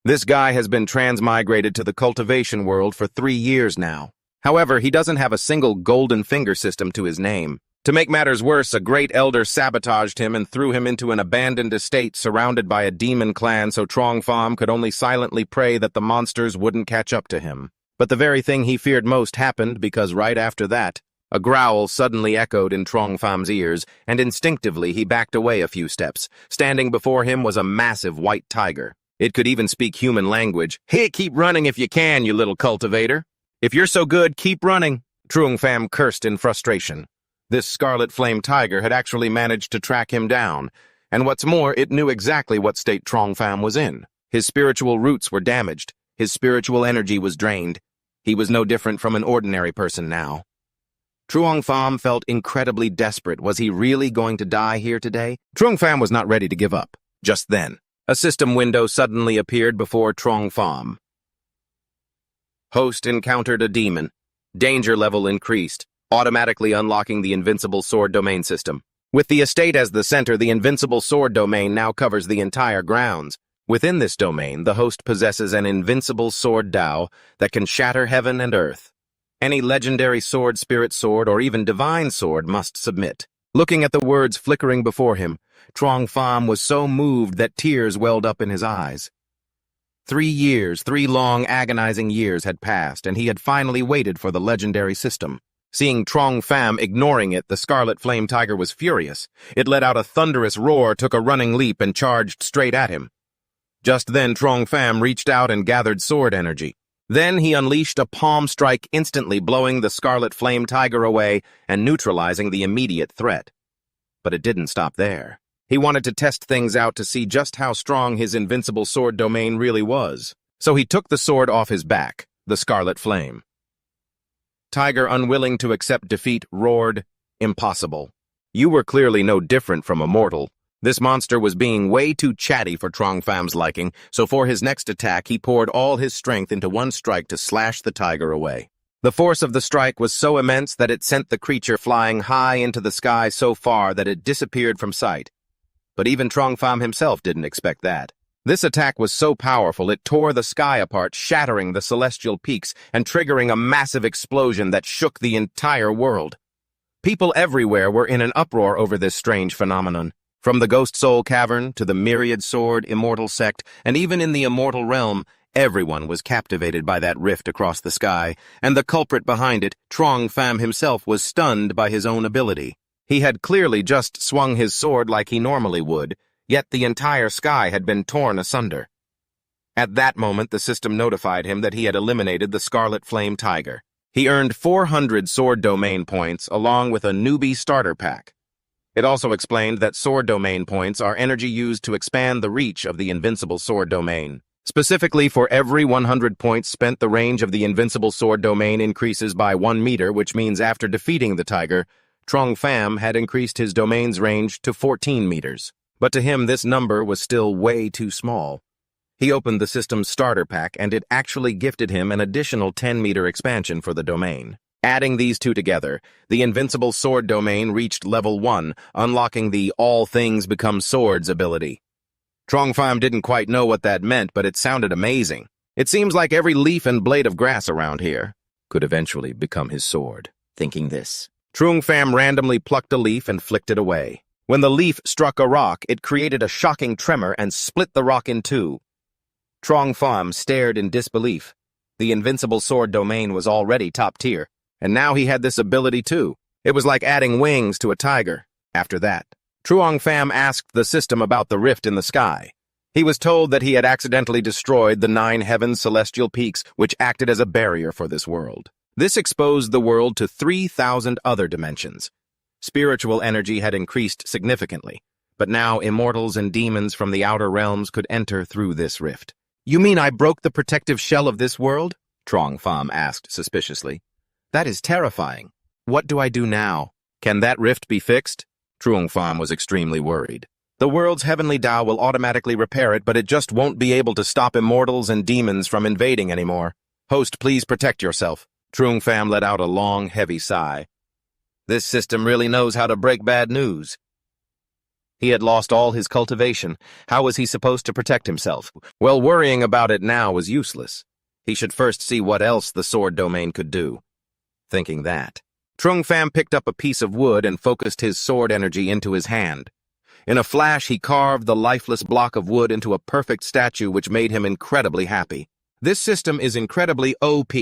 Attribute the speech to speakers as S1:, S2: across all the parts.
S1: This guy has been transmigrated to the cultivation world for 3 years now. However, he doesn't have a single golden finger system to his name. To make matters worse, a great elder sabotaged him and threw him into an abandoned estate surrounded by a demon clan so Trong Pham could only silently pray that the monsters wouldn't catch up to him. But the very thing he feared most happened because right after that, a growl suddenly echoed in Trong Pham's ears, and instinctively he backed away a few steps. Standing before him was a massive white tiger. It could even speak human language. "Hey, keep running if you can, you little cultivator. If you're so good, keep running," Trong Pham cursed in frustration. This scarlet flame tiger had actually managed to track him down, and what's more, it knew exactly what state Trong Pham was in. His spiritual roots were damaged. His spiritual energy was drained. He was no different from an ordinary person now. Trong Pham felt incredibly desperate. Was he really going to die here today? Trong Pham was not ready to give up. Just then, a system window suddenly appeared before Trong Pham. Host encountered a demon. Danger level increased, automatically unlocking the Invincible Sword Domain system. With the estate as the center, the Invincible Sword Domain now covers the entire grounds. Within this domain, the host possesses an invincible sword Dao that can shatter heaven and earth. Any legendary sword, spirit sword, or even divine sword must submit. Looking at the words flickering before him, Trong Pham was so moved that tears welled up in his eyes. 3 years, 3 long, agonizing years had passed, and he had finally waited for the legendary system. Seeing Trong Pham ignoring it, the Scarlet Flame Tiger was furious. It let out a thunderous roar, took a running leap, and charged straight at him. Just then, Trong Pham reached out and gathered sword energy. Then he unleashed a palm strike, instantly blowing the Scarlet Flame Tiger away and neutralizing the immediate threat. But it didn't stop there. He wanted to test things out to see just how strong his invincible sword domain really was. So he took the sword off his back, the Scarlet Flame. Tiger, unwilling to accept defeat, roared, "Impossible. You were clearly no different from a mortal." This monster was being way too chatty for Trong Pham's liking, so for his next attack he poured all his strength into one strike to slash the tiger away. The force of the strike was so immense that it sent the creature flying high into the sky so far that it disappeared from sight. But even Trong Pham himself didn't expect that. This attack was so powerful it tore the sky apart, shattering the celestial peaks and triggering a massive explosion that shook the entire world. People everywhere were in an uproar over this strange phenomenon. From the Ghost Soul Cavern to the Myriad Sword Immortal Sect, and even in the Immortal Realm, everyone was captivated by that rift across the sky, and the culprit behind it, Trong Pham himself, was stunned by his own ability. He had clearly just swung his sword like he normally would, yet the entire sky had been torn asunder. At that moment, the system notified him that he had eliminated the Scarlet Flame Tiger. He earned 400 sword domain points along with a newbie starter pack. It also explained that sword domain points are energy used to expand the reach of the invincible sword domain. Specifically, for every 100 points spent, the range of the invincible sword domain increases by 1 meter, which means after defeating the tiger, Trong Pham had increased his domain's range to 14 meters. But to him, this number was still way too small. He opened the system's starter pack, and it actually gifted him an additional 10-meter expansion for the domain. Adding these two together, the invincible sword domain reached level 1, unlocking the All Things Become Swords ability. Trong Pham didn't quite know what that meant, but it sounded amazing. It seems like every leaf and blade of grass around here could eventually become his sword. Thinking this, Trong Pham randomly plucked a leaf and flicked it away. When the leaf struck a rock, it created a shocking tremor and split the rock in two. Trong Pham stared in disbelief. The invincible sword domain was already top tier, and now he had this ability too. It was like adding wings to a tiger. After that, Trong Pham asked the system about the rift in the sky. He was told that he had accidentally destroyed the 9 heavens celestial peaks, which acted as a barrier for this world. This exposed the world to 3,000 other dimensions. Spiritual energy had increased significantly, but now immortals and demons from the outer realms could enter through this rift. "You mean I broke the protective shell of this world?" Trong Pham asked suspiciously. "That is terrifying. What do I do now? Can that rift be fixed?" Trong Pham was extremely worried. "The world's heavenly Tao will automatically repair it, but it just won't be able to stop immortals and demons from invading anymore. Host, please protect yourself." Trong Pham let out a long, heavy sigh. This system really knows how to break bad news. He had lost all his cultivation. How was he supposed to protect himself? Well, worrying about it now was useless. He should first see what else the sword domain could do. Thinking that, Trung Pham picked up a piece of wood and focused his sword energy into his hand. In a flash, he carved the lifeless block of wood into a perfect statue, which made him incredibly happy. This system is incredibly OP.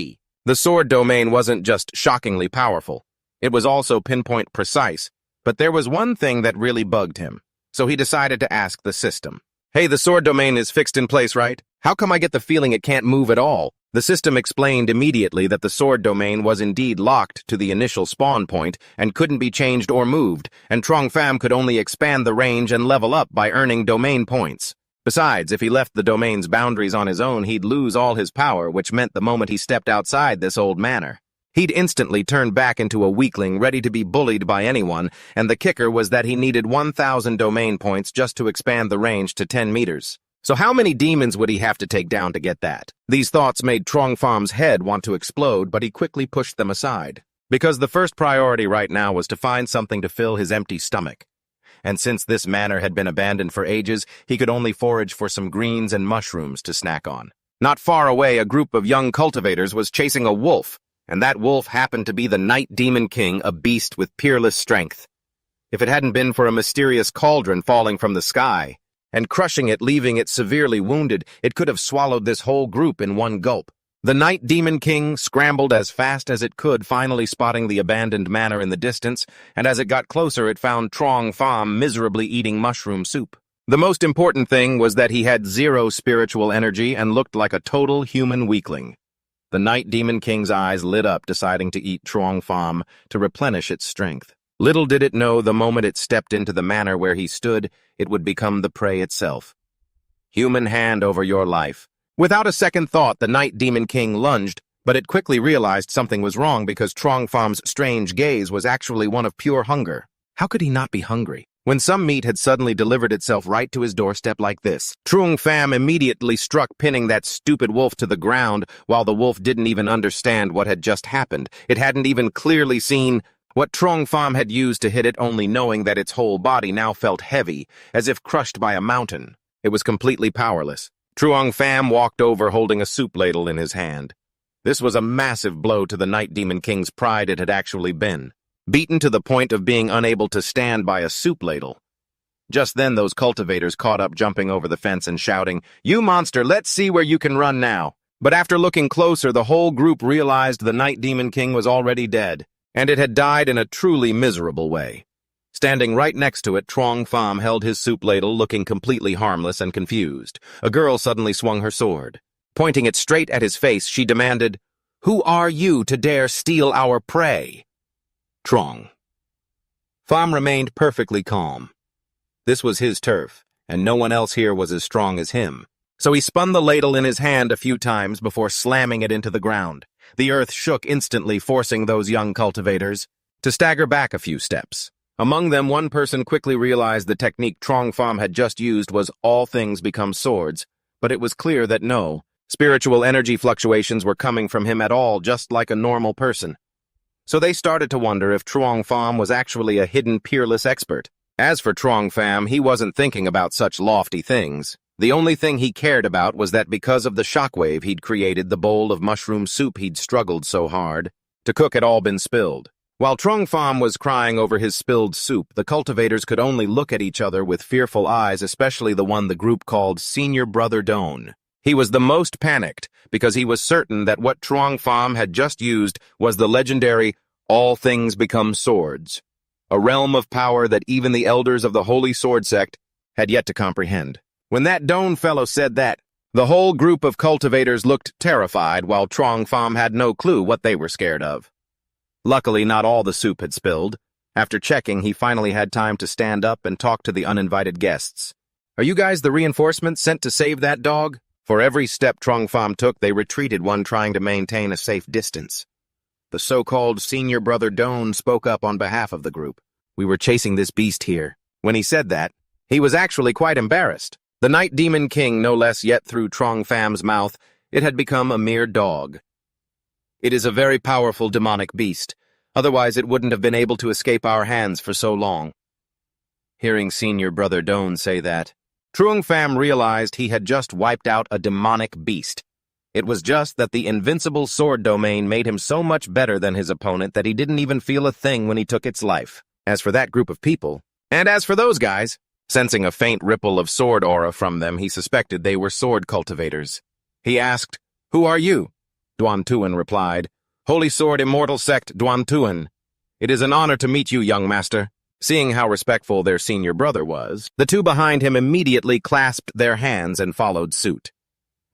S1: The sword domain wasn't just shockingly powerful. It was also pinpoint precise, but there was one thing that really bugged him. So he decided to ask the system. Hey, the sword domain is fixed in place, right? How come I get the feeling it can't move at all? The system explained immediately that the sword domain was indeed locked to the initial spawn point and couldn't be changed or moved, and Trung Pham could only expand the range and level up by earning domain points. Besides, if he left the domain's boundaries on his own, he'd lose all his power, which meant the moment he stepped outside this old manor, he'd instantly turn back into a weakling ready to be bullied by anyone, and the kicker was that he needed 1,000 domain points just to expand the range to 10 meters. So how many demons would he have to take down to get that? These thoughts made Trung Pham's head want to explode, but he quickly pushed them aside. Because the first priority right now was to find something to fill his empty stomach. And since this manor had been abandoned for ages, he could only forage for some greens and mushrooms to snack on. Not far away, a group of young cultivators was chasing a wolf, and that wolf happened to be the Night Demon King, a beast with peerless strength. If it hadn't been for a mysterious cauldron falling from the sky and crushing it, leaving it severely wounded, it could have swallowed this whole group in one gulp. The Night Demon King scrambled as fast as it could, finally spotting the abandoned manor in the distance, and as it got closer, it found Trung Pham miserably eating mushroom soup. The most important thing was that he had zero spiritual energy and looked like a total human weakling. The Night Demon King's eyes lit up, deciding to eat Trung Pham to replenish its strength. Little did it know, the moment it stepped into the manor where he stood, it would become the prey itself. Human hand over your life. Without a second thought, the Night Demon King lunged, but it quickly realized something was wrong because Trung Pham's strange gaze was actually one of pure hunger. How could he not be hungry when some meat had suddenly delivered itself right to his doorstep like this? Trung Pham immediately struck, pinning that stupid wolf to the ground, while the wolf didn't even understand what had just happened. It hadn't even clearly seen what Trung Pham had used to hit it, only knowing that its whole body now felt heavy, as if crushed by a mountain. It was completely powerless. Trung Pham walked over holding a soup ladle in his hand. This was a massive blow to the Night Demon King's pride it had actually been. Beaten to the point of being unable to stand by a soup ladle. Just then those cultivators caught up, jumping over the fence and shouting, "You monster, let's see where you can run now." But after looking closer, the whole group realized the Night Demon King was already dead, and it had died in a truly miserable way. Standing right next to it, Trung Pham held his soup ladle, looking completely harmless and confused. A girl suddenly swung her sword. Pointing it straight at his face, she demanded, "Who are you to dare steal our prey?" Trung Pham remained perfectly calm. This was his turf, and no one else here was as strong as him. So he spun the ladle in his hand a few times before slamming it into the ground. The earth shook instantly, forcing those young cultivators to stagger back a few steps. Among them, one person quickly realized the technique Trung Pham had just used was all things become swords, but it was clear that no spiritual energy fluctuations were coming from him at all, just like a normal person. So they started to wonder if Trung Pham was actually a hidden peerless expert. As for Trung Pham, he wasn't thinking about such lofty things. The only thing he cared about was that because of the shockwave he'd created, the bowl of mushroom soup he'd struggled so hard to cook had all been spilled. While Trung Pham was crying over his spilled soup, the cultivators could only look at each other with fearful eyes, especially the one the group called Senior Brother Don. He was the most panicked because he was certain that what Trung Pham had just used was the legendary all things become swords, a realm of power that even the elders of the Holy Sword Sect had yet to comprehend. When that Don fellow said that, the whole group of cultivators looked terrified, while Trung Pham had no clue what they were scared of. Luckily, not all the soup had spilled. After checking, he finally had time to stand up and talk to the uninvited guests. "Are you guys the reinforcements sent to save that dog?" For every step Trung Pham took, they retreated, one trying to maintain a safe distance. The so-called Senior Brother Don spoke up on behalf of the group. "We were chasing this beast here." When he said that, he was actually quite embarrassed. The Night Demon King no less, yet through Trung Pham's mouth, it had become a mere dog. It is a very powerful demonic beast. Otherwise, it wouldn't have been able to escape our hands for so long. Hearing senior brother Doan say that, Truong Pham realized he had just wiped out a demonic beast. It was just that the invincible sword domain made him so much better than his opponent that he didn't even feel a thing when he took its life. As for that group of people, and as for those guys, sensing a faint ripple of sword aura from them, he suspected they were sword cultivators. He asked, "Who are you?" Duan Tuan replied, "Holy Sword Immortal Sect Duan Tuan. It is an honor to meet you, young master." Seeing how respectful their senior brother was, the two behind him immediately clasped their hands and followed suit.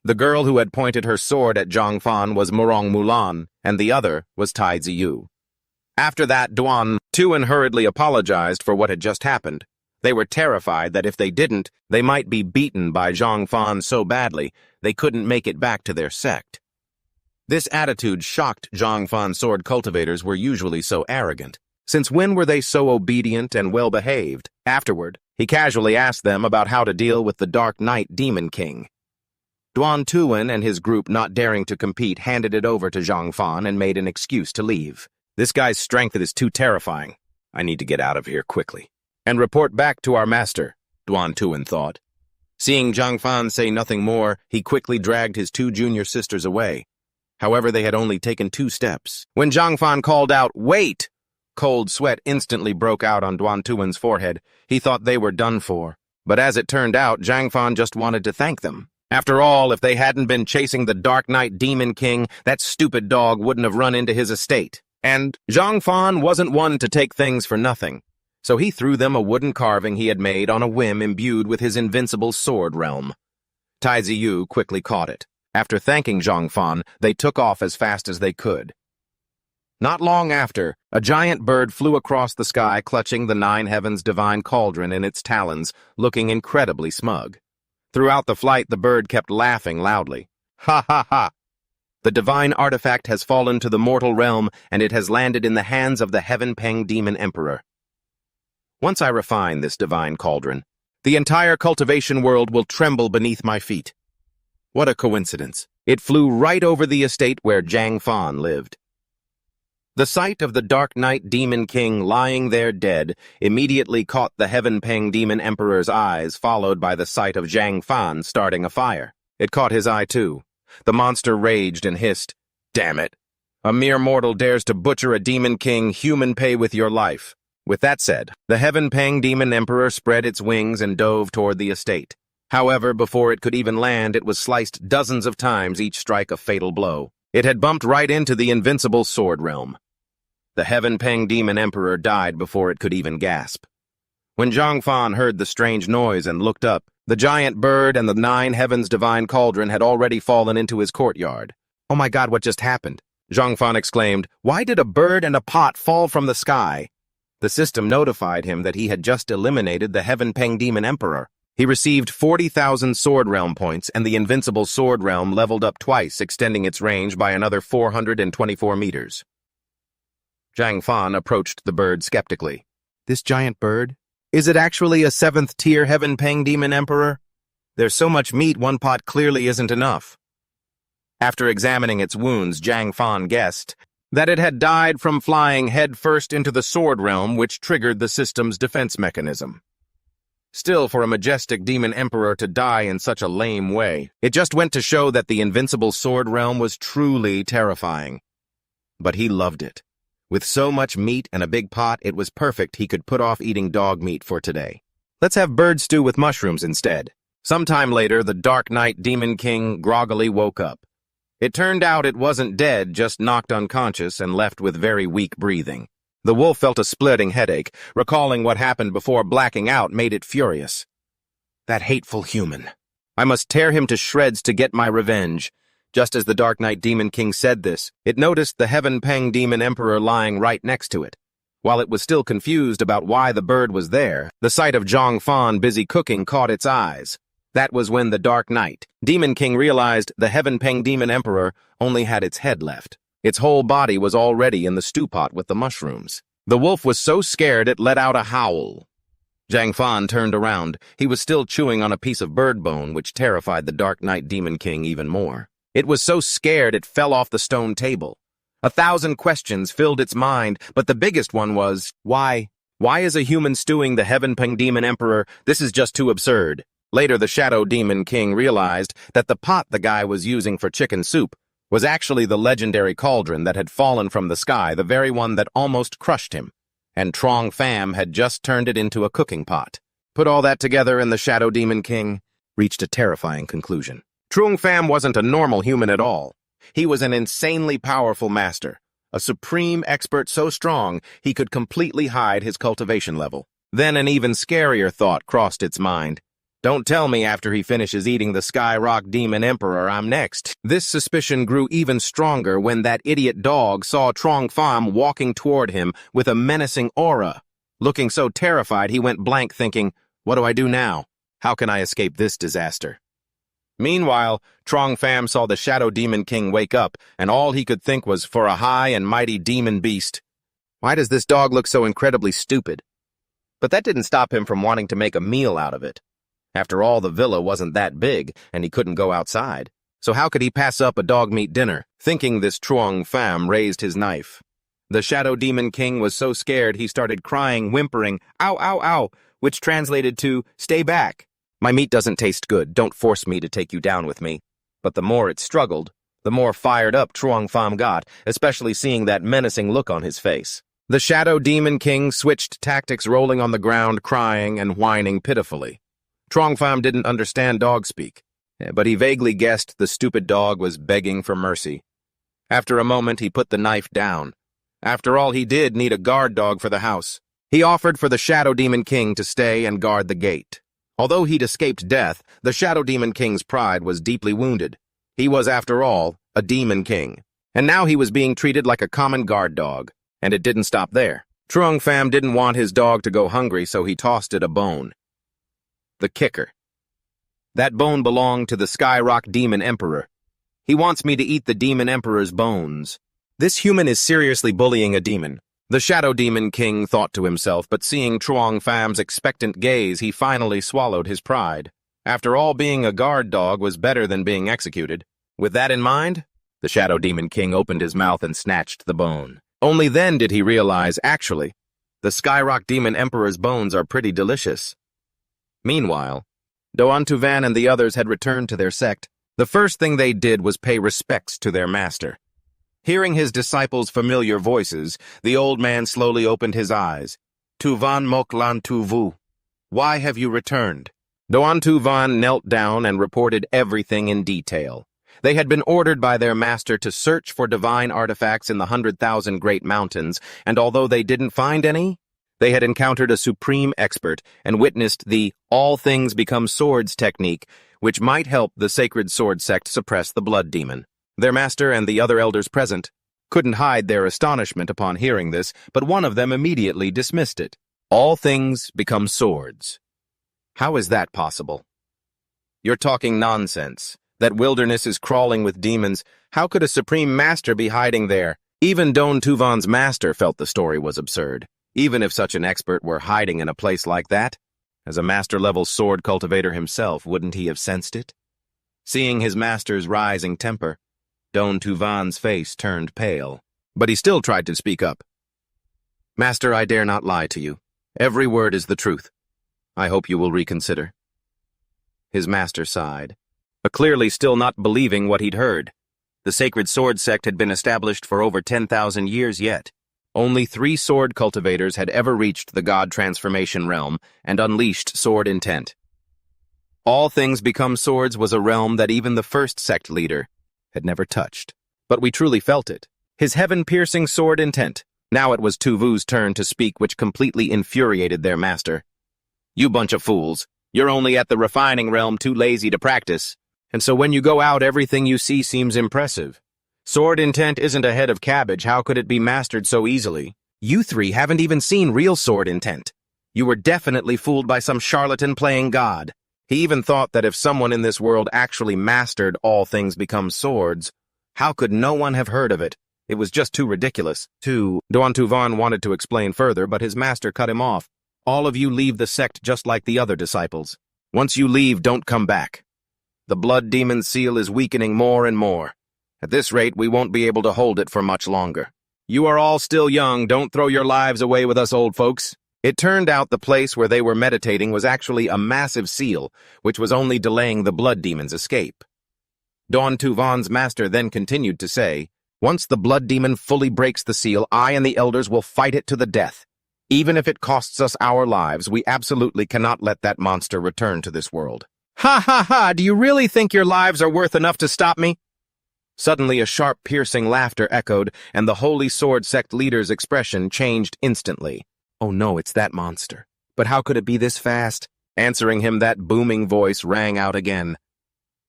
S1: The girl who had pointed her sword at Zhang Fan was Murong Mulan, and the other was Tai Ziyu. After that, Duan Tuan hurriedly apologized for what had just happened. They were terrified that if they didn't, they might be beaten by Zhang Fan so badly they couldn't make it back to their sect. This attitude shocked Zhang Fan's sword cultivators were usually so arrogant. Since when were they so obedient and well-behaved? Afterward, he casually asked them about how to deal with the Dark Knight Demon King. Duan Tuan and his group, not daring to compete, handed it over to Zhang Fan and made an excuse to leave. This guy's strength is too terrifying. I need to get out of here quickly and report back to our master, Duan Tuan thought. Seeing Zhang Fan say nothing more, he quickly dragged his two junior sisters away. However, they had only taken 2 steps. When Zhang Fan called out, "Wait!" Cold sweat instantly broke out on Duan Tuan's forehead. He thought they were done for. But as it turned out, Zhang Fan just wanted to thank them. After all, if they hadn't been chasing the Dark Knight Demon King, that stupid dog wouldn't have run into his estate. And Zhang Fan wasn't one to take things for nothing. So he threw them a wooden carving he had made on a whim imbued with his invincible sword realm. Tai Ziyu quickly caught it. After thanking Zhang Fan, they took off as fast as they could. Not long after, a giant bird flew across the sky clutching the 9 heavens divine cauldron in its talons, looking incredibly smug. Throughout the flight, the bird kept laughing loudly. Ha ha ha! The divine artifact has fallen to the mortal realm, and it has landed in the hands of the Heaven Peng Demon Emperor. Once I refine this divine cauldron, the entire cultivation world will tremble beneath my feet. What a coincidence. It flew right over the estate where Zhang Fan lived. The sight of the Dark Knight Demon King lying there dead immediately caught the Heaven Peng Demon Emperor's eyes, followed by the sight of Zhang Fan starting a fire. It caught his eye too. The monster raged and hissed, "Damn it! A mere mortal dares to butcher a Demon King, human pay with your life." With that said, the Heaven Peng Demon Emperor spread its wings and dove toward the estate. However, before it could even land, it was sliced dozens of times, each strike a fatal blow. It had bumped right into the invincible sword realm. The Heaven Peng Demon Emperor died before it could even gasp. When Zhang Fan heard the strange noise and looked up, the giant bird and the 9 heavens divine cauldron had already fallen into his courtyard. "Oh my God, what just happened?" Zhang Fan exclaimed. "Why did a bird and a pot fall from the sky?" The system notified him that he had just eliminated the Heaven Peng Demon Emperor. He received 40,000 Sword Realm points, and the invincible Sword Realm leveled up twice, extending its range by another 424 meters. Zhang Fan approached the bird skeptically. "This giant bird? Is it actually a 7th-tier Heaven Peng Demon Emperor? There's so much meat, one pot clearly isn't enough." After examining its wounds, Zhang Fan guessed that it had died from flying head-first into the Sword Realm, which triggered the system's defense mechanism. Still, for a majestic demon emperor to die in such a lame way, it just went to show that the invincible sword realm was truly terrifying. But he loved it. With so much meat and a big pot, it was perfect he could put off eating dog meat for today. Let's have bird stew with mushrooms instead. Sometime later, the Dark Knight Demon King groggily woke up. It turned out it wasn't dead, just knocked unconscious and left with very weak breathing. The wolf felt a splitting headache. Recalling what happened before blacking out made it furious. That hateful human. I must tear him to shreds to get my revenge. Just as the Dark Knight Demon King said this, it noticed the Heaven Peng Demon Emperor lying right next to it. While it was still confused about why the bird was there, the sight of Zhang Fan busy cooking caught its eyes. That was when the Dark Knight Demon King realized the Heaven Peng Demon Emperor only had its head left. Its whole body was already in the stew pot with the mushrooms. The wolf was so scared it let out a howl. Zhang Fan turned around. He was still chewing on a piece of bird bone, which terrified the Dark Knight Demon King even more. It was so scared it fell off the stone table. 1,000 questions filled its mind, but the biggest one was, why Why is a human stewing the Heaven Peng Demon Emperor? This is just too absurd. Later, the Shadow Demon King realized that the pot the guy was using for chicken soup was actually the legendary cauldron that had fallen from the sky, the very one that almost crushed him, and Trong Pham had just turned it into a cooking pot. Put all that together and the Shadow Demon King reached a terrifying conclusion. Trong Pham wasn't a normal human at all. He was an insanely powerful master, a supreme expert so strong he could completely hide his cultivation level. Then an even scarier thought crossed its mind. Don't tell me after he finishes eating the Sky Rock Demon Emperor I'm next. This suspicion grew even stronger when that idiot dog saw Trong Pham walking toward him with a menacing aura. Looking so terrified, he went blank thinking, what do I do now? How can I escape this disaster? Meanwhile, Trong Pham saw the Shadow Demon King wake up, and all he could think was for a high and mighty demon beast. Why does this dog look so incredibly stupid? But that didn't stop him from wanting to make a meal out of it. After all, the villa wasn't that big, and he couldn't go outside. So how could he pass up a dog meat dinner? Thinking this, Trong Pham raised his knife. The Shadow Demon King was so scared he started crying, whimpering, "Ow, ow, ow," which translated to, "Stay back. My meat doesn't taste good. Don't force me to take you down with me." But the more it struggled, the more fired up Trong Pham got, especially seeing that menacing look on his face. The Shadow Demon King switched tactics, rolling on the ground, crying and whining pitifully. Trong Pham didn't understand dog speak, but he vaguely guessed the stupid dog was begging for mercy. After a moment, he put the knife down. After all, he did need a guard dog for the house. He offered for the Shadow Demon King to stay and guard the gate. Although he'd escaped death, the Shadow Demon King's pride was deeply wounded. He was, after all, a demon king. And now he was being treated like a common guard dog. And it didn't stop there. Trong Pham didn't want his dog to go hungry, so he tossed it a bone. The kicker. That bone belonged to the Sky Rock Demon Emperor. He wants me to eat the Demon Emperor's bones. This human is seriously bullying a demon. The Shadow Demon King thought to himself, but seeing Trong Pham's expectant gaze, he finally swallowed his pride. After all, being a guard dog was better than being executed. With that in mind, the Shadow Demon King opened his mouth and snatched the bone. Only then did he realize, actually, the Skyrock Demon Emperor's bones are pretty delicious. Meanwhile, Doantuvan and the others had returned to their sect. The first thing they did was pay respects to their master. Hearing his disciples' familiar voices, the old man slowly opened his eyes. Tuvan Moklan Tuvu. Why have you returned? Doantuvan knelt down and reported everything in detail. They had been ordered by their master to search for divine artifacts in the 100,000 Great Mountains, and although they didn't find any, they had encountered a supreme expert and witnessed the all things become swords technique, which might help the sacred sword sect suppress the blood demon. Their master and the other elders present couldn't hide their astonishment upon hearing this, but one of them immediately dismissed it. All things become swords. How is that possible? You're talking nonsense. That wilderness is crawling with demons. How could a supreme master be hiding there? Even Don Tuvan's master felt the story was absurd. Even if such an expert were hiding in a place like that, as a master-level sword cultivator himself, wouldn't he have sensed it? Seeing his master's rising temper, Don Tuvan's face turned pale, but he still tried to speak up. Master, I dare not lie to you. Every word is the truth. I hope you will reconsider. His master sighed, clearly still not believing what he'd heard. The sacred sword sect had been established for over 10,000 years yet. Only 3 sword cultivators had ever reached the god transformation realm and unleashed sword intent. All things become swords was a realm that even the first sect leader had never touched. But we truly felt it. His heaven-piercing sword intent. Now it was Tuvu's turn to speak, which completely infuriated their master. You bunch of fools. You're only at the refining realm, too lazy to practice. And so when you go out, everything you see seems impressive. Sword intent isn't a head of cabbage. How could it be mastered so easily? You 3 haven't even seen real sword intent. You were definitely fooled by some charlatan playing God. He even thought that if someone in this world actually mastered all things become swords, how could no one have heard of it? It was just too ridiculous. Don Tuvan wanted to explain further, but his master cut him off. All of you leave the sect just like the other disciples. Once you leave, don't come back. The blood demon seal is weakening more and more. At this rate, we won't be able to hold it for much longer. You are all still young. Don't throw your lives away with us old folks. It turned out the place where they were meditating was actually a massive seal, which was only delaying the blood demon's escape. Dawn Tuvan's master then continued to say, "Once the blood demon fully breaks the seal, I and the elders will fight it to the death. Even if it costs us our lives, we absolutely cannot let that monster return to this world." "Ha ha ha! Do you really think your lives are worth enough to stop me?" Suddenly a sharp, piercing laughter echoed, and the Holy Sword Sect leader's expression changed instantly. "Oh no, it's that monster. But how could it be this fast?" Answering him, that booming voice rang out again.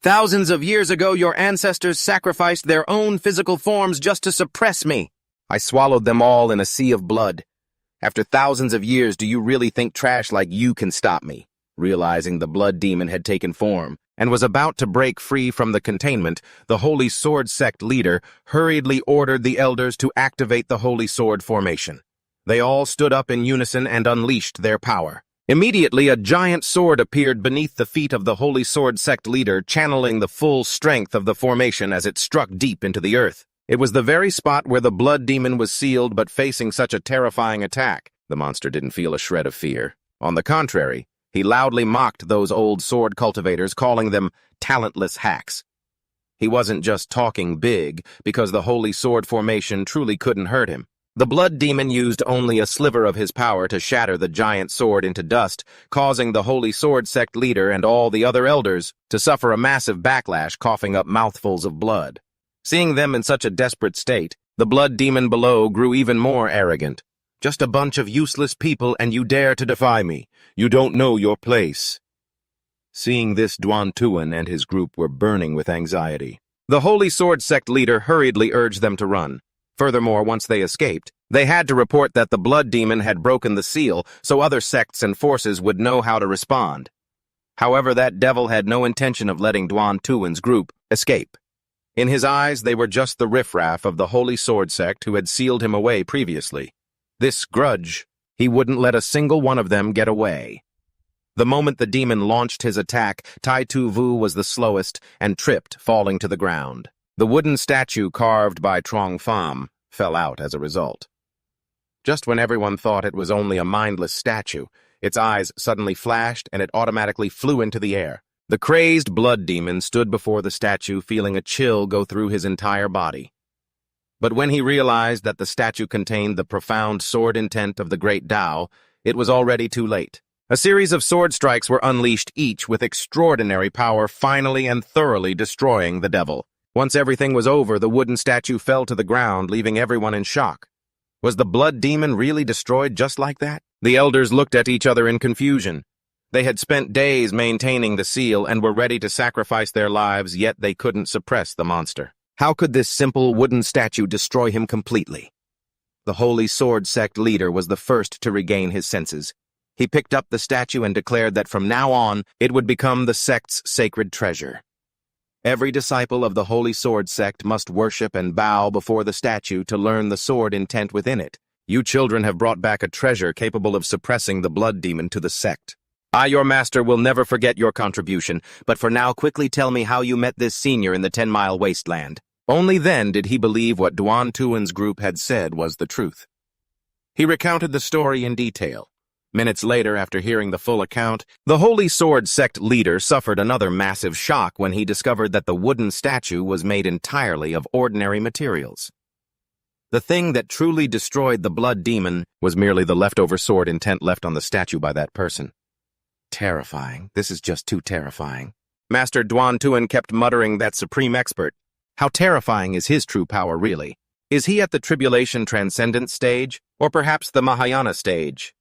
S1: "Thousands of years ago, your ancestors sacrificed their own physical forms just to suppress me. I swallowed them all in a sea of blood. After thousands of years, do you really think trash like you can stop me?" Realizing the blood demon had taken form and was about to break free from the containment, the Holy Sword Sect leader hurriedly ordered the elders to activate the Holy Sword formation. They all stood up in unison and unleashed their power. Immediately, a giant sword appeared beneath the feet of the Holy Sword Sect leader, channeling the full strength of the formation as it struck deep into the earth. It was the very spot where the blood demon was sealed, but facing such a terrifying attack, the monster didn't feel a shred of fear. On the contrary, he loudly mocked those old sword cultivators, calling them talentless hacks. He wasn't just talking big, because the Holy Sword formation truly couldn't hurt him. The blood demon used only a sliver of his power to shatter the giant sword into dust, causing the Holy Sword Sect leader and all the other elders to suffer a massive backlash, coughing up mouthfuls of blood. Seeing them in such a desperate state, the blood demon below grew even more arrogant. "Just a bunch of useless people, and you dare to defy me. You don't know your place." Seeing this, Duan Tuan and his group were burning with anxiety. The Holy Sword Sect leader hurriedly urged them to run. Furthermore, once they escaped, they had to report that the blood demon had broken the seal, so other sects and forces would know how to respond. However, that devil had no intention of letting Duan Tuan's group escape. In his eyes, they were just the riffraff of the Holy Sword Sect who had sealed him away previously. This grudge, he wouldn't let a single one of them get away. The moment the demon launched his attack, Tai Tu Vu was the slowest and tripped, falling to the ground. The wooden statue carved by Trong Pham fell out as a result. Just when everyone thought it was only a mindless statue, its eyes suddenly flashed and it automatically flew into the air. The crazed blood demon stood before the statue, feeling a chill go through his entire body. But when he realized that the statue contained the profound sword intent of the great Tao, it was already too late. A series of sword strikes were unleashed, each with extraordinary power, finally and thoroughly destroying the devil. Once everything was over, the wooden statue fell to the ground, leaving everyone in shock. Was the blood demon really destroyed just like that? The elders looked at each other in confusion. They had spent days maintaining the seal and were ready to sacrifice their lives, yet they couldn't suppress the monster. How could this simple wooden statue destroy him completely? The Holy Sword Sect leader was the first to regain his senses. He picked up the statue and declared that from now on, it would become the sect's sacred treasure. Every disciple of the Holy Sword Sect must worship and bow before the statue to learn the sword intent within it. You children have brought back a treasure capable of suppressing the blood demon to the sect. I, your master, will never forget your contribution, but for now quickly tell me how you met this senior in the 10-mile wasteland. Only then did he believe what Duan Tuan's group had said was the truth. He recounted the story in detail. Minutes later, after hearing the full account, the Holy Sword Sect leader suffered another massive shock when he discovered that the wooden statue was made entirely of ordinary materials. The thing that truly destroyed the blood demon was merely the leftover sword intent left on the statue by that person. Terrifying. This is just too terrifying. Master Duan Tuan kept muttering, that supreme expert. How terrifying is his true power, really? Is he at the Tribulation Transcendence stage, or perhaps the Mahayana stage?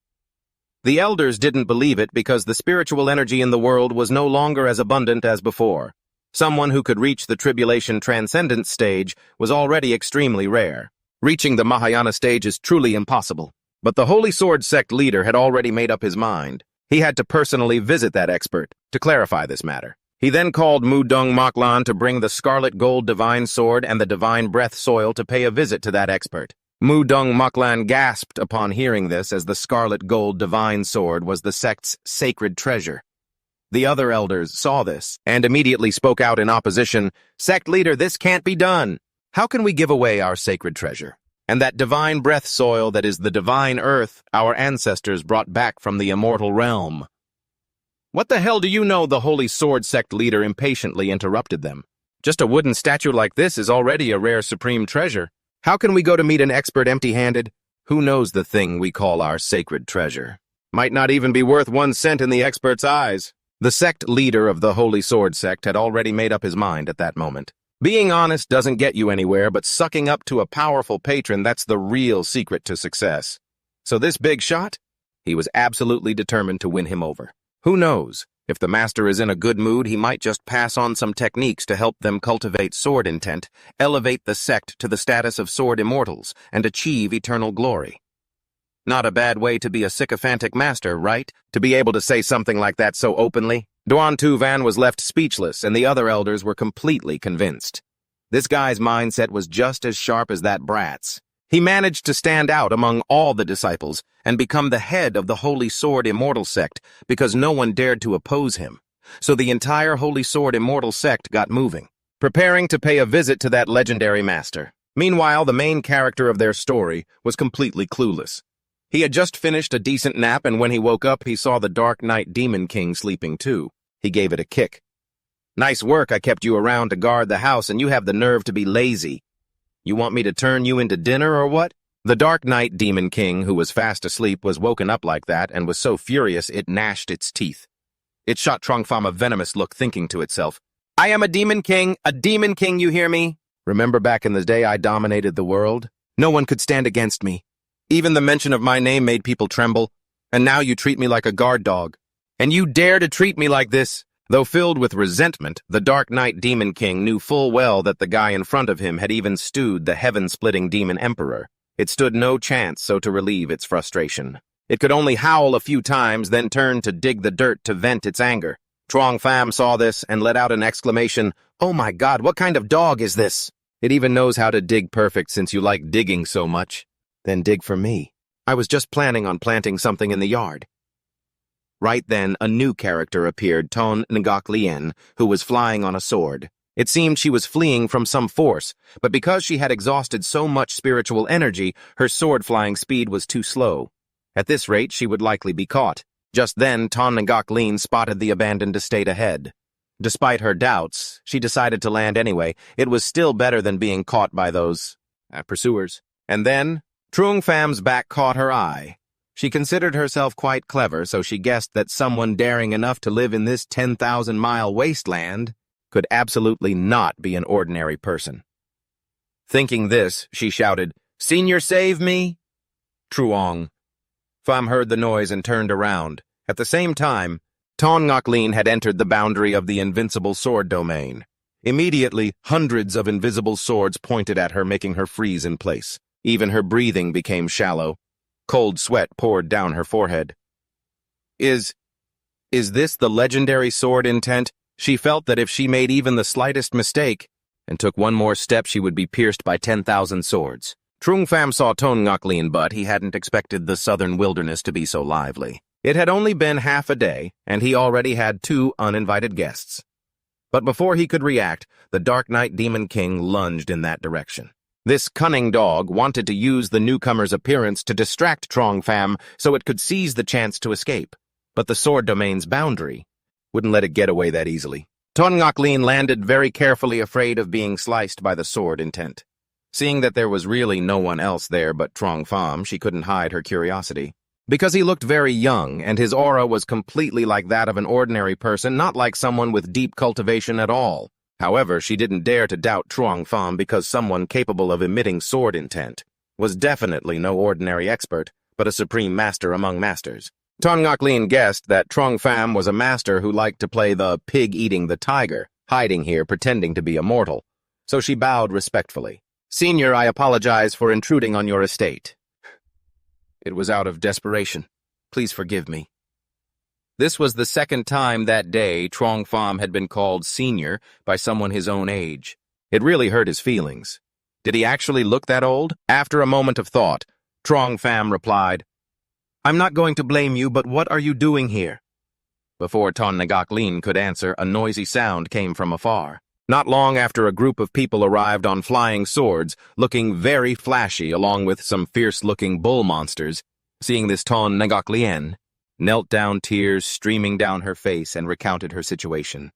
S1: The elders didn't believe it because the spiritual energy in the world was no longer as abundant as before. Someone who could reach the Tribulation Transcendence stage was already extremely rare. Reaching the Mahayana stage is truly impossible. But the Holy Sword Sect leader had already made up his mind. He had to personally visit that expert to clarify this matter. He then called Mudong Moklan to bring the Scarlet Gold Divine Sword and the Divine Breath Soil to pay a visit to that expert. Mudong Moklan gasped upon hearing this, as the Scarlet Gold Divine Sword was the sect's sacred treasure. The other elders saw this and immediately spoke out in opposition. Sect leader, this can't be done. How can we give away our sacred treasure? and that divine breath soil that is the divine earth our ancestors brought back from the immortal realm. What the hell do you know? The Holy Sword Sect leader impatiently interrupted them. Just a wooden statue like this is already a rare supreme treasure. How can we go to meet an expert empty-handed? Who knows the thing we call our sacred treasure? Might not even be worth 1 cent in the expert's eyes. The sect leader of the Holy Sword Sect had already made up his mind at that moment. Being honest doesn't get you anywhere, but sucking up to a powerful patron, that's the real secret to success. So this big shot? He was absolutely determined to win him over. Who knows? If the master is in a good mood, he might just pass on some techniques to help them cultivate sword intent, elevate the sect to the status of sword immortals, and achieve eternal glory. Not a bad way to be a sycophantic master, right? To be able to say something like that so openly? Duan Tuvan was left speechless, and the other elders were completely convinced. This guy's mindset was just as sharp as that brat's. He managed to stand out among all the disciples and become the head of the Holy Sword Immortal Sect because no one dared to oppose him. So the entire Holy Sword Immortal Sect got moving, preparing to pay a visit to that legendary master. Meanwhile, the main character of their story was completely clueless. He had just finished a decent nap, and when he woke up, he saw the Dark Knight Demon King sleeping too. He gave it a kick. "Nice work, I kept you around to guard the house, and you have the nerve to be lazy. You want me to turn you into dinner or what?" The Dark Knight Demon King, who was fast asleep, was woken up like that and was so furious it gnashed its teeth. It shot Trongfam a venomous look, thinking to itself, "I am a Demon King, you hear me? Remember back in the day I dominated the world? No one could stand against me. Even the mention of my name made people tremble, and now you treat me like a guard dog. And you dare to treat me like this?" Though filled with resentment, the Dark Knight Demon King knew full well that the guy in front of him had even stewed the heaven-splitting Demon Emperor. It stood no chance so to relieve its frustration. It could only howl a few times, then turn to dig the dirt to vent its anger. Trongfam saw this and let out an exclamation, "Oh my God, what kind of dog is this? It even knows how to dig perfect since you like digging so much. Then dig for me. I was just planning on planting something in the yard." Right then, a new character appeared, Ton Ngok Lien, who was flying on a sword. It seemed she was fleeing from some force, but because she had exhausted so much spiritual energy, her sword-flying speed was too slow. At this rate, she would likely be caught. Just then, Ton Ngok Lien spotted the abandoned estate ahead. Despite her doubts, she decided to land anyway. It was still better than being caught by those pursuers. And then, Trongfam's back caught her eye. She considered herself quite clever, so she guessed that someone daring enough to live in this 10,000-mile wasteland could absolutely not be an ordinary person. Thinking this, she shouted, "Senior, save me!" Truong. Pham heard the noise and turned around. At the same time, Ton Ngok Lien had entered the boundary of the invincible sword domain. Immediately, hundreds of invisible swords pointed at her, making her freeze in place. Even her breathing became shallow. Cold sweat poured down her forehead. Is this the legendary sword intent? She felt that if she made even the slightest mistake and took one more step, she would be pierced by 10,000 swords. Trongfam saw Ton Ngok Lien, but he hadn't expected the southern wilderness to be so lively. It had only been half a day, and he already had 2 uninvited guests. But before he could react, the Dark Knight Demon King lunged in that direction. This cunning dog wanted to use the newcomer's appearance to distract Trongfam so it could seize the chance to escape. But the sword domain's boundary wouldn't let it get away that easily. Ton Ngok Lien landed very carefully, afraid of being sliced by the sword intent. Seeing that there was really no one else there but Trongfam, she couldn't hide her curiosity. Because he looked very young, and his aura was completely like that of an ordinary person, not like someone with deep cultivation at all. However, she didn't dare to doubt Trongfam because someone capable of emitting sword intent was definitely no ordinary expert, but a supreme master among masters. Ton Ngok Lien guessed that Trongfam was a master who liked to play the pig eating the tiger, hiding here pretending to be immortal. So she bowed respectfully. "Senior, I apologize for intruding on your estate. It was out of desperation. Please forgive me." This was the second time that day Trongfam had been called senior by someone his own age. It really hurt his feelings. Did he actually look that old? After a moment of thought, Trongfam replied, "I'm not going to blame you, but what are you doing here?" Before Ton Ngok Lien could answer, a noisy sound came from afar. Not long after, a group of people arrived on flying swords, looking very flashy along with some fierce-looking bull monsters. Seeing this, Ton Nangak knelt down, tears streaming down her face, and recounted her situation.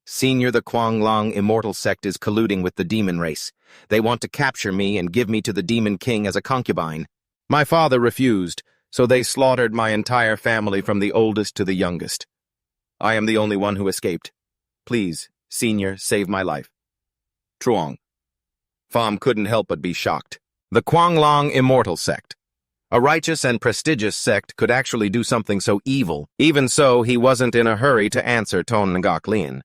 S1: Senior, the Kuang-Long immortal sect is colluding with the demon race. They want to capture me and give me to the demon king as a concubine. My father refused, so they slaughtered my entire family from the oldest to the youngest. I am the only one who escaped. Please, Senior, save my life. Truong. Pham couldn't help but be shocked. The Kuang-Long immortal sect. A righteous and prestigious sect could actually do something so evil. Even so, he wasn't in a hurry to answer Ton Nangak.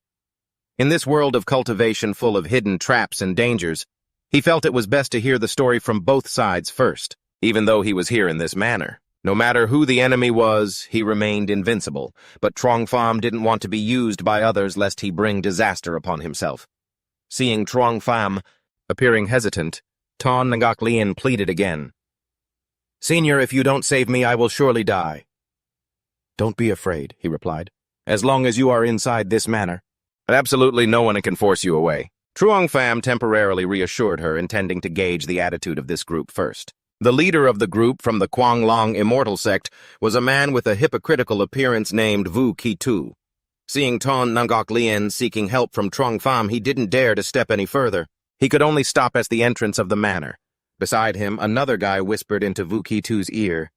S1: In this world of cultivation full of hidden traps and dangers, he felt it was best to hear the story from both sides first, even though he was here in this manner. No matter who the enemy was, he remained invincible, but Trong Pham didn't want to be used by others lest he bring disaster upon himself. Seeing Trong Pham appearing hesitant, Ton Nangak pleaded again. Senior, if you don't save me, I will surely die. Don't be afraid, he replied, as long as you are inside this manor. Absolutely no one can force you away. Truong Pham temporarily reassured her, intending to gauge the attitude of this group first. The leader of the group from the Kuang-Long immortal sect was a man with a hypocritical appearance named Vu Ki-Tu. Seeing Ton Nangak seeking help from Truong Pham, he didn't dare to step any further. He could only stop at the entrance of the manor. Beside him, another guy whispered into Vu Ki-Tu's ear,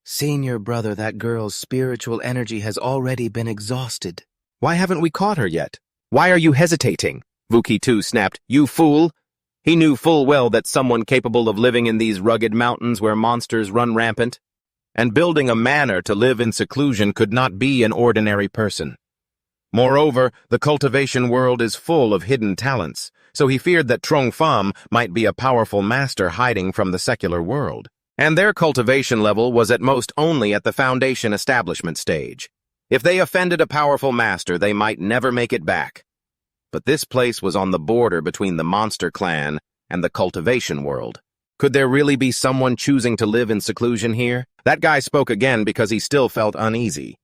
S1: Senior brother, that girl's spiritual energy has already been exhausted. Why haven't we caught her yet? Why are you hesitating? Vu Ki-Tu snapped. You fool! He knew full well that someone capable of living in these rugged mountains where monsters run rampant and building a manor to live in seclusion could not be an ordinary person. Moreover, the cultivation world is full of hidden talents, so he feared that Trong Pham might be a powerful master hiding from the secular world. And their cultivation level was at most only at the foundation establishment stage. If they offended a powerful master, they might never make it back. But this place was on the border between the monster clan and the cultivation world. Could there really be someone choosing to live in seclusion here? That guy spoke again because he still felt uneasy.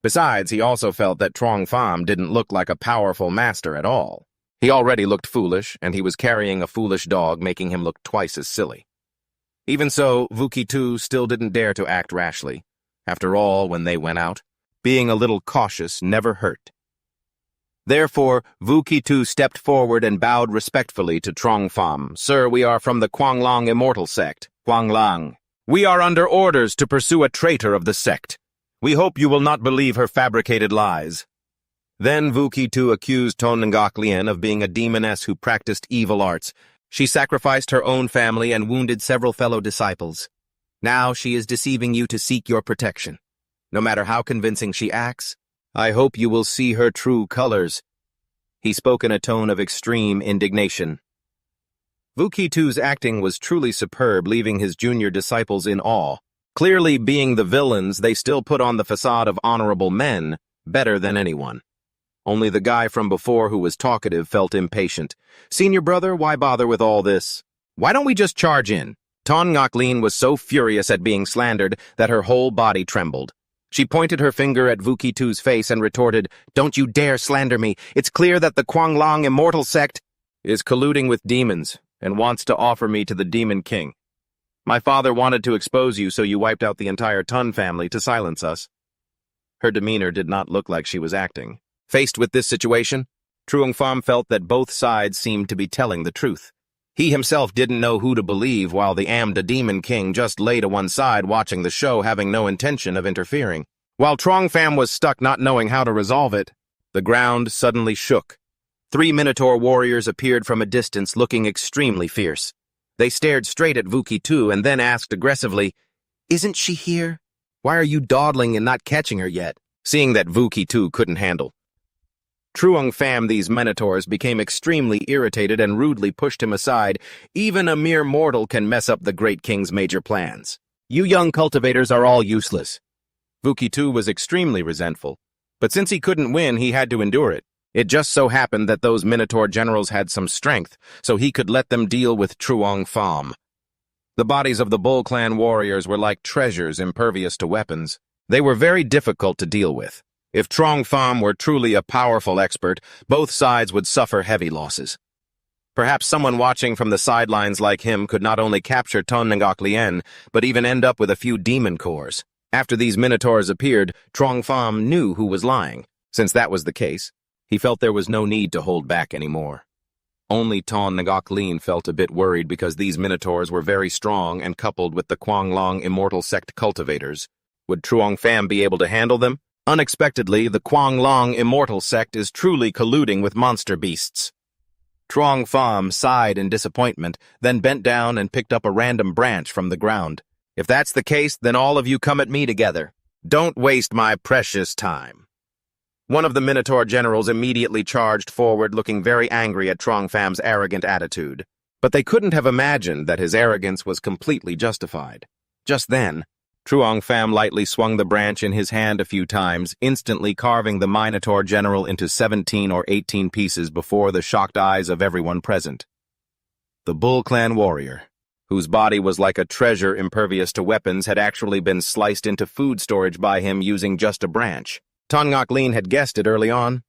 S1: Besides, he also felt that Trong Pham didn't look like a powerful master at all. He already looked foolish, and he was carrying a foolish dog, making him look twice as silly. Even so, Vu Ki-Tu still didn't dare to act rashly. After all, when they went out, being a little cautious never hurt. Therefore, Vu Ki-Tu stepped forward and bowed respectfully to Trong Pham. Sir, we are from the Kuang-Long immortal sect. Kuang-Long. We are under orders to pursue a traitor of the sect. We hope you will not believe her fabricated lies. Then Vu Ki-Tu accused Ton Nangak of being a demoness who practiced evil arts. She sacrificed her own family and wounded several fellow disciples. Now she is deceiving you to seek your protection. No matter how convincing she acts, I hope you will see her true colors. He spoke in a tone of extreme indignation. Vu Ki-Tu's acting was truly superb, leaving his junior disciples in awe. Clearly, being the villains, they still put on the facade of honorable men better than anyone. Only the guy from before who was talkative felt impatient. Senior brother, why bother with all this? Why don't we just charge in? Ton Nangak was so furious at being slandered that her whole body trembled. She pointed her finger at Vu Ki-Tu's face and retorted, Don't you dare slander me. It's clear that the Kuang-Long immortal sect is colluding with demons and wants to offer me to the demon king. My father wanted to expose you, so you wiped out the entire Tun family to silence us. Her demeanor did not look like she was acting. Faced with this situation, Truong Pham felt that both sides seemed to be telling the truth. He himself didn't know who to believe, while the Amda Demon King just lay to one side watching the show, having no intention of interfering. While Trong Pham was stuck not knowing how to resolve it, the ground suddenly shook. 3 Minotaur warriors appeared from a distance, looking extremely fierce. They stared straight at Vu Ki-Tu and then asked aggressively, Isn't she here? Why are you dawdling and not catching her yet? Seeing that Vu Ki-Tu couldn't handle Truong Pham, these Minotaurs became extremely irritated and rudely pushed him aside. Even a mere mortal can mess up the Great King's major plans. You young cultivators are all useless. Vu Ki-Tu was extremely resentful, but since he couldn't win, he had to endure it. It just so happened that those Minotaur generals had some strength, so he could let them deal with Truong Pham. The bodies of the Bull Clan warriors were like treasures impervious to weapons. They were very difficult to deal with. If Trong Pham were truly a powerful expert, both sides would suffer heavy losses. Perhaps someone watching from the sidelines like him could not only capture Ton Ngok Lien, but even end up with a few demon cores. After these minotaurs appeared, Trong Pham knew who was lying. Since that was the case, he felt there was no need to hold back anymore. Only Ton Ngok Lien felt a bit worried because these minotaurs were very strong and coupled with the Quang Long Immortal Sect cultivators. Would Truong Pham be able to handle them? Unexpectedly, the Quang Long Immortal Sect is truly colluding with monster beasts. Truong Pham sighed in disappointment, then bent down and picked up a random branch from the ground. If that's the case, then all of you come at me together. Don't waste my precious time. One of the Minotaur generals immediately charged forward, looking very angry at Truong Pham's arrogant attitude. But they couldn't have imagined that his arrogance was completely justified. Just then, Truong Pham lightly swung the branch in his hand a few times, instantly carving the Minotaur general into 17 or 18 pieces before the shocked eyes of everyone present. The Bull Clan warrior, whose body was like a treasure impervious to weapons, had actually been sliced into food storage by him using just a branch. Ton Ngok Lien had guessed it early on,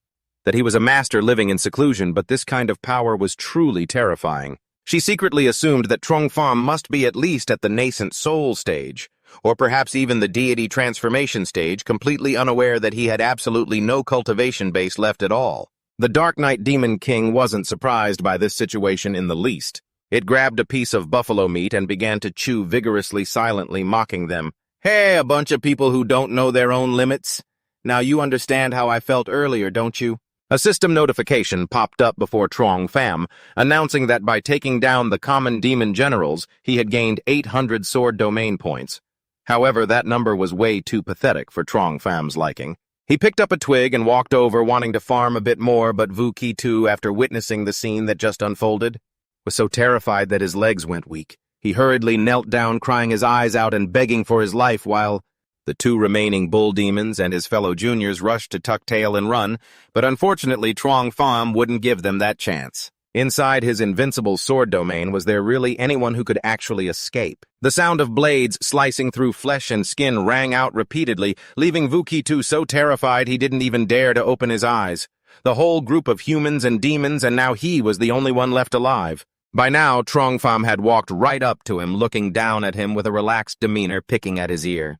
S1: that he was a master living in seclusion, but this kind of power was truly terrifying. She secretly assumed that Truong Pham must be at least at the nascent soul stage, or perhaps even the deity transformation stage, completely unaware that he had absolutely no cultivation base left at all. The Dark Knight Demon King wasn't surprised by this situation in the least. It grabbed a piece of buffalo meat and began to chew vigorously, silently mocking them. Hey, a bunch of people who don't know their own limits. Now you understand how I felt earlier, don't you? A system notification popped up before Truong Pham, announcing that by taking down the common demon generals, he had gained 800 sword domain points. However, that number was way too pathetic for Truong Pham's liking. He picked up a twig and walked over, wanting to farm a bit more, but Vu Ki-tu, after witnessing the scene that just unfolded, was so terrified that his legs went weak. He hurriedly knelt down, crying his eyes out and begging for his life, while the two remaining bull demons and his fellow juniors rushed to tuck tail and run, but unfortunately Truong Pham wouldn't give them that chance. Inside his invincible sword domain, was there really anyone who could actually escape? The sound of blades slicing through flesh and skin rang out repeatedly, leaving Vu Ki-tu so terrified he didn't even dare to open his eyes. The whole group of humans and demons, and now he was the only one left alive. By now, Truong Pham had walked right up to him, looking down at him with a relaxed demeanor, picking at his ear.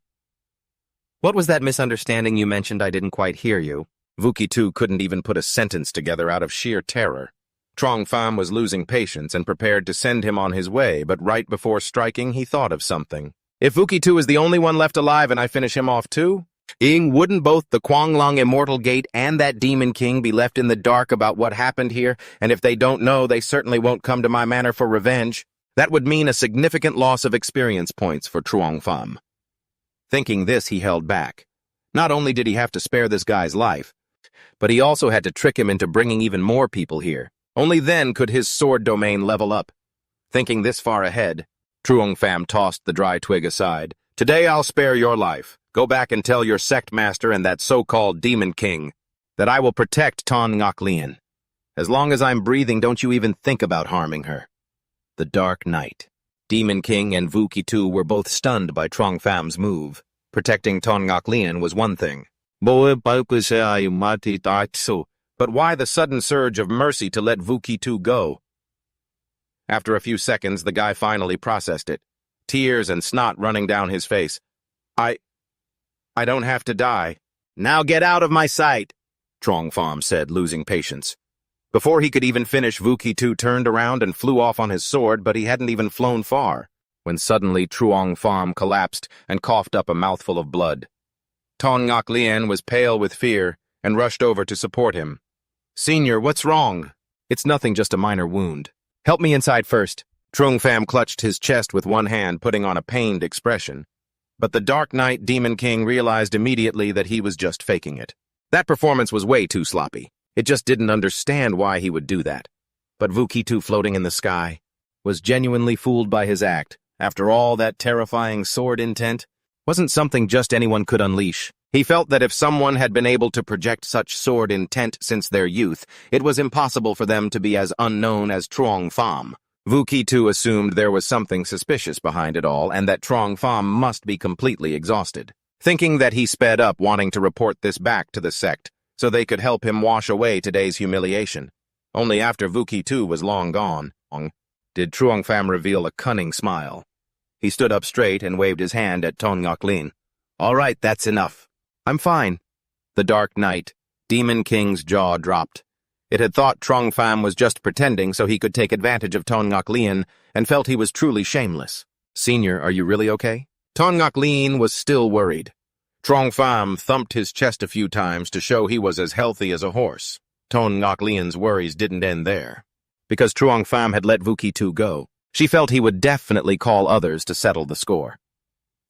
S1: What was that misunderstanding you mentioned? I didn't quite hear you. Vu Ki-tu couldn't even put a sentence together out of sheer terror. Truong Pham was losing patience and prepared to send him on his way, but right before striking, he thought of something. If Vu Ki-tu is the only one left alive and I finish him off too, wouldn't both the Quang Long Immortal Gate and that Demon King be left in the dark about what happened here? And if they don't know, they certainly won't come to my manor for revenge. That would mean a significant loss of experience points for Truong Pham. Thinking this, he held back. Not only did he have to spare this guy's life, but he also had to trick him into bringing even more people here. Only then could his sword domain level up. Thinking this far ahead, Truong Pham tossed the dry twig aside. Today I'll spare your life. Go back and tell your sect master and that so-called Demon King that I will protect Ton Ngok Lien. As long as I'm breathing, don't you even think about harming her. The Dark Knight. Demon King and Vu Ki-tu were both stunned by Truong Pham's move. Protecting Ton Ngok Lien was one thing. But why the sudden surge of mercy to let Vu Ki-tu go? After a few seconds, the guy finally processed it. Tears and snot running down his face. I don't have to die. Now get out of my sight, Truong Pham said, losing patience. Before he could even finish, Vu Ki-tu turned around and flew off on his sword, but he hadn't even flown far, when suddenly Truong Pham collapsed and coughed up a mouthful of blood. Ton Ngok Lien was pale with fear and rushed over to support him. Senior, what's wrong? It's nothing, just a minor wound. Help me inside first. Truong Pham clutched his chest with one hand, putting on a pained expression. But the Dark Knight Demon King realized immediately that he was just faking it. That performance was way too sloppy. It just didn't understand why he would do that. But Vu Ki-tu, floating in the sky, was genuinely fooled by his act. After all, that terrifying sword intent wasn't something just anyone could unleash. He felt that if someone had been able to project such sword intent since their youth, it was impossible for them to be as unknown as Truong Pham. Vu Ki-tu assumed there was something suspicious behind it all, and that Truong Pham must be completely exhausted. thinking that he sped up, wanting to report this back to the sect, so they could help him wash away today's humiliation. Only after Vuki too was long gone, did Truong Pham reveal a cunning smile. He stood up straight and waved his hand at Ton Ngoc Lin. "All right, that's enough. I'm fine." The Dark Knight, Demon King's jaw dropped. It had thought Truong Pham was just pretending so he could take advantage of Ton Ngoc Lin and felt he was truly shameless. "Senior, are you really okay?" Ton Ngoc Lin was still worried. Truong Pham thumped his chest a few times to show he was as healthy as a horse. Ton Ngoc Lin's worries didn't end there. Because Truong Pham had let Vuki Tu go, she felt he would definitely call others to settle the score.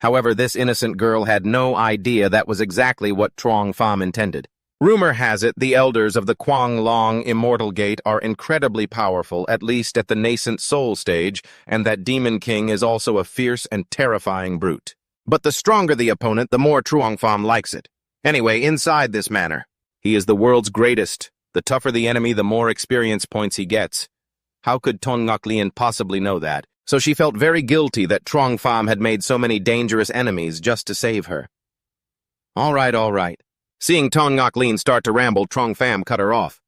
S1: However, this innocent girl had no idea that was exactly what Truong Pham intended. Rumor has it the elders of the Quang Long Immortal Gate are incredibly powerful, at least at the nascent soul stage, and that Demon King is also a fierce and terrifying brute. But the stronger the opponent, the more Truong Pham likes it. Anyway, inside this manor, he is the world's greatest. The tougher the enemy, the more experience points he gets. How could Ton Ngoc Lin possibly know that? So she felt very guilty that Truong Pham had made so many dangerous enemies just to save her. All right. Seeing Ton Ngoc Lin start to ramble, Truong Pham cut her off.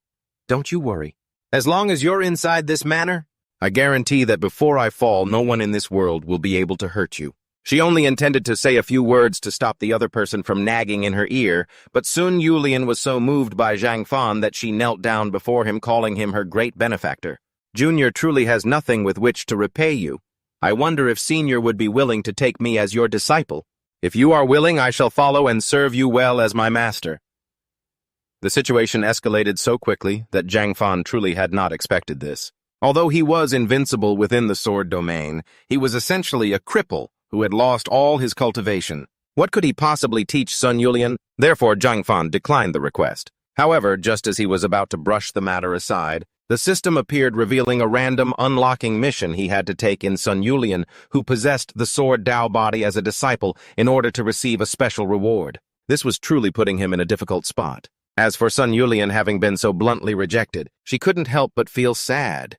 S1: "Don't you worry. As long as you're inside this manor, I guarantee that before I fall, no one in this world will be able to hurt you." She only intended to say a few words to stop the other person from nagging in her ear, but Sun Yulian was so moved by Zhang Fan that she knelt down before him, calling him her great benefactor. "Junior truly has nothing with which to repay you. I wonder if Senior would be willing to take me as your disciple. If you are willing, I shall follow and serve you well as my master." The situation escalated so quickly that Zhang Fan truly had not expected this. Although he was invincible within the sword domain, he was essentially a cripple who had lost all his cultivation. What could he possibly teach Sun Yulian? Therefore, Zhang Fan declined the request. However, just as he was about to brush the matter aside, the system appeared, revealing a random unlocking mission he had to take in Sun Yulian, who possessed the sword Dao body as a disciple in order to receive a special reward. This was truly putting him in a difficult spot. As for Sun Yulian having been so bluntly rejected, she couldn't help but feel sad.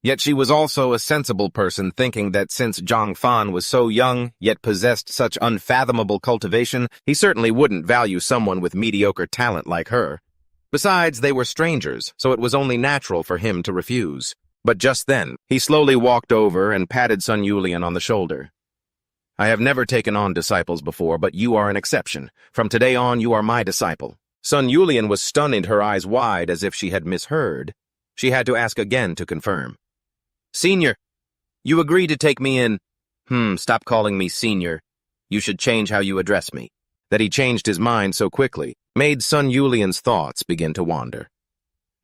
S1: Yet she was also a sensible person, thinking that since Zhang Fan was so young, yet possessed such unfathomable cultivation, he certainly wouldn't value someone with mediocre talent like her. Besides, they were strangers, so it was only natural for him to refuse. But just then, he slowly walked over and patted Sun Yulian on the shoulder. "I have never taken on disciples before, but you are an exception. From today on, you are my disciple." Sun Yulian was stunned, her eyes wide as if she had misheard. She had to ask again to confirm. "Senior, you agree to take me in?" Stop calling me senior. You should change how you address me." That he changed his mind so quickly made Sun Yulian's thoughts begin to wander.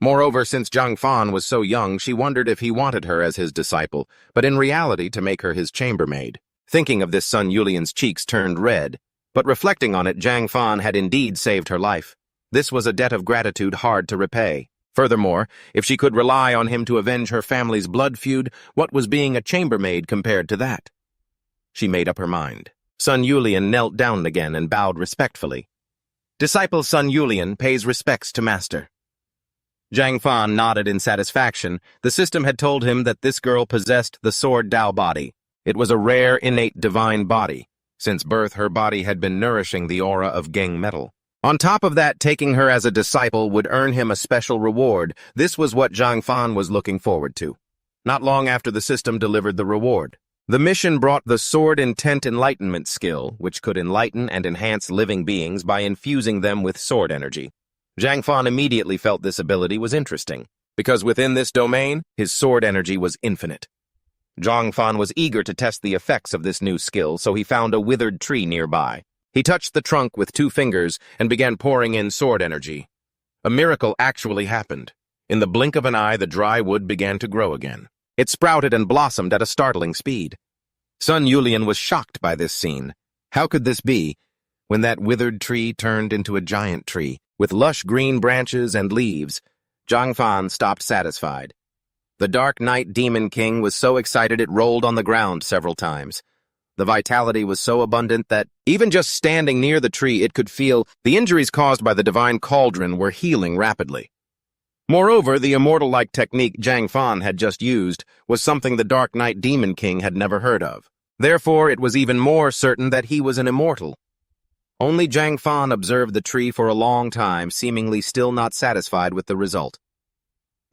S1: Moreover, since Zhang Fan was so young, she wondered if he wanted her as his disciple, but in reality to make her his chambermaid. Thinking of this, Sun Yulian's cheeks turned red, but reflecting on it, Zhang Fan had indeed saved her life. This was a debt of gratitude hard to repay. Furthermore, if she could rely on him to avenge her family's blood feud, what was being a chambermaid compared to that? She made up her mind. Sun Yulian knelt down again and bowed respectfully. "Disciple Sun Yulian pays respects to master." Zhang Fan nodded in satisfaction. The system had told him that this girl possessed the sword Dao body. It was a rare, innate divine body. Since birth, her body had been nourishing the aura of Geng metal. On top of that, taking her as a disciple would earn him a special reward. This was what Zhang Fan was looking forward to. Not long after the system delivered the reward, the mission brought the Sword Intent Enlightenment skill, which could enlighten and enhance living beings by infusing them with sword energy. Zhang Fan immediately felt this ability was interesting, because within this domain, his sword energy was infinite. Zhang Fan was eager to test the effects of this new skill, so he found a withered tree nearby. He touched the trunk with 2 fingers and began pouring in sword energy. A miracle actually happened. In the blink of an eye, the dry wood began to grow again. It sprouted and blossomed at a startling speed. Sun Yulian was shocked by this scene. How could this be, when that withered tree turned into a giant tree, with lush green branches and leaves? Zhang Fan stopped satisfied. The Dark Knight Demon King was so excited it rolled on the ground several times. The vitality was so abundant that, even just standing near the tree, it could feel the injuries caused by the divine cauldron were healing rapidly. Moreover, the immortal-like technique Zhang Fan had just used was something the Dark Knight Demon King had never heard of. Therefore, it was even more certain that he was an immortal. Only Zhang Fan observed the tree for a long time, seemingly still not satisfied with the result.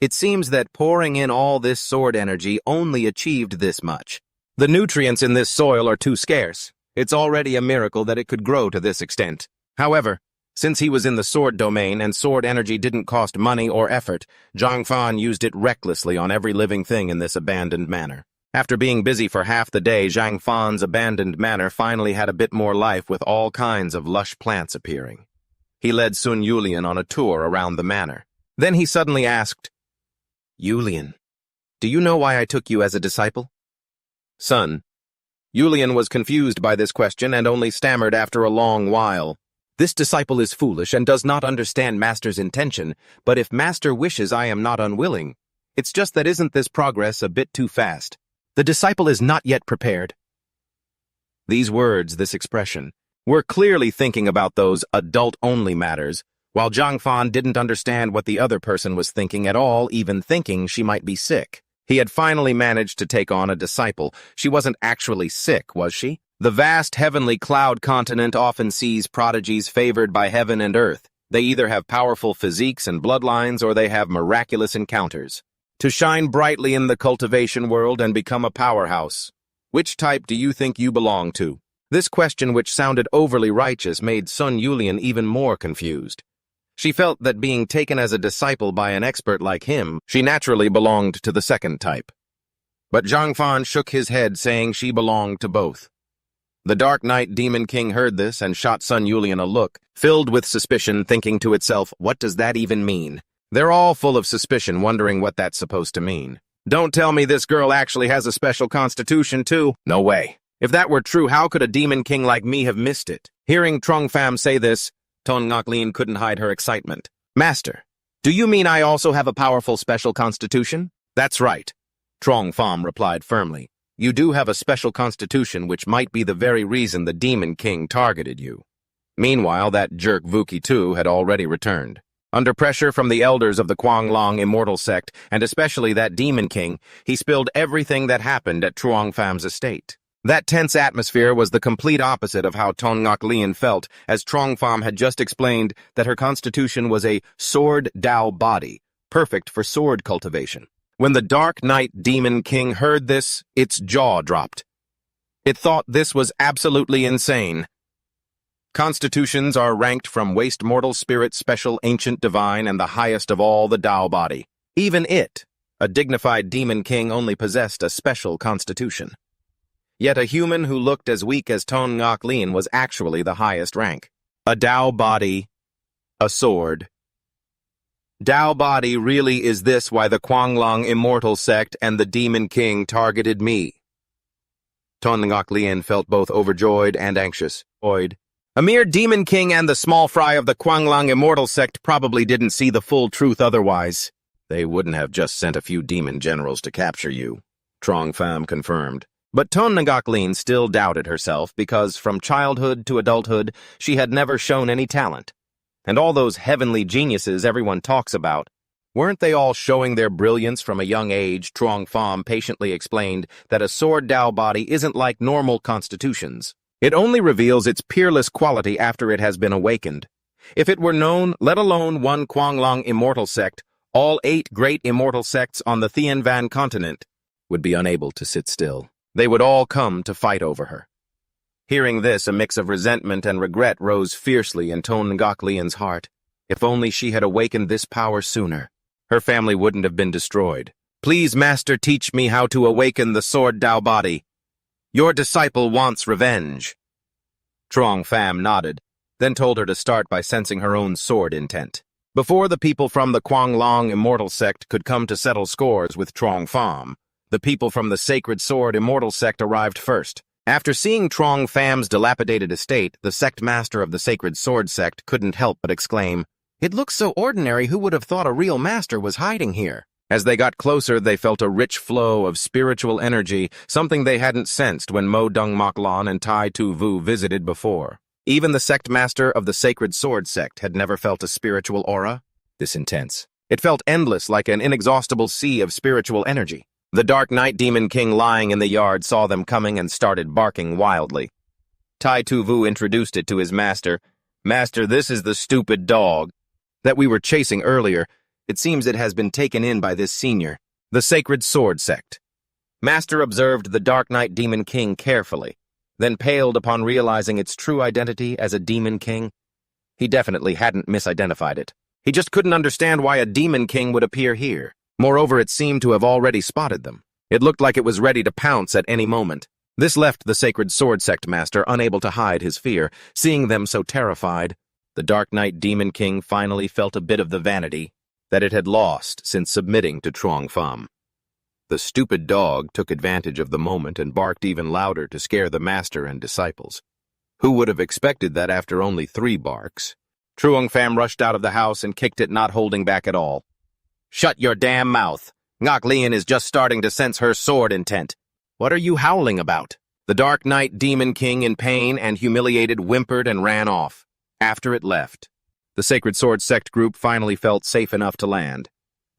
S1: It seems that pouring in all this sword energy only achieved this much. The nutrients in this soil are too scarce. It's already a miracle that it could grow to this extent. However, since he was in the sword domain and sword energy didn't cost money or effort, Zhang Fan used it recklessly on every living thing in this abandoned manor. After being busy for half the day, Zhang Fan's abandoned manor finally had a bit more life with all kinds of lush plants appearing. He led Sun Yulian on a tour around the manor. Then he suddenly asked, "Yulian, do you know why I took you as a disciple?" "Son." Yulian was confused by this question and only stammered after a long while. "This disciple is foolish and does not understand Master's intention, but if Master wishes, I am not unwilling. It's just that isn't this progress a bit too fast? The disciple is not yet prepared." These words, this expression, were clearly thinking about those adult-only matters, while Zhang Fan didn't understand what the other person was thinking at all, even thinking she might be sick. He had finally managed to take on a disciple. She wasn't actually sick, was she? The vast heavenly cloud continent often sees prodigies favored by heaven and earth. They either have powerful physiques and bloodlines or they have miraculous encounters. To shine brightly in the cultivation world and become a powerhouse. Which type do you think you belong to? This question, which sounded overly righteous, made Sun Yulian even more confused. She felt that being taken as a disciple by an expert like him, she naturally belonged to the second type. But Zhang Fan shook his head, saying she belonged to both. The Dark Knight Demon King heard this and shot Sun Yulian a look, filled with suspicion, thinking to itself, what does that even mean? They're all full of suspicion, wondering what that's supposed to mean. Don't tell me this girl actually has a special constitution, too. No way. If that were true, how could a demon king like me have missed it? Hearing Trong Pham say this, Ton Ngoc Lien couldn't hide her excitement. Master, do you mean I also have a powerful special constitution? That's right. Trong Pham replied firmly. You do have a special constitution, which might be the very reason the demon king targeted you. Meanwhile, that jerk Vuki too had already returned. Under pressure from the elders of the Quanglong immortal sect, and especially that demon king, he spilled everything that happened at Truong Pham's estate. That tense atmosphere was the complete opposite of how Ton Ngoc Lien felt, as Truong Pham had just explained that her constitution was a sword Dao body, perfect for sword cultivation. When the Dark Knight Demon King heard this, its jaw dropped. It thought this was absolutely insane. Constitutions are ranked from waste mortal spirit special ancient divine and the highest of all the Dao body. Even it, a dignified demon king, only possessed a special constitution. Yet a human who looked as weak as Ton Ngoc Lien was actually the highest rank. A Dao body, a sword. Dao body, really, is this why the Quanglong immortal sect and the demon king targeted me? Ton Ngoc Lien felt both overjoyed and anxious. A mere demon king and the small fry of the Quanglong immortal sect probably didn't see the full truth otherwise. They wouldn't have just sent a few demon generals to capture you, Truong Pham confirmed. But Ton Ngoc Lien still doubted herself because from childhood to adulthood she had never shown any talent. And all those heavenly geniuses everyone talks about, weren't they all showing their brilliance from a young age? Truong Pham patiently explained that a sword Dao body isn't like normal constitutions. It only reveals its peerless quality after it has been awakened. If it were known, let alone one Quanglong immortal sect, all 8 great immortal sects on the Thien Van continent would be unable to sit still. They would all come to fight over her. Hearing this, a mix of resentment and regret rose fiercely in Ton Ngoc Lien's heart. If only she had awakened this power sooner, her family wouldn't have been destroyed. Please, Master, teach me how to awaken the sword Dao body. Your disciple wants revenge. Truong Pham nodded, then told her to start by sensing her own sword intent. Before the people from the Quanglong immortal sect could come to settle scores with Truong Pham, the people from the Sacred Sword immortal sect arrived first. After seeing Truong Pham's dilapidated estate, the sect master of the Sacred Sword sect couldn't help but exclaim, "It looks so ordinary, who would have thought a real master was hiding here?" As they got closer, they felt a rich flow of spiritual energy, something they hadn't sensed when Mo Dung Mok Lan and Tai Tu Vu visited before. Even the sect master of the Sacred Sword sect had never felt a spiritual aura this intense. It felt endless, like an inexhaustible sea of spiritual energy. The Dark Knight Demon King lying in the yard saw them coming and started barking wildly. Tai Tu-Vu introduced it to his master. "Master, this is the stupid dog that we were chasing earlier. It seems it has been taken in by this senior, the Sacred Sword Sect." Master observed the Dark Knight Demon King carefully, then paled upon realizing its true identity as a Demon King. He definitely hadn't misidentified it. He just couldn't understand why a Demon King would appear here. Moreover, it seemed to have already spotted them. It looked like it was ready to pounce at any moment. This left the Sacred Sword Sect Master unable to hide his fear, seeing them so terrified. The Dark Knight Demon King finally felt a bit of the vanity that it had lost since submitting to Truong Pham. The stupid dog took advantage of the moment and barked even louder to scare the master and disciples. Who would have expected that after only 3 barks? Truong Pham rushed out of the house and kicked it, not holding back at all. "Shut your damn mouth! Ngoc Lian is just starting to sense her sword intent. What are you howling about?" The Dark Knight Demon King, in pain and humiliated, whimpered and ran off. After it left, the Sacred Sword Sect group finally felt safe enough to land.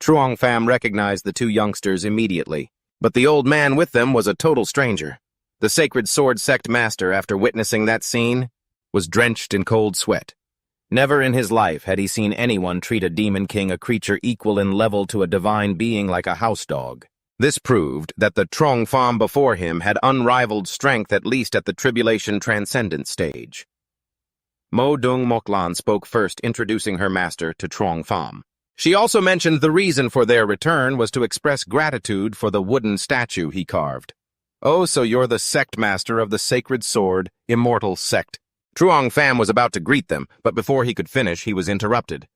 S1: Truong Pham recognized the 2 youngsters immediately, but the old man with them was a total stranger. The Sacred Sword Sect Master, after witnessing that scene, was drenched in cold sweat. Never in his life had he seen anyone treat a Demon King, a creature equal in level to a divine being, like a house dog. This proved that the Truong Pham before him had unrivaled strength, at least at the Tribulation Transcendent stage. Mo Dung Moklan spoke first, introducing her master to Truong Pham. She also mentioned the reason for their return was to express gratitude for the wooden statue he carved. "Oh, so you're the sect master of the Sacred Sword, Immortal Sect." Truong Pham was about to greet them, but before he could finish, he was interrupted.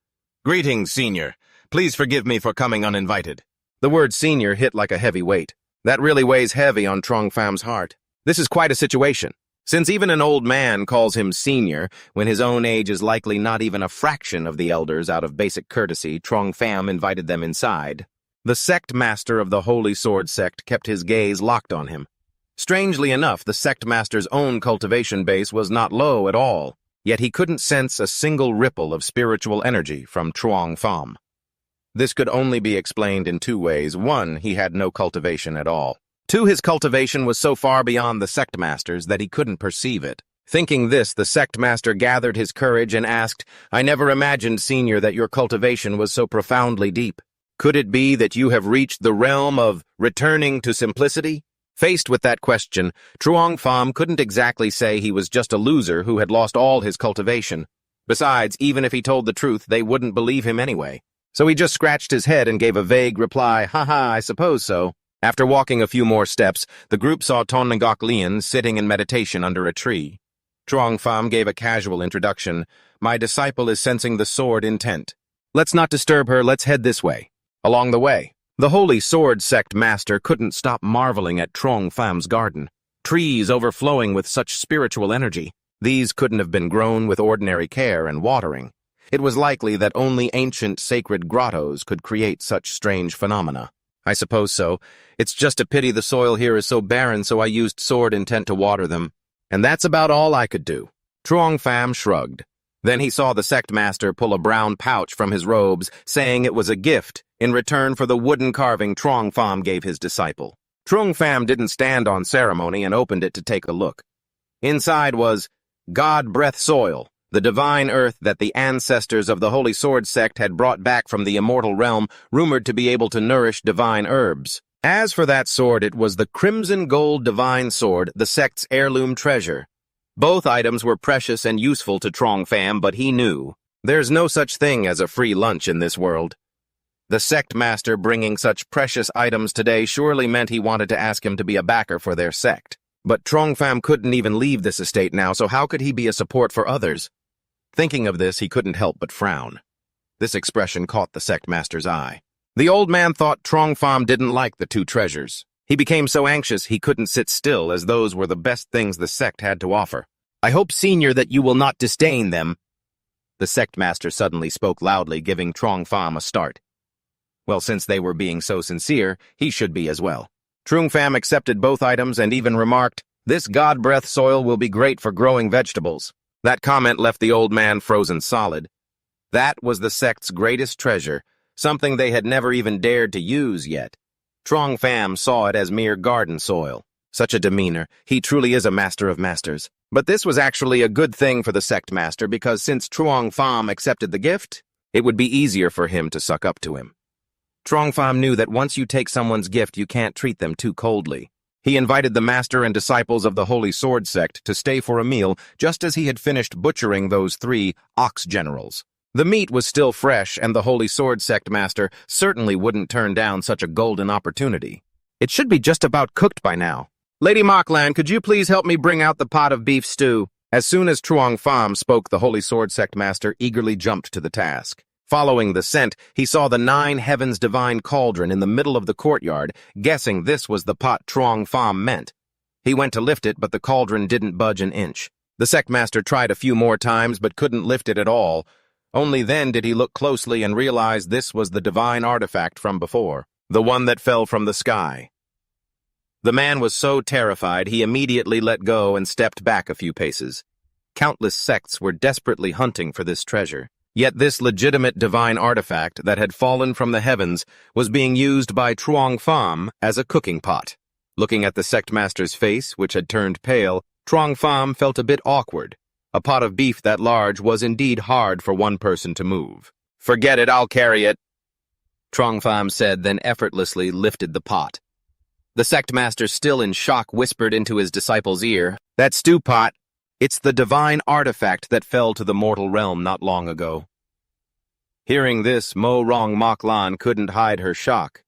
S1: "Greetings, Senior. Please forgive me for coming uninvited." The word senior hit like a heavy weight. That really weighs heavy on Truong Pham's heart. This is quite a situation, since even an old man calls him senior when his own age is likely not even a fraction of the elders. Out of basic courtesy, Truong Pham invited them inside. The sect master of the Holy Sword Sect kept his gaze locked on him. Strangely enough, the sect master's own cultivation base was not low at all, yet he couldn't sense a single ripple of spiritual energy from Truong Pham. This could only be explained in 2 ways. 1, he had no cultivation at all. 2, his cultivation was so far beyond the sect master's that he couldn't perceive it. Thinking this, the sect master gathered his courage and asked, "I never imagined, Senior, that your cultivation was so profoundly deep. Could it be that you have reached the realm of returning to simplicity?" Faced with that question, Truong Pham couldn't exactly say he was just a loser who had lost all his cultivation. Besides, even if he told the truth, they wouldn't believe him anyway. So he just scratched his head and gave a vague reply, "Haha, I suppose so." After walking a few more steps, the group saw Ton Ngoc Lian sitting in meditation under a tree. Truong Pham gave a casual introduction. "My disciple is sensing the sword intent. Let's not disturb her, let's head this way." Along the way, the Holy Sword Sect Master couldn't stop marveling at Truong Pham's garden. Trees overflowing with such spiritual energy. These couldn't have been grown with ordinary care and watering. It was likely that only ancient sacred grottos could create such strange phenomena. "I suppose so. It's just a pity the soil here is so barren, so I used sword intent to water them. And that's about all I could do." Truong Pham shrugged. Then he saw the sect master pull a brown pouch from his robes, saying it was a gift in return for the wooden carving Truong Pham gave his disciple. Truong Pham didn't stand on ceremony and opened it to take a look. Inside was God Breath Soil, the divine earth that the ancestors of the Holy Sword Sect had brought back from the immortal realm, rumored to be able to nourish divine herbs. As for that sword, it was the crimson gold divine sword, the sect's heirloom treasure. Both items were precious and useful to Truong Pham, but he knew there's no such thing as a free lunch in this world. The sect master bringing such precious items today surely meant he wanted to ask him to be a backer for their sect. But Truong Pham couldn't even leave this estate now, so how could he be a support for others? Thinking of this, he couldn't help but frown. This expression caught the sect master's eye. The old man thought Truong Pham didn't like the 2 treasures. He became so anxious he couldn't sit still, as those were the best things the sect had to offer. "I hope, Senior, that you will not disdain them." The sect master suddenly spoke loudly, giving Truong Pham a start. Well, since they were being so sincere, he should be as well. Truong Pham accepted both items and even remarked, "This God Breath soil will be great for growing vegetables." That comment left the old man frozen solid. That was the sect's greatest treasure, something they had never even dared to use yet. Truong Pham saw it as mere garden soil. Such a demeanor. He truly is a master of masters. But this was actually a good thing for the sect master because since Truong Pham accepted the gift, it would be easier for him to suck up to him. Truong Pham knew that once you take someone's gift, you can't treat them too coldly. He invited the master and disciples of the Holy Sword sect to stay for a meal just as he had finished butchering those 3 ox generals. The meat was still fresh, and the Holy Sword sect master certainly wouldn't turn down such a golden opportunity. It should be just about cooked by now. Lady Moklan, could you please help me bring out the pot of beef stew? As soon as Truong Pham spoke, the Holy Sword sect master eagerly jumped to the task. Following the scent, he saw the 9 heavens divine cauldron in the middle of the courtyard, guessing this was the pot Truong Pham meant. He went to lift it, but the cauldron didn't budge an inch. The sect master tried a few more times, but couldn't lift it at all. Only then did he look closely and realize this was the divine artifact from before, the one that fell from the sky. The man was so terrified he immediately let go and stepped back a few paces. Countless sects were desperately hunting for this treasure. Yet this legitimate divine artifact that had fallen from the heavens was being used by Truong Pham as a cooking pot. Looking at the sect master's face, which had turned pale, Truong Pham felt a bit awkward. A pot of beef that large was indeed hard for one person to move. "Forget it, I'll carry it," Truong Pham said, then effortlessly lifted the pot. The sect master, still in shock, whispered into his disciple's ear, "That stew pot, it's the divine artifact that fell to the mortal realm not long ago." Hearing this, Mo Rong Moklan couldn't hide her shock.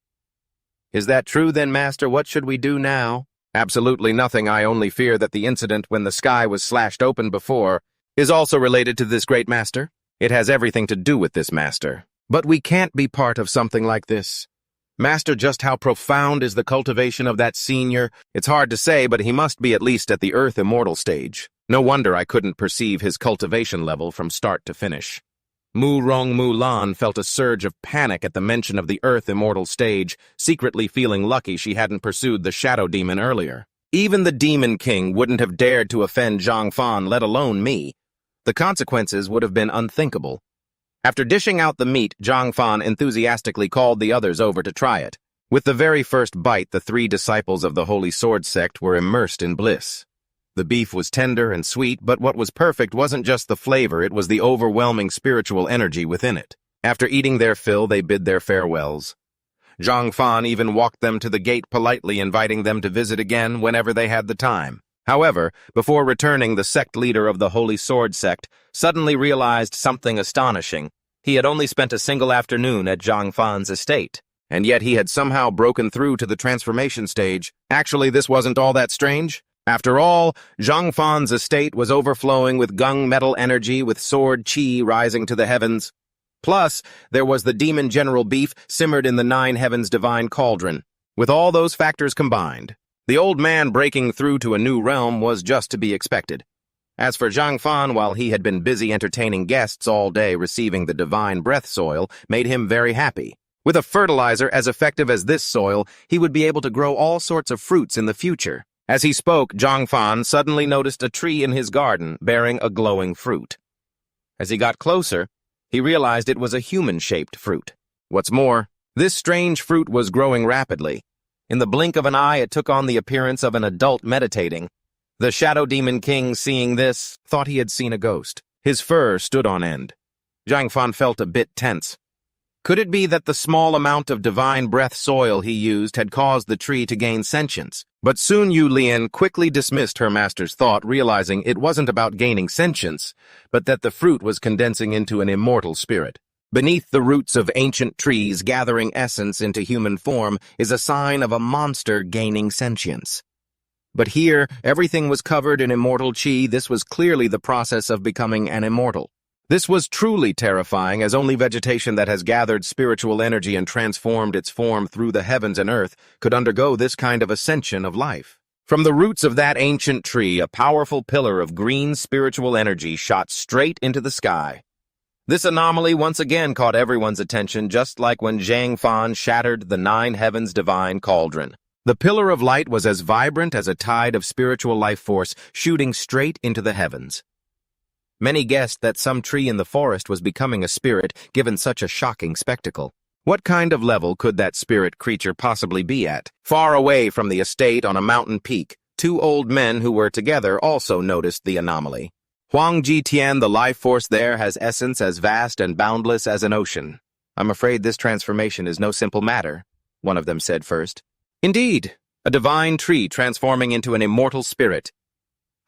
S1: "Is that true then, master? What should we do now?" "Absolutely nothing. I only fear that the incident when the sky was slashed open before is also related to this great master. It has everything to do with this master. But we can't be part of something like this. Master, just how profound is the cultivation of that senior? It's hard to say, but he must be at least at the Earth Immortal stage. No wonder I couldn't perceive his cultivation level from start to finish." Mu Rong Mulan felt a surge of panic at the mention of the Earth Immortal stage, secretly feeling lucky she hadn't pursued the Shadow Demon earlier. Even the Demon King wouldn't have dared to offend Zhang Fan, let alone me. The consequences would have been unthinkable. After dishing out the meat, Zhang Fan enthusiastically called the others over to try it. With the very first bite, the 3 disciples of the Holy Sword sect were immersed in bliss. The beef was tender and sweet, but what was perfect wasn't just the flavor, it was the overwhelming spiritual energy within it. After eating their fill, they bid their farewells. Zhang Fan even walked them to the gate politely, inviting them to visit again whenever they had the time. However, before returning, the sect leader of the Holy Sword sect suddenly realized something astonishing. He had only spent a single afternoon at Zhang Fan's estate, and yet he had somehow broken through to the transformation stage. Actually, this wasn't all that strange. After all, Zhang Fan's estate was overflowing with gung metal energy, with sword chi rising to the heavens. Plus, there was the demon general beef simmered in the 9 heavens divine cauldron. With all those factors combined, the old man breaking through to a new realm was just to be expected. As for Zhang Fan, while he had been busy entertaining guests all day, receiving the divine breath soil made him very happy. With a fertilizer as effective as this soil, he would be able to grow all sorts of fruits in the future. As he spoke, Zhang Fan suddenly noticed a tree in his garden bearing a glowing fruit. As he got closer, he realized it was a human-shaped fruit. What's more, this strange fruit was growing rapidly. In the blink of an eye, it took on the appearance of an adult meditating. The Shadow Demon King, seeing this, thought he had seen a ghost. His fur stood on end. Zhang Fan felt a bit tense. Could it be that the small amount of divine breath soil he used had caused the tree to gain sentience? But Sun Yu Lian quickly dismissed her master's thought, realizing it wasn't about gaining sentience, but that the fruit was condensing into an immortal spirit. Beneath the roots of ancient trees, gathering essence into human form is a sign of a monster gaining sentience. But here, everything was covered in immortal chi. This was clearly the process of becoming an immortal. This was truly terrifying, as only vegetation that has gathered spiritual energy and transformed its form through the heavens and earth could undergo this kind of ascension of life. From the roots of that ancient tree, a powerful pillar of green spiritual energy shot straight into the sky. This anomaly once again caught everyone's attention, just like when Zhang Fan shattered the 9 heavens divine cauldron. The pillar of light was as vibrant as a tide of spiritual life force shooting straight into the heavens. Many guessed that some tree in the forest was becoming a spirit, given such a shocking spectacle. What kind of level could that spirit creature possibly be at? Far away from the estate on a mountain peak, Two old men who were together also noticed the anomaly. Huang Jitian, the life force there has essence as vast and boundless as an ocean. I'm afraid this transformation is no simple matter, one of them said first. Indeed, a divine tree transforming into an immortal spirit.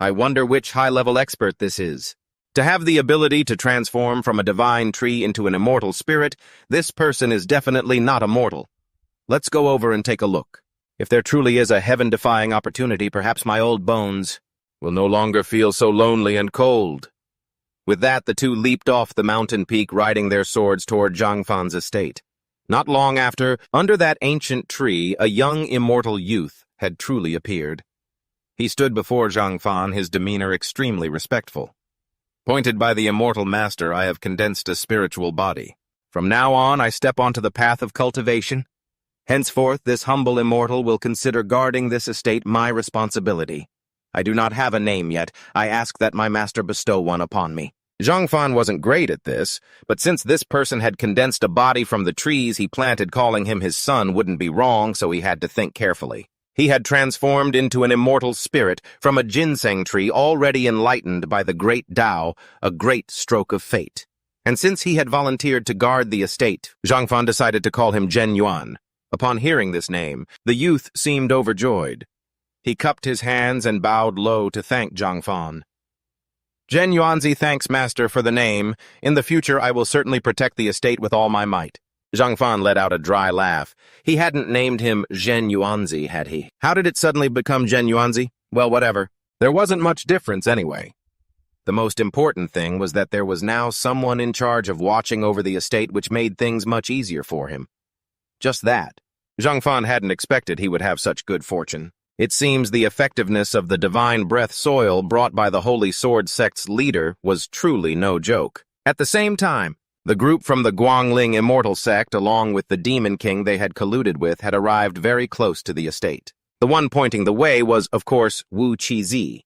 S1: I wonder which high-level expert this is. To have the ability to transform from a divine tree into an immortal spirit, this person is definitely not a mortal. Let's go over and take a look. If there truly is a heaven-defying opportunity, perhaps my old bones will no longer feel so lonely and cold. With that, the two leaped off the mountain peak, riding their swords toward Zhang Fan's estate. Not long after, under that ancient tree, a young immortal youth had truly appeared. He stood before Zhang Fan, his demeanor extremely respectful. Pointed by the immortal master, I have condensed a spiritual body. From now on, I step onto the path of cultivation. Henceforth, this humble immortal will consider guarding this estate my responsibility. I do not have a name yet. I ask that my master bestow one upon me. Zhang Fan wasn't great at this, but since this person had condensed a body from the trees he planted, calling him his son wouldn't be wrong, so he had to think carefully. He had transformed into an immortal spirit from a ginseng tree already enlightened by the great Tao, a great stroke of fate. And since he had volunteered to guard the estate, Zhang Fan decided to call him Zhen Yuan. Upon hearing this name, the youth seemed overjoyed. He cupped his hands and bowed low to thank Zhang Fan. Zhen Yuanzi thanks master for the name. In the future, I will certainly protect the estate with all my might. Zhang Fan let out a dry laugh. He hadn't named him Zhen Yuanzi, had he? How did it suddenly become Zhen Yuanzi? Well, whatever. There wasn't much difference anyway. The most important thing was that there was now someone in charge of watching over the estate, which made things much easier for him. Just that. Zhang Fan hadn't expected he would have such good fortune. It seems the effectiveness of the divine breath soil brought by the Holy Sword sect's leader was truly no joke. At the same time, the group from the Guangling Immortal sect, along with the Demon King they had colluded with, had arrived very close to the estate. The one pointing the way was, of course, Wu Qizi.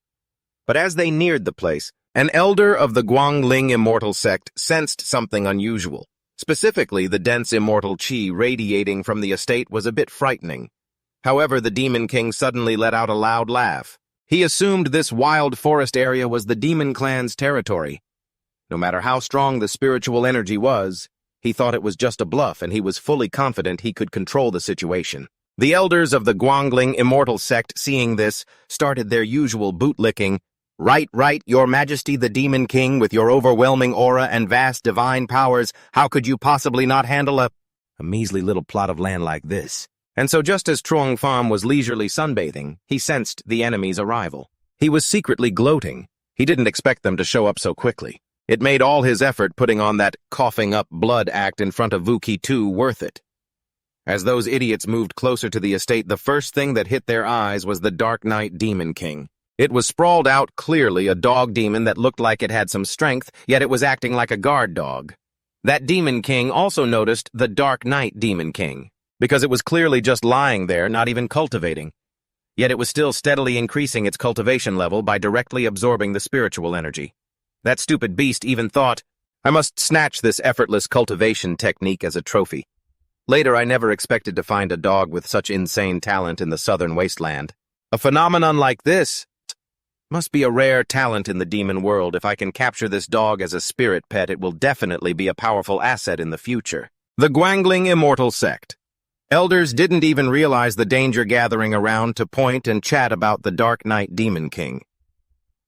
S1: But as they neared the place, an elder of the Guangling Immortal sect sensed something unusual. Specifically, the dense immortal qi radiating from the estate was a bit frightening. However, the Demon King suddenly let out a loud laugh. He assumed this wild forest area was the Demon Clan's territory. No matter how strong the spiritual energy was, he thought it was just a bluff, and he was fully confident he could control the situation. The elders of the Guangling Immortal sect, seeing this, started their usual bootlicking. Right, your majesty the Demon King, with your overwhelming aura and vast divine powers, how could you possibly not handle a measly little plot of land like this? And so just as Truong Pham was leisurely sunbathing, he sensed the enemy's arrival. He was secretly gloating. He didn't expect them to show up so quickly. It made all his effort putting on that coughing up blood act in front of Vuki 2 worth it. As those idiots moved closer to the estate, the first thing that hit their eyes was the Dark Knight Demon King. It was sprawled out clearly, a dog demon that looked like it had some strength, yet it was acting like a guard dog. That Demon King also noticed the Dark Knight Demon King, because it was clearly just lying there, not even cultivating. Yet it was still steadily increasing its cultivation level by directly absorbing the spiritual energy. That stupid beast even thought, I must snatch this effortless cultivation technique as a trophy. Later, I never expected to find a dog with such insane talent in the southern wasteland. A phenomenon like this must be a rare talent in the demon world. If I can capture this dog as a spirit pet, it will definitely be a powerful asset in the future. The Guangling Immortal sect. Elders didn't even realize the danger gathering around to point and chat about the Dark Knight Demon King.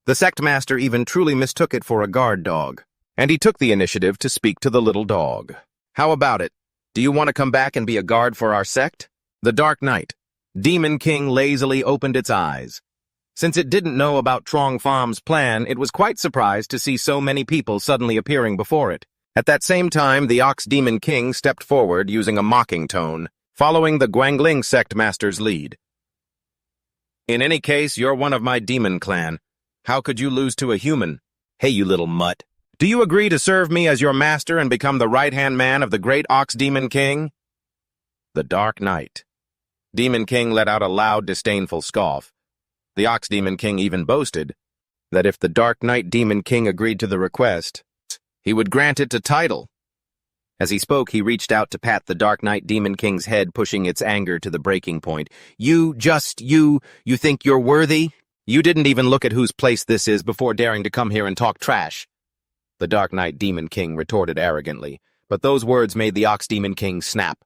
S1: The sect master even truly mistook it for a guard dog, and he took the initiative to speak to the little dog. How about it? Do you want to come back and be a guard for our sect? The Dark Knight Demon King lazily opened its eyes. Since it didn't know about Truong Pham's plan, it was quite surprised to see so many people suddenly appearing before it. At that same time, the Ox Demon King stepped forward using a mocking tone, following the Guangling sect master's lead. In any case, you're one of my demon clan. How could you lose to a human? Hey, you little mutt. Do you agree to serve me as your master and become the right-hand man of the great Ox Demon King? The Dark Knight. Demon King let out a loud, disdainful scoff. The Ox Demon King even boasted that if the Dark Knight Demon King agreed to the request, he would grant it to title. As he spoke, he reached out to pat the Dark Knight Demon King's head, pushing its anger to the breaking point. You think you're worthy? You didn't even look at whose place this is before daring to come here and talk trash. The Dark Knight Demon King retorted arrogantly, but those words made the Ox Demon King snap.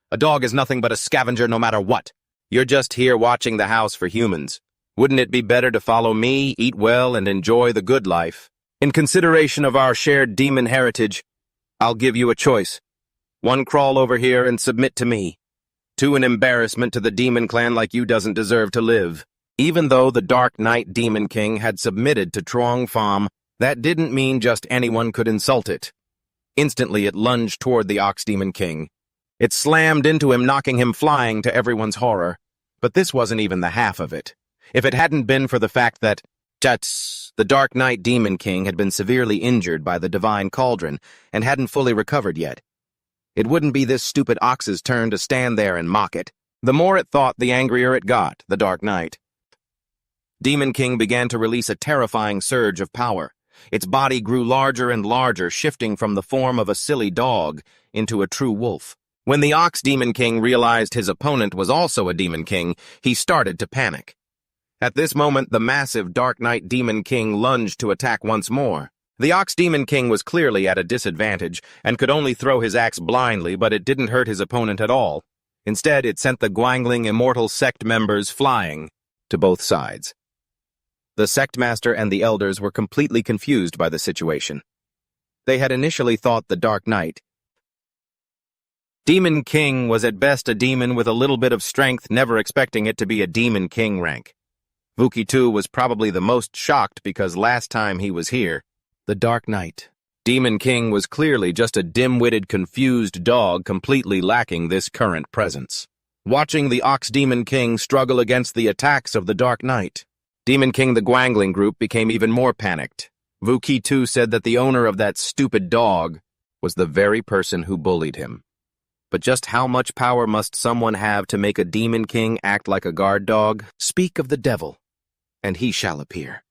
S1: A dog is nothing but a scavenger no matter what. You're just here watching the house for humans. Wouldn't it be better to follow me, eat well, and enjoy the good life? In consideration of our shared demon heritage, I'll give you a choice. 1, crawl over here and submit to me. 2, an embarrassment to the demon clan like you doesn't deserve to live. Even though the Dark Knight Demon King had submitted to Trong Pham, that didn't mean just anyone could insult it. Instantly, it lunged toward the Ox Demon King. It slammed into him, knocking him flying to everyone's horror. But this wasn't even the half of it. If it hadn't been for the fact that the Dark Knight Demon King had been severely injured by the Divine Cauldron and hadn't fully recovered yet, it wouldn't be this stupid ox's turn to stand there and mock it. The more it thought, the angrier it got, the Dark Knight. Demon King began to release a terrifying surge of power. Its body grew larger and larger, shifting from the form of a silly dog into a true wolf. When the Ox Demon King realized his opponent was also a Demon King, he started to panic. At this moment, the massive Dark Knight Demon King lunged to attack once more. The Ox Demon King was clearly at a disadvantage and could only throw his axe blindly, but it didn't hurt his opponent at all. Instead, it sent the Guangling Immortal Sect members flying to both sides. The Sect Master and the Elders were completely confused by the situation. They had initially thought the Dark Knight Demon King was at best a demon with a little bit of strength, never expecting it to be a Demon King rank. Vuki too was probably the most shocked because last time he was here, the Dark Knight Demon King was clearly just a dim-witted, confused dog completely lacking this current presence. Watching the Ox Demon King struggle against the attacks of the Dark Knight, Demon King the Guangling group became even more panicked. Vuki too said that the owner of that stupid dog was the very person who bullied him. But just how much power must someone have to make a Demon King act like a guard dog? Speak of the devil, and he shall appear.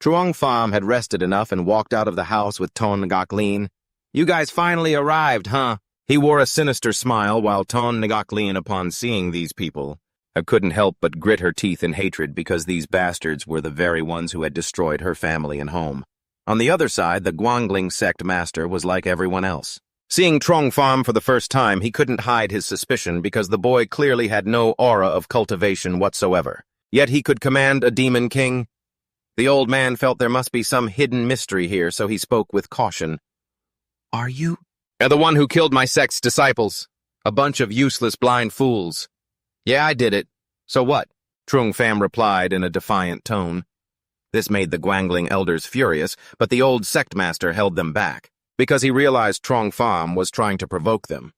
S1: Trong Pham had rested enough and walked out of the house with Ton Ngoc. You guys finally arrived, huh? He wore a sinister smile while Ton Ngoc, upon seeing these people, couldn't help but grit her teeth in hatred because these bastards were the very ones who had destroyed her family and home. On the other side, the Guangling sect master was like everyone else. Seeing Trong Pham for the first time, he couldn't hide his suspicion because the boy clearly had no aura of cultivation whatsoever. Yet he could command a Demon King. The old man felt there must be some hidden mystery here, so he spoke with caution. Are you the one who killed my sect's disciples? A bunch of useless blind fools. Yeah, I did it. So what? Trong Pham replied in a defiant tone. This made the Guangling elders furious, but the old sect master held them back, because he realized Trong Pham was trying to provoke them.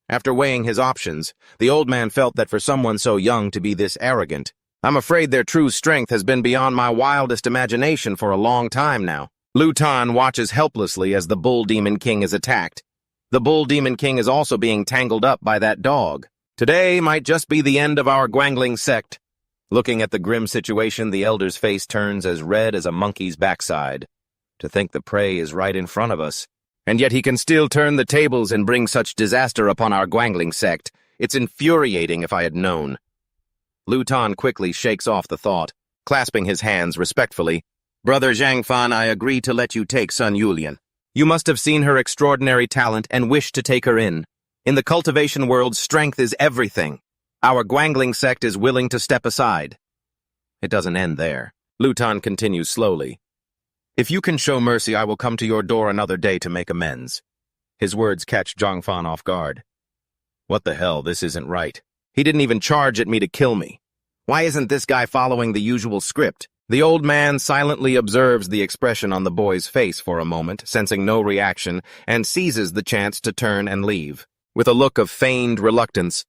S1: After weighing his options, the old man felt that for someone so young to be this arrogant, I'm afraid their true strength has been beyond my wildest imagination for a long time now. Lu Tan watches helplessly as the Bull Demon King is attacked. The Bull Demon King is also being tangled up by that dog. Today might just be the end of our Guangling sect. Looking at the grim situation, the elder's face turns as red as a monkey's backside. To think the prey is right in front of us. And yet he can still turn the tables and bring such disaster upon our Guangling sect. It's infuriating if I had known. Lu Tan quickly shakes off the thought, clasping his hands respectfully. Brother Zhang Fan, I agree to let you take Sun Yulian. You must have seen her extraordinary talent and wish to take her in. In the cultivation world, strength is everything. Our Guangling sect is willing to step aside. It doesn't end there. Lu Tan continues slowly. If you can show mercy, I will come to your door another day to make amends. His words catch Zhang Fan off guard. What the hell, this isn't right. He didn't even charge at me to kill me. Why isn't this guy following the usual script? The old man silently observes the expression on the boy's face for a moment, sensing no reaction, and seizes the chance to turn and leave. With a look of feigned reluctance,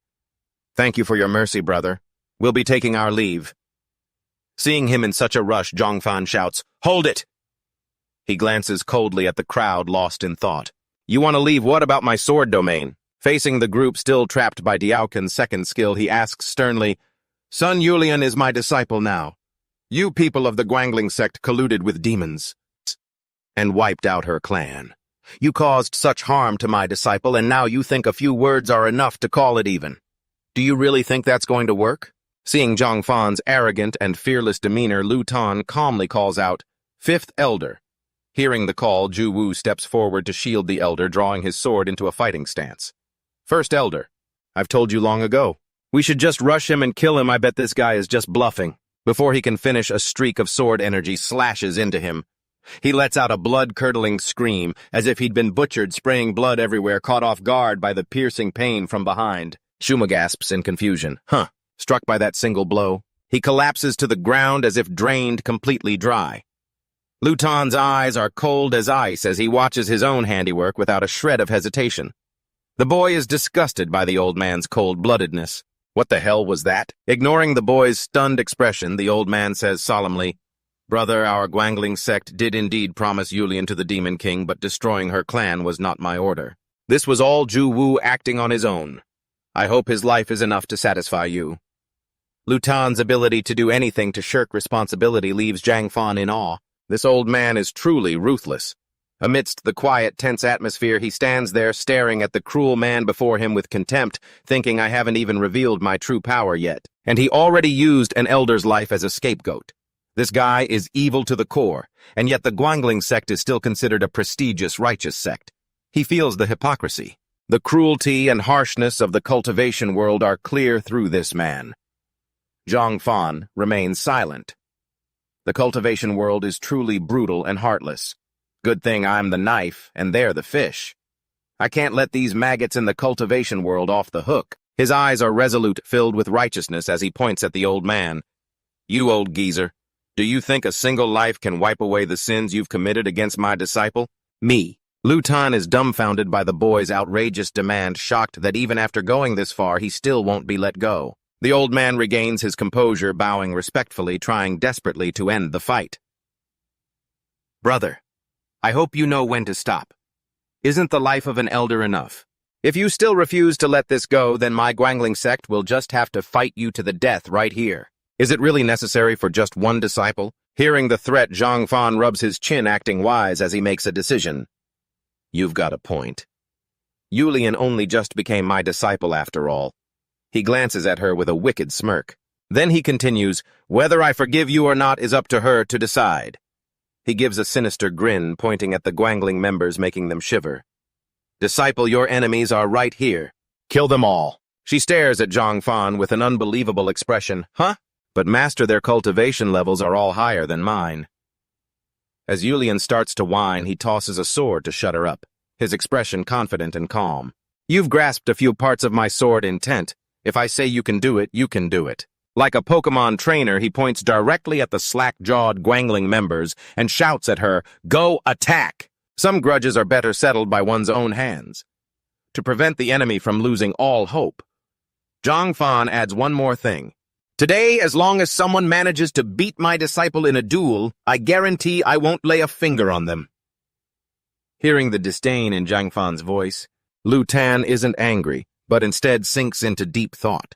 S1: Thank you for your mercy, brother. We'll be taking our leave. Seeing him in such a rush, Zhang Fan shouts, Hold it! He glances coldly at the crowd, lost in thought. You want to leave? What about my sword domain? Facing the group still trapped by Diaokin's second skill, he asks sternly, Sun Yulian is my disciple now. You people of the Guangling sect colluded with demons and wiped out her clan. You caused such harm to my disciple, and now you think a few words are enough to call it even. Do you really think that's going to work? Seeing Zhang Fan's arrogant and fearless demeanor, Lu Tan calmly calls out, "Fifth Elder." Hearing the call, Ju Wu steps forward to shield the elder, drawing his sword into a fighting stance. "First Elder, I've told you long ago. We should just rush him and kill him. I bet this guy is just bluffing." Before he can finish, a streak of sword energy slashes into him. He lets out a blood-curdling scream, as if he'd been butchered, spraying blood everywhere, caught off guard by the piercing pain from behind. Shuma gasps in confusion. Struck by that single blow, he collapses to the ground as if drained completely dry. Lu Tan's eyes are cold as ice as he watches his own handiwork without a shred of hesitation. The boy is disgusted by the old man's cold-bloodedness. What the hell was that? Ignoring the boy's stunned expression, the old man says solemnly, "Brother, our Guangling sect did indeed promise Yulian to the Demon King, but destroying her clan was not my order. This was all Ju Wu acting on his own. I hope his life is enough to satisfy you." Lu Tan's ability to do anything to shirk responsibility leaves Zhang Fan in awe. This old man is truly ruthless. Amidst the quiet, tense atmosphere, he stands there staring at the cruel man before him with contempt, thinking, "I haven't even revealed my true power yet." And he already used an elder's life as a scapegoat. This guy is evil to the core, and yet the Guangling sect is still considered a prestigious, righteous sect. He feels the hypocrisy. The cruelty and harshness of the cultivation world are clear through this man. Zhang Fan remains silent. The cultivation world is truly brutal and heartless. Good thing I'm the knife and they're the fish. I can't let these maggots in the cultivation world off the hook. His eyes are resolute, filled with righteousness as he points at the old man. "You old geezer, do you think a single life can wipe away the sins you've committed against my disciple? Me." Lu Tan is dumbfounded by the boy's outrageous demand, shocked that even after going this far, he still won't be let go. The old man regains his composure, bowing respectfully, trying desperately to end the fight. "Brother, I hope you know when to stop. Isn't the life of an elder enough? If you still refuse to let this go, then my Guangling sect will just have to fight you to the death right here. Is it really necessary for just one disciple?" Hearing the threat, Zhang Fan rubs his chin, acting wise as he makes a decision. "You've got a point. Yulian only just became my disciple after all." He glances at her with a wicked smirk. Then he continues, "Whether I forgive you or not is up to her to decide." He gives a sinister grin, pointing at the Guangling members, making them shiver. "Disciple, your enemies are right here. Kill them all." She stares at Zhang Fan with an unbelievable expression. "Huh? But master, their cultivation levels are all higher than mine." As Yulian starts to whine, he tosses a sword to shut her up, his expression confident and calm. "You've grasped a few parts of my sword intent. If I say you can do it, you can do it." Like a Pokemon trainer, he points directly at the slack-jawed Guangling members and shouts at her, "Go attack!" Some grudges are better settled by one's own hands. To prevent the enemy from losing all hope, Zhang Fan adds one more thing. "Today, as long as someone manages to beat my disciple in a duel, I guarantee I won't lay a finger on them." Hearing the disdain in Zhang Fan's voice, Lu Tan isn't angry, but instead sinks into deep thought.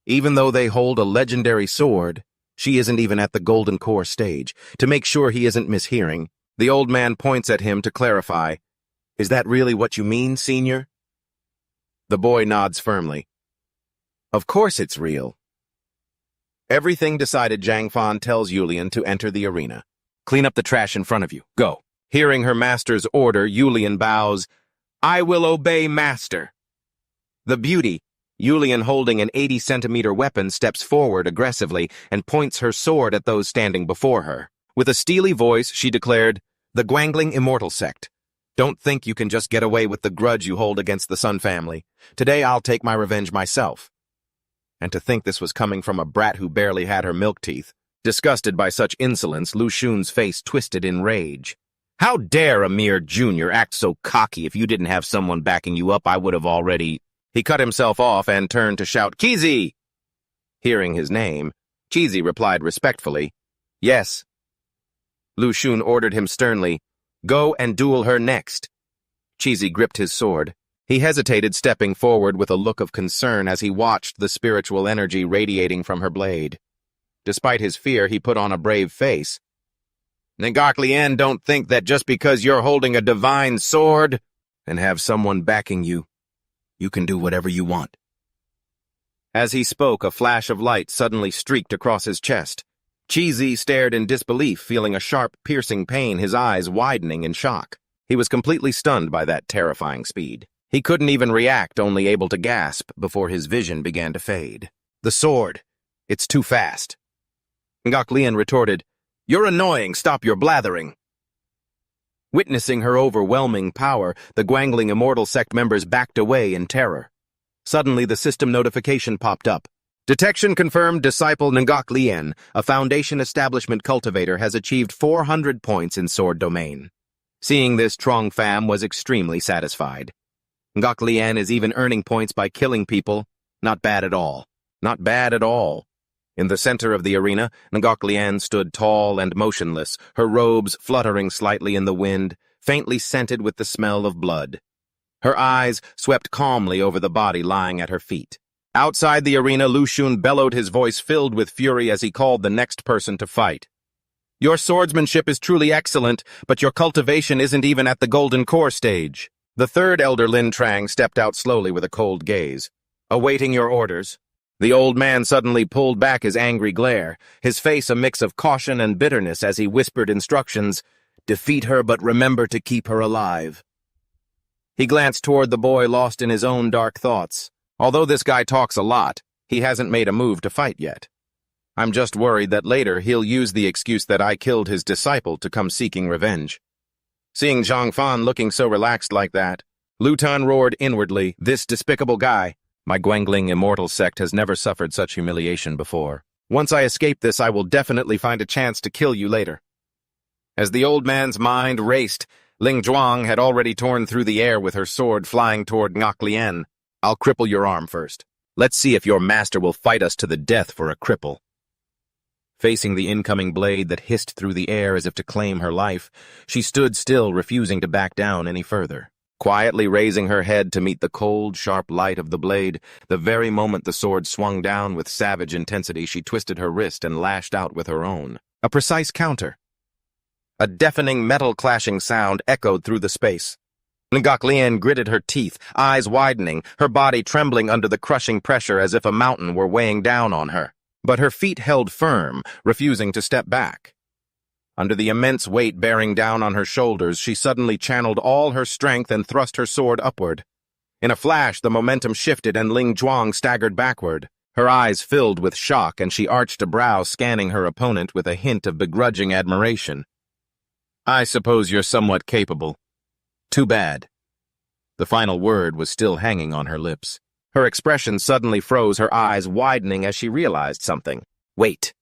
S1: Even though they hold a legendary sword, she isn't even at the Golden Core stage. To make sure he isn't mishearing, the old man points at him to clarify, "Is that really what you mean, senior?" The boy nods firmly. "Of course it's real." Everything decided, Zhang Fan tells Yulian to enter the arena. "Clean up the trash in front of you. Go." Hearing her master's order, Yulian bows, "I will obey, master." The beauty, Yulian holding an 80-centimeter weapon, steps forward aggressively and points her sword at those standing before her. With a steely voice, she declared, "The Guangling Immortal Sect. Don't think you can just get away with the grudge you hold against the Sun family. Today I'll take my revenge myself." And to think this was coming from a brat who barely had her milk teeth. Disgusted by such insolence, Lu Xun's face twisted in rage. "How dare a mere junior act so cocky? If you didn't have someone backing you up, I would have already—" He cut himself off and turned to shout, "Qizi!" Hearing his name, Qizi replied respectfully, "Yes." Lu Xun ordered him sternly, "Go and duel her next." Qizi gripped his sword. He hesitated, stepping forward with a look of concern as he watched the spiritual energy radiating from her blade. Despite his fear, he put on a brave face. Ngak Lien don't think that just because you're holding a divine sword and have someone backing you, you can do whatever you want. As he spoke, a flash of light suddenly streaked across his chest. Cheesy stared in disbelief, feeling a sharp, piercing pain, his eyes widening in shock. He was completely stunned by that terrifying speed. He couldn't even react, only able to gasp before his vision began to fade. The sword. It's too fast. Ngak Lien retorted, "You're annoying, stop your blathering." Witnessing her overwhelming power, the Gwangling Immortal Sect members backed away in terror. Suddenly, the system notification popped up. Detection confirmed Disciple Ngak Lien, a Foundation Establishment cultivator, has achieved 400 points in Sword Domain. Seeing this, Trong Pham was extremely satisfied. Ngak Lien is even earning points by killing people. Not bad at all. Not bad at all. In the center of the arena, Ngak Lien stood tall and motionless, her robes fluttering slightly in the wind, faintly scented with the smell of blood. Her eyes swept calmly over the body lying at her feet. Outside the arena, Lu Xun bellowed, his voice filled with fury as he called the next person to fight. "Your swordsmanship is truly excellent, but your cultivation isn't even at the Golden Core stage." The third elder, Lin Trang, stepped out slowly with a cold gaze. "Awaiting your orders." The old man suddenly pulled back his angry glare, his face a mix of caution and bitterness as he whispered instructions, "Defeat her, but remember to keep her alive." He glanced toward the boy, lost in his own dark thoughts. Although this guy talks a lot, he hasn't made a move to fight yet. I'm just worried that later he'll use the excuse that I killed his disciple to come seeking revenge. Seeing Zhang Fan looking so relaxed like that, Lu Tan roared inwardly, "This despicable guy. My Gwangling Immortal Sect has never suffered such humiliation before. Once I escape this, I will definitely find a chance to kill you later." As the old man's mind raced, Ling Zhuang had already torn through the air with her sword flying toward Ngak Lien. "I'll cripple your arm first. Let's see if your master will fight us to the death for a cripple." Facing the incoming blade that hissed through the air as if to claim her life, she stood still, refusing to back down any further. Quietly raising her head to meet the cold, sharp light of the blade, the very moment the sword swung down with savage intensity, she twisted her wrist and lashed out with her own. A precise counter. A deafening metal-clashing sound echoed through the space. Ngak Lien gritted her teeth, eyes widening, her body trembling under the crushing pressure as if a mountain were weighing down on her. But her feet held firm, refusing to step back. Under the immense weight bearing down on her shoulders, she suddenly channeled all her strength and thrust her sword upward. In a flash, the momentum shifted and Ling Zhuang staggered backward. Her eyes filled with shock, and she arched a brow, scanning her opponent with a hint of begrudging admiration. "I suppose you're somewhat capable. Too bad." The final word was still hanging on her lips. Her expression suddenly froze, her eyes widening as she realized something. "Wait."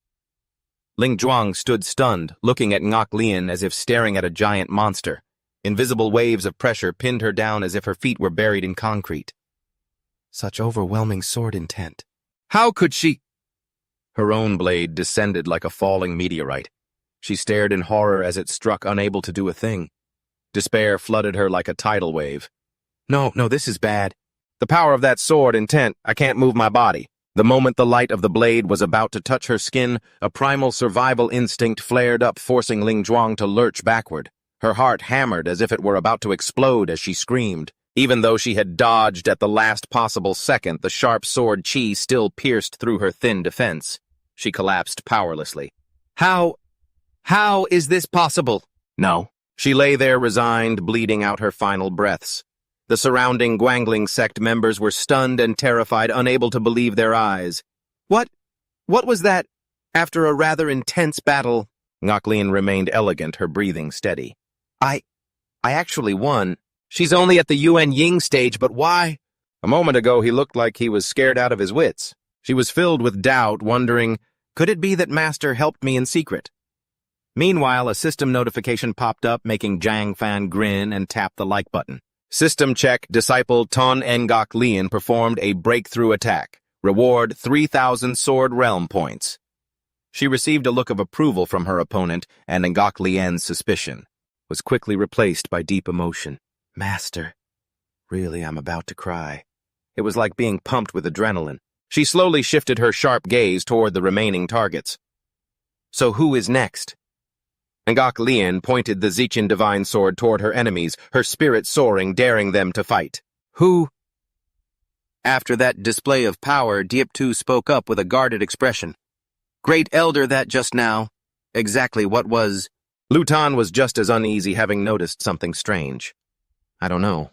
S1: Ling Zhuang stood stunned, looking at Ngak Lien as if staring at a giant monster. Invisible waves of pressure pinned her down as if her feet were buried in concrete. Such overwhelming sword intent. How could she? Her own blade descended like a falling meteorite. She stared in horror as it struck, unable to do a thing. Despair flooded her like a tidal wave. No, this is bad. The power of that sword intent, I can't move my body." The moment the light of the blade was about to touch her skin, a primal survival instinct flared up, forcing Ling Zhuang to lurch backward. Her heart hammered as if it were about to explode as she screamed. Even though she had dodged at the last possible second, the sharp sword chi still pierced through her thin defense. She collapsed powerlessly. How is this possible? No. She lay there resigned, bleeding out her final breaths. The surrounding Gwangling sect members were stunned and terrified, unable to believe their eyes. What was that? After a rather intense battle, Ngak Lien remained elegant, her breathing steady. I actually won. She's only at the Yuan Ying stage, but why? A moment ago, he looked like he was scared out of his wits. She was filled with doubt, wondering, could it be that Master helped me in secret? Meanwhile, a system notification popped up, making Zhang Fan grin and tap the like button. System check, Disciple Ton Ngak Lien performed a breakthrough attack. Reward 3,000 Sword Realm points. She received a look of approval from her opponent, and Ngak Lien's suspicion was quickly replaced by deep emotion. Master. Really, I'm about to cry. It was like being pumped with adrenaline. She slowly shifted her sharp gaze toward the remaining targets. So who is next? Ngok Lien pointed the Zichin divine sword toward her enemies, her spirit soaring, daring them to fight. Who? After that display of power, Dieptu spoke up with a guarded expression. Great elder that just now. Exactly what was? Lutan was just as uneasy, having noticed something strange. I don't know.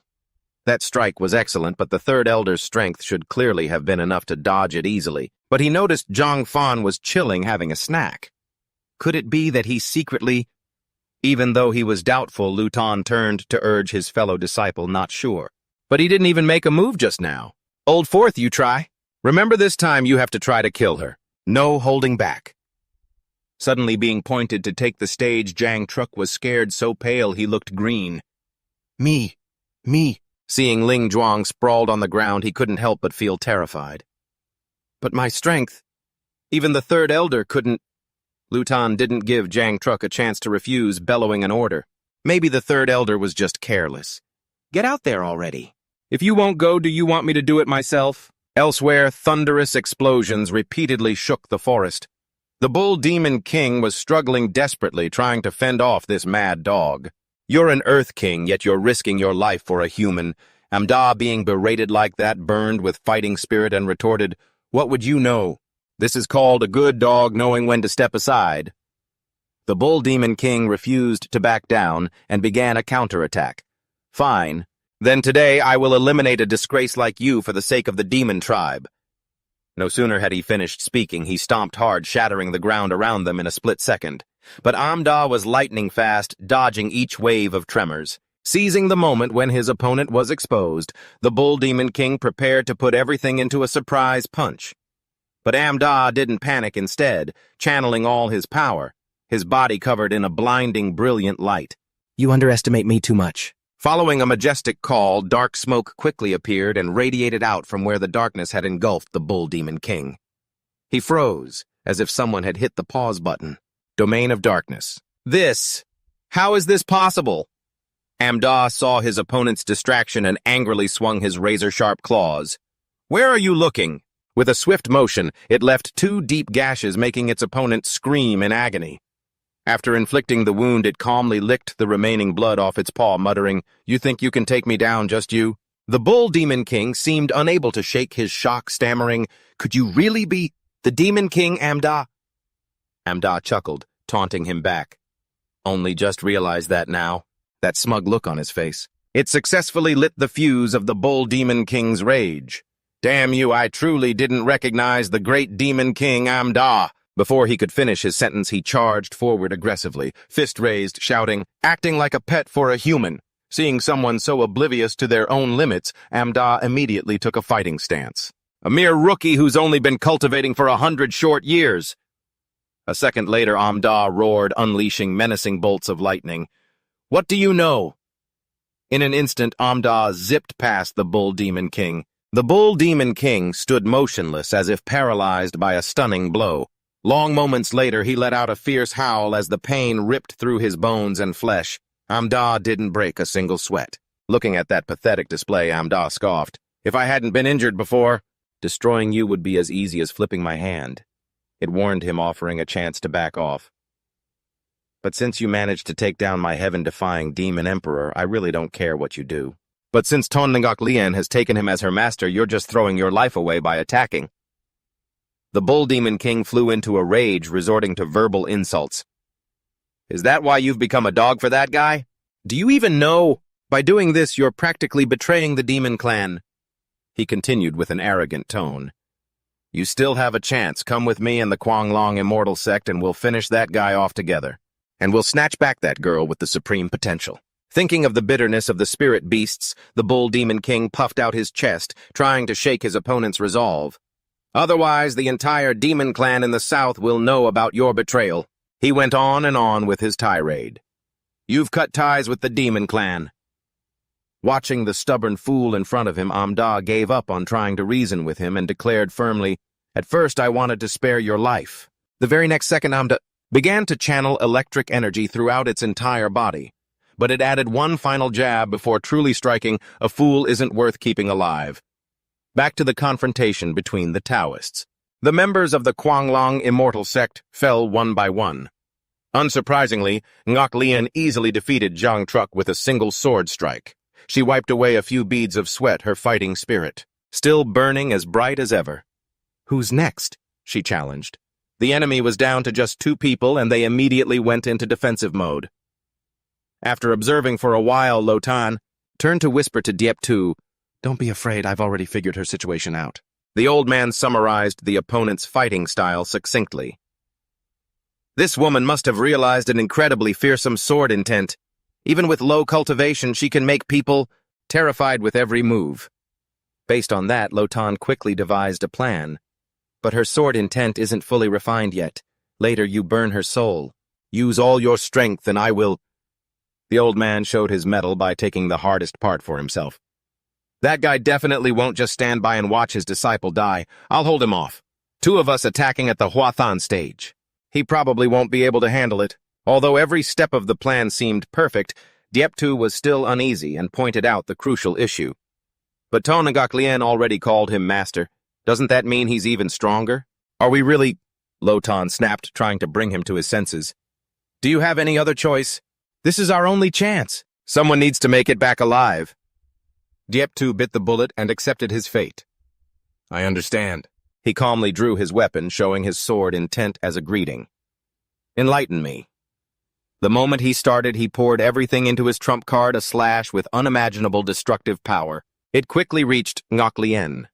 S1: That strike was excellent, but the third elder's strength should clearly have been enough to dodge it easily. But he noticed Zhang Fan was chilling, having a snack. Could it be that he secretly... Even though he was doubtful, Lutan turned to urge his fellow disciple, not sure. But he didn't even make a move just now. Old Fourth, you try. Remember, this time you have to try to kill her. No holding back. Suddenly being pointed to take the stage, Zhang Truk was scared so pale he looked green. Me. Seeing Ling Zhuang sprawled on the ground, he couldn't help but feel terrified. But my strength... Even the third elder couldn't... Lutan didn't give Zhang Truk a chance to refuse, bellowing an order. Maybe the third elder was just careless. Get out there already. If you won't go, do you want me to do it myself? Elsewhere, thunderous explosions repeatedly shook the forest. The Bull Demon King was struggling desperately, trying to fend off this mad dog. You're an Earth King, yet you're risking your life for a human. Amda, being berated like that, burned with fighting spirit and retorted, What would you know? This is called a good dog knowing when to step aside. The Bull Demon King refused to back down and began a counterattack. Fine. Then today I will eliminate a disgrace like you for the sake of the demon tribe. No sooner had he finished speaking, he stomped hard, shattering the ground around them in a split second. But Amda was lightning fast, dodging each wave of tremors. Seizing the moment when his opponent was exposed, the Bull Demon King prepared to put everything into a surprise punch. But Amda didn't panic, instead, channeling all his power, his body covered in a blinding, brilliant light. You underestimate me too much. Following a majestic call, dark smoke quickly appeared and radiated out from where the darkness had engulfed the Bull Demon King. He froze, as if someone had hit the pause button. Domain of darkness. How is this possible? Amda saw his opponent's distraction and angrily swung his razor-sharp claws. Where are you looking? With a swift motion, it left 2 deep gashes, making its opponent scream in agony. After inflicting the wound, it calmly licked the remaining blood off its paw, muttering, You think you can take me down, just you? The Bull Demon King seemed unable to shake his shock, stammering, Could you really be the Demon King, Amda? Amda chuckled, taunting him back. Only just realized that now, that smug look on his face. It successfully lit the fuse of the Bull Demon King's rage. Damn you, I truly didn't recognize the great Demon King Amda. Before he could finish his sentence, he charged forward aggressively, fist raised, shouting, acting like a pet for a human. Seeing someone so oblivious to their own limits, Amda immediately took a fighting stance. A mere rookie who's only been cultivating for 100 short years. A second later, Amda roared, unleashing menacing bolts of lightning. What do you know? In an instant, Amda zipped past the Bull Demon King. The Bull Demon King stood motionless, as if paralyzed by a stunning blow. Long moments later, he let out a fierce howl as the pain ripped through his bones and flesh. Amda didn't break a single sweat. Looking at that pathetic display, Amda scoffed. If I hadn't been injured before, destroying you would be as easy as flipping my hand. It warned him, offering a chance to back off. But since you managed to take down my heaven-defying demon emperor, I really don't care what you do. But since Ngok Lien has taken him as her master, you're just throwing your life away by attacking. The Bull Demon King flew into a rage, resorting to verbal insults. Is that why you've become a dog for that guy? Do you even know? By doing this, you're practically betraying the demon clan. He continued with an arrogant tone. You still have a chance. Come with me and the Kuanglong Immortal Sect and we'll finish that guy off together. And we'll snatch back that girl with the supreme potential. Thinking of the bitterness of the spirit beasts, the Bull Demon King puffed out his chest, trying to shake his opponent's resolve. Otherwise, the entire demon clan in the south will know about your betrayal. He went on and on with his tirade. You've cut ties with the demon clan. Watching the stubborn fool in front of him, Amda gave up on trying to reason with him and declared firmly, At first I wanted to spare your life. The very next second, Amda began to channel electric energy throughout its entire body. But it added one final jab before truly striking, a fool isn't worth keeping alive. Back to the confrontation between the Taoists. The members of the Kuanglong Immortal Sect fell one by one. Unsurprisingly, Ngok Lien easily defeated Zhang Truc with a single sword strike. She wiped away a few beads of sweat, her fighting spirit, still burning as bright as ever. "Who's next?" she challenged. The enemy was down to just 2 people, and they immediately went into defensive mode. After observing for a while, Lotan turned to whisper to Diep-Tu, "Don't be afraid, I've already figured her situation out." The old man summarized the opponent's fighting style succinctly. This woman must have realized an incredibly fearsome sword intent. Even with low cultivation, she can make people terrified with every move. Based on that, Lotan quickly devised a plan. But her sword intent isn't fully refined yet. Later you burn her soul. Use all your strength and I will... The old man showed his mettle by taking the hardest part for himself. "That guy definitely won't just stand by and watch his disciple die. I'll hold him off. 2 of us attacking at the Huathan stage. He probably won't be able to handle it." Although every step of the plan seemed perfect, Diep-Tu was still uneasy and pointed out the crucial issue. "But Ton and Ngok Lien already called him master. Doesn't that mean he's even stronger? Are we really—" Lotan snapped, trying to bring him to his senses. "Do you have any other choice? This is our only chance. Someone needs to make it back alive." Diep-Tu bit the bullet and accepted his fate. "I understand." He calmly drew his weapon, showing his sword intent as a greeting. "Enlighten me." The moment he started, he poured everything into his trump card, a slash with unimaginable destructive power. It quickly reached Ngok Lien.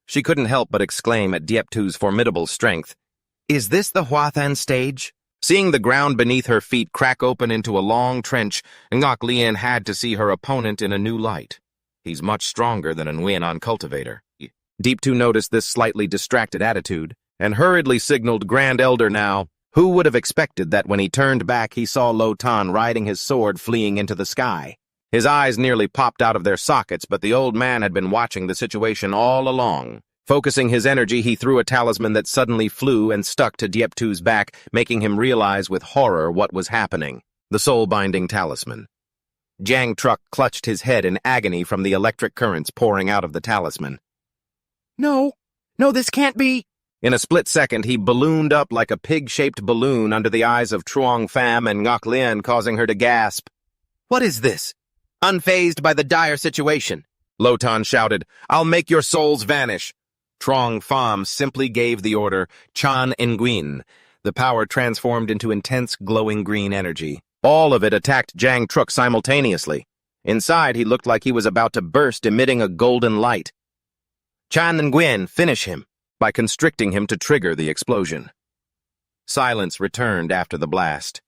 S1: She couldn't help but exclaim at Diep-Tu's formidable strength. "Is this the Huathan stage?" Seeing the ground beneath her feet crack open into a long trench, Ngok Lien had to see her opponent in a new light. He's much stronger than an Nguyen cultivator. Diep-Tu noticed this slightly distracted attitude, and hurriedly signaled Grand Elder now. Who would have expected that when he turned back he saw Lotan riding his sword fleeing into the sky? His eyes nearly popped out of their sockets, but the old man had been watching the situation all along. Focusing his energy, he threw a talisman that suddenly flew and stuck to Diep-Tu's back, making him realize with horror what was happening. The soul-binding talisman. Zhang Truc clutched his head in agony from the electric currents pouring out of the talisman. "No, this can't be." In a split second, he ballooned up like a pig-shaped balloon under the eyes of Truong Pham and Ngok Lien, causing her to gasp. "What is this?" Unfazed by the dire situation, Lotan shouted, "I'll make your souls vanish." Truong Pham simply gave the order, Chan Nguyen. The power transformed into intense, glowing green energy. All of it attacked Zhang Truc simultaneously. Inside, he looked like he was about to burst, emitting a golden light. "Chan Nguyen, finish him," by constricting him to trigger the explosion. Silence returned after the blast.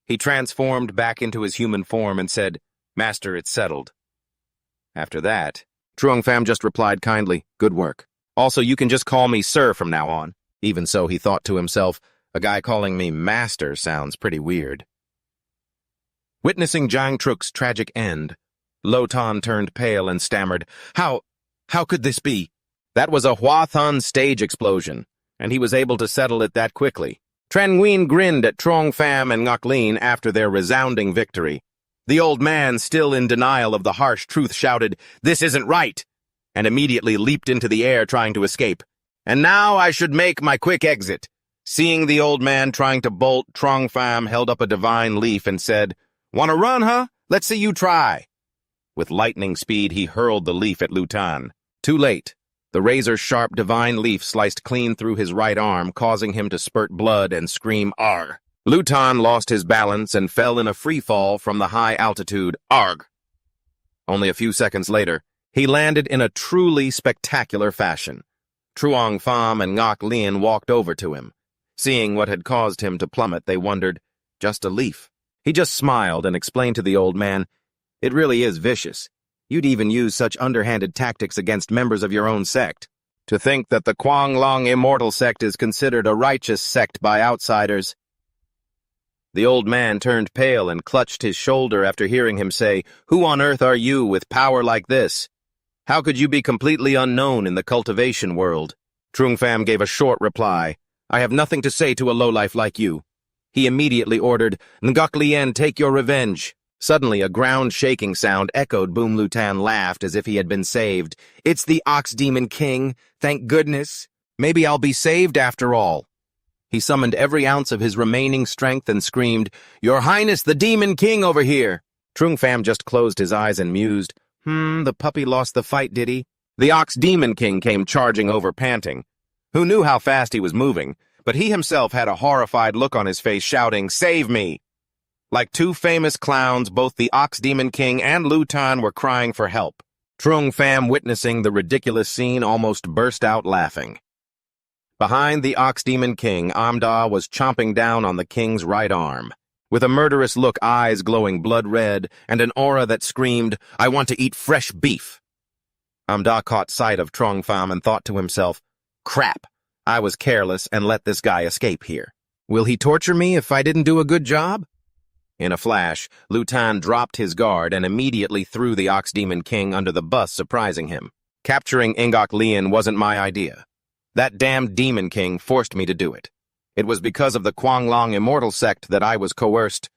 S1: He transformed back into his human form and said, "Master, it's settled." After that, Truong Pham just replied kindly, "Good work. Also, you can just call me Sir from now on." Even so, he thought to himself, a guy calling me Master sounds pretty weird. Witnessing Zhang Truc's tragic end, Lotan turned pale and stammered, How could this be?" That was a Huathan stage explosion, and he was able to settle it that quickly. Tran Nguyen grinned at Truong Pham and Ngok Lien after their resounding victory. The old man, still in denial of the harsh truth, shouted, "This isn't right," and immediately leaped into the air trying to escape. "And now I should make my quick exit." Seeing the old man trying to bolt, Truong Pham held up a divine leaf and said, "Want to run, huh? Let's see you try." With lightning speed, he hurled the leaf at Lotan. Too late. The razor-sharp divine leaf sliced clean through his right arm, causing him to spurt blood and scream, "Arg!" Lotan lost his balance and fell in a free fall from the high altitude, "Arg!" Only a few seconds later, he landed in a truly spectacular fashion. Truong Pham and Ngok Lien walked over to him. Seeing what had caused him to plummet, they wondered, "Just a leaf." He just smiled and explained to the old man, "It really is vicious. You'd even use such underhanded tactics against members of your own sect. To think that the Quang Long Immortal sect is considered a righteous sect by outsiders." The old man turned pale and clutched his shoulder after hearing him say, "Who on earth are you with power like this? How could you be completely unknown in the cultivation world?" Truong Pham gave a short reply, "I have nothing to say to a lowlife like you." He immediately ordered, "Ngok Lien, take your revenge." Suddenly, a ground-shaking sound echoed. Boom Lutan laughed as if he had been saved. "It's the Ox Demon King. Thank goodness. Maybe I'll be saved after all." He summoned every ounce of his remaining strength and screamed, "Your Highness, the Demon King over here!" Trung Pham just closed his eyes and mused, the puppy lost the fight, did he? The Ox Demon King came charging over, panting. Who knew how fast he was moving, but he himself had a horrified look on his face, shouting, "Save me!" Like two famous clowns, both the Ox Demon King and Lu Tan were crying for help. Trung Pham, witnessing the ridiculous scene, almost burst out laughing. Behind the Ox Demon King, Amda was chomping down on the king's right arm, with a murderous look, eyes glowing blood red, and an aura that screamed, "I want to eat fresh beef." Amda caught sight of Trung Pham and thought to himself, "Crap, I was careless and let this guy escape here. Will he torture me if I didn't do a good job?" In a flash, Lu Tan dropped his guard and immediately threw the Ox Demon King under the bus, surprising him. Capturing Ngok Lien wasn't my idea. That damned Demon King forced me to do it. It was because of the Quanglong immortal sect that I was coerced.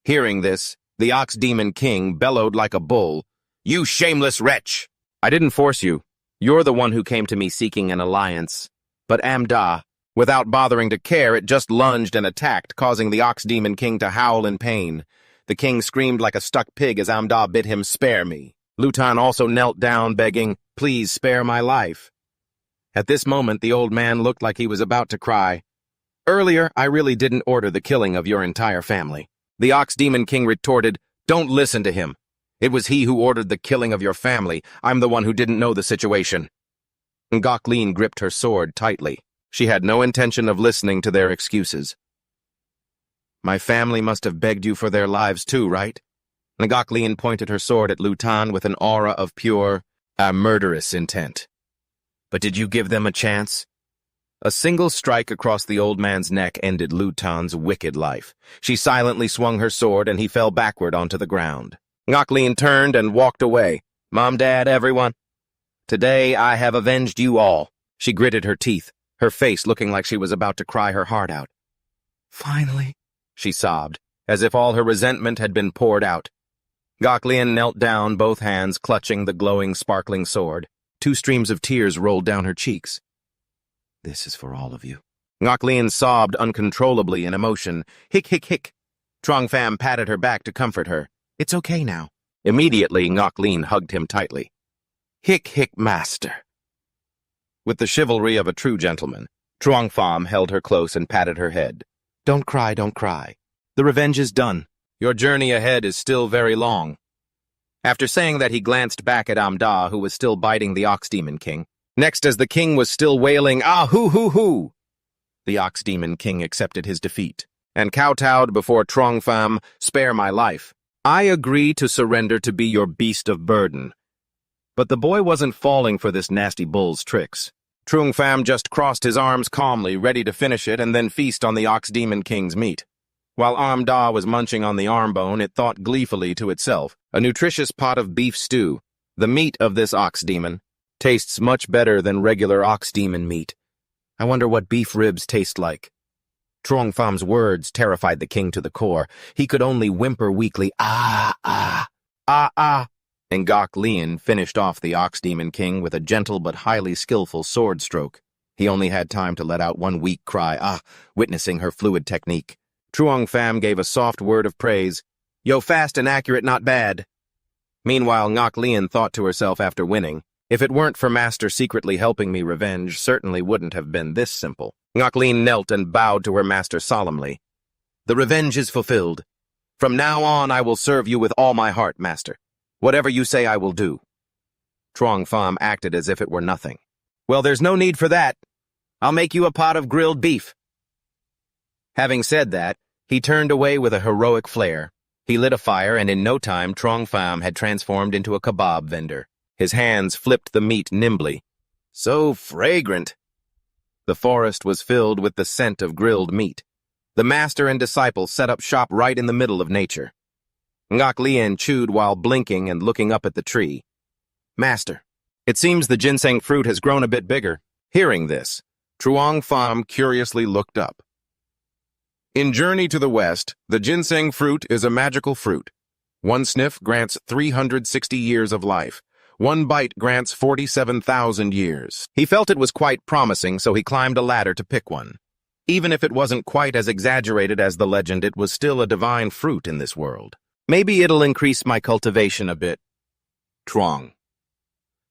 S1: Hearing this, the Ox Demon King bellowed like a bull, "You shameless wretch! I didn't force you. You're the one who came to me seeking an alliance." But Amda, without bothering to care, it just lunged and attacked, causing the Ox Demon King to howl in pain. The king screamed like a stuck pig as Amda bid him spare me. Lu Tan also knelt down, begging, "Please spare my life." At this moment, the old man looked like he was about to cry. "Earlier, I really didn't order the killing of your entire family." The Ox Demon King retorted, "Don't listen to him. It was he who ordered the killing of your family. I'm the one who didn't know the situation." Ngok Lien gripped her sword tightly. She had no intention of listening to their excuses. "My family must have begged you for their lives too, right?" Ngok Lien pointed her sword at Lu Tan with an aura of pure, murderous intent. "But did you give them a chance?" A single strike across the old man's neck ended Lu Tan's wicked life. She silently swung her sword and he fell backward onto the ground. Ngok Lien turned and walked away. "Mom, Dad, everyone. Today I have avenged you all." She gritted her teeth, her face looking like she was about to cry her heart out. "Finally," she sobbed, as if all her resentment had been poured out. Ngok Lien knelt down, both hands clutching the glowing, sparkling sword. 2 streams of tears rolled down her cheeks. "This is for all of you." Ngok Lien sobbed uncontrollably in emotion. "Hick, hick, hick." Trung Pham patted her back to comfort her. "It's okay now." Immediately, Ngok Lien hugged him tightly. "Hick, hick, master." With the chivalry of a true gentleman, Trung Pham held her close and patted her head. "Don't cry, don't cry. The revenge is done. Your journey ahead is still very long." After saying that, he glanced back at Amda, who was still biting the Ox Demon King. Next, as the king was still wailing, "Ah, hoo, hoo, hoo!" the Ox Demon King accepted his defeat and kowtowed before Trung Pham. "Spare my life. I agree to surrender to be your beast of burden." But the boy wasn't falling for this nasty bull's tricks. Trung Pham just crossed his arms calmly, ready to finish it and then feast on the Ox Demon King's meat. While Amda was munching on the arm bone, it thought gleefully to itself, "A nutritious pot of beef stew. The meat of this ox demon tastes much better than regular ox demon meat. I wonder what beef ribs taste like." Trung Pham's words terrified the king to the core. He could only whimper weakly, "Ah, ah, ah, ah." And Ngok Lien finished off the Ox Demon King with a gentle but highly skillful sword stroke. He only had time to let out one weak cry, "Ah," witnessing her fluid technique. Trung Pham gave a soft word of praise. "Yo, fast and accurate, not bad." Meanwhile, Ngok Lien thought to herself after winning, "If it weren't for Master secretly helping me, revenge certainly wouldn't have been this simple." Ngok Lien knelt and bowed to her master solemnly. "The revenge is fulfilled. From now on, I will serve you with all my heart, master. Whatever you say, I will do." Trung Pham acted as if it were nothing. "Well, there's no need for that. I'll make you a pot of grilled beef." Having said that, he turned away with a heroic flair. He lit a fire, and in no time, Trung Pham had transformed into a kebab vendor. His hands flipped the meat nimbly. So fragrant! The forest was filled with the scent of grilled meat. The master and disciple set up shop right in the middle of nature. Ngok Lien chewed while blinking and looking up at the tree. "Master, it seems the ginseng fruit has grown a bit bigger." Hearing this, Trung Pham curiously looked up. "In Journey to the West, the ginseng fruit is a magical fruit. One sniff grants 360 years of life. One bite grants 47,000 years. He felt it was quite promising, so he climbed a ladder to pick one. Even if it wasn't quite as exaggerated as the legend, it was still a divine fruit in this world. Maybe it'll increase my cultivation a bit. Trong.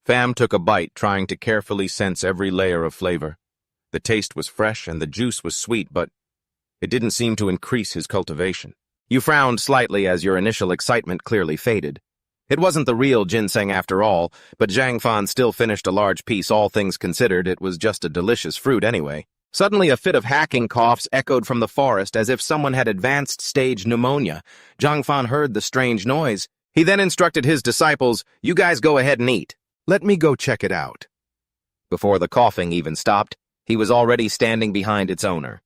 S1: Pham took a bite, trying to carefully sense every layer of flavor. The taste was fresh and the juice was sweet, but it didn't seem to increase his cultivation. You frowned slightly as your initial excitement clearly faded. It wasn't the real ginseng after all, but Zhang Fan still finished a large piece. All things considered, it was just a delicious fruit anyway. Suddenly a fit of hacking coughs echoed from the forest as if someone had advanced-stage pneumonia. Zhang Fan heard the strange noise. He then instructed his disciples, "You guys go ahead and eat. Let me go check it out." Before the coughing even stopped, he was already standing behind its owner.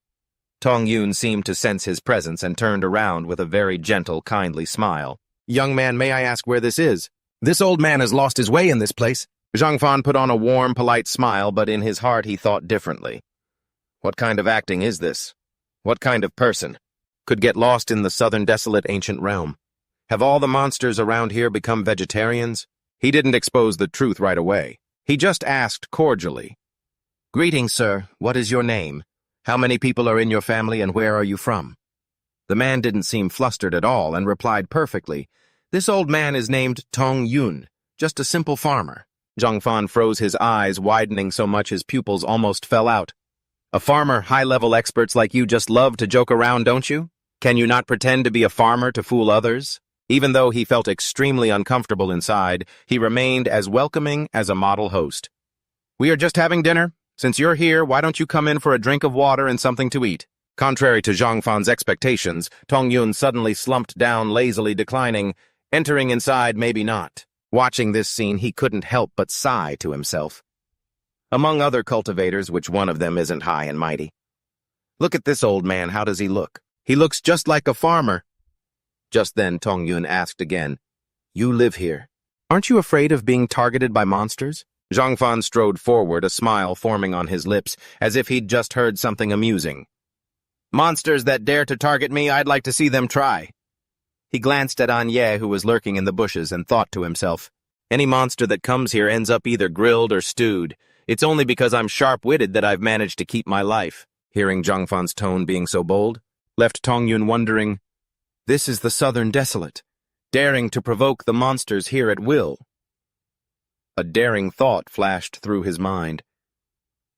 S1: Tong Yun seemed to sense his presence and turned around with a very gentle, kindly smile. "Young man, may I ask where this is? This old man has lost his way in this place." Zhang Fan put on a warm, polite smile, but in his heart he thought differently. What kind of acting is this? What kind of person could get lost in the southern desolate ancient realm? Have all the monsters around here become vegetarians? He didn't expose the truth right away. He just asked cordially, "Greetings, sir. What is your name? How many people are in your family and where are you from?" The man didn't seem flustered at all and replied perfectly, "This old man is named Tong Yun, just a simple farmer." Zhang Fan froze, his eyes widening so much his pupils almost fell out. "A farmer? High-level experts like you just love to joke around, don't you? Can you not pretend to be a farmer to fool others?" Even though he felt extremely uncomfortable inside, he remained as welcoming as a model host. "We are just having dinner. Since you're here, why don't you come in for a drink of water and something to eat?" Contrary to Zhang Fan's expectations, Tong Yun suddenly slumped down, lazily declining, "Entering inside, maybe not." Watching this scene, he couldn't help but sigh to himself. Among other cultivators, which one of them isn't high and mighty? "Look at this old man, how does he look? He looks just like a farmer." Just then, Tong Yun asked again, "You live here. Aren't you afraid of being targeted by monsters?" Zhang Fan strode forward, a smile forming on his lips, as if he'd just heard something amusing. "Monsters that dare to target me, I'd like to see them try." He glanced at Anye, who was lurking in the bushes, and thought to himself, "Any monster that comes here ends up either grilled or stewed. It's only because I'm sharp-witted that I've managed to keep my life." Hearing Zhang Fan's tone being so bold, left Tong Yun wondering, this is the Southern Desolate, daring to provoke the monsters here at will. A daring thought flashed through his mind.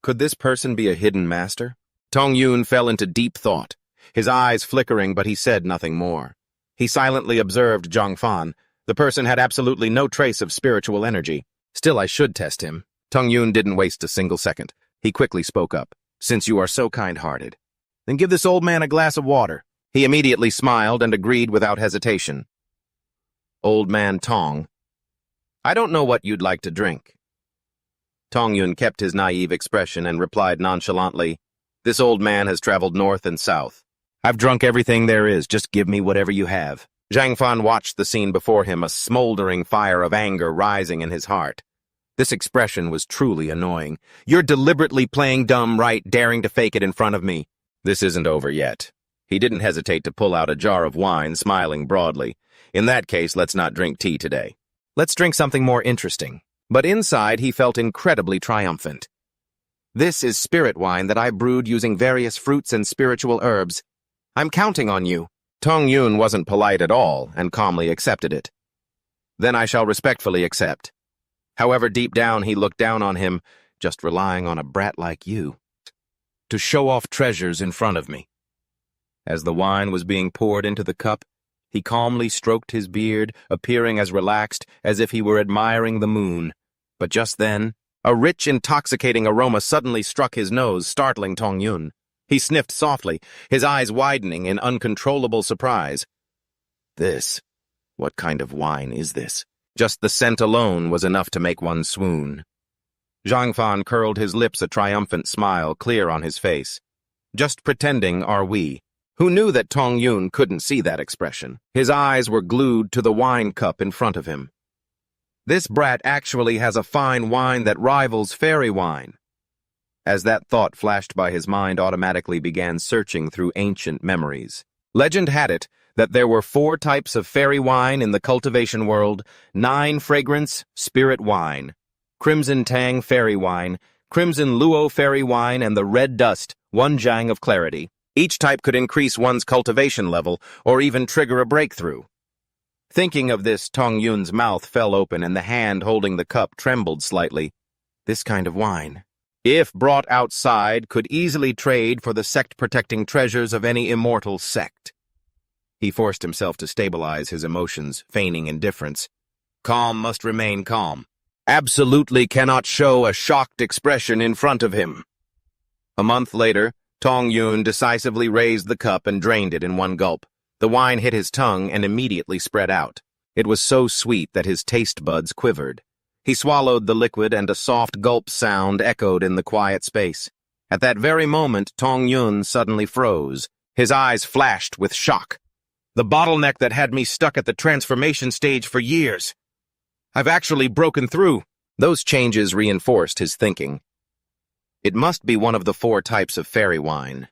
S1: Could this person be a hidden master? Tong Yun fell into deep thought, his eyes flickering, but he said nothing more. He silently observed Zhang Fan. The person had absolutely no trace of spiritual energy. Still, I should test him. Tong Yun didn't waste a single second. He quickly spoke up. "Since you are so kind-hearted, then give this old man a glass of water." He immediately smiled and agreed without hesitation. "Old man Tong, I don't know what you'd like to drink." Tong Yun kept his naive expression and replied nonchalantly, "This old man has traveled north and south. I've drunk everything there is, just give me whatever you have." Zhang Fan watched the scene before him, a smoldering fire of anger rising in his heart. This expression was truly annoying. "You're deliberately playing dumb, right, daring to fake it in front of me." "This isn't over yet." He didn't hesitate to pull out a jar of wine, smiling broadly. "In that case, let's not drink tea today. Let's drink something more interesting." But inside, he felt incredibly triumphant. "This is spirit wine that I brewed using various fruits and spiritual herbs. I'm counting on you." Tong Yun wasn't polite at all and calmly accepted it. "Then I shall respectfully accept." However, deep down, he looked down on him, just relying on a brat like you to show off treasures in front of me. As the wine was being poured into the cup, he calmly stroked his beard, appearing as relaxed as if he were admiring the moon. But just then, a rich, intoxicating aroma suddenly struck his nose, startling Tong Yun. He sniffed softly, his eyes widening in uncontrollable surprise. What kind of wine is this? Just the scent alone was enough to make one swoon. Zhang Fan curled his lips, a triumphant smile clear on his face. "Just pretending, are we?" Who knew that Tong Yun couldn't see that expression? His eyes were glued to the wine cup in front of him. "This brat actually has a fine wine that rivals fairy wine." As that thought flashed by his mind, automatically began searching through ancient memories. Legend had it that there were 4 types of fairy wine in the cultivation world: 9 fragrance, spirit wine, crimson tang fairy wine, crimson luo fairy wine, and the red dust, one Jiang of clarity. Each type could increase one's cultivation level or even trigger a breakthrough. Thinking of this, Tong Yun's mouth fell open and the hand holding the cup trembled slightly. This kind of wine, if brought outside, could easily trade for the sect-protecting treasures of any immortal sect. He forced himself to stabilize his emotions, feigning indifference. Calm must remain calm. Absolutely cannot show a shocked expression in front of him. A month later, Tong Yun decisively raised the cup and drained it in one gulp. The wine hit his tongue and immediately spread out. It was so sweet that his taste buds quivered. He swallowed the liquid and a soft gulp sound echoed in the quiet space. At that very moment, Tong Yun suddenly froze. His eyes flashed with shock. The bottleneck that had me stuck at the transformation stage for years. I've actually broken through. Those changes reinforced his thinking. It must be one of the 4 types of fairy wine.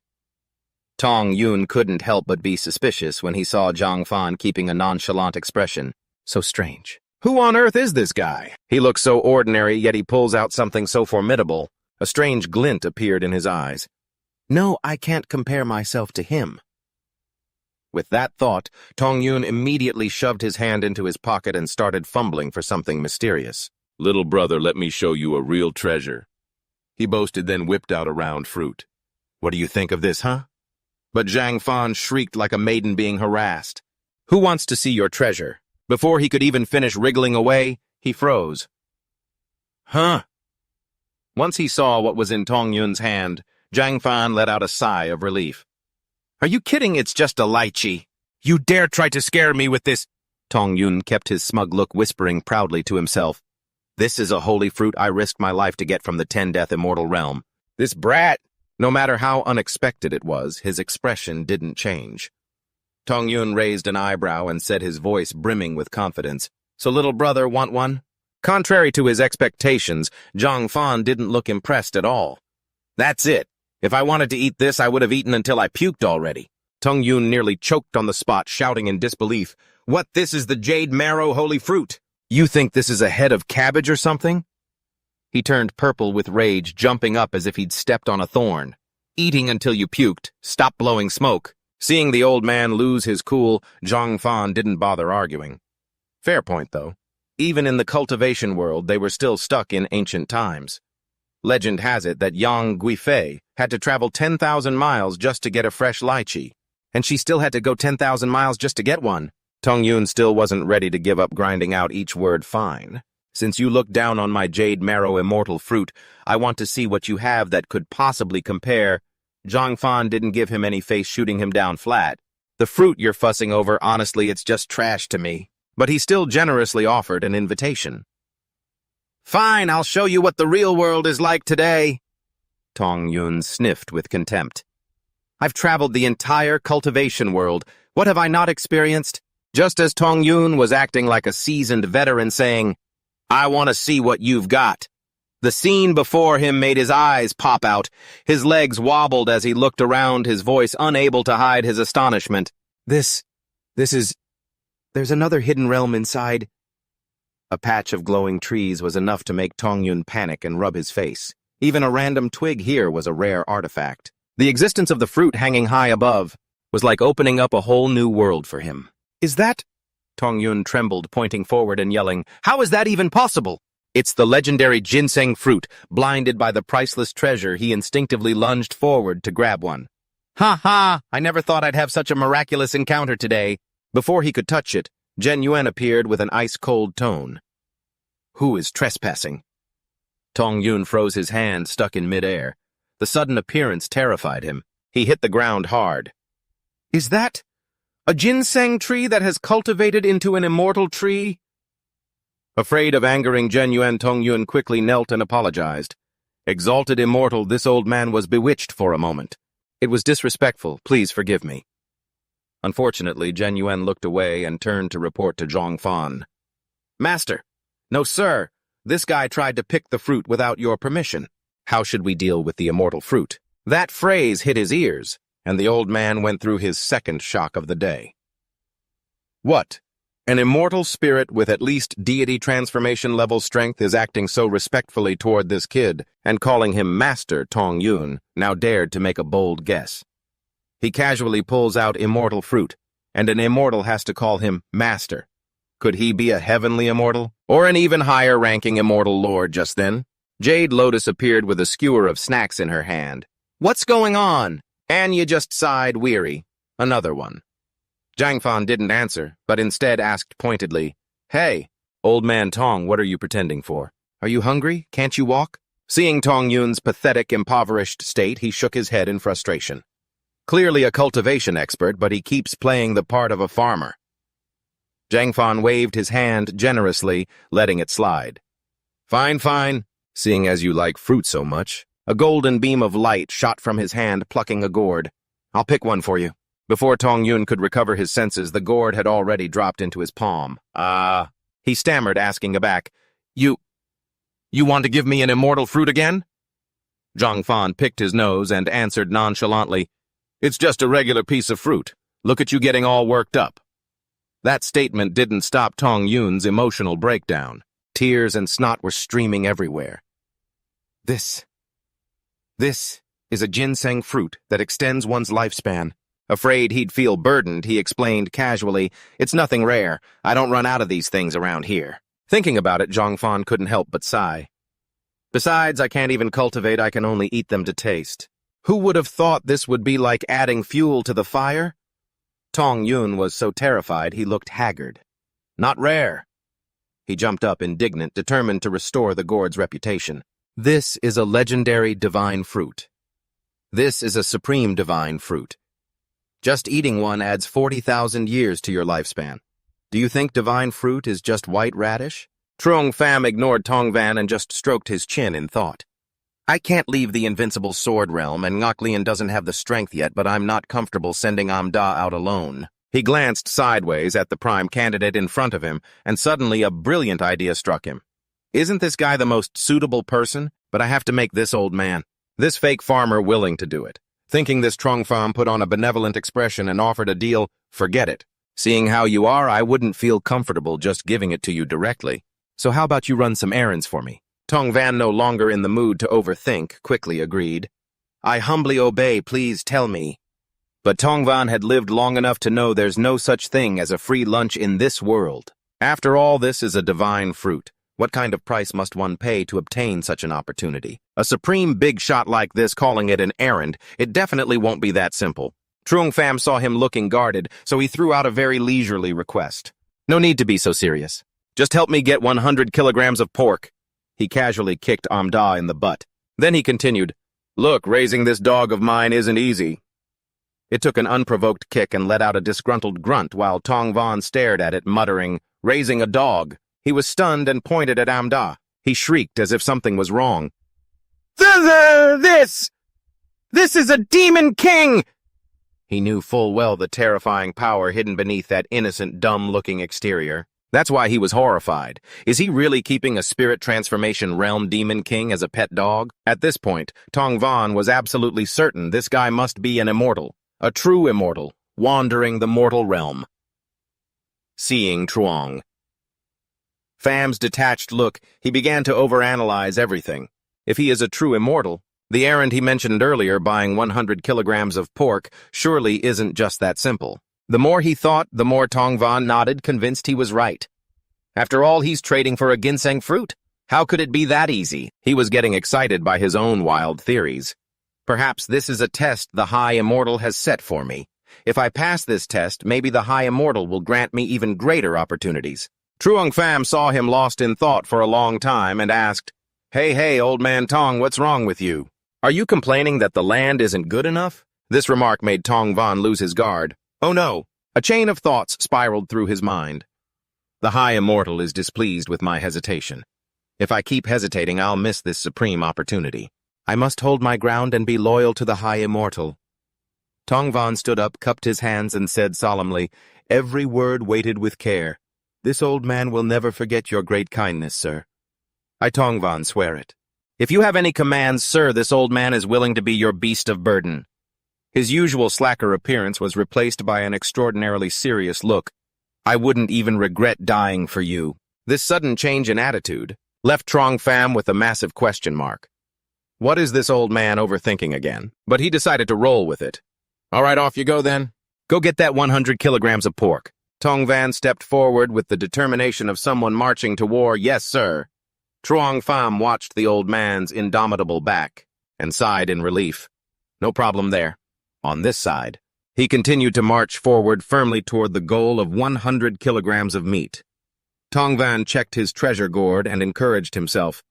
S1: Tong Yun couldn't help but be suspicious when he saw Zhang Fan keeping a nonchalant expression. So strange. Who on earth is this guy? He looks so ordinary, yet he pulls out something so formidable. A strange glint appeared in his eyes. No, I can't compare myself to him. With that thought, Tong Yun immediately shoved his hand into his pocket and started fumbling for something mysterious.
S2: Little brother, let me show you a real treasure, he boasted, then whipped out a round fruit.
S1: What do you think of this, huh? But Zhang Fan shrieked like a maiden being harassed. Who wants to see your treasure? Before he could even finish wriggling away, he froze. Huh? Once he saw what was in Tong Yun's hand, Zhang Fan let out a sigh of relief. Are you kidding? It's just a lychee. You dare try to scare me with this? Tong Yun kept his smug look, whispering proudly to himself. This is a holy fruit I risked my life to get from the 10-death immortal realm. This brat! No matter how unexpected it was, his expression didn't change. Tong Yun raised an eyebrow and said, his voice brimming with confidence, So little brother want one? Contrary to his expectations, Zhang Fan didn't look impressed at all. That's it. If I wanted to eat this, I would have eaten until I puked already. Tong Yun nearly choked on the spot, shouting in disbelief, What, this is the jade marrow holy fruit? You think this is a head of cabbage or something? He turned purple with rage, jumping up as if he'd stepped on a thorn. Eating until you puked. Stop blowing smoke. Seeing the old man lose his cool, Zhang Fan didn't bother arguing. Fair point, though. Even in the cultivation world, they were still stuck in ancient times. Legend has it that Yang Guifei had to travel 10,000 miles just to get a fresh lychee, and she still had to go 10,000 miles just to get one. Tong Yun still wasn't ready to give up grinding out each word fine. Since you look down on my jade marrow immortal fruit, I want to see what you have that could possibly compare. Zhang Fan didn't give him any face, shooting him down flat. The fruit you're fussing over, honestly, it's just trash to me. But he still generously offered an invitation. Fine, I'll show you what the real world is like today. Tong Yun sniffed with contempt. I've traveled the entire cultivation world. What have I not experienced? Just as Tong Yun was acting like a seasoned veteran saying, I want to see what you've got. The scene before him made his eyes pop out. His legs wobbled as he looked around, his voice unable to hide his astonishment. There's another hidden realm inside. A patch of glowing trees was enough to make Tong Yun panic and rub his face. Even a random twig here was a rare artifact. The existence of the fruit hanging high above was like opening up a whole new world for him. Is that? Tong Yun trembled, pointing forward and yelling, How is that even possible? It's the legendary ginseng fruit. Blinded by the priceless treasure, he instinctively lunged forward to grab one. Ha ha! I never thought I'd have such a miraculous encounter today. Before he could touch it, Zhen Yuan appeared with an ice-cold tone. Who is trespassing? Tong Yun froze, his hand stuck in midair. The sudden appearance terrified him. He hit the ground hard. Is that a ginseng tree that has cultivated into an immortal tree? Afraid of angering Zhen Yuan, Tong Yun quickly knelt and apologized. Exalted immortal, this old man was bewitched for a moment. It was disrespectful. Please forgive me. Unfortunately, Zhen Yuan looked away and turned to report to Zhang Fan. Master! No, sir! This guy tried to pick the fruit without your permission. How should we deal with the immortal fruit? That phrase hit his ears, and the old man went through his second shock of the day. What? An immortal spirit with at least deity transformation level strength is acting so respectfully toward this kid and calling him Master Tong Yun now dared to make a bold guess. He casually pulls out immortal fruit, and an immortal has to call him Master. Could he be a heavenly immortal? Or an even higher-ranking immortal lord just then? Jade Lotus appeared with a skewer of snacks in her hand. "What's going on?" Anya just sighed, weary. "Another one." Zhang Fan didn't answer, but instead asked pointedly, "Hey, old man Tong, what are you pretending for? Are you hungry? Can't you walk?" Seeing Tong Yun's pathetic, impoverished state, he shook his head in frustration. Clearly a cultivation expert, but he keeps playing the part of a farmer. Zhang Fan waved his hand generously, letting it slide. "Fine, fine, seeing as you like fruit so much." A golden beam of light shot from his hand, plucking a gourd. "I'll pick one for you." Before Tong Yun could recover his senses, the gourd had already dropped into his palm. He stammered, asking aback, You want to give me an immortal fruit again?" Zhang Fan picked his nose and answered nonchalantly, "It's just a regular piece of fruit. Look at you getting all worked up." That statement didn't stop Tong Yun's emotional breakdown. Tears and snot were streaming everywhere. This is a ginseng fruit that extends one's lifespan. Afraid he'd feel burdened, he explained casually, "It's nothing rare. I don't run out of these things around here." Thinking about it, Zhang Fan couldn't help but sigh. "Besides, I can't even cultivate, I can only eat them to taste. Who would have thought this would be like adding fuel to the fire?" Tong Yun was so terrified he looked haggard. "Not rare." He jumped up, indignant, determined to restore the gourd's reputation. "This is a legendary divine fruit. This is a supreme divine fruit. Just eating one adds 40,000 years to your lifespan. Do you think divine fruit is just white radish?" Trung Pham ignored Tong Van and just stroked his chin in thought. "I can't leave the invincible sword realm, and Ngoklian doesn't have the strength yet, but I'm not comfortable sending Amda out alone." He glanced sideways at the prime candidate in front of him, and suddenly a brilliant idea struck him. "Isn't this guy the most suitable person? But I have to make this old man, this fake farmer, willing to do it." Thinking this, Trung Pham put on a benevolent expression and offered a deal. "Forget it. Seeing how you are, I wouldn't feel comfortable just giving it to you directly. So how about you run some errands for me?" Tong Van, no longer in the mood to overthink, quickly agreed. "I humbly obey, please tell me." But Tong Van had lived long enough to know there's no such thing as a free lunch in this world. After all, this is a divine fruit. What kind of price must one pay to obtain such an opportunity? A supreme big shot like this calling it an errand, it definitely won't be that simple. Trung Pham saw him looking guarded, so he threw out a very leisurely request. "No need to be so serious. Just help me get 100 kilograms of pork." He casually kicked Amda in the butt. Then he continued, "Look, raising this dog of mine isn't easy." It took an unprovoked kick and let out a disgruntled grunt while Tong Van stared at it, muttering, "Raising a dog." He was stunned and pointed at Amda. He shrieked as if something was wrong. This is a demon king!" He knew full well the terrifying power hidden beneath that innocent, dumb-looking exterior. That's why he was horrified. Is he really keeping a spirit transformation realm demon king as a pet dog? At this point, Tong Van was absolutely certain this guy must be an immortal, a true immortal, wandering the mortal realm. Seeing Truong. Pham's detached look, he began to overanalyze everything. If he is a true immortal, the errand he mentioned earlier, buying 100 kilograms of pork, surely isn't just that simple. The more he thought, the more Tong Van nodded, convinced he was right. After all, he's trading for a ginseng fruit. How could it be that easy? He was getting excited by his own wild theories. Perhaps this is a test the High Immortal has set for me. If I pass this test, maybe the High Immortal will grant me even greater opportunities. Truong Pham saw him lost in thought for a long time and asked, Hey, old man Tong, what's wrong with you? Are you complaining that the land isn't good enough?" This remark made Tong Van lose his guard. Oh no! A chain of thoughts spiraled through his mind. The High Immortal is displeased with my hesitation. If I keep hesitating, I'll miss this supreme opportunity. I must hold my ground and be loyal to the High Immortal. Tong Van stood up, cupped his hands, and said solemnly, "Every word weighted with care. This old man will never forget your great kindness, sir. I Tong Van swear it. If you have any commands, sir, this old man is willing to be your beast of burden." His usual slacker appearance was replaced by an extraordinarily serious look. I wouldn't even regret dying for you. This sudden change in attitude left Trong Pham with a massive question mark. What is this old man overthinking again? But he decided to roll with it. All right, off you go then. Go get that 100 kilograms of pork. Tong Van stepped forward with the determination of someone marching to war. Yes, sir. Truong Pham watched the old man's indomitable back and sighed in relief. No problem there. On this side, he continued to march forward firmly toward the goal of 100 kilograms of meat. Tong Van checked his treasure gourd and encouraged himself.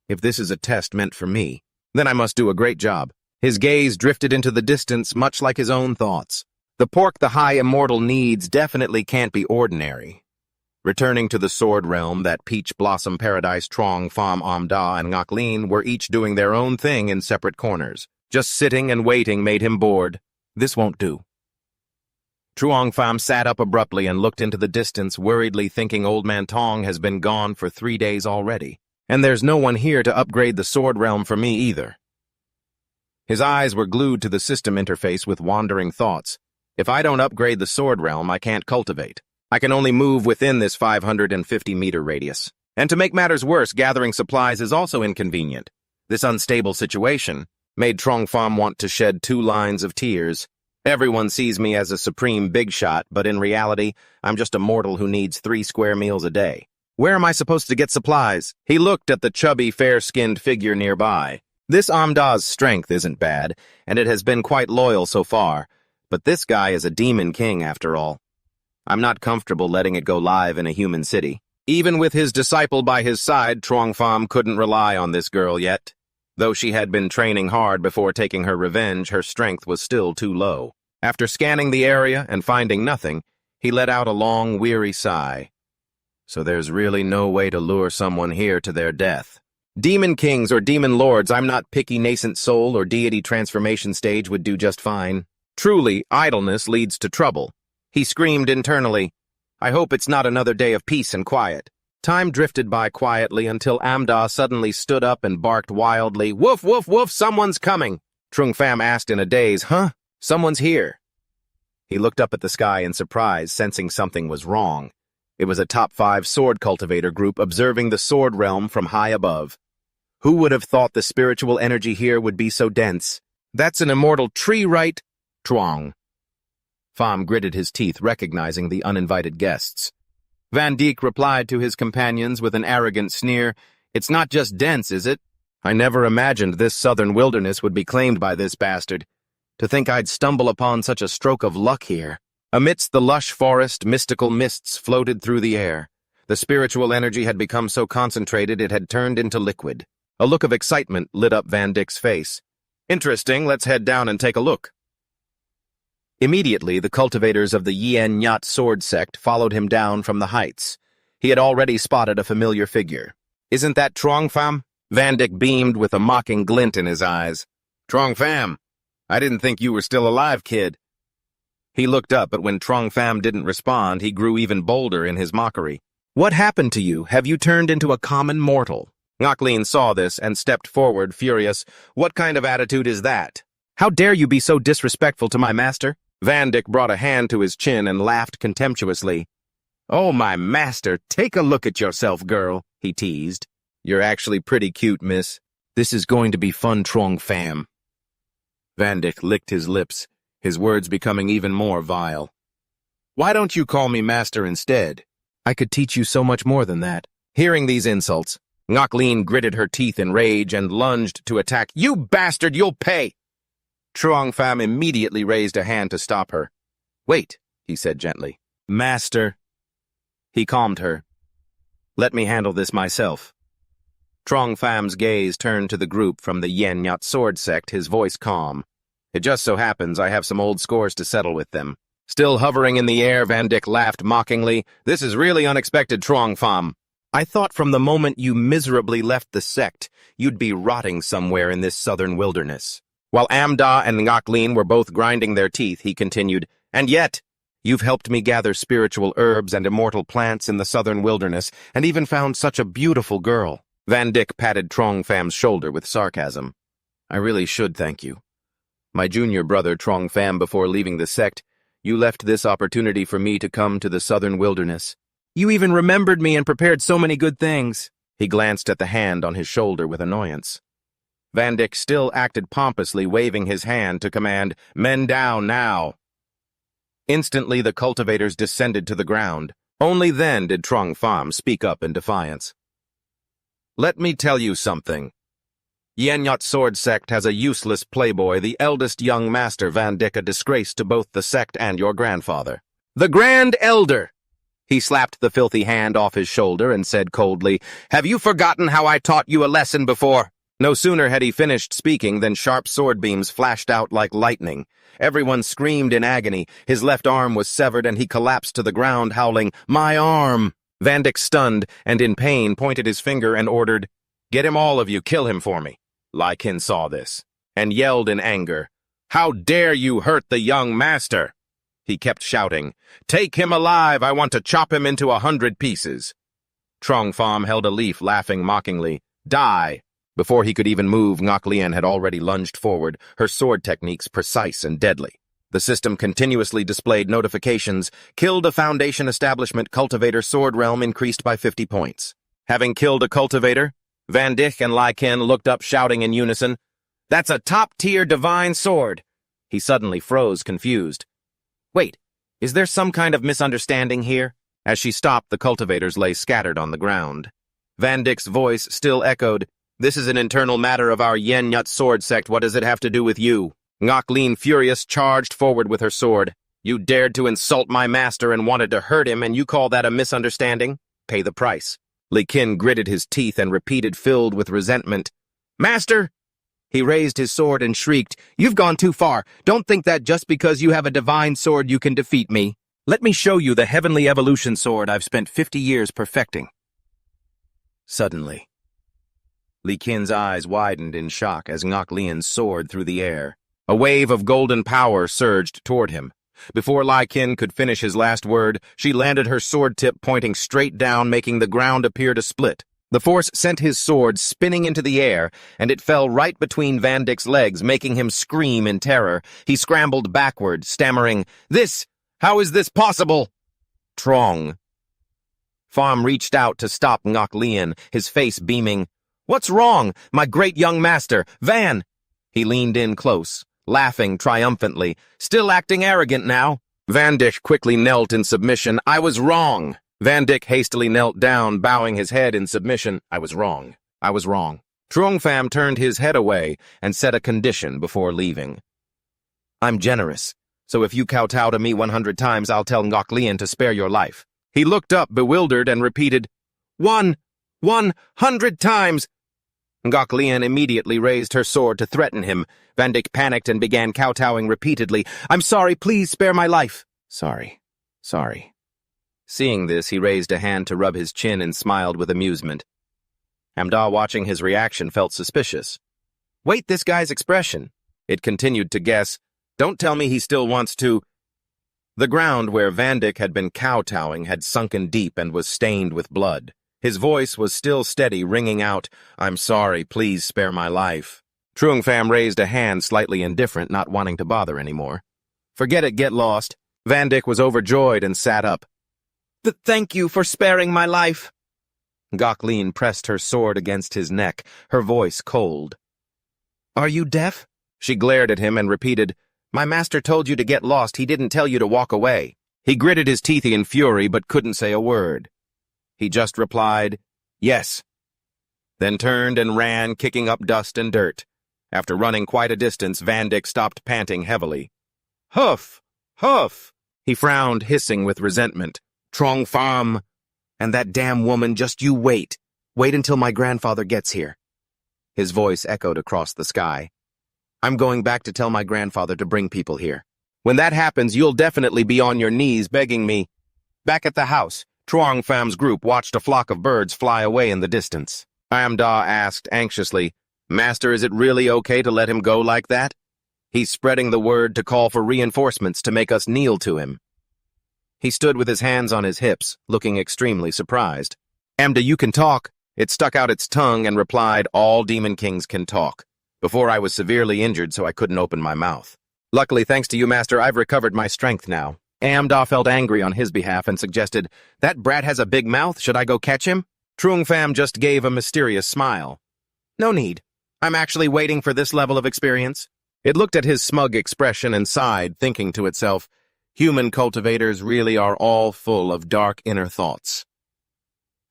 S1: If this is a test meant for me, then I must do a great job. His gaze drifted into the distance, much like his own thoughts. The pork the High Immortal needs definitely can't be ordinary. Returning to the sword realm, that peach blossom paradise, Trong Pham Amda and Ngoc Lin were each doing their own thing in separate corners. Just sitting and waiting made him bored. This won't do. Truong Pham sat up abruptly and looked into the distance, worriedly thinking Old Man Tong has been gone for 3 days already. And there's no one here to upgrade the sword realm for me either. His eyes were glued to the system interface with wandering thoughts. If I don't upgrade the sword realm, I can't cultivate. I can only move within this 550-meter radius. And to make matters worse, gathering supplies is also inconvenient. This unstable situation made Trong Pham want to shed 2 lines of tears. Everyone sees me as a supreme big shot, but in reality, I'm just a mortal who needs 3 square meals a day. Where am I supposed to get supplies? He looked at the chubby, fair-skinned figure nearby. This Amda's strength isn't bad, and it has been quite loyal so far, but this guy is a demon king after all. I'm not comfortable letting it go live in a human city. Even with his disciple by his side, Truong Pham couldn't rely on this girl yet. Though she had been training hard before taking her revenge, her strength was still too low. After scanning the area and finding nothing, he let out a long, weary sigh. So there's really no way to lure someone here to their death. Demon kings or demon lords, I'm not picky. Nascent soul or deity transformation stage would do just fine. Truly, idleness leads to trouble. He screamed internally. I hope it's not another day of peace and quiet. Time drifted by quietly until Amda suddenly stood up and barked wildly. Woof, woof, woof, someone's coming. Truong Pham asked in a daze, Huh? Someone's here. He looked up at the sky in surprise, sensing something was wrong. It was a top 5 sword cultivator group observing the sword realm from high above. Who would have thought the spiritual energy here would be so dense? That's an immortal tree, right? Truong Pham gritted his teeth, recognizing the uninvited guests. Van Dijk replied to his companions with an arrogant sneer, It's not just dense, is it? I never imagined this southern wilderness would be claimed by this bastard. To think I'd stumble upon such a stroke of luck here. Amidst the lush forest, mystical mists floated through the air. The spiritual energy had become so concentrated it had turned into liquid. A look of excitement lit up Van Dijk's face. Interesting, let's head down and take a look. Immediately, the cultivators of the Yen Nyat sword sect followed him down from the heights. He had already spotted a familiar figure. Isn't that Truong Pham? Van Dijk beamed with a mocking glint in his eyes. Truong Pham, I didn't think you were still alive, kid. He looked up, but when Truong Pham didn't respond, he grew even bolder in his mockery. What happened to you? Have you turned into a common mortal? Ngoc Lin saw this and stepped forward, furious. What kind of attitude is that? How dare you be so disrespectful to my master? Van Dijk brought a hand to his chin and laughed contemptuously. Oh, my master, take a look at yourself, girl, he teased. You're actually pretty cute, miss. This is going to be fun, Truong Pham. Van Dijk licked his lips, his words becoming even more vile. Why don't you call me master instead? I could teach you so much more than that. Hearing these insults, Ngoc Lin gritted her teeth in rage and lunged to attack. You bastard, you'll pay! Truong Pham immediately raised a hand to stop her. Wait, he said gently. Master. He calmed her. Let me handle this myself. Truong Pham's gaze turned to the group from the Yen Nyat sword sect, his voice calm. It just so happens I have some old scores to settle with them. Still hovering in the air, Van Dijk laughed mockingly. This is really unexpected, Truong Pham. I thought from the moment you miserably left the sect, you'd be rotting somewhere in this southern wilderness. While Amda and Ngoc Lin were both grinding their teeth, he continued, And yet, you've helped me gather spiritual herbs and immortal plants in the southern wilderness, and even found such a beautiful girl. Van Dijk patted Truong Pham's shoulder with sarcasm. I really should thank you. My junior brother, Truong Pham, before leaving the sect, You left this opportunity for me to come to the southern wilderness. You even remembered me and prepared so many good things. He glanced at the hand on his shoulder with annoyance. Van Dyck still acted pompously, waving his hand to command, "Men down now!" Instantly, the cultivators descended to the ground. Only then did Trong Pham speak up in defiance. "Let me tell you something. Yenyot Sword Sect has a useless playboy, the eldest young master, Van Dyck, a disgrace to both the sect and your grandfather." "The Grand Elder!" He slapped the filthy hand off his shoulder and said coldly, "Have you forgotten how I taught you a lesson before?" No sooner had he finished speaking than sharp sword beams flashed out like lightning. Everyone screamed in agony. His left arm was severed and he collapsed to the ground, howling, "My arm!" Van Dyck, stunned and in pain, pointed his finger and ordered, "Get him, all of you, kill him for me." Lai Kin saw this and yelled in anger, "How dare you hurt the young master?" He kept shouting, "Take him alive, I want to chop him into 100 pieces." Trong Pham held a leaf, laughing mockingly, "Die!" Before he could even move, Ngoc Lien had already lunged forward, her sword techniques precise and deadly. The system continuously displayed notifications, "Killed a Foundation Establishment Cultivator, Sword Realm increased by 50 points. Having killed a cultivator, Van Dyck and Lai Kin looked up, shouting in unison, "That's a top-tier divine sword!" He suddenly froze, confused. "Wait, is there some kind of misunderstanding here?" As she stopped, the cultivators lay scattered on the ground. Van Dyck's voice still echoed, "This is an internal matter of our Yenyot Sword Sect. What does it have to do with you?" Ngoc Lien, furious, charged forward with her sword. "You dared to insult my master and wanted to hurt him, and you call that a misunderstanding? Pay the price." Li Kin gritted his teeth and repeated, filled with resentment, "Master!" He raised his sword and shrieked, "You've gone too far. Don't think that just because you have a divine sword you can defeat me. Let me show you the heavenly evolution sword I've spent 50 years perfecting." Suddenly, Li Kin's eyes widened in shock as Ngoc Lien soared through the air. A wave of golden power surged toward him. Before Lai Kin could finish his last word, she landed her sword tip pointing straight down, making the ground appear to split. The force sent his sword spinning into the air, and it fell right between Van Dyck's legs, making him scream in terror. He scrambled backward, stammering, How is this possible?" Trong Pham reached out to stop Ngoc Lien, his face beaming. "What's wrong, my great young master, Van?" He leaned in close, laughing triumphantly. "Still acting arrogant now?" Van Dyck quickly knelt in submission. "I was wrong." Van Dyck hastily knelt down, bowing his head in submission. "I was wrong. I was wrong." Trong Pham turned his head away and set a condition before leaving. "I'm generous, so if you kowtow to me 100 times, I'll tell Ngoc Lien to spare your life." He looked up, bewildered, and repeated, 100 times." Ngoc Lien immediately raised her sword to threaten him. Van Dyck panicked and began kowtowing repeatedly. "I'm sorry, please spare my life." Sorry. Seeing this, he raised a hand to rub his chin and smiled with amusement. Hamda, watching his reaction, felt suspicious. "Wait, this guy's expression." It continued to guess, "Don't tell me he still wants to—" The ground where Van Dyck had been kowtowing had sunken deep and was stained with blood. His voice was still steady, ringing out, "I'm sorry, please spare my life." Trong Pham raised a hand, slightly indifferent, not wanting to bother anymore. "Forget it, get lost." Van Dyck was overjoyed and sat up. Thank you for sparing my life." Ngoc Lien pressed her sword against his neck, her voice cold. "Are you deaf?" She glared at him and repeated, "My master told you to get lost. He didn't tell you to walk away." He gritted his teeth in fury but couldn't say a word. He just replied, "Yes," then turned and ran, kicking up dust and dirt. After running quite a distance, Van Dyck stopped, panting heavily. "Huff! Huff!" He frowned, hissing with resentment. "Trong Pham! And that damn woman, just you wait. Wait until my grandfather gets here." His voice echoed across the sky. "I'm going back to tell my grandfather to bring people here. When that happens, you'll definitely be on your knees begging me." Back at the house, Trong Pham's group watched a flock of birds fly away in the distance. Hamda asked anxiously, "Master, is it really okay to let him go like that? He's spreading the word to call for reinforcements to make us kneel to him." He stood with his hands on his hips, looking extremely surprised. "Hamda, you can talk." It stuck out its tongue and replied, "All demon kings can talk. Before I was severely injured, so I couldn't open my mouth." Luckily, thanks to you, Master, I've recovered my strength now. Amda felt angry on his behalf and suggested, "That brat has a big mouth, should I go catch him?" Trung Pham just gave a mysterious smile. "No need. I'm actually waiting for this level of experience." It looked at his smug expression and sighed, thinking to itself, human cultivators really are all full of dark inner thoughts.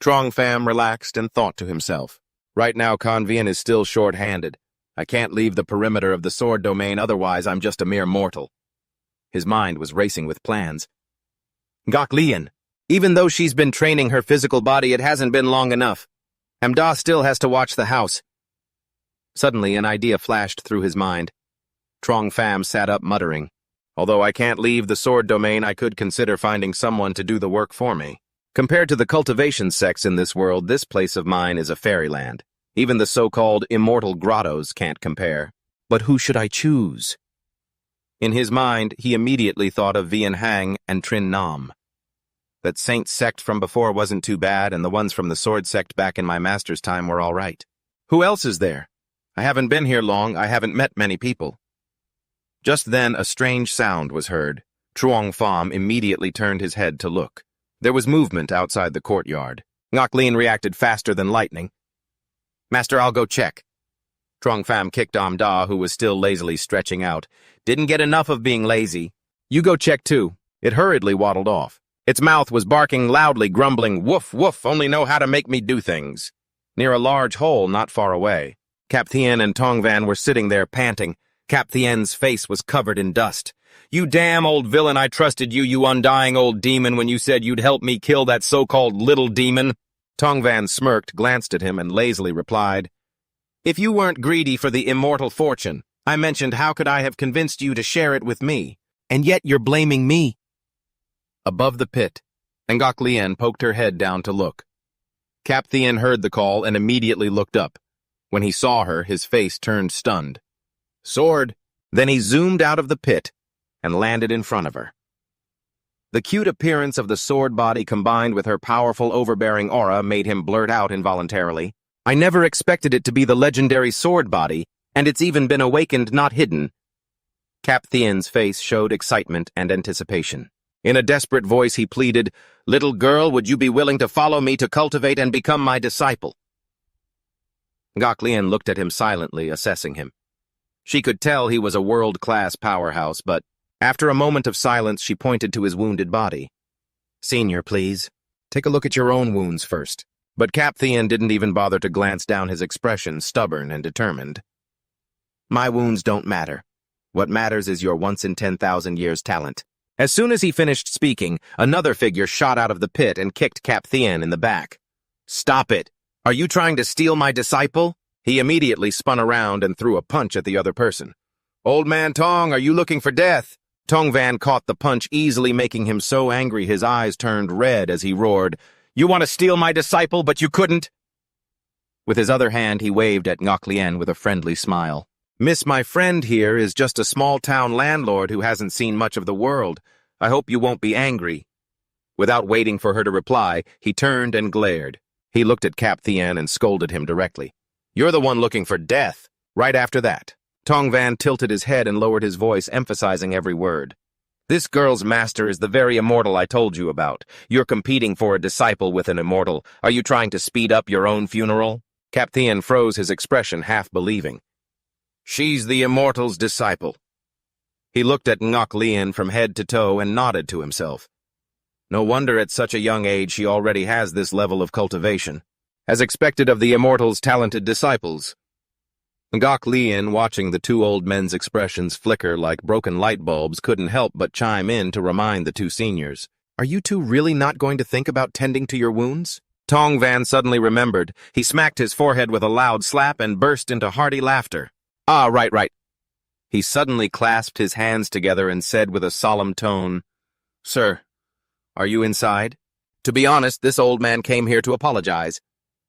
S1: Trong Pham relaxed and thought to himself, right now Convian is still short-handed. I can't leave the perimeter of the sword domain, otherwise I'm just a mere mortal. His mind was racing with plans. Gok Lian, even though she's been training her physical body, it hasn't been long enough. Amda still has to watch the house. Suddenly, an idea flashed through his mind. Trong Pham sat up muttering, "Although I can't leave the sword domain, I could consider finding someone to do the work for me. Compared to the cultivation sects in this world, this place of mine is a fairyland. Even the so-called immortal grottos can't compare. But who should I choose?" In his mind, he immediately thought of Vian Hang and Trin Nam. That saint sect from before wasn't too bad, and the ones from the sword sect back in my master's time were all right. Who else is there? I haven't been here long, I haven't met many people. Just then, a strange sound was heard. Truong Pham immediately turned his head to look. There was movement outside the courtyard. Ngok Lin reacted faster than lightning. "Master, I'll go check." Truong Pham kicked Amda, who was still lazily stretching out. "Didn't get enough of being lazy. You go check too." It hurriedly waddled off. Its mouth was barking loudly, grumbling, "Woof, woof, only know how to make me do things." Near a large hole not far away, Cap Thien and Tong Van were sitting there panting. Cap Thien's face was covered in dust. "You damn old villain, I trusted you, you undying old demon, when you said you'd help me kill that so-called little demon." Tong Van smirked, glanced at him, and lazily replied, "If you weren't greedy for the immortal fortune, I mentioned how could I have convinced you to share it with me, and yet you're blaming me." Above the pit, Ngok Lien poked her head down to look. Cap Thien heard the call and immediately looked up. When he saw her, his face turned stunned. "Sword!" Then he zoomed out of the pit and landed in front of her. The cute appearance of the sword body combined with her powerful, overbearing aura made him blurt out involuntarily, "I never expected it to be the legendary sword body, and it's even been awakened, not hidden." Cap Thien's face showed excitement and anticipation. In a desperate voice he pleaded, "Little girl, would you be willing to follow me to cultivate and become my disciple?" Ngok Lien looked at him silently, assessing him. She could tell he was a world-class powerhouse, but after a moment of silence, she pointed to his wounded body. "Senior, please. Take a look at your own wounds first." But Cap Thien didn't even bother to glance down his expression, stubborn and determined. "My wounds don't matter. What matters is your once-in-10,000 years talent." As soon as he finished speaking, another figure shot out of the pit and kicked Cap Thien in the back. "Stop it! Are you trying to steal my disciple?" He immediately spun around and threw a punch at the other person. "Old man Tong, are you looking for death?" Tong Van caught the punch, easily making him so angry his eyes turned red as he roared, "You want to steal my disciple, but you couldn't?" With his other hand, he waved at Ngok Lien with a friendly smile. "Miss, my friend here is just a small-town landlord who hasn't seen much of the world. I hope you won't be angry." Without waiting for her to reply, he turned and glared. He looked at Cap Thien and scolded him directly. "You're the one looking for death." Right after that, Tong Van tilted his head and lowered his voice, emphasizing every word. "This girl's master is the very immortal I told you about. You're competing for a disciple with an immortal. Are you trying to speed up your own funeral?" Cap Thien froze his expression, half believing. "She's the immortal's disciple." He looked at Ngok Lien from head to toe and nodded to himself. No wonder at such a young age she already has this level of cultivation, as expected of the immortal's talented disciples. Ngok Lien, watching the two old men's expressions flicker like broken light bulbs, couldn't help but chime in to remind the two seniors. "Are you two really not going to think about tending to your wounds?" Tong Van suddenly remembered. He smacked his forehead with a loud slap and burst into hearty laughter. "Ah, right. He suddenly clasped his hands together and said with a solemn tone, "Sir, are you inside?" To be honest, this old man came here to apologize.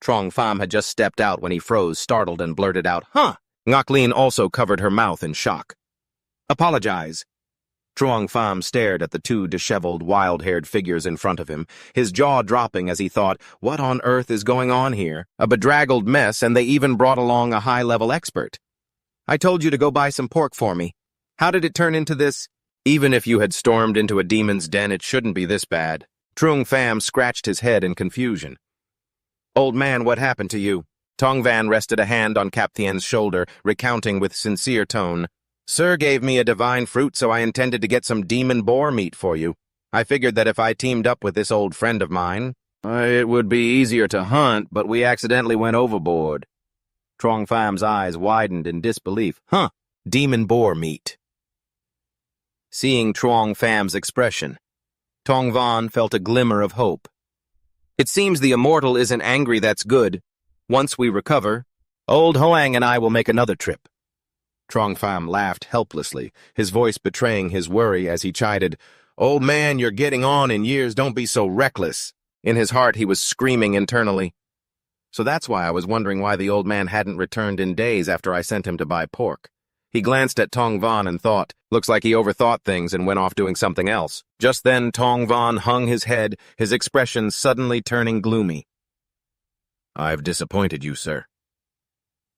S1: Trong Pham had just stepped out when he froze, startled, and blurted out, "Huh!" Ngok Lien also covered her mouth in shock. "Apologize." Truong Pham stared at the two disheveled, wild-haired figures in front of him, his jaw dropping as he thought, what on earth is going on here? A bedraggled mess, and they even brought along a high-level expert. "I told you to go buy some pork for me. How did it turn into this? Even if you had stormed into a demon's den, it shouldn't be this bad. Trung Pham scratched his head in confusion. Old man, what happened to you? Tong Van rested a hand on Cap Thien's shoulder, recounting with sincere tone. Sir gave me a divine fruit, so I intended to get some demon boar meat for you. I figured that if I teamed up with this old friend of mine, it would be easier to hunt, but we accidentally went overboard. Trong Pham's eyes widened in disbelief. Demon boar meat. Seeing Trong Pham's expression, Tong Van felt a glimmer of hope. It seems the immortal isn't angry, that's good. Once we recover, old Hoang and I will make another trip. Trong Pham laughed helplessly, his voice betraying his worry as he chided, Old man, you're getting on in years, don't be so reckless. In his heart, he was screaming internally. So that's why I was wondering why the old man hadn't returned in days after I sent him to buy pork. He glanced at Tong Van and thought, looks like he overthought things and went off doing something else. Just then, Tong Van hung his head, his expression suddenly turning gloomy. I've disappointed you, sir.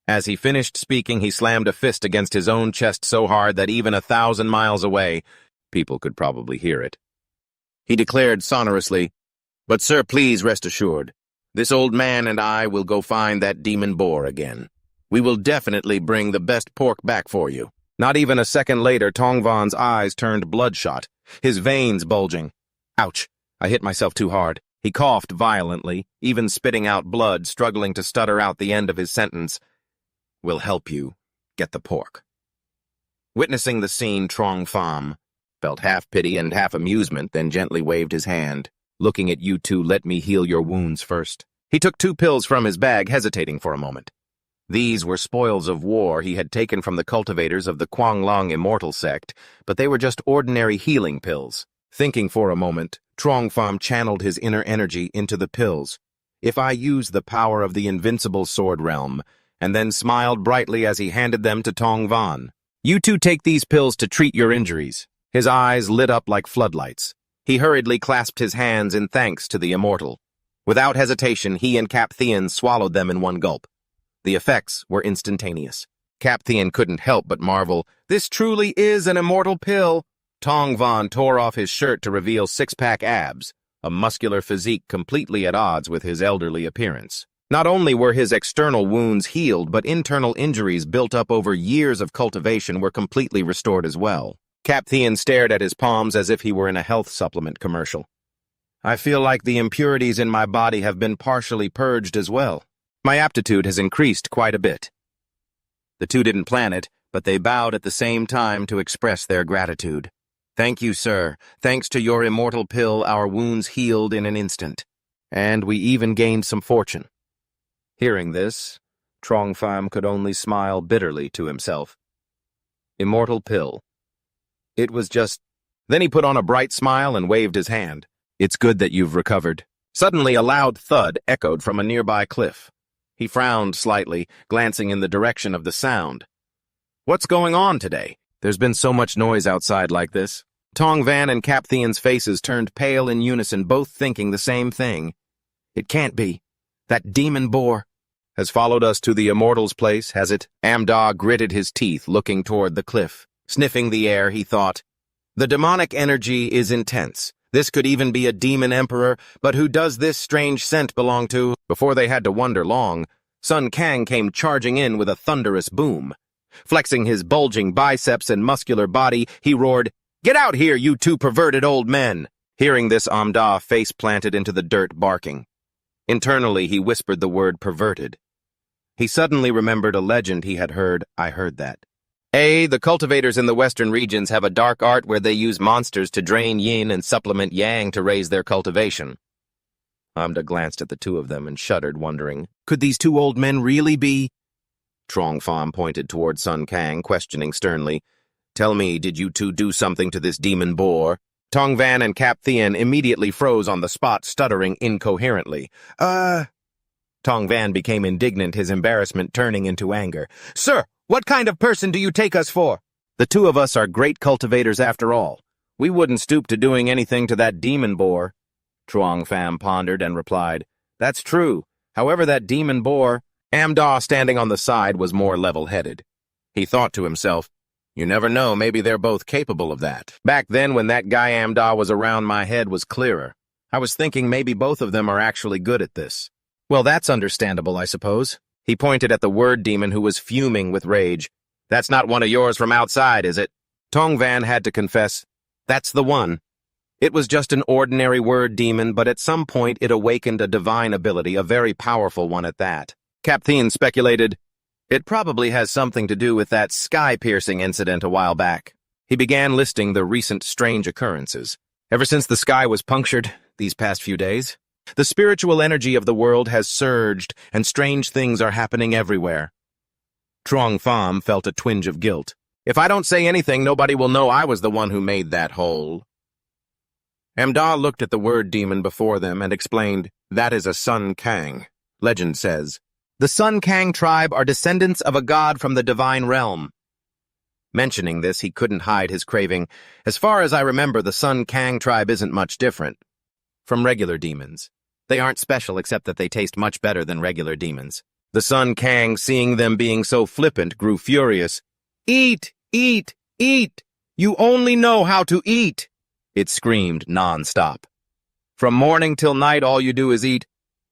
S1: As he finished speaking, he slammed a fist against his own chest so hard that even 1,000 miles away, people could probably hear it. He declared sonorously, But sir, please rest assured, this old man and I will go find that demon boar again. We will definitely bring the best pork back for you. Not even a second later, Tong Van's eyes turned bloodshot, his veins bulging. Ouch, I hit myself too hard. He coughed violently, even spitting out blood, struggling to stutter out the end of his sentence. We'll help you get the pork. Witnessing the scene, Trong Pham felt half pity and half amusement, then gently waved his hand. Looking at you two, let me heal your wounds first. He took 2 pills from his bag, hesitating for a moment. These were spoils of war he had taken from the cultivators of the Kuanglong immortal sect, but they were just ordinary healing pills. Thinking for a moment, Trong Pham channeled his inner energy into the pills. If I use the power of the invincible sword realm, and then smiled brightly as he handed them to Tong Van. You two take these pills to treat your injuries. His eyes lit up like floodlights. He hurriedly clasped his hands in thanks to the immortal. Without hesitation, he and Cap Thien swallowed them in one gulp. The effects were instantaneous. Cap Thien couldn't help but marvel, this truly is an immortal pill. Tong Van tore off his shirt to reveal 6-pack abs, a muscular physique completely at odds with his elderly appearance. Not only were his external wounds healed, but internal injuries built up over years of cultivation were completely restored as well. Cap Thien stared at his palms as if he were in a health supplement commercial. I feel like the impurities in my body have been partially purged as well. My aptitude has increased quite a bit. The two didn't plan it, but they bowed at the same time to express their gratitude. Thank you, sir. Thanks to your immortal pill, our wounds healed in an instant. And we even gained some fortune. Hearing this, Trong Pham could only smile bitterly to himself. Immortal pill. It was just... Then he put on a bright smile and waved his hand. It's good that you've recovered. Suddenly, a loud thud echoed from a nearby cliff. He frowned slightly, glancing in the direction of the sound. What's going on today? There's been so much noise outside like this. Tong Van and Cap Thien's faces turned pale in unison, both thinking the same thing. It can't be. That demon boar has followed us to the immortal's place, has it? Amda gritted his teeth, looking toward the cliff. Sniffing the air, he thought, the demonic energy is intense. This could even be a demon emperor, but who does this strange scent belong to? Before they had to wonder long, Sun Kang came charging in with a thunderous boom. Flexing his bulging biceps and muscular body, he roared, Get out here, you two perverted old men! Hearing this, Amda face-planted into the dirt, barking. Internally, he whispered the word perverted. He suddenly remembered a legend he had heard. I heard that. The cultivators in the western regions have a dark art where they use monsters to drain yin and supplement yang to raise their cultivation. Amda glanced at the two of them and shuddered, wondering, could these 2 old men really be? Trong Pham pointed toward Sun Kang, questioning sternly, Tell me, did you two do something to this demon boar? Tong Van and Cap Thien immediately froze on the spot, stuttering incoherently. Tong Van became indignant, his embarrassment turning into anger. Sir, what kind of person do you take us for? The 2 of us are great cultivators after all. We wouldn't stoop to doing anything to that demon boar. Trong Pham pondered and replied, That's true. However, that demon boar, Amda standing on the side, was more level-headed. He thought to himself, You never know, maybe they're both capable of that. Back then, when that guy Amda was around, my head was clearer. I was thinking maybe both of them are actually good at this. Well, that's understandable, I suppose. He pointed at the word demon who was fuming with rage. That's not one of yours from outside, is it? Tongvan had to confess, that's the one. It was just an ordinary word demon, but at some point it awakened a divine ability, a very powerful one at that. Captain speculated, it probably has something to do with that sky-piercing incident a while back. He began listing the recent strange occurrences. Ever since the sky was punctured these past few days, the spiritual energy of the world has surged, and strange things are happening everywhere. Trong Pham felt a twinge of guilt. If I don't say anything, nobody will know I was the one who made that hole. Amda looked at the word demon before them and explained, that is a Sun Kang. Legend says, the Sun Kang tribe are descendants of a god from the divine realm. Mentioning this, he couldn't hide his craving. As far as I remember, the Sun Kang tribe isn't much different from regular demons. They aren't special except that they taste much better than regular demons. The Sun Kang, seeing them being so flippant, grew furious. Eat, eat, eat! You only know how to eat! It screamed non-stop. From morning till night, all you do is eat.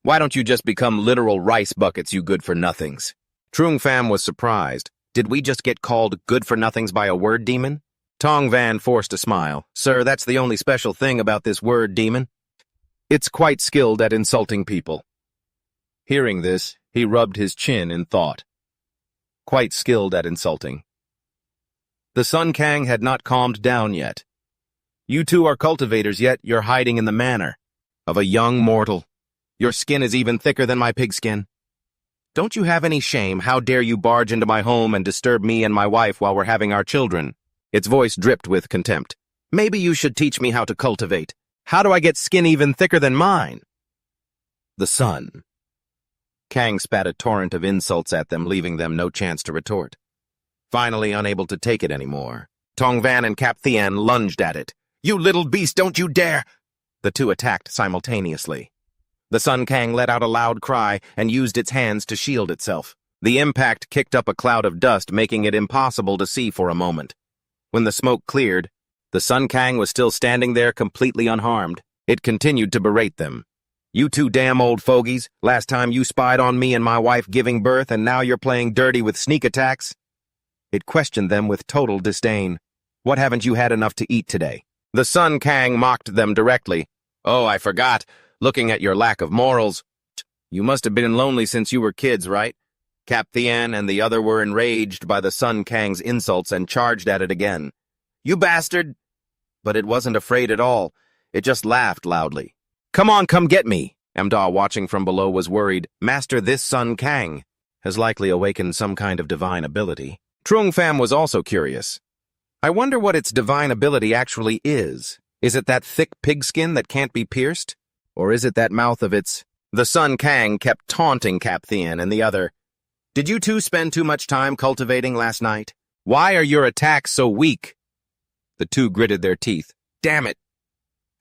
S1: Why don't you just become literal rice buckets, you good-for-nothings? Trung Pham was surprised. Did we just get called good-for-nothings by a word demon? Tong Van forced a smile. Sir, that's the only special thing about this word demon. It's quite skilled at insulting people. Hearing this, he rubbed his chin in thought. Quite skilled at insulting. The Sun Kang had not calmed down yet. You two are cultivators, yet you're hiding in the manner of a young mortal. Your skin is even thicker than my pigskin. Don't you have any shame? How dare you barge into my home and disturb me and my wife while we're having our children? Its voice dripped with contempt. Maybe you should teach me how to cultivate. How do I get skin even thicker than mine? The sun. Kang spat a torrent of insults at them, leaving them no chance to retort. Finally, unable to take it anymore, Tongvan and Cap Thien lunged at it. You little beast, don't you dare! The two attacked simultaneously. The Sun Kang let out a loud cry and used its hands to shield itself. The impact kicked up a cloud of dust, making it impossible to see for a moment. When the smoke cleared, the Sun Kang was still standing there completely unharmed. It continued to berate them. You two damn old fogies, last time you spied on me and my wife giving birth, and now you're playing dirty with sneak attacks? It questioned them with total disdain. What haven't you had enough to eat today? The Sun Kang mocked them directly. Oh, I forgot. Looking at your lack of morals. You must have been lonely since you were kids, right? Cap Thien and the other were enraged by the Sun Kang's insults and charged at it again. You bastard! But it wasn't afraid at all. It just laughed loudly. Come on, come get me! Amda, watching from below, was worried. Master, this Sun Kang has likely awakened some kind of divine ability. Trung Pham was also curious. I wonder what its divine ability actually is. Is it that thick pigskin that can't be pierced? Or is it that mouth of its? The Sun Kang kept taunting Cap Thien and the other. Did you two spend too much time cultivating last night? Why are your attacks so weak? The two gritted their teeth. Damn it!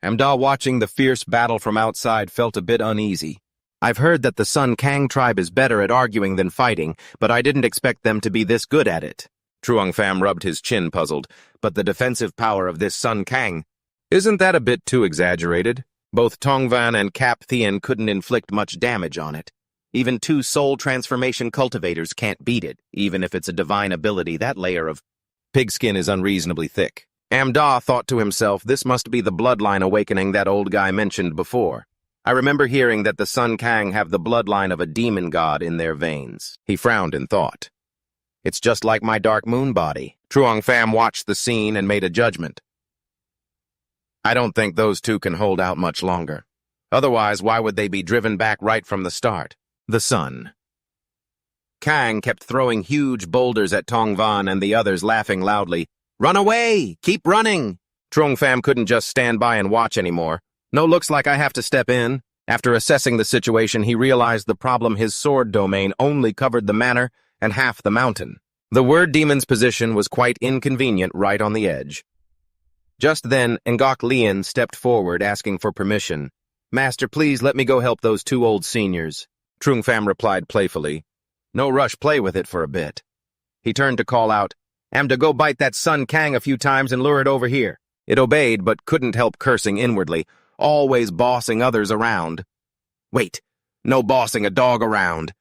S1: Amda, watching the fierce battle from outside, felt a bit uneasy. I've heard that the Sun Kang tribe is better at arguing than fighting, but I didn't expect them to be this good at it. Truong Pham rubbed his chin, puzzled. But the defensive power of this Sun Kang, isn't that a bit too exaggerated? Both Tongvan and Cap Thien couldn't inflict much damage on it. Even two soul transformation cultivators can't beat it, even if it's a divine ability. That layer of pigskin is unreasonably thick. Amda thought to himself, this must be the bloodline awakening that old guy mentioned before. I remember hearing that the Sun Kang have the bloodline of a demon god in their veins. He frowned in thought. It's just like my dark moon body. Truong Pham watched the scene and made a judgment. I don't think those two can hold out much longer. Otherwise, why would they be driven back right from the start? The sun. Kang kept throwing huge boulders at Tongvan and the others, laughing loudly. Run away! Keep running! Trung Pham couldn't just stand by and watch anymore. No, looks like I have to step in. After assessing the situation, he realized the problem. His sword domain only covered the manor and half the mountain. The word demon's position was quite inconvenient, right on the edge. Just then, Ngok Lien stepped forward, asking for permission. Master, please let me go help those two old seniors. Trung Pham replied playfully. No rush, play with it for a bit. He turned to call out, Am to go bite that Sun Kang a few times and lure it over here. It obeyed, but couldn't help cursing inwardly, always bossing others around. Wait, no bossing a dog around.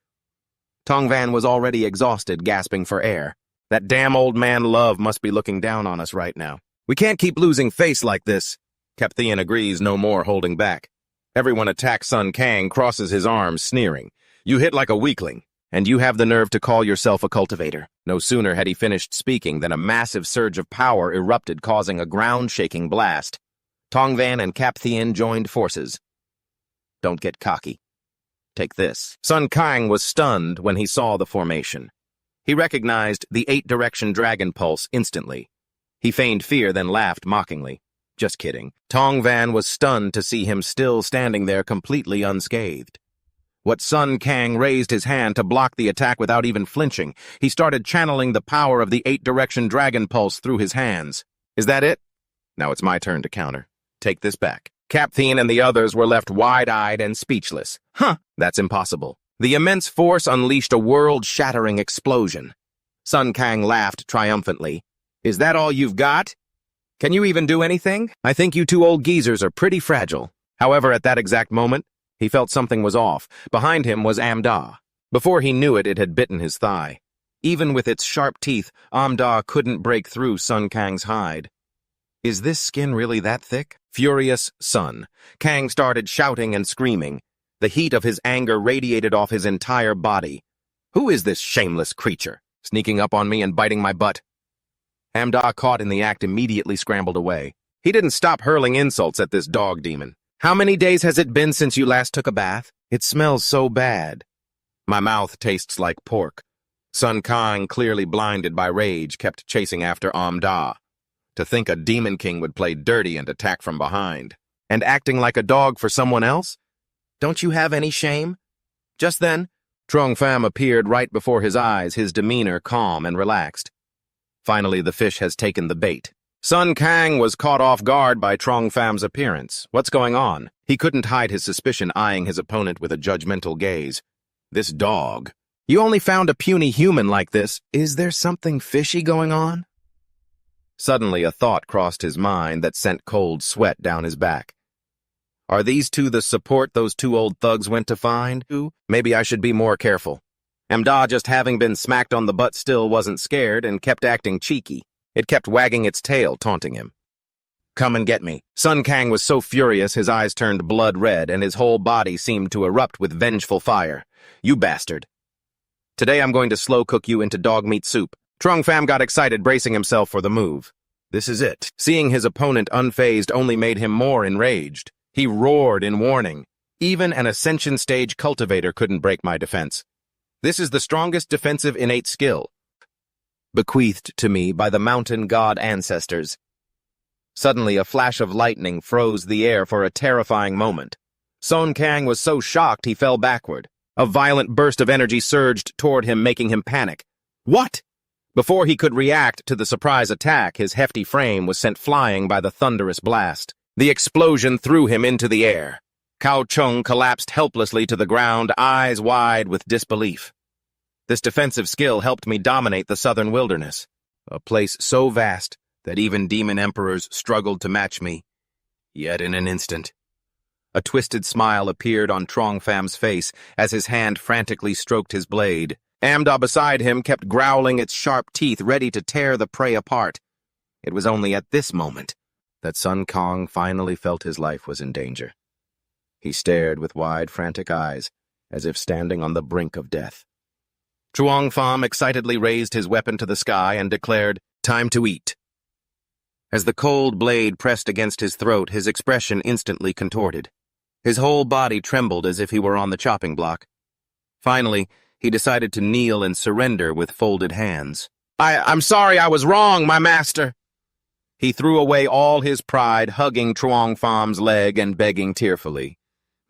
S1: Tongvan was already exhausted, gasping for air. That damn old man Love must be looking down on us right now. We can't keep losing face like this. Capthean agrees, no more holding back. Everyone attacks Sun Kang, crosses his arms, sneering. You hit like a weakling, and you have the nerve to call yourself a cultivator. No sooner had he finished speaking than a massive surge of power erupted, causing a ground-shaking blast. Tongvan and Capthean joined forces. Don't get cocky. Take this. Sun Kang was stunned when he saw the formation. He recognized the 8-direction dragon pulse instantly. He feigned fear, then laughed mockingly. Just kidding. Tongvan was stunned to see him still standing there completely unscathed. What Sun Kang raised his hand to block the attack without even flinching. He started channeling the power of the 8-direction dragon pulse through his hands. Is that it? Now it's my turn to counter. Take this back. Capthean and the others were left wide-eyed and speechless. Huh, that's impossible. The immense force unleashed a world-shattering explosion. Sun Kang laughed triumphantly. Is that all you've got? Can you even do anything? I think you two old geezers are pretty fragile. However, at that exact moment, he felt something was off. Behind him was Amda. Before he knew it, it had bitten his thigh. Even with its sharp teeth, Amda couldn't break through Sun Kang's hide. Is this skin really that thick? Furious Sun. Kang started shouting and screaming. The heat of his anger radiated off his entire body. Who is this shameless creature, sneaking up on me and biting my butt? Amda, caught in the act, immediately scrambled away. He didn't stop hurling insults at this dog demon. How many days has it been since you last took a bath? It smells so bad. My mouth tastes like pork. Sun Kang, clearly blinded by rage, kept chasing after Amda. To think a demon king would play dirty and attack from behind. And acting like a dog for someone else? Don't you have any shame? Just then, Trong Pham appeared right before his eyes, his demeanor calm and relaxed. Finally, the fish has taken the bait. Sun Kang was caught off guard by Trong Pham's appearance. What's going on? He couldn't hide his suspicion, eyeing his opponent with a judgmental gaze. This dog. You only found a puny human like this. Is there something fishy going on? Suddenly, a thought crossed his mind that sent cold sweat down his back. Are these two the support those two old thugs went to find? Maybe I should be more careful. Amda, just having been smacked on the butt, still wasn't scared and kept acting cheeky. It kept wagging its tail, taunting him. Come and get me. Sun Kang was so furious his eyes turned blood red and his whole body seemed to erupt with vengeful fire. You bastard. Today I'm going to slow cook you into dog meat soup. Trong Pham got excited, bracing himself for the move. This is it. Seeing his opponent unfazed only made him more enraged. He roared in warning. Even an Ascension Stage cultivator couldn't break my defense. This is the strongest defensive innate skill, bequeathed to me by the mountain god ancestors. Suddenly, a flash of lightning froze the air for a terrifying moment. Sun Kang was so shocked he fell backward. A violent burst of energy surged toward him, making him panic. What? Before he could react to the surprise attack, his hefty frame was sent flying by the thunderous blast. The explosion threw him into the air. Cao Chung collapsed helplessly to the ground, eyes wide with disbelief. This defensive skill helped me dominate the southern wilderness, a place so vast that even demon emperors struggled to match me. Yet in an instant, a twisted smile appeared on Trong Pham's face as his hand frantically stroked his blade. Amda beside him kept growling its sharp teeth, ready to tear the prey apart. It was only at this moment that Sun Kang finally felt his life was in danger. He stared with wide, frantic eyes, as if standing on the brink of death. Truong Pham excitedly raised his weapon to the sky and declared, "Time to eat." As the cold blade pressed against his throat, his expression instantly contorted. His whole body trembled as if he were on the chopping block. Finally, he decided to kneel and surrender with folded hands. I'm sorry, I was wrong, my master." He threw away all his pride, hugging Truong Pham's leg and begging tearfully,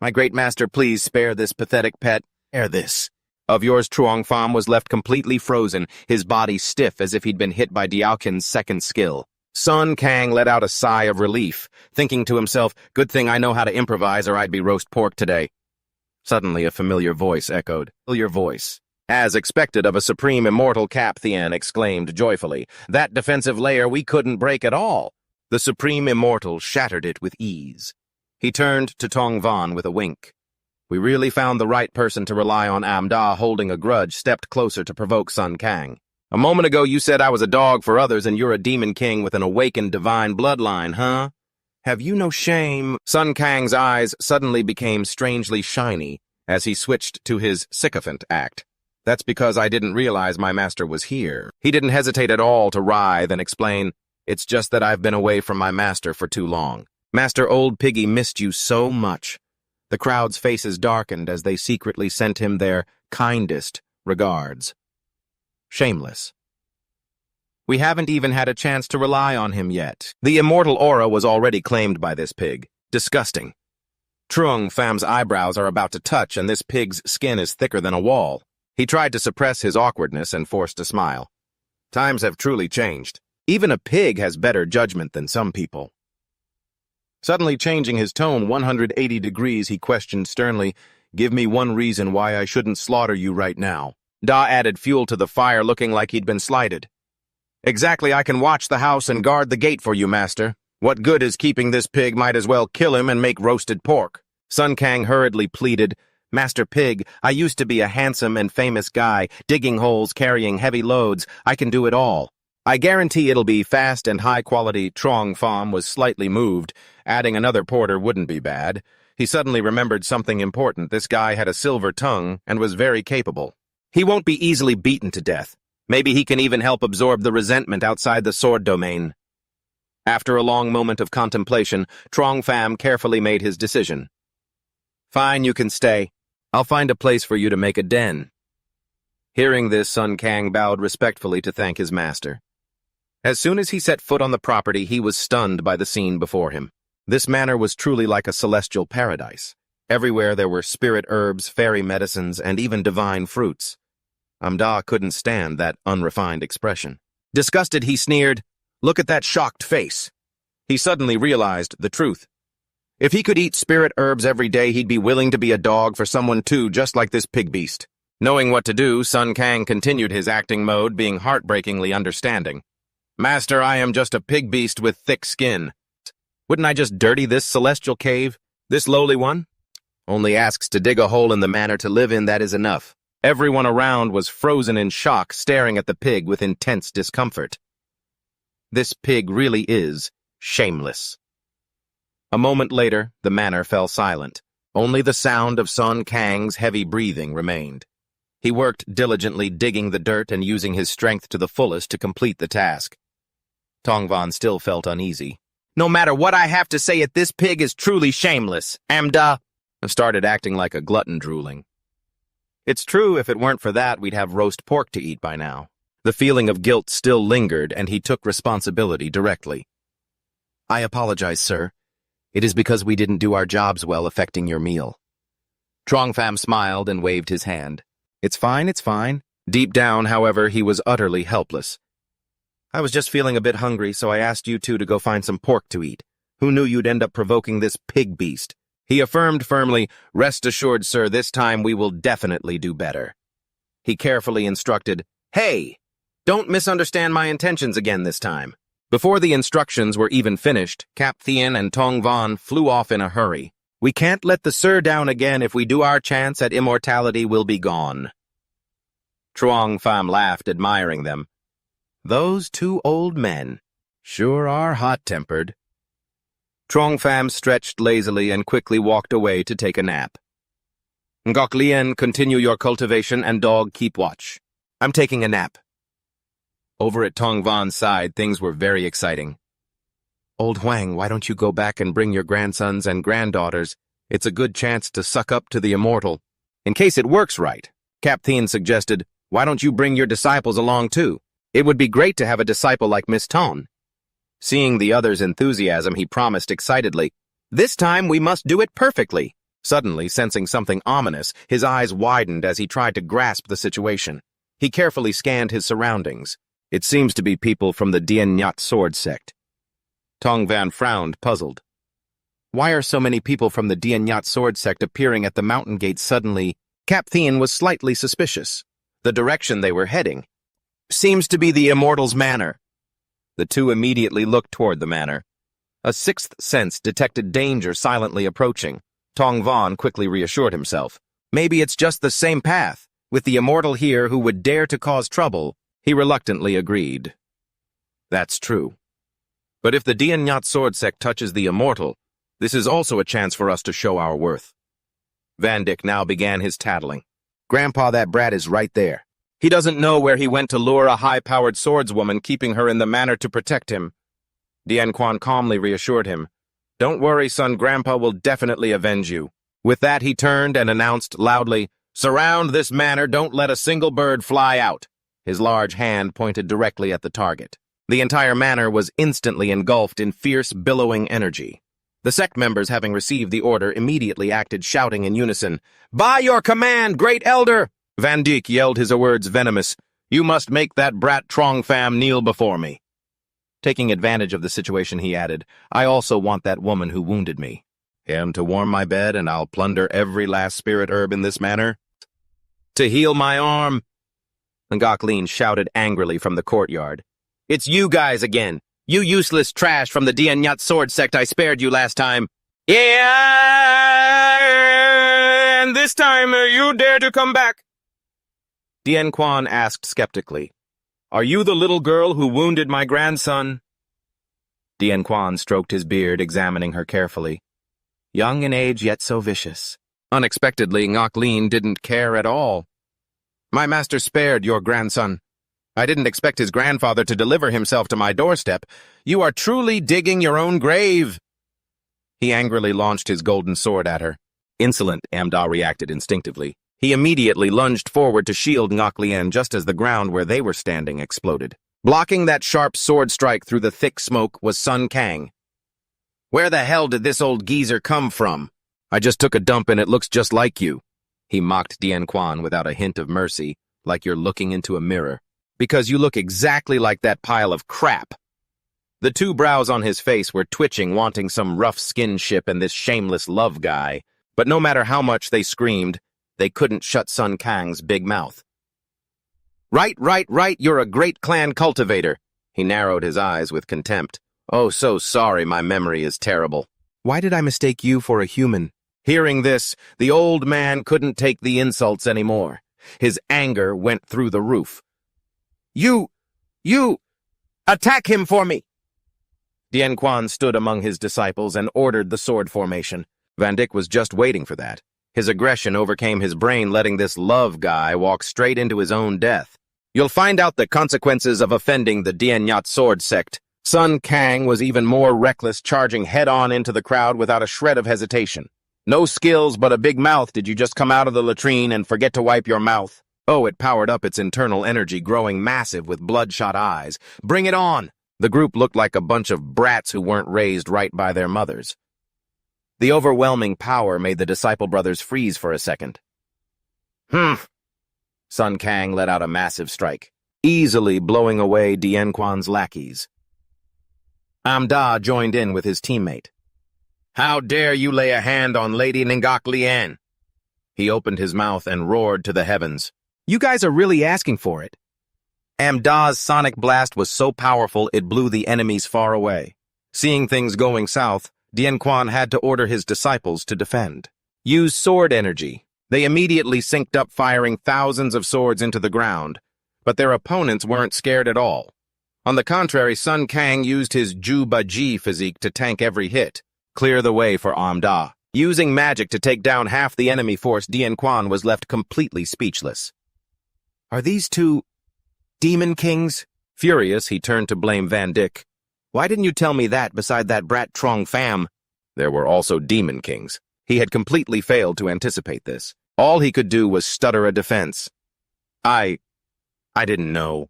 S1: "My great master, please spare this pathetic pet. Spare this." Of yours, Truong Pham was left completely frozen, his body stiff as if he'd been hit by Diaokin's second skill. Sun Kang let out a sigh of relief, thinking to himself, good thing I know how to improvise or I'd be roast pork today. Suddenly a familiar voice echoed. Familiar voice. As expected of a supreme immortal, Cap Thien exclaimed joyfully. That defensive layer we couldn't break at all. The supreme immortal shattered it with ease. He turned to Tong Van with a wink. We really found the right person to rely on. Amda, holding a grudge, stepped closer to provoke Sun Kang. A moment ago you said I was a dog for others and you're a demon king with an awakened divine bloodline, huh? Have you no shame? Sun Kang's eyes suddenly became strangely shiny as he switched to his sycophant act. That's because I didn't realize my master was here. He didn't hesitate at all to writhe and explain, it's just that I've been away from my master for too long. Master Old Piggy missed you so much. The crowd's faces darkened as they secretly sent him their kindest regards. Shameless. We haven't even had a chance to rely on him yet. The immortal aura was already claimed by this pig. Disgusting. Trung Fam's eyebrows are about to touch and this pig's skin is thicker than a wall. He tried to suppress his awkwardness and forced a smile. Times have truly changed. Even a pig has better judgment than some people. Suddenly changing his tone 180 degrees, he questioned sternly, Give me one reason why I shouldn't slaughter you right now. Da added fuel to the fire, looking like he'd been slighted. Exactly, I can watch the house and guard the gate for you, master. What good is keeping this pig? Might as well kill him and make roasted pork. Sun Kang hurriedly pleaded, Master Pig, I used to be a handsome and famous guy, digging holes, carrying heavy loads. I can do it all. I guarantee it'll be fast and high-quality. Trong Pham was slightly moved. Adding another porter wouldn't be bad. He suddenly remembered something important. This guy had a silver tongue and was very capable. He won't be easily beaten to death. Maybe he can even help absorb the resentment outside the sword domain. After a long moment of contemplation, Trong Pham carefully made his decision. Fine, you can stay. I'll find a place for you to make a den. Hearing this, Sun Kang bowed respectfully to thank his master. As soon as he set foot on the property, he was stunned by the scene before him. This manor was truly like a celestial paradise. Everywhere there were spirit herbs, fairy medicines, and even divine fruits. Amda couldn't stand that unrefined expression. Disgusted, he sneered, Look at that shocked face. He suddenly realized the truth. If he could eat spirit herbs every day, he'd be willing to be a dog for someone too, just like this pig beast. Knowing what to do, Sun Kang continued his acting mode, being heartbreakingly understanding. Master, I am just a pig beast with thick skin. Wouldn't I just dirty this celestial cave? This lowly one? Only asks to dig a hole in the manor to live in, that is enough. Everyone around was frozen in shock, staring at the pig with intense discomfort. This pig really is shameless. A moment later, the manor fell silent. Only the sound of Sun Kang's heavy breathing remained. He worked diligently, digging the dirt and using his strength to the fullest to complete the task. Tongvan still felt uneasy. No matter what I have to say it, this pig is truly shameless. Amda started acting like a glutton, drooling. It's true, if it weren't for that, we'd have roast pork to eat by now. The feeling of guilt still lingered, and he took responsibility directly. I apologize, sir. It is because we didn't do our jobs well, affecting your meal. Trong Pham smiled and waved his hand. It's fine, it's fine. Deep down, however, he was utterly helpless. I was just feeling a bit hungry, so I asked you two to go find some pork to eat. Who knew you'd end up provoking this pig beast? He affirmed firmly, Rest assured, sir, this time we will definitely do better. He carefully instructed, Hey! Don't misunderstand my intentions again this time. Before the instructions were even finished, Cap Thien and Tong Van flew off in a hurry. We can't let the Sir down again. If we do, our chance at immortality will be gone. Truong Pham laughed, admiring them. Those two old men sure are hot-tempered. Truong Pham stretched lazily and quickly walked away to take a nap. Ngok Lien, continue your cultivation, and dog, keep watch. I'm taking a nap. Over at Tong Van's side, things were very exciting. Old Huang, why don't you go back and bring your grandsons and granddaughters? It's a good chance to suck up to the immortal. In case it works right, Cap Thien suggested, why don't you bring your disciples along too? It would be great to have a disciple like Miss Ton. Seeing the other's enthusiasm, he promised excitedly, This time we must do it perfectly. Suddenly, sensing something ominous, his eyes widened as he tried to grasp the situation. He carefully scanned his surroundings. It seems to be people from the Dien Nhot sword sect. Tong Van frowned, puzzled. Why are so many people from the Dien Nhot sword sect appearing at the mountain gate suddenly? Cap Thien was slightly suspicious. the direction they were heading. Seems to be the immortal's manor. The two immediately looked toward the manor. A sixth sense detected danger silently approaching. Tong Von quickly reassured himself. Maybe it's just the same path, with the immortal here who would dare to cause trouble. He reluctantly agreed. That's true. But if the Dian Nhot sword sect touches the immortal, this is also a chance for us to show our worth. Van Dyck now began his tattling. Grandpa, that brat is right there. He doesn't know where he went to lure a high-powered swordswoman, keeping her in the manor to protect him. Dian Quan calmly reassured him. Don't worry, son, Grandpa will definitely avenge you. With that, he turned and announced loudly, Surround this manor, don't let a single bird fly out. His large hand pointed directly at the target. The entire manor was instantly engulfed in fierce, billowing energy. The sect members, having received the order, immediately acted, shouting in unison, By your command, great elder! Van Dyck yelled his words venomous. You must make that brat Trong Pham kneel before me. Taking advantage of the situation, he added, I also want that woman who wounded me. Him to warm my bed, and I'll plunder every last spirit herb in this manor. To heal my arm. Ngok Lin shouted angrily from the courtyard. It's you guys again. You useless trash from the Dian Nhot sword sect I spared you last time. Yeah, and this time you dare to come back. Dian Quan asked skeptically, Are you the little girl who wounded my grandson? Dian Quan stroked his beard, examining her carefully. Young in age, yet so vicious. Unexpectedly, Ngok Lin didn't care at all. My master spared your grandson. I didn't expect his grandfather to deliver himself to my doorstep. You are truly digging your own grave. He angrily launched his golden sword at her. Insolent, Amda reacted instinctively. He immediately lunged forward to shield Ngok Lien just as the ground where they were standing exploded. Blocking that sharp sword strike through the thick smoke was Sun Kang. Where the hell did this old geezer come from? I just took a dump and it looks just like you. He mocked Dian Quan without a hint of mercy, like you're looking into a mirror. Because you look exactly like that pile of crap. The two brows on his face were twitching, wanting some rough skinship and this shameless love guy. But no matter how much they screamed, they couldn't shut Sun Kang's big mouth. Right, you're a great clan cultivator. He narrowed his eyes with contempt. Oh, so sorry, my memory is terrible. Why did I mistake you for a human? Hearing this, the old man couldn't take the insults anymore. His anger went through the roof. You, attack him for me! Dian Quan stood among his disciples and ordered the sword formation. Van Dyck was just waiting for that. His aggression overcame his brain, letting this love guy walk straight into his own death. You'll find out the consequences of offending the Dian Nhot sword sect. Sun Kang was even more reckless, charging head-on into the crowd without a shred of hesitation. No skills but a big mouth. Did you just come out of the latrine and forget to wipe your mouth? Oh, it powered up its internal energy, growing massive with bloodshot eyes. Bring it on! The group looked like a bunch of brats who weren't raised right by their mothers. The overwhelming power made the disciple brothers freeze for a second. Sun Kang let out a massive strike, easily blowing away Dian Quan's lackeys. Amda joined in with his teammate. How dare you lay a hand on Lady Ngok Lien? He opened his mouth and roared to the heavens. You guys are really asking for it. Amda's sonic blast was so powerful it blew the enemies far away. Seeing things going south, Dian Quan had to order his disciples to defend. Use sword energy. They immediately synced up, firing thousands of swords into the ground. But their opponents weren't scared at all. On the contrary, Sun Kang used his Ju Ba-ji physique to tank every hit, clear the way for Amda. Using magic to take down half the enemy force, Dian Quan was left completely speechless. Are these two demon kings? Furious, he turned to blame Van Dyck. Why didn't you tell me that beside that brat Trong Pham? There were also demon kings. He had completely failed to anticipate this. All he could do was stutter a defense. I didn't know.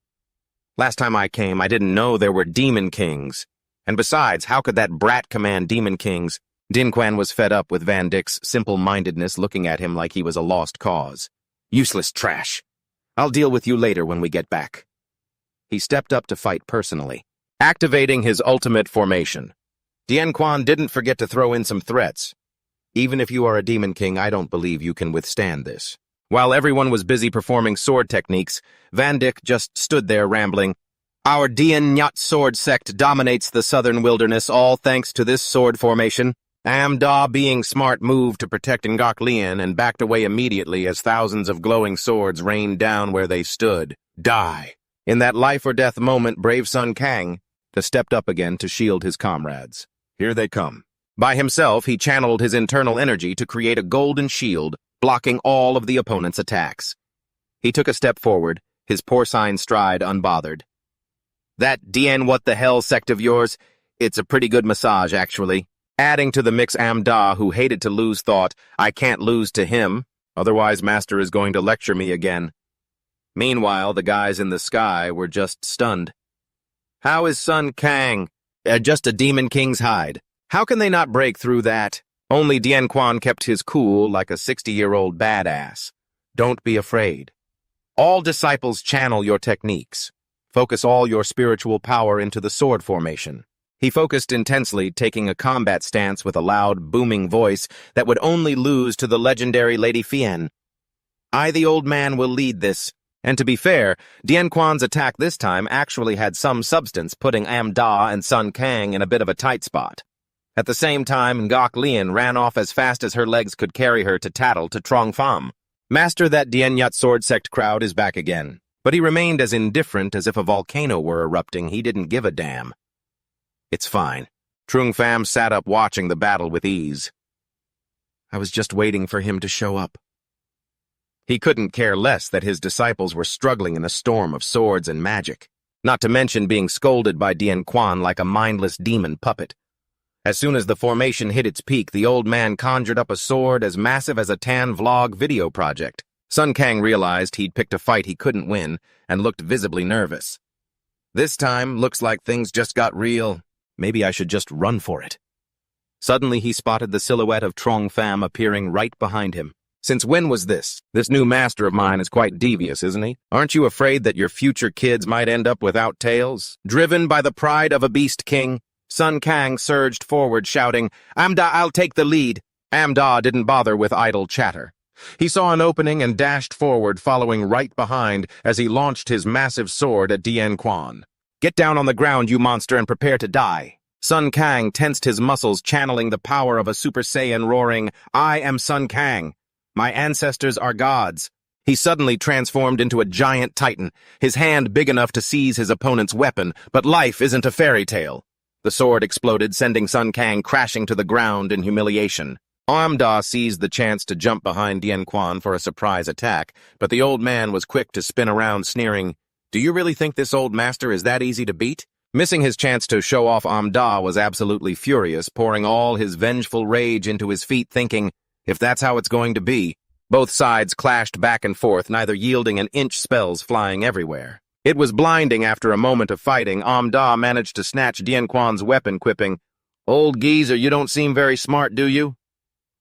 S1: Last time I came, I didn't know there were demon kings. And besides, how could that brat command demon kings? Dian Quan was fed up with Van Dyck's simple-mindedness, looking at him like he was a lost cause. Useless trash. I'll deal with you later when we get back. He stepped up to fight personally, activating his ultimate formation. Dian Quan didn't forget to throw in some threats. Even if you are a demon king, I don't believe you can withstand this. While everyone was busy performing sword techniques, Van Dyck just stood there rambling. Our Dien Nyat sword sect dominates the southern wilderness, all thanks to this sword formation. Da, being smart, moved to protect Ngok Lien and backed away immediately as thousands of glowing swords rained down where they stood. Die. In that life-or-death moment, brave Sun Kang stepped up again to shield his comrades. Here they come. By himself, he channeled his internal energy to create a golden shield, blocking all of the opponent's attacks. He took a step forward, his porcine stride unbothered. That Dien what the hell sect of yours, it's a pretty good massage, actually. Adding to the mix Da, who hated to lose, thought, I can't lose to him, otherwise Master is going to lecture me again. Meanwhile, the guys in the sky were just stunned. How is Sun Kang? Just a demon king's hide. How can they not break through that? Only Dien Quan kept his cool like a 60-year-old badass. Don't be afraid. All disciples channel your techniques. Focus all your spiritual power into the sword formation. He focused intensely, taking a combat stance with a loud, booming voice that would only lose to the legendary Lady Fien. I, the old man, will lead this. And to be fair, Dien Quan's attack this time actually had some substance, putting Da and Sun Kang in a bit of a tight spot. At the same time, Ngok Lien ran off as fast as her legs could carry her to tattle to Trong Pham. Master, that Dien Nyat sword sect crowd is back again. But he remained as indifferent as if a volcano were erupting. He didn't give a damn. It's fine. Trong Pham sat up watching the battle with ease. I was just waiting for him to show up. He couldn't care less that his disciples were struggling in a storm of swords and magic, not to mention being scolded by Dien Quan like a mindless demon puppet. As soon as the formation hit its peak, the old man conjured up a sword as massive as a Tan vlog video project. Sun Kang realized he'd picked a fight he couldn't win and looked visibly nervous. This time, looks like things just got real. Maybe I should just run for it. Suddenly, he spotted the silhouette of Trong Pham appearing right behind him. Since when was this? This new master of mine is quite devious, isn't he? Aren't you afraid that your future kids might end up without tails? Driven by the pride of a beast king, Sun Kang surged forward, shouting, Da, I'll take the lead. Da didn't bother with idle chatter. He saw an opening and dashed forward, following right behind as he launched his massive sword at Dien Quan. Get down on the ground, you monster, and prepare to die. Sun Kang tensed his muscles, channeling the power of a Super Saiyan, roaring, I am Sun Kang. My ancestors are gods. He suddenly transformed into a giant titan, his hand big enough to seize his opponent's weapon, but life isn't a fairy tale. The sword exploded, sending Sun Kang crashing to the ground in humiliation. Da seized the chance to jump behind Dien Quan for a surprise attack, but the old man was quick to spin around, sneering, Do you really think this old master is that easy to beat? Missing his chance to show off, Da was absolutely furious, pouring all his vengeful rage into his feet, thinking, if that's how it's going to be. Both sides clashed back and forth, neither yielding an inch, spells flying everywhere. It was blinding. After a moment of fighting, Da managed to snatch Dien Quan's weapon, quipping, Old geezer, you don't seem very smart, do you?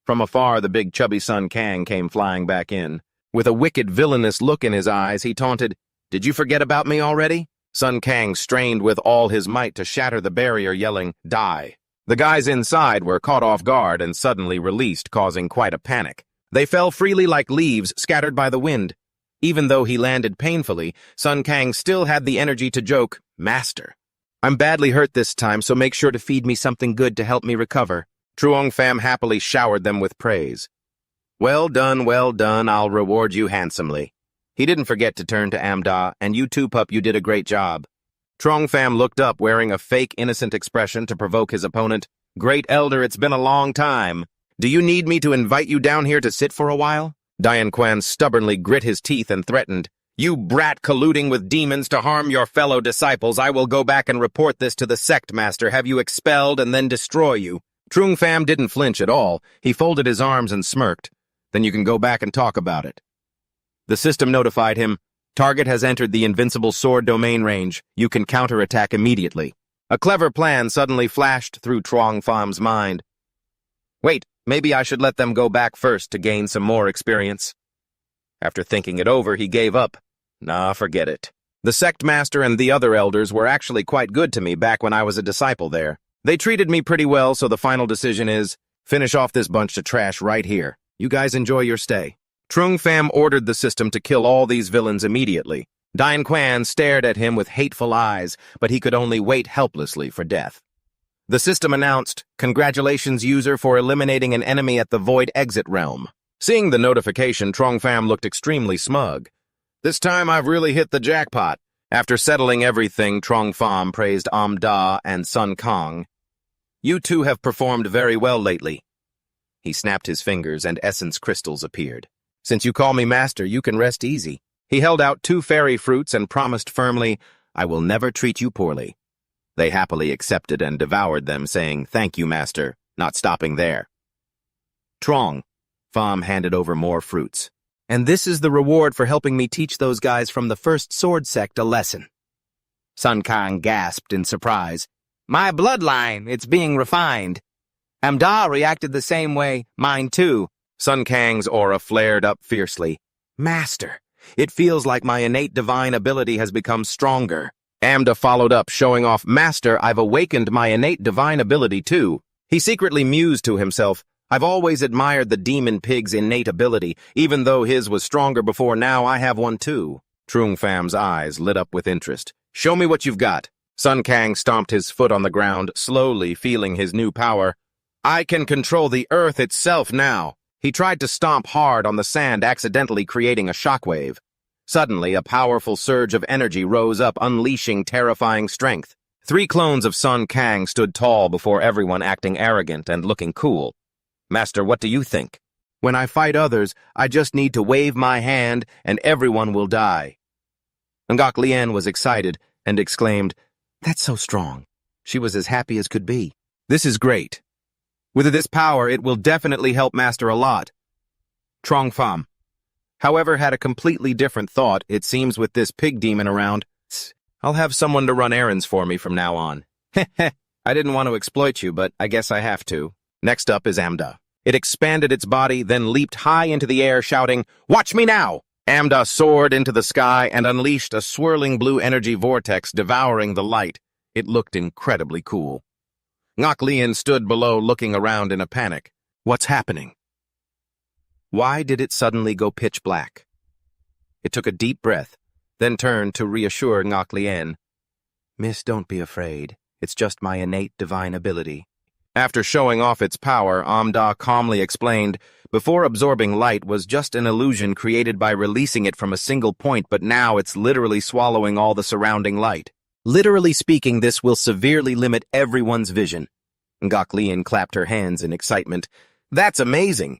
S1: From afar, the big chubby Sun Kang came flying back in. With a wicked, villainous look in his eyes, he taunted, Did you forget about me already? Sun Kang strained with all his might to shatter the barrier, yelling, Die. The guys inside were caught off guard and suddenly released, causing quite a panic. They fell freely like leaves scattered by the wind. Even though he landed painfully, Sun Kang still had the energy to joke, Master, I'm badly hurt this time, so make sure to feed me something good to help me recover. Trong Pham happily showered them with praise. Well done, I'll reward you handsomely. He didn't forget to turn to Da, and you too, pup, you did a great job. Trong Pham looked up, wearing a fake, innocent expression to provoke his opponent. Great elder, it's been a long time. Do you need me to invite you down here to sit for a while? Dien Quan stubbornly grit his teeth and threatened, You brat colluding with demons to harm your fellow disciples. I will go back and report this to the sect master, have you expelled, and then destroy you. Trong Pham didn't flinch at all. He folded his arms and smirked. Then you can go back and talk about it. The system notified him, Target has entered the invincible sword domain range. You can counterattack immediately. A clever plan suddenly flashed through Trong Pham's mind. Wait, maybe I should let them go back first to gain some more experience. After thinking it over, he gave up. Nah, forget it. The sect master and the other elders were actually quite good to me back when I was a disciple there. They treated me pretty well, so the final decision is, finish off this bunch of trash right here. You guys enjoy your stay. Trung Pham ordered the system to kill all these villains immediately. Dine Quan stared at him with hateful eyes, but he could only wait helplessly for death. The system announced, "Congratulations, user, for eliminating an enemy at the Void Exit Realm." Seeing the notification, Trung Pham looked extremely smug. "This time I've really hit the jackpot." After settling everything, Trung Pham praised Da and Sun Kang. "You two have performed very well lately." He snapped his fingers and essence crystals appeared. "Since you call me master, you can rest easy." He held out 2 fairy fruits and promised firmly, "I will never treat you poorly." They happily accepted and devoured them, saying, "Thank you, master," not stopping there. Trung Pham handed over more fruits. "And this is the reward for helping me teach those guys from the first sword sect a lesson." Sun Kang gasped in surprise. "My bloodline, it's being refined." Da reacted the same way, "Mine too." Sun Kang's aura flared up fiercely. "Master, it feels like my innate divine ability has become stronger." Da followed up, showing off, "Master, I've awakened my innate divine ability too." He secretly mused to himself, "I've always admired the demon pig's innate ability. Even though his was stronger before, now I have one too." Trung Pham's eyes lit up with interest. "Show me what you've got." Sun Kang stomped his foot on the ground, slowly feeling his new power. "I can control the earth itself now." He tried to stomp hard on the sand, accidentally creating a shockwave. Suddenly, a powerful surge of energy rose up, unleashing terrifying strength. 3 clones of Sun Kang stood tall before everyone, acting arrogant and looking cool. "Master, what do you think?" "When I fight others, I just need to wave my hand and everyone will die." Ngok Lien was excited and exclaimed, "That's so strong." She was as happy as could be. "This is great. With this power, it will definitely help Master a lot." Trung Pham, however, had a completely different thought. "It seems with this pig demon around, I'll have someone to run errands for me from now on." "Heh. I didn't want to exploit you, but I guess I have to." Next up is Da. It expanded its body, then leaped high into the air, shouting, "Watch me now!" Da soared into the sky and unleashed a swirling blue energy vortex, devouring the light. It looked incredibly cool. Ngok Lien stood below, looking around in a panic. What's happening? Why did it suddenly go pitch black? It took a deep breath, then turned to reassure Ngok Lien. "Miss, don't be afraid. It's just my innate divine ability." After showing off its power, Da calmly explained, "Before absorbing light was just an illusion created by releasing it from a single point, but now it's literally swallowing all the surrounding light. Literally speaking, this will severely limit everyone's vision." Ngok Lien clapped her hands in excitement. "That's amazing."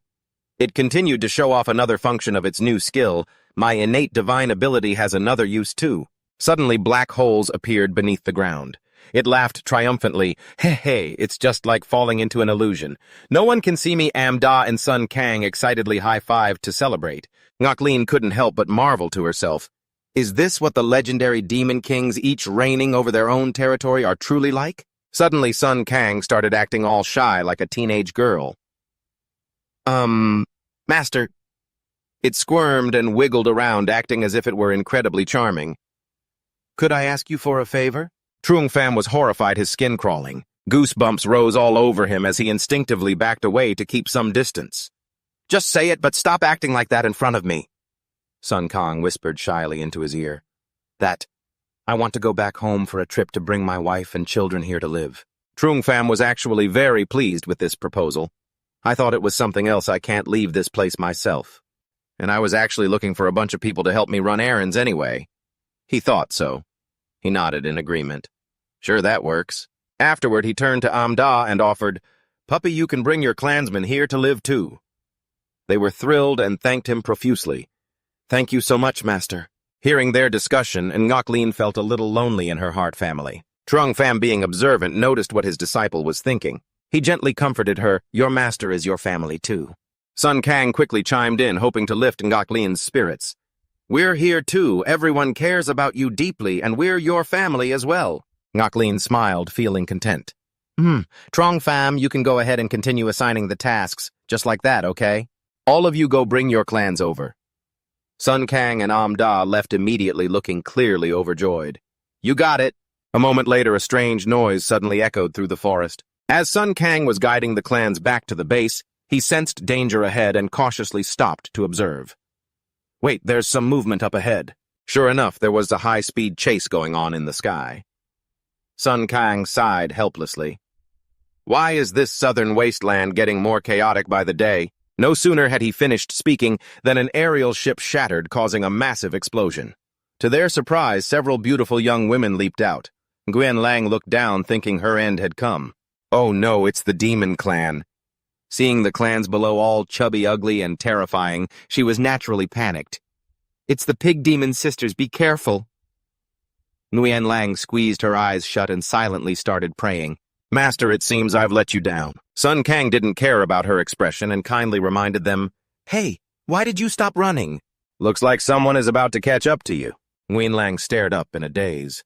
S1: It continued to show off another function of its new skill. "My innate divine ability has another use too." Suddenly, black holes appeared beneath the ground. It laughed triumphantly. Hey, it's just like falling into an illusion. No one can see me." Da and Sun Kang excitedly high-fived to celebrate. Ngok Lien couldn't help but marvel to herself. Is this what the legendary demon kings, each reigning over their own territory, are truly like? Suddenly, Sun Kang started acting all shy like a teenage girl. Master." It squirmed and wiggled around, acting as if it were incredibly charming. "Could I ask you for a favor?" Trung Pham was horrified, his skin crawling. Goosebumps rose all over him as he instinctively backed away to keep some distance. "Just say it, but stop acting like that in front of me." Sun Kang whispered shyly into his ear. "That I want to go back home for a trip to bring my wife and children here to live." Trung Pham was actually very pleased with this proposal. "I thought it was something else. I can't leave this place myself. And I was actually looking for a bunch of people to help me run errands anyway." He thought so. He nodded in agreement. "Sure, that works." Afterward, he turned to Da and offered, "Puppy, you can bring your clansmen here to live too." They were thrilled and thanked him profusely. "Thank you so much, Master." Hearing their discussion, Ngok Lien felt a little lonely in her heart family. Trung Pham, being observant, noticed what his disciple was thinking. He gently comforted her, "Your master is your family too." Sun Kang quickly chimed in, hoping to lift Ngok Lien's spirits. "We're here too. Everyone cares about you deeply, and we're your family as well." Ngok Lien smiled, feeling content. Trung Pham, you can go ahead and continue assigning the tasks, just like that, okay? All of you go bring your clans over." Sun Kang and Da left immediately, looking clearly overjoyed. "You got it." A moment later, a strange noise suddenly echoed through the forest. As Sun Kang was guiding the clans back to the base, He sensed danger ahead and cautiously stopped to observe. Wait, there's some movement up ahead. Sure enough, there was a high-speed chase going on in the sky. Sun Kang sighed helplessly. Why is this southern wasteland getting more chaotic by the day? No sooner had he finished speaking than an aerial ship shattered, causing a massive explosion. To their surprise, several beautiful young women leaped out. Gwen Lang looked down, thinking her end had come. Oh no, it's the demon clan. Seeing the clans below all chubby, ugly, and terrifying, she was naturally panicked. It's the pig demon sisters, be careful. Nguyen Lang squeezed her eyes shut and silently started praying. Master, it seems I've let you down. Sun Kang didn't care about her expression and kindly reminded them, Hey, why did you stop running? Looks like someone is about to catch up to you. Nguyen Lang stared up in a daze.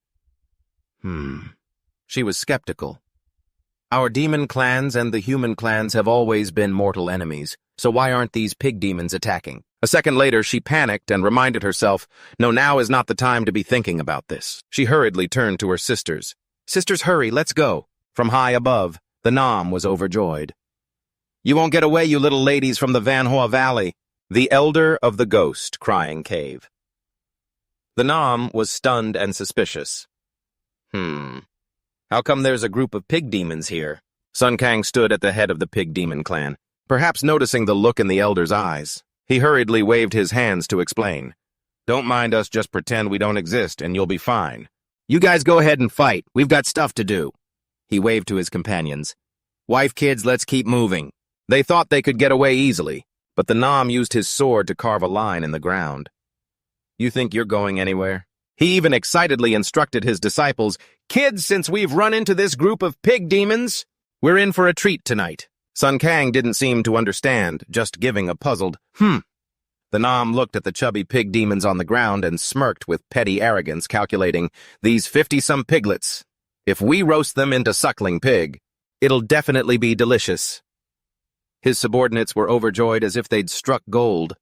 S1: She was skeptical. Our demon clans and the human clans have always been mortal enemies, so why aren't these pig demons attacking? A second later, she panicked and reminded herself, no, now is not the time to be thinking about this. She hurriedly turned to her sisters. Sisters, hurry, let's go. From high above, the Nam was overjoyed. You won't get away, you little ladies from the Manhwa Valley. The elder of the ghost crying cave. The Nam was stunned and suspicious. How come there's a group of pig demons here? Sun Kang stood at the head of the pig demon clan, perhaps noticing the look in the elder's eyes. He hurriedly waved his hands to explain. Don't mind us, just pretend we don't exist and you'll be fine. You guys go ahead and fight, we've got stuff to do. He waved to his companions. Wife, kids, let's keep moving. They thought they could get away easily, but the Nam used his sword to carve a line in the ground. You think you're going anywhere? He even excitedly instructed his disciples, Kids, since we've run into this group of pig demons, we're in for a treat tonight. Sun Kang didn't seem to understand, just giving a puzzled, The Nam looked at the chubby pig demons on the ground and smirked with petty arrogance, calculating, these 50-some piglets. If we roast them into suckling pig, it'll definitely be delicious. His subordinates were overjoyed as if they'd struck gold.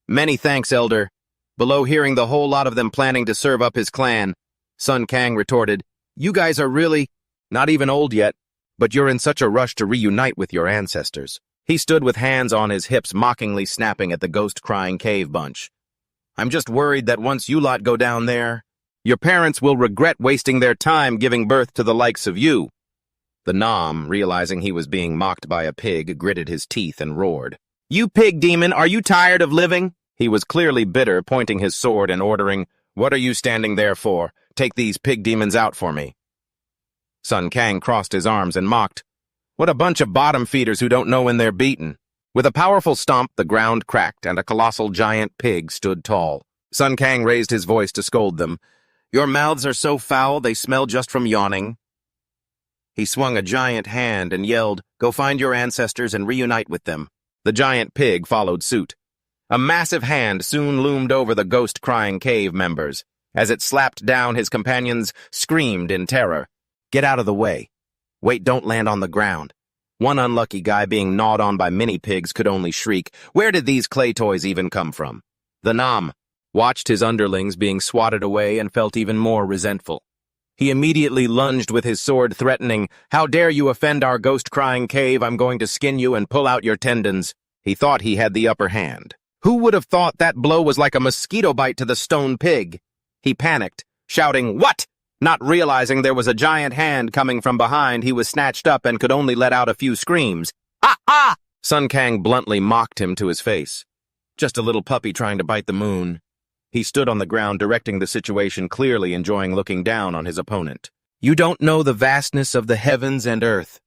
S1: Many thanks, Elder. Below, hearing the whole lot of them planning to serve up his clan, Sun Kang retorted, You guys are really not even old yet, but you're in such a rush to reunite with your ancestors. He stood with hands on his hips, mockingly snapping at the ghost-crying cave bunch. I'm just worried that once you lot go down there, your parents will regret wasting their time giving birth to the likes of you. The Nam, realizing he was being mocked by a pig, gritted his teeth and roared. You pig demon, are you tired of living? He was clearly bitter, pointing his sword and ordering, What are you standing there for? Take these pig demons out for me. Sun Kang crossed his arms and mocked, What a bunch of bottom feeders who don't know when they're beaten. With a powerful stomp, the ground cracked and a colossal giant pig stood tall. Sun Kang raised his voice to scold them. Your mouths are so foul they smell just from yawning. He swung a giant hand and yelled, Go find your ancestors and reunite with them. The giant pig followed suit. A massive hand soon loomed over the ghost-crying cave members. As it slapped down, his companions screamed in terror. Get out of the way. Wait, don't land on the ground. One unlucky guy being gnawed on by mini-pigs could only shriek, Where did these clay toys even come from? The Nam watched his underlings being swatted away and felt even more resentful. He immediately lunged with his sword, threatening, How dare you offend our ghost-crying cave? I'm going to skin you and pull out your tendons. He thought he had the upper hand. Who would have thought that blow was like a mosquito bite to the stone pig? He panicked, shouting, What? Not realizing there was a giant hand coming from behind, he was snatched up and could only let out a few screams. Ah, ah! Sun Kang bluntly mocked him to his face. Just a little puppy trying to bite the moon. He stood on the ground, directing the situation, clearly enjoying looking down on his opponent. You don't know the vastness of the heavens and earth.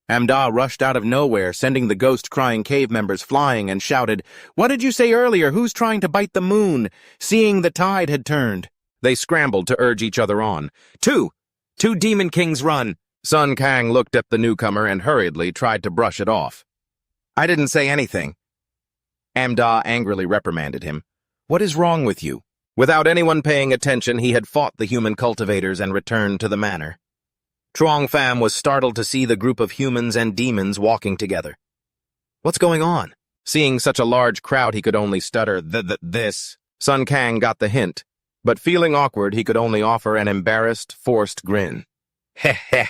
S1: Amda rushed out of nowhere, sending the ghost-crying cave members flying, and shouted, What did you say earlier? Who's trying to bite the moon? Seeing the tide had turned. They scrambled to urge each other on. Two demon kings run. Sun Kang looked at the newcomer and hurriedly tried to brush it off. I didn't say anything. Amda angrily reprimanded him. What is wrong with you? Without anyone paying attention, he had fought the human cultivators and returned to the manor. Truong Pham was startled to see the group of humans and demons walking together. What's going on? Seeing such a large crowd, he could only stutter, this. Sun Kang got the hint, but feeling awkward, he could only offer an embarrassed, forced grin. Heh heh,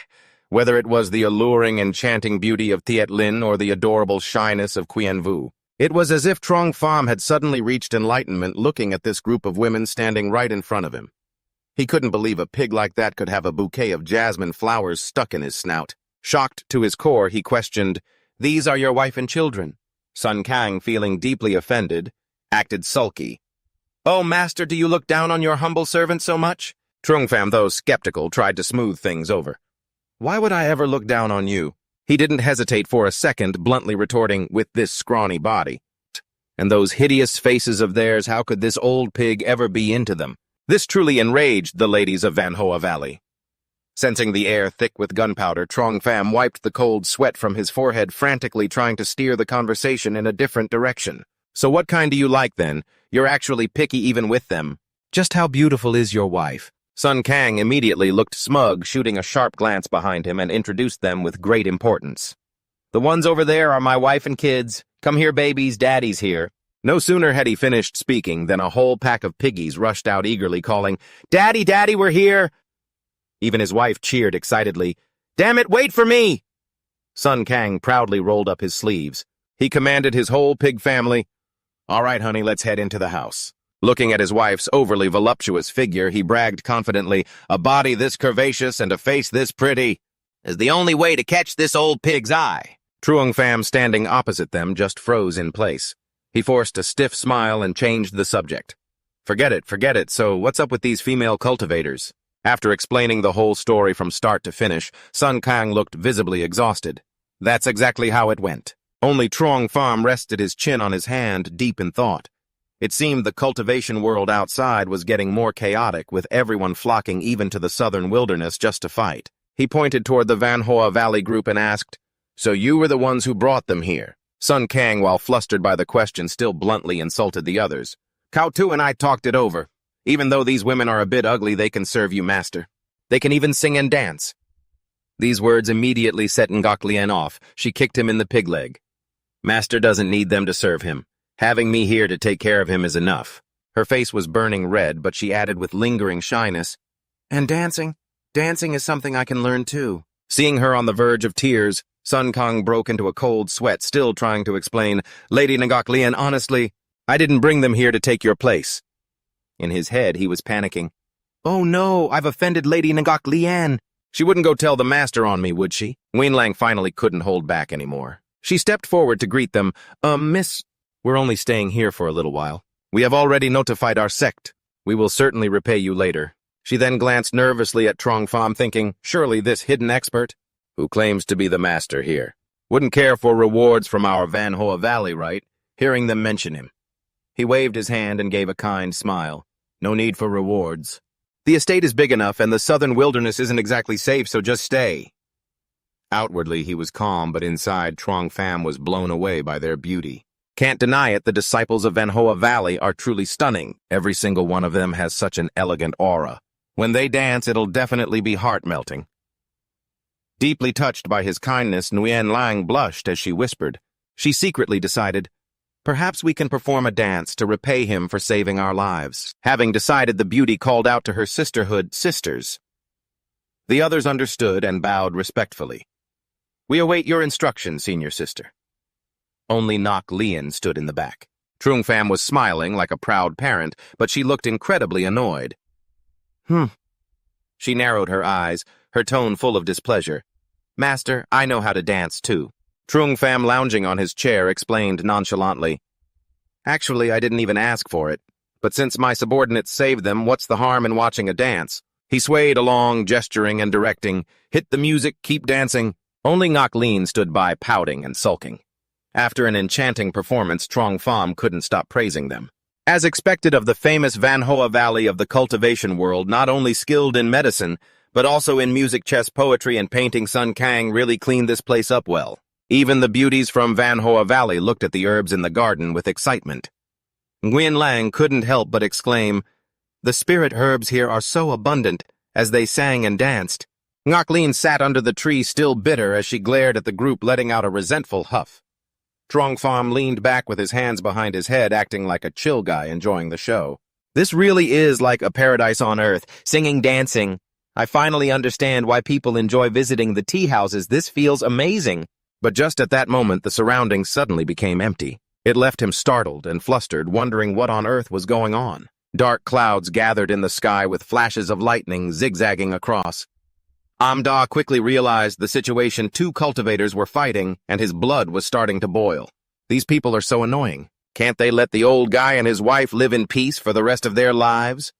S1: whether it was the alluring, enchanting beauty of Thiet Lin or the adorable shyness of Quyen Vu. It was as if Trong Pham had suddenly reached enlightenment looking at this group of women standing right in front of him. He couldn't believe a pig like that could have a bouquet of jasmine flowers stuck in his snout. Shocked to his core, he questioned, "These are your wife and children?" Sun Kang, feeling deeply offended, acted sulky. "Oh, master, do you look down on your humble servant so much?" Trong Pham, though skeptical, tried to smooth things over. "Why would I ever look down on you?" He didn't hesitate for a second, bluntly retorting, "With this scrawny body. And those hideous faces of theirs, how could this old pig ever be into them?" This truly enraged the ladies of Manhwa Valley. Sensing the air thick with gunpowder, Trong Pham wiped the cold sweat from his forehead, frantically trying to steer the conversation in a different direction. "So what kind do you like, then? You're actually picky even with them. Just how beautiful is your wife?" Sun Kang immediately looked smug, shooting a sharp glance behind him, and introduced them with great importance. "The ones over there are my wife and kids. Come here, babies, daddy's here." No sooner had he finished speaking than a whole pack of piggies rushed out eagerly, calling, "Daddy, Daddy, we're here!" Even his wife cheered excitedly, "Damn it, wait for me!" Sun Kang proudly rolled up his sleeves. He commanded his whole pig family, "All right, honey, let's head into the house." Looking at his wife's overly voluptuous figure, he bragged confidently, "A body this curvaceous and a face this pretty is the only way to catch this old pig's eye." Truong Pham, standing opposite them, just froze in place. He forced a stiff smile and changed the subject. Forget it. So what's up with these female cultivators?" After explaining the whole story from start to finish, Sun Kang looked visibly exhausted. That's exactly how it went. Only Truong Pham rested his chin on his hand, deep in thought. It seemed the cultivation world outside was getting more chaotic, with everyone flocking even to the southern wilderness just to fight. He pointed toward the Manhwa Valley group and asked, "So you were the ones who brought them here?" Sun Kang, while flustered by the question, still bluntly insulted the others. "Cao Tu and I talked it over. Even though these women are a bit ugly, they can serve you, master. They can even sing and dance." These words immediately set Ngok Lien off. She kicked him in the pig leg. "Master doesn't need them to serve him. Having me here to take care of him is enough." Her face was burning red, but she added with lingering shyness, "And dancing? Dancing is something I can learn too." Seeing her on the verge of tears, Sun Kang broke into a cold sweat, still trying to explain, "Lady Ngok Lien, honestly, I didn't bring them here to take your place." In his head, he was panicking. "Oh no, I've offended Lady Ngok Lien. She wouldn't go tell the master on me, would she?" Nguyen Lang finally couldn't hold back anymore. She stepped forward to greet them. Miss, we're only staying here for a little while. We have already notified our sect. We will certainly repay you later." She then glanced nervously at Trong Pham, thinking, surely this hidden expert, who claims to be the master here, wouldn't care for rewards from our Manhwa Valley, right? Hearing them mention him. He waved his hand and gave a kind smile. "No need for rewards. The estate is big enough, and the southern wilderness isn't exactly safe, so just stay." Outwardly, he was calm, but inside, Trong Pham was blown away by their beauty. Can't deny it, the disciples of Manhwa Valley are truly stunning. Every single one of them has such an elegant aura. When they dance, it'll definitely be heart-melting. Deeply touched by his kindness, Nguyen Lang blushed as she whispered. She secretly decided, "Perhaps we can perform a dance to repay him for saving our lives." Having decided, the beauty called out to her sisterhood, "Sisters." The others understood and bowed respectfully. "We await your instructions, senior sister." Only Ngok Lien stood in the back. Truong Pham was smiling like a proud parent, but she looked incredibly annoyed. She narrowed her eyes, her tone full of displeasure. "Master, I know how to dance, too." Truong Pham, lounging on his chair, explained nonchalantly. "Actually, I didn't even ask for it. But since my subordinates saved them, what's the harm in watching a dance?" He swayed along, gesturing and directing. "Hit the music, keep dancing." Only Ngok Lien stood by, pouting and sulking. After an enchanting performance, Trong Pham couldn't stop praising them. As expected of the famous Manhwa Valley of the cultivation world, not only skilled in medicine, but also in music, chess, poetry, and painting, Sun Kang really cleaned this place up well. Even the beauties from Manhwa Valley looked at the herbs in the garden with excitement. Nguyen Lang couldn't help but exclaim, "The spirit herbs here are so abundant," as they sang and danced. Ngok Lien sat under the tree, still bitter, as she glared at the group, letting out a resentful huff. Trong Pham leaned back with his hands behind his head, acting like a chill guy enjoying the show. "This really is like a paradise on earth, singing, dancing. I finally understand why people enjoy visiting the tea houses. This feels amazing. But just at that moment, the surroundings suddenly became empty. It left him startled and flustered, wondering what on earth was going on. Dark clouds gathered in the sky with flashes of lightning zigzagging across. Amda quickly realized the situation. Two cultivators were fighting, and his blood was starting to boil. These people are so annoying. Can't they let the old guy and his wife live in peace for the rest of their lives?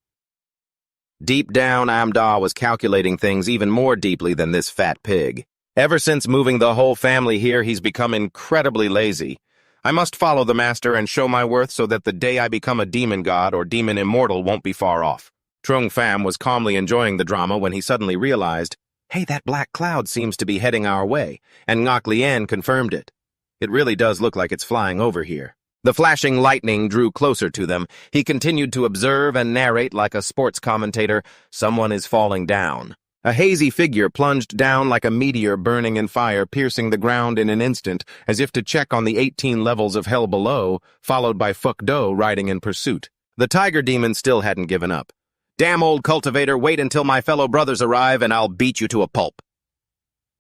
S1: Deep down, Amda was calculating things even more deeply than this fat pig. Ever since moving the whole family here, he's become incredibly lazy. I must follow the master and show my worth so that the day I become a demon god or demon immortal won't be far off. Trung Pham was calmly enjoying the drama when he suddenly realized, hey, that black cloud seems to be heading our way, and Ngoc Lien confirmed it. It really does look like it's flying over here. The flashing lightning drew closer to them. He continued to observe and narrate like a sports commentator. Someone is falling down. A hazy figure plunged down like a meteor burning in fire, piercing the ground in an instant, as if to check on the 18 levels of hell below, followed by Phuc Do riding in pursuit. The tiger demon still hadn't given up. Damn old cultivator, wait until my fellow brothers arrive and I'll beat you to a pulp.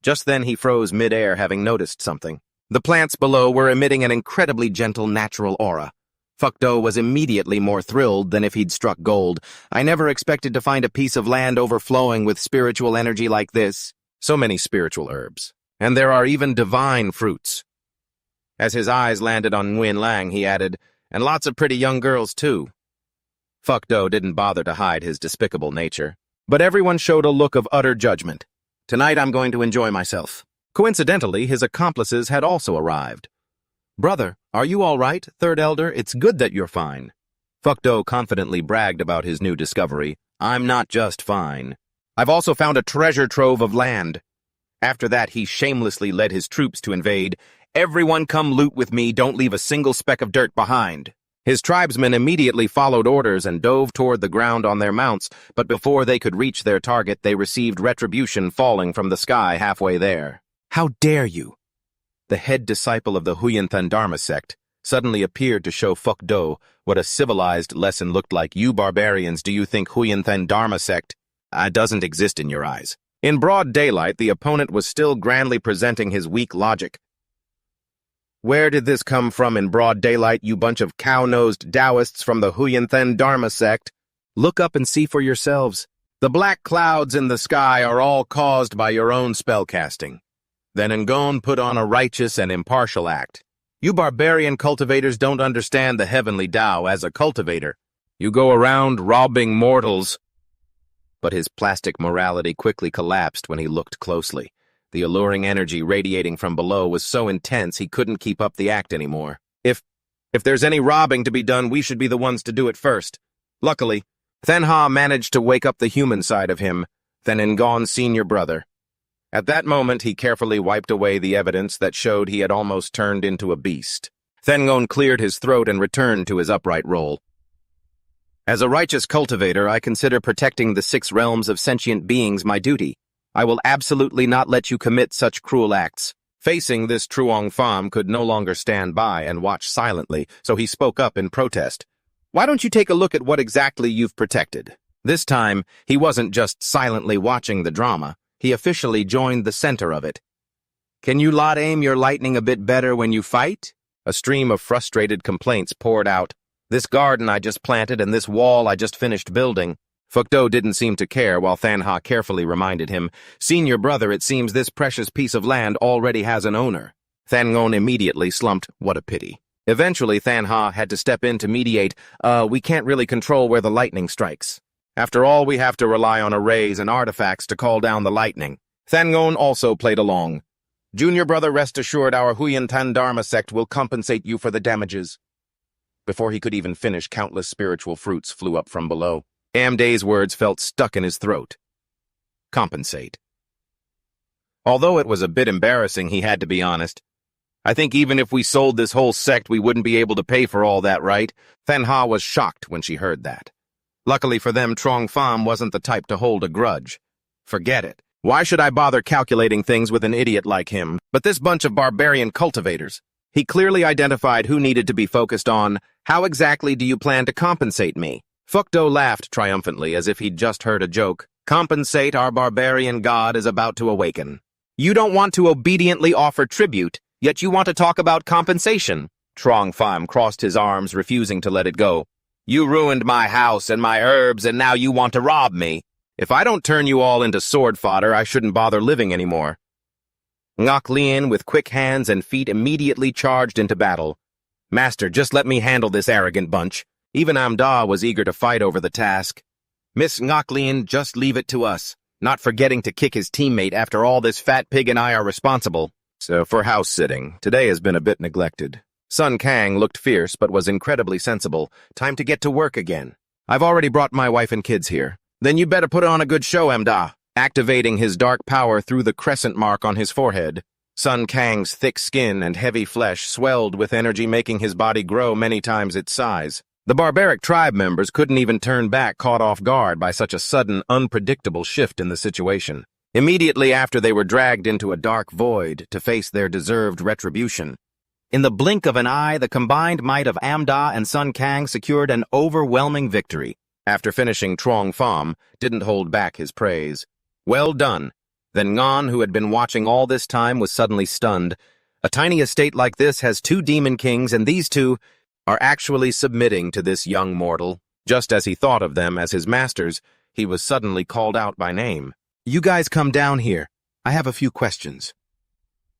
S1: Just then he froze mid-air, having noticed something. The plants below were emitting an incredibly gentle natural aura. Phuc Do was immediately more thrilled than if he'd struck gold. I never expected to find a piece of land overflowing with spiritual energy like this. So many spiritual herbs. And there are even divine fruits. As his eyes landed on Nguyen Lang, he added, and lots of pretty young girls, too. Phuc Do didn't bother to hide his despicable nature. But everyone showed a look of utter judgment. Tonight I'm going to enjoy myself. Coincidentally, his accomplices had also arrived. Brother, are you all right, third elder? It's good that you're fine. Phuc Do confidently bragged about his new discovery. I'm not just fine. I've also found a treasure trove of land. After that, he shamelessly led his troops to invade. Everyone come loot with me, don't leave a single speck of dirt behind. His tribesmen immediately followed orders and dove toward the ground on their mounts, but before they could reach their target, they received retribution falling from the sky halfway there. How dare you! The head disciple of the Huyanthan Dharma sect suddenly appeared to show Phuc Do what a civilized lesson looked like. You barbarians, do you think Huyanthan Dharma sect doesn't exist in your eyes? In broad daylight, the opponent was still grandly presenting his weak logic. Where did this come from in broad daylight, you bunch of cow-nosed Taoists from the Huyanthan Dharma sect? Look up and see for yourselves. The black clouds in the sky are all caused by your own spellcasting. Then Ngon put on a righteous and impartial act. You barbarian cultivators don't understand the heavenly Tao. As a cultivator, you go around robbing mortals. But his plastic morality quickly collapsed when he looked closely. The alluring energy radiating from below was so intense he couldn't keep up the act anymore. If there's any robbing to be done, we should be the ones to do it first. Luckily, Then Ha managed to wake up the human side of him, then Ngon's senior brother. At that moment, he carefully wiped away the evidence that showed he had almost turned into a beast. Then Ngon cleared his throat and returned to his upright role. As a righteous cultivator, I consider protecting the 6 realms of sentient beings my duty. I will absolutely not let you commit such cruel acts. Facing this, Truong Pham could no longer stand by and watch silently, so he spoke up in protest. Why don't you take a look at what exactly you've protected? This time, he wasn't just silently watching the drama. He officially joined the center of it. Can you lot aim your lightning a bit better when you fight? A stream of frustrated complaints poured out. This garden I just planted and this wall I just finished building. Phuc Do didn't seem to care while Than Ha carefully reminded him, Senior brother, it seems this precious piece of land already has an owner. Than Ngon immediately slumped, what a pity. Eventually, Than Ha had to step in to mediate, we can't really control where the lightning strikes. After all, we have to rely on arrays and artifacts to call down the lightning. Than Ngon also played along. Junior brother, rest assured our Huyanthan Dharma sect will compensate you for the damages. Before he could even finish, countless spiritual fruits flew up from below. Amday's words felt stuck in his throat. Compensate. Although it was a bit embarrassing, he had to be honest. I think even if we sold this whole sect, we wouldn't be able to pay for all that, right? Than Ha was shocked when she heard that. Luckily for them, Truong Pham wasn't the type to hold a grudge. Forget it. Why should I bother calculating things with an idiot like him? But this bunch of barbarian cultivators. He clearly identified who needed to be focused on. How exactly do you plan to compensate me? Phuc Do laughed triumphantly as if he'd just heard a joke. Compensate, our barbarian god is about to awaken. You don't want to obediently offer tribute, yet you want to talk about compensation. Trong Pham crossed his arms, refusing to let it go. You ruined my house and my herbs, and now you want to rob me. If I don't turn you all into sword fodder, I shouldn't bother living anymore. Ngoc Lien, with quick hands and feet, immediately charged into battle. Master, just let me handle this arrogant bunch. Even Amda was eager to fight over the task. Miss Ngoc Lien, just leave it to us, not forgetting to kick his teammate after all this fat pig and I are responsible. So for house sitting, today has been a bit neglected. Sun Kang looked fierce but was incredibly sensible. Time to get to work again. I've already brought my wife and kids here. Then you better put on a good show, Amda. Activating his dark power through the crescent mark on his forehead, Sun Kang's thick skin and heavy flesh swelled with energy, making his body grow many times its size. The barbaric tribe members couldn't even turn back, caught off guard by such a sudden, unpredictable shift in the situation. Immediately after, they were dragged into a dark void to face their deserved retribution. In the blink of an eye, the combined might of Amda and Sun Kang secured an overwhelming victory. After finishing, Trong Pham didn't hold back his praise. Well done. Then Ngan, who had been watching all this time, was suddenly stunned. A tiny estate like this has 2 demon kings, and these 2 are actually submitting to this young mortal. Just as he thought of them as his masters, he was suddenly called out by name. You guys come down here. I have a few questions.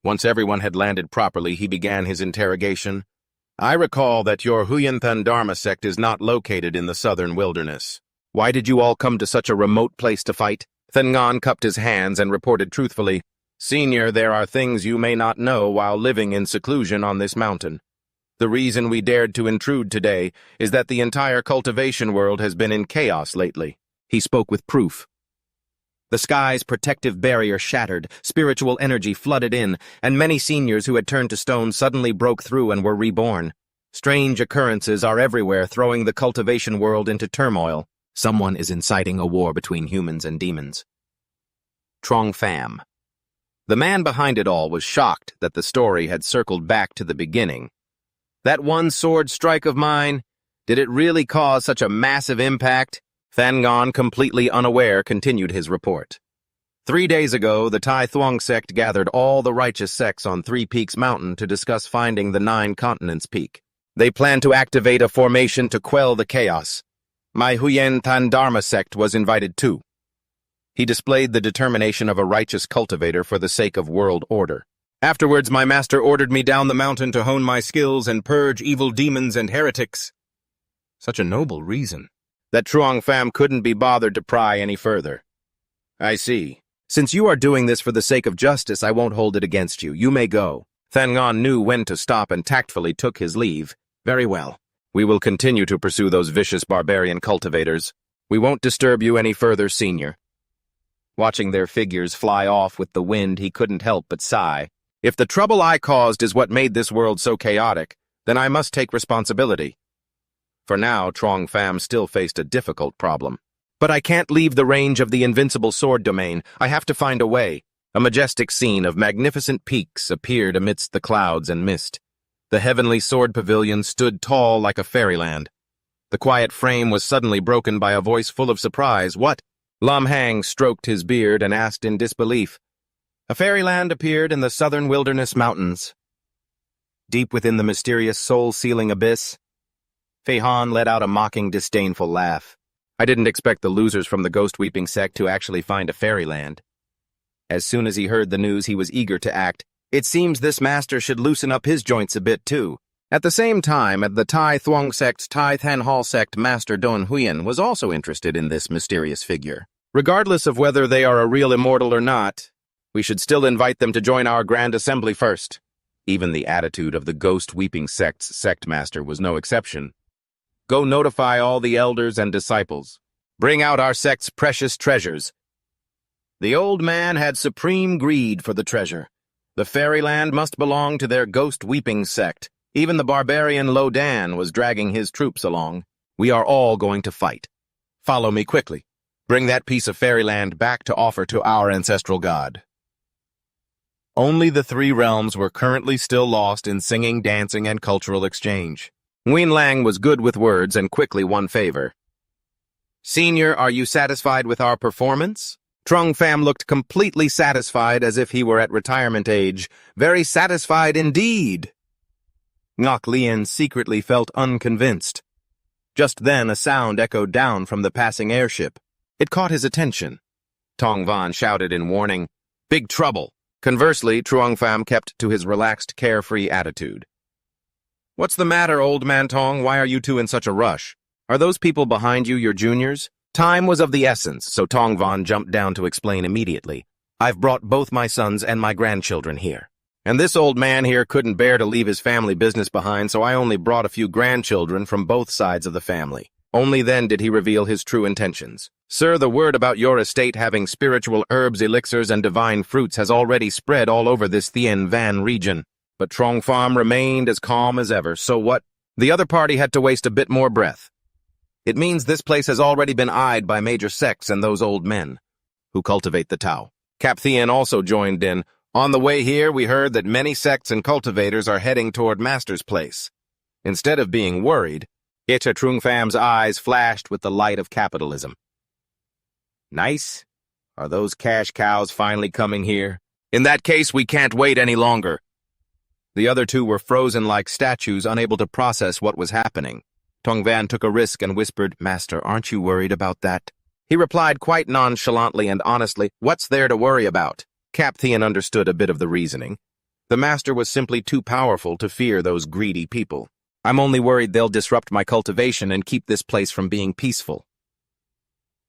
S1: Once everyone had landed properly, he began his interrogation. I recall that your Huyanthan Dharma sect is not located in the southern wilderness. Why did you all come to such a remote place to fight? Then Ngan cupped his hands and reported truthfully, Senior, there are things you may not know while living in seclusion on this mountain. The reason we dared to intrude today is that the entire cultivation world has been in chaos lately. He spoke with proof. The sky's protective barrier shattered, spiritual energy flooded in, and many seniors who had turned to stone suddenly broke through and were reborn. Strange occurrences are everywhere, throwing the cultivation world into turmoil. Someone is inciting a war between humans and demons. Trong Pham. The man behind it all was shocked that the story had circled back to the beginning. That one sword strike of mine, did it really cause such a massive impact? Than Ngan, completely unaware, continued his report. 3 days ago, the Tai Thuong sect gathered all the righteous sects on 3 Peaks Mountain to discuss finding the 9 Continents Peak. They plan to activate a formation to quell the chaos. My Huyen Tan Dharma sect was invited too. He displayed the determination of a righteous cultivator for the sake of world order. Afterwards, my master ordered me down the mountain to hone my skills and purge evil demons and heretics. Such a noble reason that Trong Pham couldn't be bothered to pry any further. I see. Since you are doing this for the sake of justice, I won't hold it against you. You may go. Than Ngan knew when to stop and tactfully took his leave. Very well. We will continue to pursue those vicious barbarian cultivators. We won't disturb you any further, Senior. Watching their figures fly off with the wind, he couldn't help but sigh. If the trouble I caused is what made this world so chaotic, then I must take responsibility. For now, Trong Pham still faced a difficult problem. But I can't leave the range of the invincible sword domain. I have to find a way. A majestic scene of magnificent peaks appeared amidst the clouds and mist. The heavenly sword pavilion stood tall like a fairyland. The quiet frame was suddenly broken by a voice full of surprise. What? Lam Hang stroked his beard and asked in disbelief. A fairyland appeared in the southern wilderness mountains. Deep within the mysterious soul-sealing abyss, Fei Han let out a mocking, disdainful laugh. I didn't expect the losers from the ghost-weeping sect to actually find a fairyland. As soon as he heard the news, he was eager to act. It seems this master should loosen up his joints a bit, too. At the same time, the Tai Thuong sect's Tai Than Hall sect master Don Huyen was also interested in this mysterious figure. Regardless of whether they are a real immortal or not, we should still invite them to join our grand assembly first. Even the attitude of the ghost-weeping sect's sect master was no exception. Go notify all the elders and disciples. Bring out our sect's precious treasures. The old man had supreme greed for the treasure. The fairyland must belong to their ghost-weeping sect. Even the barbarian Lo Dan was dragging his troops along. We are all going to fight. Follow me quickly. Bring that piece of fairyland back to offer to our ancestral god. Only the 3 realms were currently still lost in singing, dancing, and cultural exchange. Nguyen Lang was good with words and quickly won favor. Senior, are you satisfied with our performance? Trung Pham looked completely satisfied as if he were at retirement age. Very satisfied indeed. Ngoc Lien secretly felt unconvinced. Just then a sound echoed down from the passing airship. It caught his attention. Tong Van shouted in warning, "Big trouble!" Conversely, Truong Pham kept to his relaxed, carefree attitude. "What's the matter, old man Tong? Why are you two in such a rush? Are those people behind you your juniors?" Time was of the essence, so Tong Van jumped down to explain immediately. "I've brought both my sons and my grandchildren here. And this old man here couldn't bear to leave his family business behind, so I only brought a few grandchildren from both sides of the family." Only then did he reveal his true intentions. "Sir, the word about your estate having spiritual herbs, elixirs, and divine fruits has already spread all over this Thien Van region." But Trong Pham remained as calm as ever. "So what?" The other party had to waste a bit more breath. "It means this place has already been eyed by major sects and those old men who cultivate the Tao." Cap Thien also joined in. "On the way here, we heard that many sects and cultivators are heading toward Master's place." Instead of being worried, Icha Trung Pham's eyes flashed with the light of capitalism. "Nice. Are those cash cows finally coming here? In that case, we can't wait any longer." The other two were frozen like statues, unable to process what was happening. Tong Van took a risk and whispered, "Master, aren't you worried about that?" He replied quite nonchalantly and honestly, "What's there to worry about?" Cap Thien understood a bit of the reasoning. The master was simply too powerful to fear those greedy people. "I'm only worried they'll disrupt my cultivation and keep this place from being peaceful."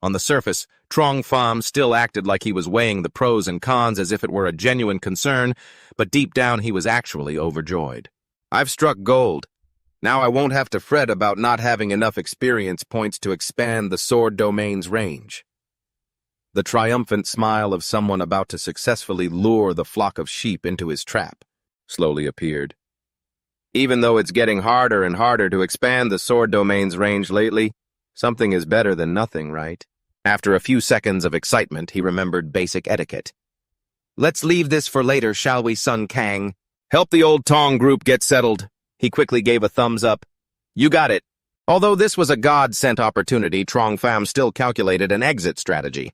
S1: On the surface, Trong Pham still acted like he was weighing the pros and cons as if it were a genuine concern, but deep down he was actually overjoyed. "I've struck gold. Now I won't have to fret about not having enough experience points to expand the sword domain's range." The triumphant smile of someone about to successfully lure the flock of sheep into his trap slowly appeared. "Even though it's getting harder and harder to expand the sword domain's range lately, something is better than nothing, right?" After a few seconds of excitement, he remembered basic etiquette. "Let's leave this for later, shall we, Sun Kang? Help the old Tong group get settled." He quickly gave a thumbs up. "You got it." Although this was a God-sent opportunity, Trong Pham still calculated an exit strategy.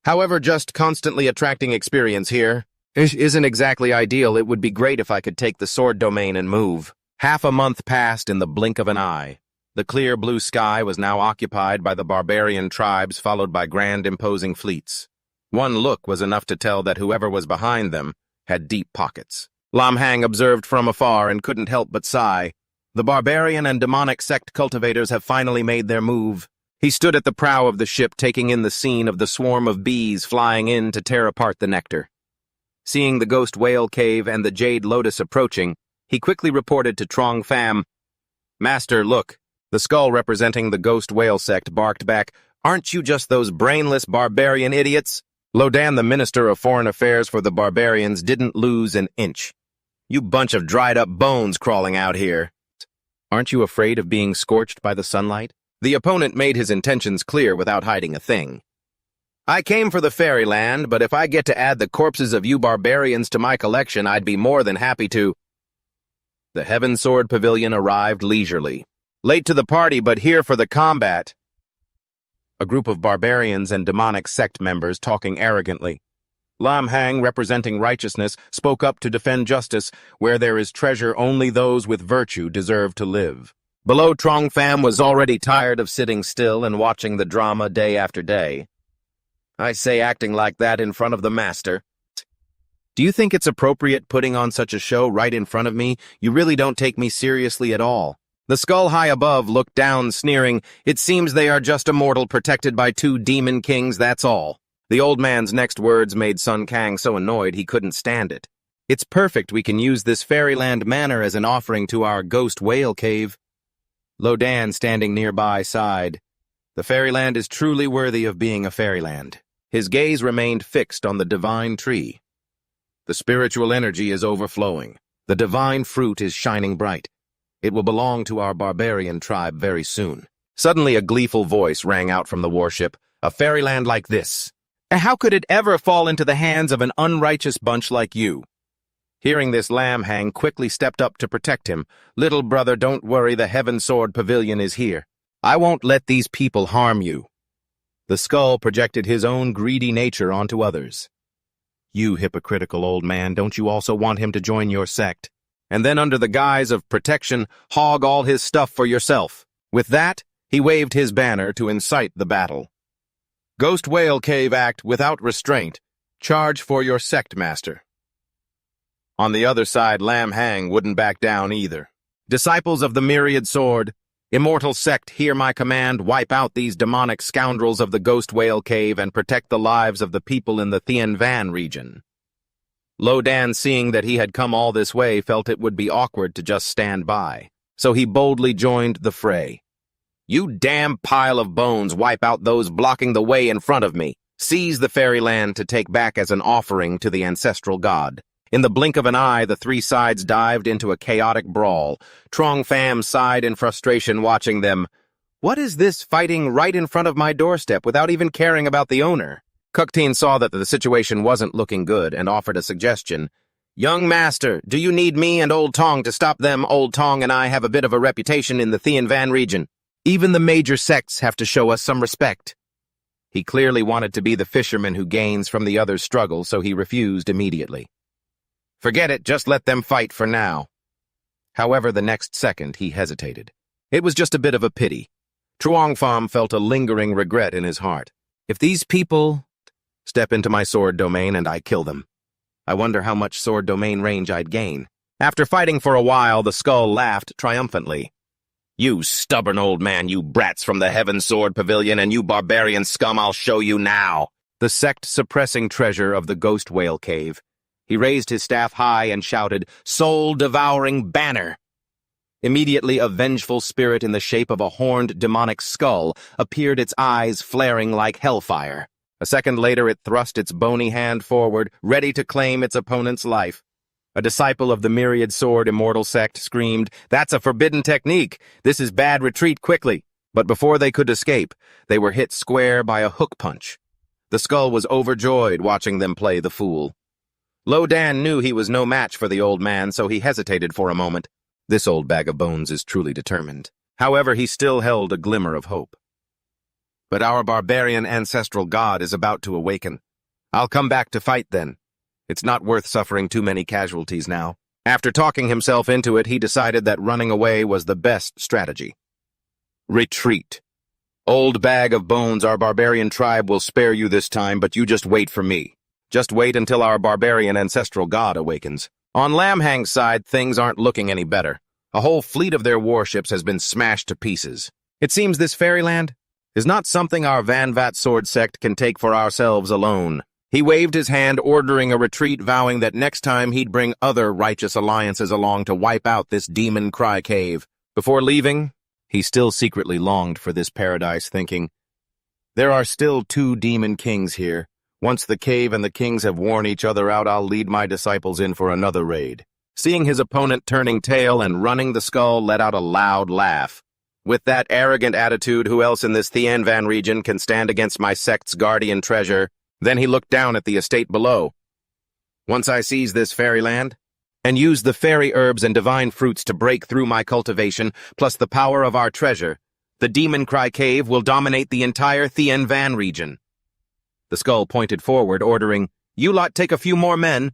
S1: "However, just constantly attracting experience here isn't exactly ideal. It would be great if I could take the sword domain and move." Half a month passed in the blink of an eye. The clear blue sky was now occupied by the barbarian tribes, followed by grand imposing fleets. One look was enough to tell that whoever was behind them had deep pockets. Lam Hang observed from afar and couldn't help but sigh. The barbarian and demonic sect cultivators have finally made their move. He stood at the prow of the ship, taking in the scene of the swarm of bees flying in to tear apart the nectar. Seeing the ghost whale cave and the jade lotus approaching, he quickly reported to Trong Pham, "Master, look." The skull representing the ghost whale sect barked back, "Aren't you just those brainless barbarian idiots?" Lodan, the Minister of Foreign Affairs for the barbarians, didn't lose an inch. "You bunch of dried-up bones crawling out here. Aren't you afraid of being scorched by the sunlight?" The opponent made his intentions clear without hiding a thing. "I came for the fairyland, but if I get to add the corpses of you barbarians to my collection, I'd be more than happy to." The Heaven Sword Pavilion arrived leisurely. Late to the party, but here for the combat. A group of barbarians and demonic sect members talking arrogantly. Lam Hang, representing righteousness, spoke up to defend justice. Where there is treasure, only those with virtue deserve to live. Below, Trong Pham was already tired of sitting still and watching the drama day after day. "I say, acting like that in front of the master. Do you think it's appropriate putting on such a show right in front of me? You really don't take me seriously at all." The skull high above looked down, sneering. "It seems they are just a mortal protected by two demon kings, that's all." The old man's next words made Sun Kang so annoyed he couldn't stand it. "It's perfect. We can use this fairyland manor as an offering to our ghost whale cave." Lodan, standing nearby, sighed. "The fairyland is truly worthy of being a fairyland." His gaze remained fixed on the divine tree. "The spiritual energy is overflowing. The divine fruit is shining bright. It will belong to our barbarian tribe very soon." Suddenly a gleeful voice rang out from the warship. "A fairyland like this. How could it ever fall into the hands of an unrighteous bunch like you?" Hearing this, Lam Hang quickly stepped up to protect him. "Little brother, don't worry, the Heaven Sword Pavilion is here. I won't let these people harm you." The skull projected his own greedy nature onto others. You hypocritical old man, don't you also want him to join your sect? And then under the guise of protection, hog all his stuff for yourself. With that, he waved his banner to incite the battle. Ghost Whale Cave act without restraint. Charge for your sect master. On the other side, Lam Hang wouldn't back down either. Disciples of the Myriad Sword, immortal sect, hear my command, wipe out these demonic scoundrels of the Ghost Whale Cave and protect the lives of the people in the Thien Van region. Lo Dan, seeing that he had come all this way, felt it would be awkward to just stand by, so he boldly joined the fray. You damn pile of bones, wipe out those blocking the way in front of me. Seize the fairyland to take back as an offering to the ancestral god. In the blink of an eye, the three sides dived into a chaotic brawl. Trong Pham sighed in frustration watching them. What is this fighting right in front of my doorstep without even caring about the owner? Kukteen saw that the situation wasn't looking good and offered a suggestion. Young master, do you need me and Old Tong to stop them? Old Tong and I have a bit of a reputation in the Thien Van region. Even the major sects have to show us some respect. He clearly wanted to be the fisherman who gains from the other's struggle, so he refused immediately. Forget it, just let them fight for now. However, the next second he hesitated. It was just a bit of a pity. Truong Pham felt a lingering regret in his heart. If these people step into my sword domain and I kill them, I wonder how much sword domain range I'd gain. After fighting for a while, the skull laughed triumphantly. You stubborn old man, you brats from the Heaven Sword Pavilion, and you barbarian scum, I'll show you now. The sect-suppressing treasure of the Ghost Whale Cave. He raised his staff high and shouted, Soul-devouring banner! Immediately, a vengeful spirit in the shape of a horned demonic skull appeared, its eyes flaring like hellfire. A second later, it thrust its bony hand forward, ready to claim its opponent's life. A disciple of the Myriad Sword Immortal Sect screamed, That's a forbidden technique! This is bad, retreat quickly! But before they could escape, they were hit square by a hook punch. The skull was overjoyed watching them play the fool. Lo Dan knew he was no match for the old man, so he hesitated for a moment. This old bag of bones is truly determined. However, he still held a glimmer of hope. But our barbarian ancestral god is about to awaken. I'll come back to fight then. It's not worth suffering too many casualties now. After talking himself into it, he decided that running away was the best strategy. Retreat. Old bag of bones, our barbarian tribe will spare you this time, but you just wait for me. Just wait until our barbarian ancestral god awakens. On Lam Hang's side, things aren't looking any better. A whole fleet of their warships has been smashed to pieces. It seems this fairyland is not something our Van Vat sword sect can take for ourselves alone. He waved his hand, ordering a retreat, vowing that next time he'd bring other righteous alliances along to wipe out this demon cry cave. Before leaving, he still secretly longed for this paradise, thinking, there are still 2 demon kings here. Once the cave and the kings have worn each other out, I'll lead my disciples in for another raid. Seeing his opponent turning tail and running, the skull let out a loud laugh. With that arrogant attitude, who else in this Thien Van region can stand against my sect's guardian treasure? Then he looked down at the estate below. Once I seize this fairyland, and use the fairy herbs and divine fruits to break through my cultivation, plus the power of our treasure, the Demon Cry Cave will dominate the entire Thien Van region. The skull pointed forward, ordering, You lot take a few more men,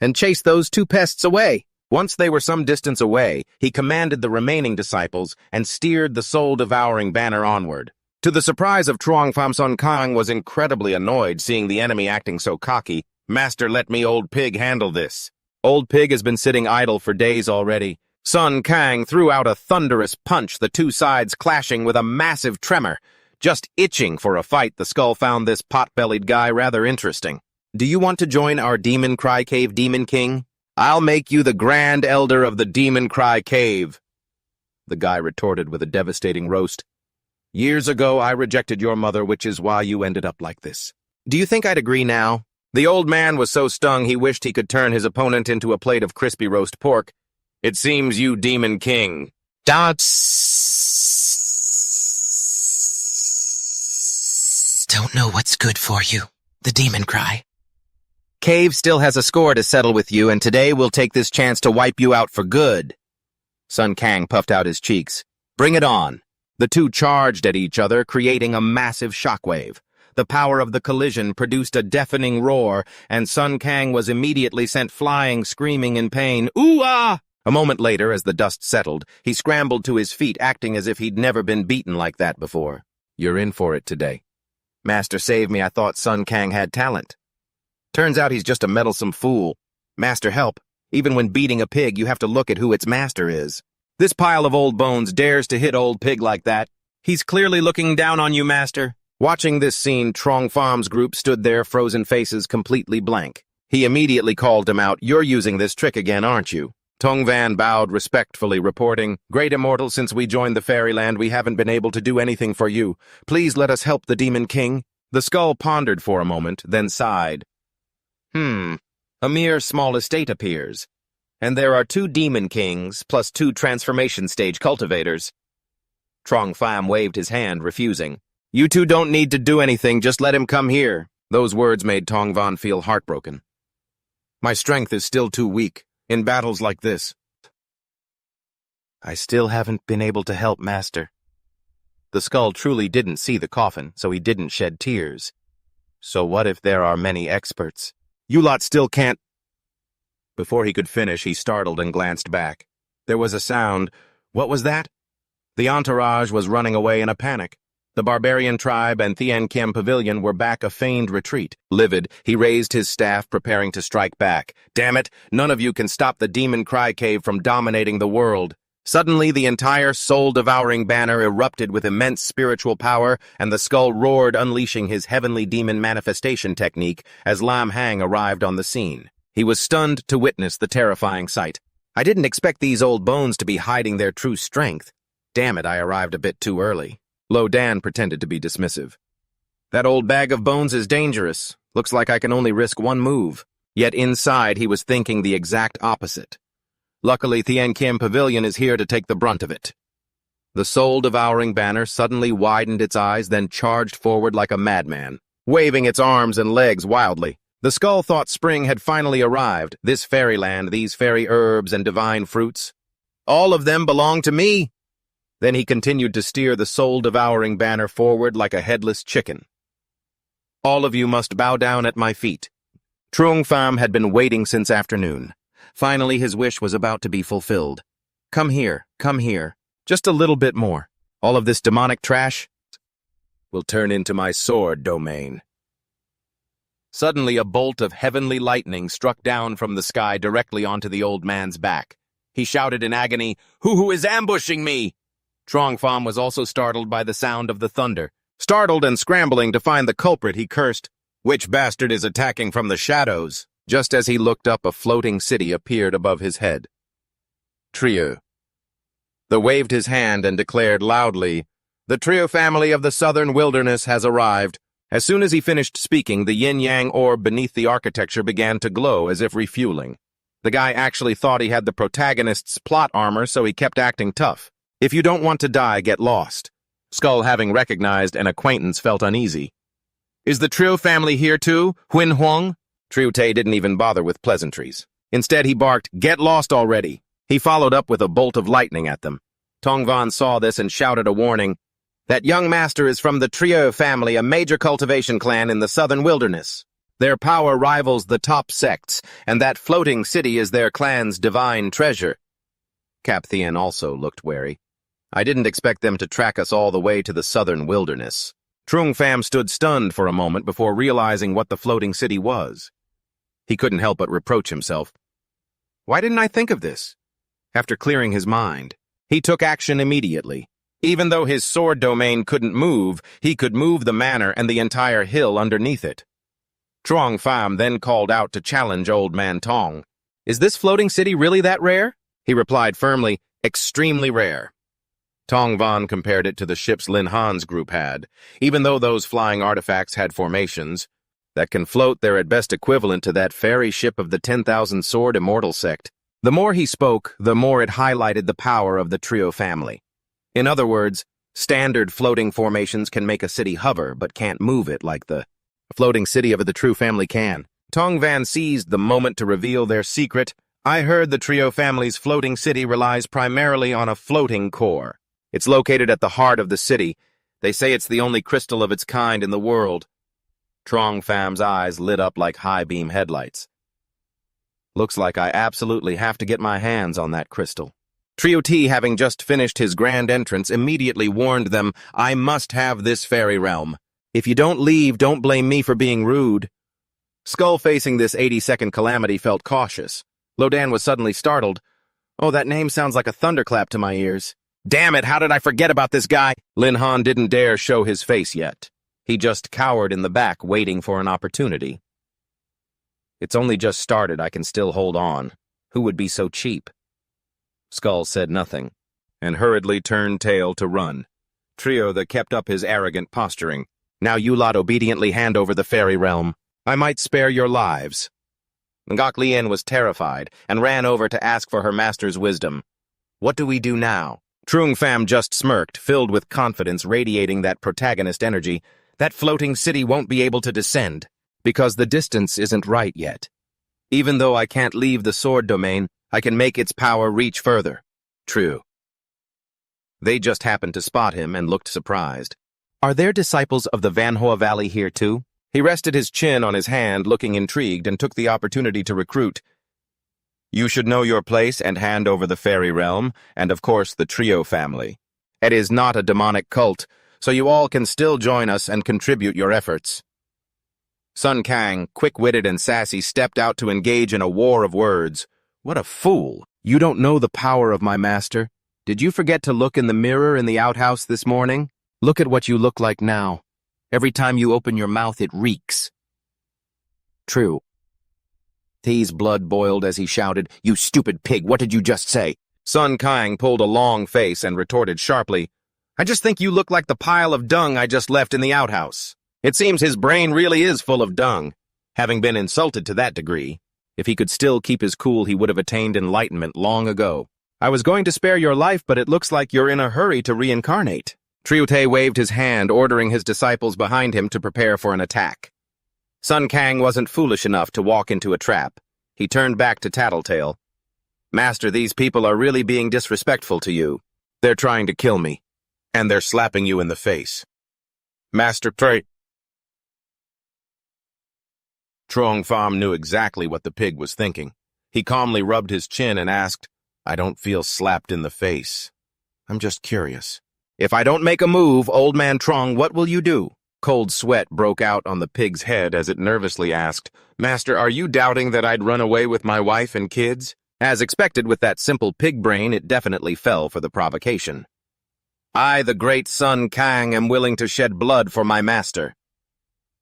S1: and chase those 2 pests away. Once they were some distance away, he commanded the remaining disciples and steered the soul-devouring banner onward. To the surprise of Truong Pham, Sun Kang was incredibly annoyed seeing the enemy acting so cocky. Master, let me Old Pig handle this. Old Pig has been sitting idle for days already. Sun Kang threw out a thunderous punch, the 2 sides clashing with a massive tremor. Just itching for a fight, the skull found this pot-bellied guy rather interesting. Do you want to join our Demon Cry Cave, Demon King? I'll make you the Grand Elder of the Demon Cry Cave. The guy retorted with a devastating roast. Years ago, I rejected your mother, which is why you ended up like this. Do you think I'd agree now? The old man was so stung he wished he could turn his opponent into a plate of crispy roast pork. It seems you, Demon King. Don't know what's good for you. The demon cry. Cave still has a score to settle with you, and today we'll take this chance to wipe you out for good. Sun Kang puffed out his cheeks. Bring it on. The 2 charged at each other, creating a massive shockwave. The power of the collision produced a deafening roar, and Sun Kang was immediately sent flying, screaming in pain. Ooh-ah! A moment later, as the dust settled, he scrambled to his feet, acting as if he'd never been beaten like that before. You're in for it today. Master saved me. I thought Sun Kang had talent. Turns out he's just a meddlesome fool. Master help. Even when beating a pig, you have to look at who its master is. This pile of old bones dares to hit old pig like that. He's clearly looking down on you, Master. Watching this scene, Trong Phom's group stood there, frozen faces completely blank. He immediately called him out. You're using this trick again, aren't you? Tong Van bowed respectfully, reporting, Great Immortal, since we joined the fairyland, we haven't been able to do anything for you. Please let us help the Demon King. The skull pondered for a moment, then sighed. A mere small estate appears. And there are 2 Demon Kings, plus 2 transformation stage cultivators. Trong Phom waved his hand, refusing. You 2 don't need to do anything, just let him come here. Those words made Tong Van feel heartbroken. My strength is still too weak. In battles like this. I still haven't been able to help, Master. The skull truly didn't see the coffin, so he didn't shed tears. So what if there are many experts? You lot still can't... Before he could finish, he startled and glanced back. There was a sound. What was that? The entourage was running away in a panic. The barbarian tribe and Thien Kiem Pavilion were back a feigned retreat. Livid, he raised his staff, preparing to strike back. Damn it, none of you can stop the demon cry cave from dominating the world. Suddenly, the entire soul-devouring banner erupted with immense spiritual power, and the skull roared, unleashing his heavenly demon manifestation technique as Lam Hang arrived on the scene. He was stunned to witness the terrifying sight. I didn't expect these old bones to be hiding their true strength. Damn it, I arrived a bit too early. Lo Dan pretended to be dismissive. That old bag of bones is dangerous. Looks like I can only risk one move. Yet inside he was thinking the exact opposite. Luckily, Thien Kiem Pavilion is here to take the brunt of it. The soul-devouring banner suddenly widened its eyes, then charged forward like a madman, waving its arms and legs wildly. The skull thought spring had finally arrived. This fairyland, these fairy herbs and divine fruits. All of them belong to me. Then he continued to steer the soul-devouring banner forward like a headless chicken. All of you must bow down at my feet. Trong Phom had been waiting since afternoon. Finally, his wish was about to be fulfilled. Come here, just a little bit more. All of this demonic trash will turn into my sword domain. Suddenly, a bolt of heavenly lightning struck down from the sky directly onto the old man's back. He shouted in agony, Who is ambushing me? Trong Phom was also startled by the sound of the thunder. Startled and scrambling to find the culprit, he cursed, Which bastard is attacking from the shadows? Just as he looked up, a floating city appeared above his head. Trio. The waved his hand and declared loudly, The Trio family of the southern wilderness has arrived. As soon as he finished speaking, the yin-yang orb beneath the architecture began to glow as if refueling. The guy actually thought he had the protagonist's plot armor, so he kept acting tough. If you don't want to die, get lost. Skull, having recognized an acquaintance, felt uneasy. Is the Trio family here too, Huin Huang? Trieu Tay didn't even bother with pleasantries. Instead, he barked, Get lost already. He followed up with a bolt of lightning at them. Tong Van saw this and shouted a warning. That young master is from the Trio family, a major cultivation clan in the southern wilderness. Their power rivals the top sects, and that floating city is their clan's divine treasure. Cap Thien also looked wary. I didn't expect them to track us all the way to the southern wilderness. Trong Phom stood stunned for a moment before realizing what the floating city was. He couldn't help but reproach himself. Why didn't I think of this? After clearing his mind, he took action immediately. Even though his sword domain couldn't move, he could move the manor and the entire hill underneath it. Trong Phom then called out to challenge Old Man Tong. Is this floating city really that rare? He replied firmly, extremely rare. Tong Van compared it to the ships Lin Han's group had. Even though those flying artifacts had formations that can float, they're at best equivalent to that fairy ship of the 10,000 Sword Immortal sect. The more he spoke, the more it highlighted the power of the Trio family. In other words, standard floating formations can make a city hover, but can't move it like the floating city of the Trio family can. Tong Van seized the moment to reveal their secret. I heard the Trio family's floating city relies primarily on a floating core. It's located at the heart of the city. They say it's the only crystal of its kind in the world. Trong Fam's eyes lit up like high-beam headlights. Looks like I absolutely have to get my hands on that crystal. Trio T, having just finished his grand entrance, immediately warned them, I must have this fairy realm. If you don't leave, don't blame me for being rude. Skull, facing this 80-second calamity, felt cautious. Lodan was suddenly startled. Oh, that name sounds like a thunderclap to my ears. Damn it, how did I forget about this guy? Lin Han didn't dare show his face yet. He just cowered in the back, waiting for an opportunity. It's only just started, I can still hold on. Who would be so cheap? Skull said nothing, and hurriedly turned tail to run. Trio that kept up his arrogant posturing. Now you lot obediently hand over the fairy realm. I might spare your lives. Ngok Lien was terrified, and ran over to ask for her master's wisdom. What do we do now? Trung Pham just smirked, filled with confidence radiating that protagonist energy. That floating city won't be able to descend, because the distance isn't right yet. Even though I can't leave the sword domain, I can make its power reach further. True. They just happened to spot him and looked surprised. Are there disciples of the Manhwa Valley here too? He rested his chin on his hand, looking intrigued, and took the opportunity to recruit. You should know your place and hand over the fairy realm, and of course the Trio family. It is not a demonic cult, so you all can still join us and contribute your efforts. Sun Kang, quick-witted and sassy, stepped out to engage in a war of words. What a fool! You don't know the power of my master. Did you forget to look in the mirror in the outhouse this morning? Look at what you look like now. Every time you open your mouth, it reeks. True. T's blood boiled as he shouted, You stupid pig, what did you just say? Sun Kang pulled a long face and retorted sharply, I just think you look like the pile of dung I just left in the outhouse. It seems his brain really is full of dung. Having been insulted to that degree, if he could still keep his cool, he would have attained enlightenment long ago. I was going to spare your life, but it looks like you're in a hurry to reincarnate. Triute waved his hand, ordering his disciples behind him to prepare for an attack. Sun Kang wasn't foolish enough to walk into a trap. He turned back to Tattletale. Master, these people are really being disrespectful to you. They're trying to kill me, and they're slapping you in the face. Master Trong Pham knew exactly what the pig was thinking. He calmly rubbed his chin and asked, I don't feel slapped in the face. I'm just curious. If I don't make a move, old man Trong, what will you do? Cold sweat broke out on the pig's head as it nervously asked, Master, are you doubting that I'd run away with my wife and kids? As expected with that simple pig brain, it definitely fell for the provocation. I, the great Sun Kang, am willing to shed blood for my master.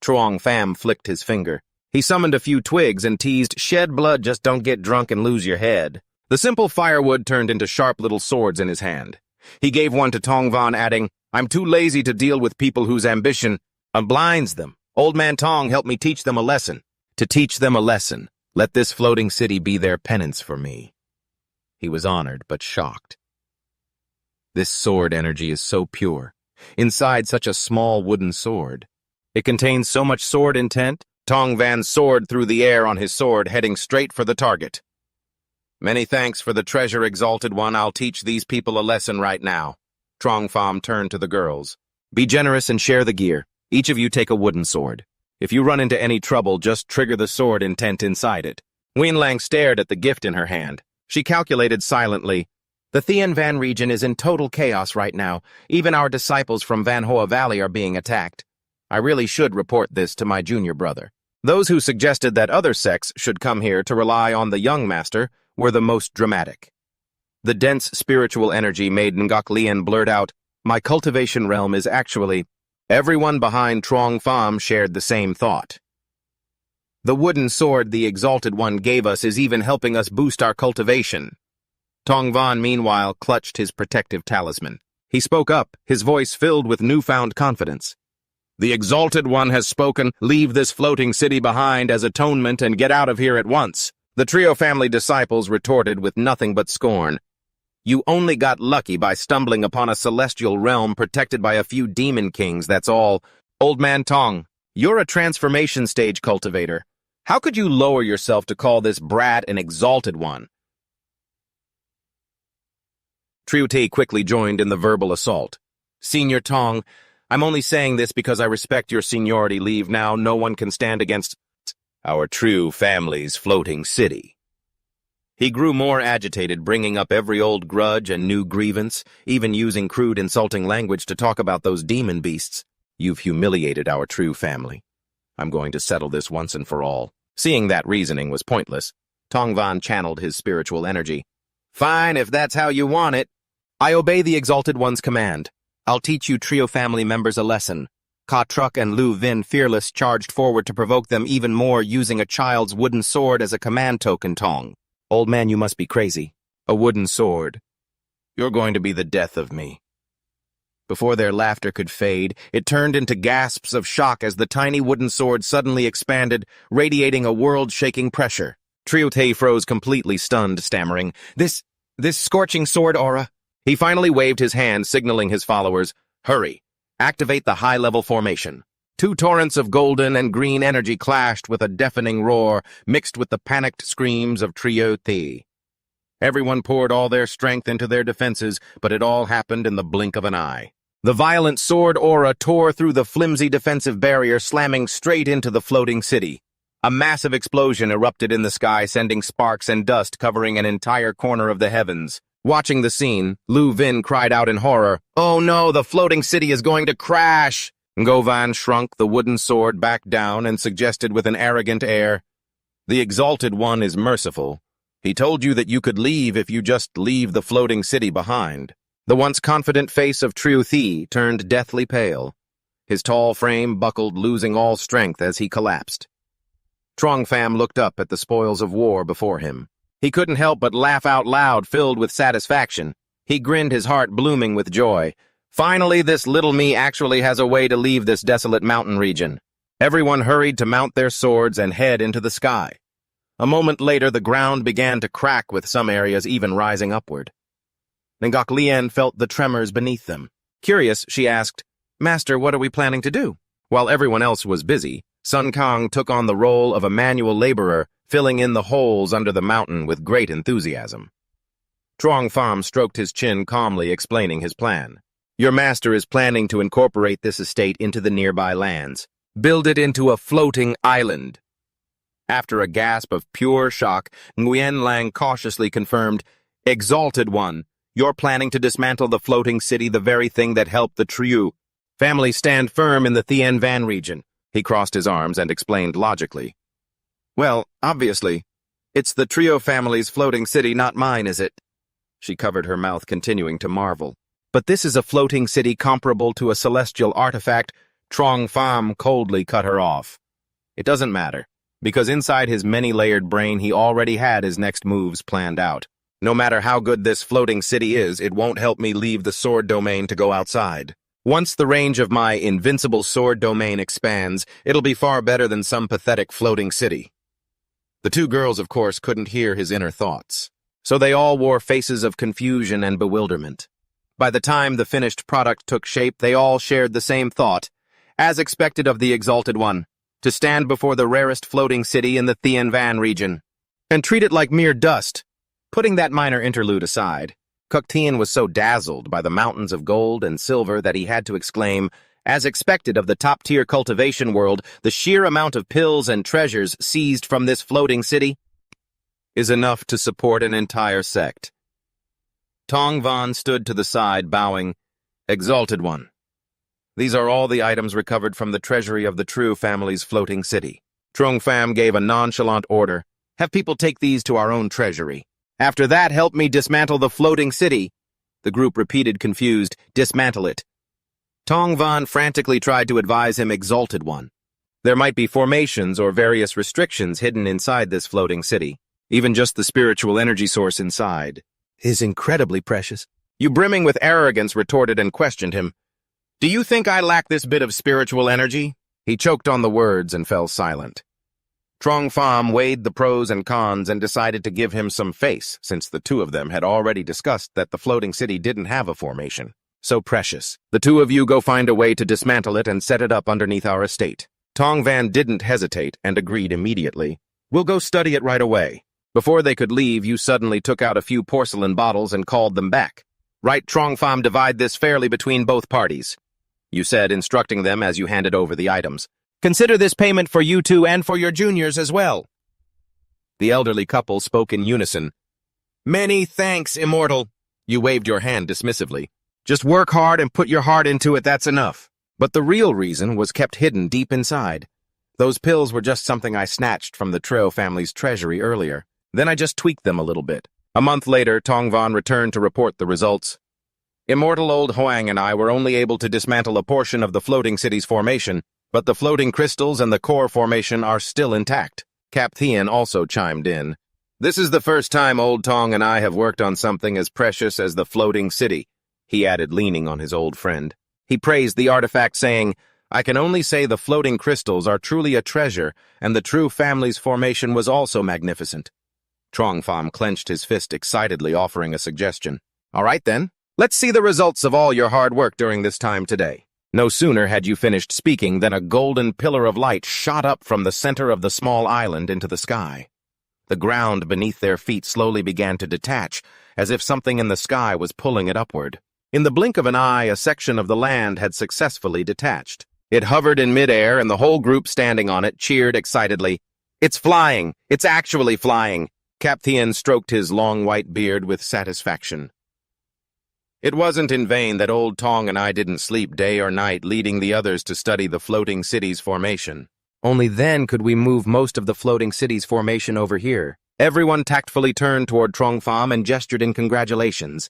S1: Trong Pham flicked his finger. He summoned a few twigs and teased, Shed blood, just don't get drunk and lose your head. The simple firewood turned into sharp little swords in his hand. He gave one to Tong Van, adding, I'm too lazy to deal with people whose ambition blinds them. Old man Tong helped me teach them a lesson. To teach them a lesson, let this floating city be their penance for me. He was honored, but shocked. This sword energy is so pure. Inside such a small wooden sword. It contains so much sword intent. Tong Van soared through the air on his sword, heading straight for the target. Many thanks for the treasure, Exalted One. I'll teach these people a lesson right now. Trong Pham turned to the girls. Be generous and share the gear. Each of you take a wooden sword. If you run into any trouble, just trigger the sword intent inside it. Nguyen Lang stared at the gift in her hand. She calculated silently. The Thien Van region is in total chaos right now. Even our disciples from Manhwa Valley are being attacked. I really should report this to my junior brother. Those who suggested that other sects should come here to rely on the young master were the most dramatic. The dense spiritual energy made Ngok Lien blurt out, My cultivation realm is actually... Everyone behind Trong Pham shared the same thought. The wooden sword the Exalted One gave us is even helping us boost our cultivation. Tong Van, meanwhile, clutched his protective talisman. He spoke up, his voice filled with newfound confidence. The Exalted One has spoken. Leave this floating city behind as atonement and get out of here at once. The Trio family disciples retorted with nothing but scorn. You only got lucky by stumbling upon a celestial realm protected by a few demon kings, that's all. Old man Tong, you're a transformation stage cultivator. How could you lower yourself to call this brat an Exalted One? Triute quickly joined in the verbal assault. Senior Tong, I'm only saying this because I respect your seniority. Leave now. No one can stand against our true family's floating city. He grew more agitated, bringing up every old grudge and new grievance, even using crude, insulting language to talk about those demon beasts. You've humiliated our true family. I'm going to settle this once and for all. Seeing that reasoning was pointless, Tongvan channeled his spiritual energy. Fine, if that's how you want it. I obey the Exalted One's command. I'll teach you trio family members a lesson. Ka Truk and Lu Vin fearless charged forward to provoke them even more, using a child's wooden sword as a command token. Tong. Old man, you must be crazy. A wooden sword. You're going to be the death of me. Before their laughter could fade, it turned into gasps of shock as the tiny wooden sword suddenly expanded, radiating a world-shaking pressure. Triote froze completely stunned, stammering, This scorching sword aura. He finally waved his hand, signaling his followers, Hurry, activate the high-level formation. Two torrents of golden and green energy clashed with a deafening roar, mixed with the panicked screams of Triote. Everyone poured all their strength into their defenses, but it all happened in the blink of an eye. The violent sword aura tore through the flimsy defensive barrier, slamming straight into the floating city. A massive explosion erupted in the sky, sending sparks and dust covering an entire corner of the heavens. Watching the scene, Lu Vin cried out in horror, Oh no, the floating city is going to crash! Govan shrunk the wooden sword back down and suggested with an arrogant air, The Exalted One is merciful. He told you that you could leave if you just leave the floating city behind. The once confident face of Triu Thi turned deathly pale. His tall frame buckled, losing all strength as he collapsed. Trong Pham looked up at the spoils of war before him. He couldn't help but laugh out loud, filled with satisfaction. He grinned, his heart blooming with joy. Finally, this little me actually has a way to leave this desolate mountain region. Everyone hurried to mount their swords and head into the sky. A moment later, the ground began to crack, with some areas even rising upward. Ngok Lien felt the tremors beneath them. Curious, she asked, Master, what are we planning to do? While everyone else was busy, Sun Kang took on the role of a manual laborer, filling in the holes under the mountain with great enthusiasm. Trong Pham stroked his chin calmly, explaining his plan. Your master is planning to incorporate this estate into the nearby lands. Build it into a floating island. After a gasp of pure shock, Nguyen Lang cautiously confirmed, Exalted One, you're planning to dismantle the floating city, the very thing that helped the Triu family stand firm in the Thien Van region. He crossed his arms and explained logically. Well, obviously. It's the Trio family's floating city, not mine, is it? She covered her mouth, continuing to marvel. But this is a floating city comparable to a celestial artifact. Trong Pham coldly cut her off. It doesn't matter, because inside his many-layered brain he already had his next moves planned out. No matter how good this floating city is, it won't help me leave the sword domain to go outside. Once the range of my invincible sword domain expands, it'll be far better than some pathetic floating city. The two girls, of course, couldn't hear his inner thoughts, so they all wore faces of confusion and bewilderment. By the time the finished product took shape, they all shared the same thought, as expected of the Exalted One, to stand before the rarest floating city in the Thien Van region, and treat it like mere dust. Putting that minor interlude aside, Kuk Tien was so dazzled by the mountains of gold and silver that he had to exclaim, as expected of the top-tier cultivation world, the sheer amount of pills and treasures seized from this floating city is enough to support an entire sect. Tong Van stood to the side, bowing, Exalted One. These are all the items recovered from the treasury of the True family's floating city. Trong Pham gave a nonchalant order. Have people take these to our own treasury. After that, help me dismantle the floating city. The group repeated, confused, dismantle it. Tong Van frantically tried to advise him, Exalted One. There might be formations or various restrictions hidden inside this floating city. Even just the spiritual energy source inside is incredibly precious. You, brimming with arrogance, retorted and questioned him. Do you think I lack this bit of spiritual energy? He choked on the words and fell silent. Trong Pham weighed the pros and cons and decided to give him some face, since the two of them had already discussed that the floating city didn't have a formation. So precious. The two of you go find a way to dismantle it and set it up underneath our estate. Tong Van didn't hesitate and agreed immediately. We'll go study it right away. Before they could leave, you suddenly took out a few porcelain bottles and called them back. Right, Trong Pham, divide this fairly between both parties. you said, instructing them as you handed over the items. Consider this payment for you two and for your juniors as well. The elderly couple spoke in unison. Many thanks, Immortal. You waved your hand dismissively. Just work hard and put your heart into it, that's enough. But the real reason was kept hidden deep inside. Those pills were just something I snatched from the Treo family's treasury earlier. Then I just tweaked them a little bit. A month later, Tongvan returned to report the results. Immortal old Hoang and I were only able to dismantle a portion of the floating city's formation, but the floating crystals and the core formation are still intact. Cap Thien also chimed in. This is the first time Old Tong and I have worked on something as precious as the floating city, he added, leaning on his old friend. He praised the artifact, saying, I can only say the floating crystals are truly a treasure, and the true family's formation was also magnificent. Trongfam clenched his fist excitedly, offering a suggestion. All right, then. Let's see the results of all your hard work during this time today. No sooner had you finished speaking than a golden pillar of light shot up from the center of the small island into the sky. The ground beneath their feet slowly began to detach, as if something in the sky was pulling it upward. In the blink of an eye, a section of the land had successfully detached. It hovered in midair, and the whole group standing on it cheered excitedly. It's flying! It's actually flying! Cap Thien stroked his long white beard with satisfaction. It wasn't in vain that Old Tong and I didn't sleep day or night, leading the others to study the floating city's formation. Only then could we move most of the floating city's formation over here. Everyone tactfully turned toward Trongfam and gestured in congratulations.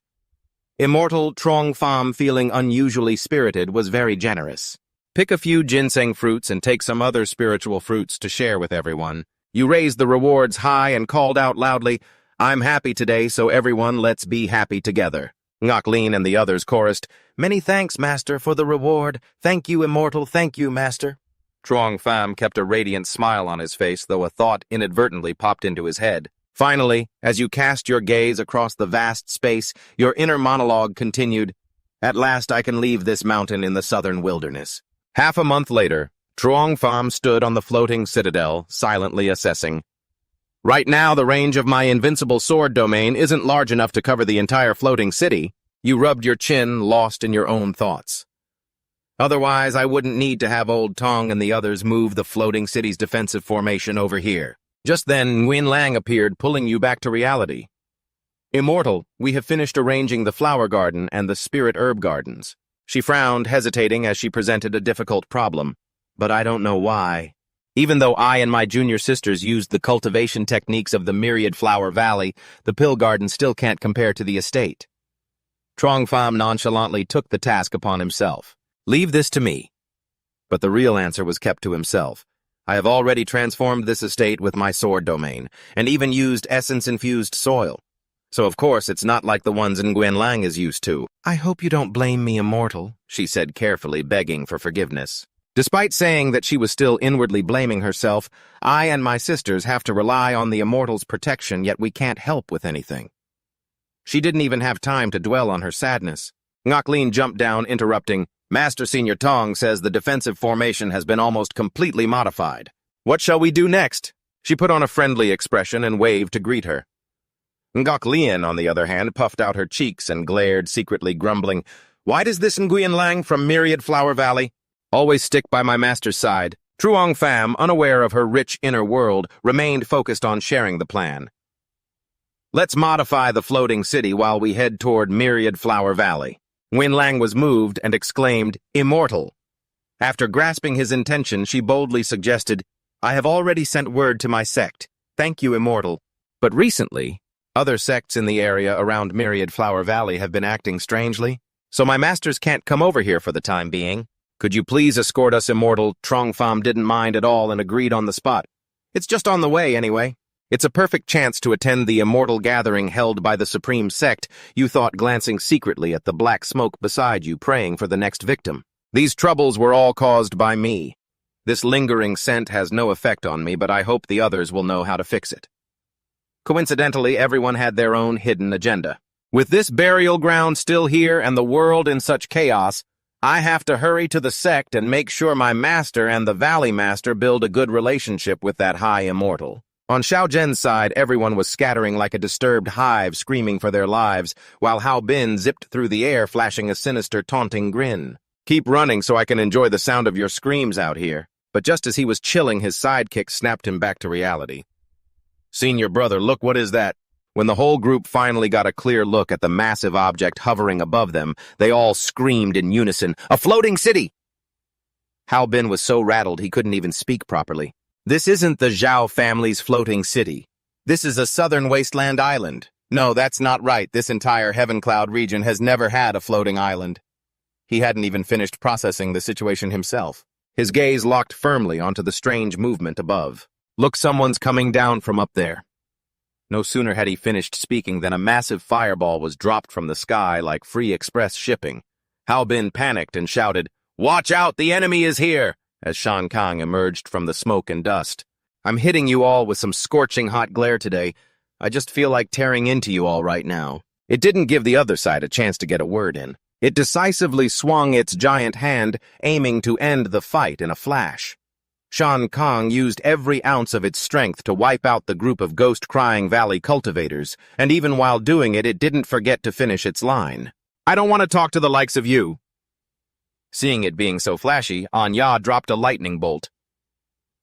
S1: Immortal Trongfam, feeling unusually spirited, was very generous. Pick a few ginseng fruits and take some other spiritual fruits to share with everyone. You raised the rewards high and called out loudly, I'm happy today, so everyone let's be happy together. Ngoklin and the others chorused, Many thanks, Master, for the reward. Thank you, Immortal. Thank you, Master. Trong Pham kept a radiant smile on his face, though a thought inadvertently popped into his head. Finally, as you cast your gaze across the vast space, your inner monologue continued, At last I can leave this mountain in the southern wilderness. Half a month later, Truong Pham stood on the floating citadel, silently assessing. Right now, the range of my invincible sword domain isn't large enough to cover the entire floating city. You rubbed your chin, lost in your own thoughts. Otherwise, I wouldn't need to have Old Tong and the others move the floating city's defensive formation over here. Just then, Nguyen Lang appeared, pulling you back to reality. Immortal, we have finished arranging the flower garden and the spirit herb gardens. She frowned, hesitating as she presented a difficult problem. But I don't know why. Even though I and my junior sisters used the cultivation techniques of the Myriad Flower Valley, the pill garden still can't compare to the estate. Trong Pham nonchalantly took the task upon himself. Leave this to me. But the real answer was kept to himself. I have already transformed this estate with my sword domain, and even used essence-infused soil. So of course it's not like the ones Nguyen Lang is used to. I hope you don't blame me, Immortal, she said carefully, begging for forgiveness. Despite saying that she was still inwardly blaming herself, I and my sisters have to rely on the Immortal's protection, yet we can't help with anything. She didn't even have time to dwell on her sadness. Ngoklin jumped down, interrupting, Master Senior Tong says the defensive formation has been almost completely modified. What shall we do next? She put on a friendly expression and waved to greet her. Ngoklin, on the other hand, puffed out her cheeks and glared, secretly grumbling, Why does this Nguyen Lang from Myriad Flower Valley always stick by my master's side? Truong Pham, unaware of her rich inner world, remained focused on sharing the plan. Let's modify the floating city while we head toward Myriad Flower Valley. Nguyen Lang was moved and exclaimed, Immortal. After grasping his intention, she boldly suggested, I have already sent word to my sect. Thank you, Immortal. But recently, other sects in the area around Myriad Flower Valley have been acting strangely, so my masters can't come over here for the time being. Could you please escort us, Immortal? Trong Pham didn't mind at all and agreed on the spot. It's just on the way, anyway. It's a perfect chance to attend the immortal gathering held by the Supreme Sect, you thought, glancing secretly at the black smoke beside you, praying for the next victim. These troubles were all caused by me. This lingering scent has no effect on me, but I hope the others will know how to fix it. Coincidentally, everyone had their own hidden agenda. With this burial ground still here and the world in such chaos, I have to hurry to the sect and make sure my master and the Valley Master build a good relationship with that high immortal. On Xiao Zhen's side, everyone was scattering like a disturbed hive, screaming for their lives, while Hao Bin zipped through the air, flashing a sinister, taunting grin. Keep running so I can enjoy the sound of your screams out here. But just as he was chilling, his sidekick snapped him back to reality. Senior brother, look, what is that? When the whole group finally got a clear look at the massive object hovering above them, they all screamed in unison, "A floating city!" Hao Bin was so rattled he couldn't even speak properly. This isn't the Zhao family's floating city. This is a southern wasteland island. No, that's not right. This entire Heaven Cloud region has never had a floating island. He hadn't even finished processing the situation himself. His gaze locked firmly onto the strange movement above. Look, someone's coming down from up there. No sooner had he finished speaking than a massive fireball was dropped from the sky like free express shipping. Hao Bin panicked and shouted, "Watch out, the enemy is here!" as Shan Kang emerged from the smoke and dust. "I'm hitting you all with some scorching hot glare today. I just feel like tearing into you all right now." It didn't give the other side a chance to get a word in. It decisively swung its giant hand, aiming to end the fight in a flash. Shan Kang used every ounce of its strength to wipe out the group of ghost-crying valley cultivators, and even while doing it, it didn't forget to finish its line. "I don't want to talk to the likes of you." Seeing it being so flashy, Anya dropped a lightning bolt.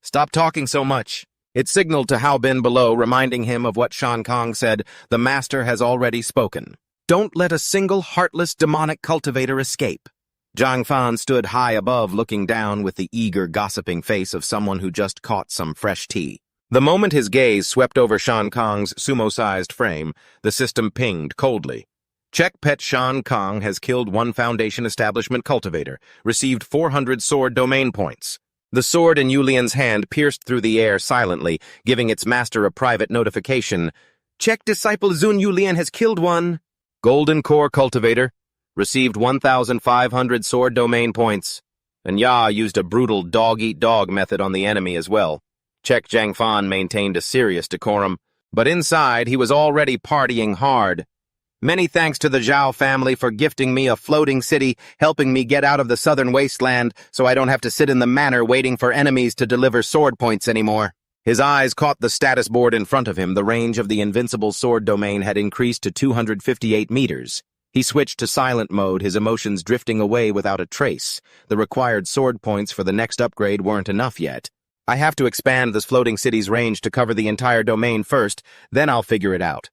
S1: "Stop talking so much." It signaled to Hao Bin below, reminding him of what Shan Kang said, "The master has already spoken. Don't let a single heartless demonic cultivator escape." Zhang Fan stood high above, looking down with the eager, gossiping face of someone who just caught some fresh tea. The moment his gaze swept over Shan Kang's sumo-sized frame, the system pinged coldly. Check Pet Shan Kang has killed one Foundation Establishment cultivator, received 400 sword domain points. The sword in Yulian's hand pierced through the air silently, giving its master a private notification. Check Disciple Zun Yulian has killed one Golden Core cultivator, received 1,500 sword domain points. And Ya used a brutal dog-eat-dog method on the enemy as well. Check Zhang Fan maintained a serious decorum, but inside he was already partying hard. Many thanks to the Zhao family for gifting me a floating city, helping me get out of the southern wasteland so I don't have to sit in the manor waiting for enemies to deliver sword points anymore. His eyes caught the status board in front of him. The range of the invincible sword domain had increased to 258 meters. He switched to silent mode, his emotions drifting away without a trace. The required sword points for the next upgrade weren't enough yet. I have to expand this floating city's range to cover the entire domain first, then I'll figure it out.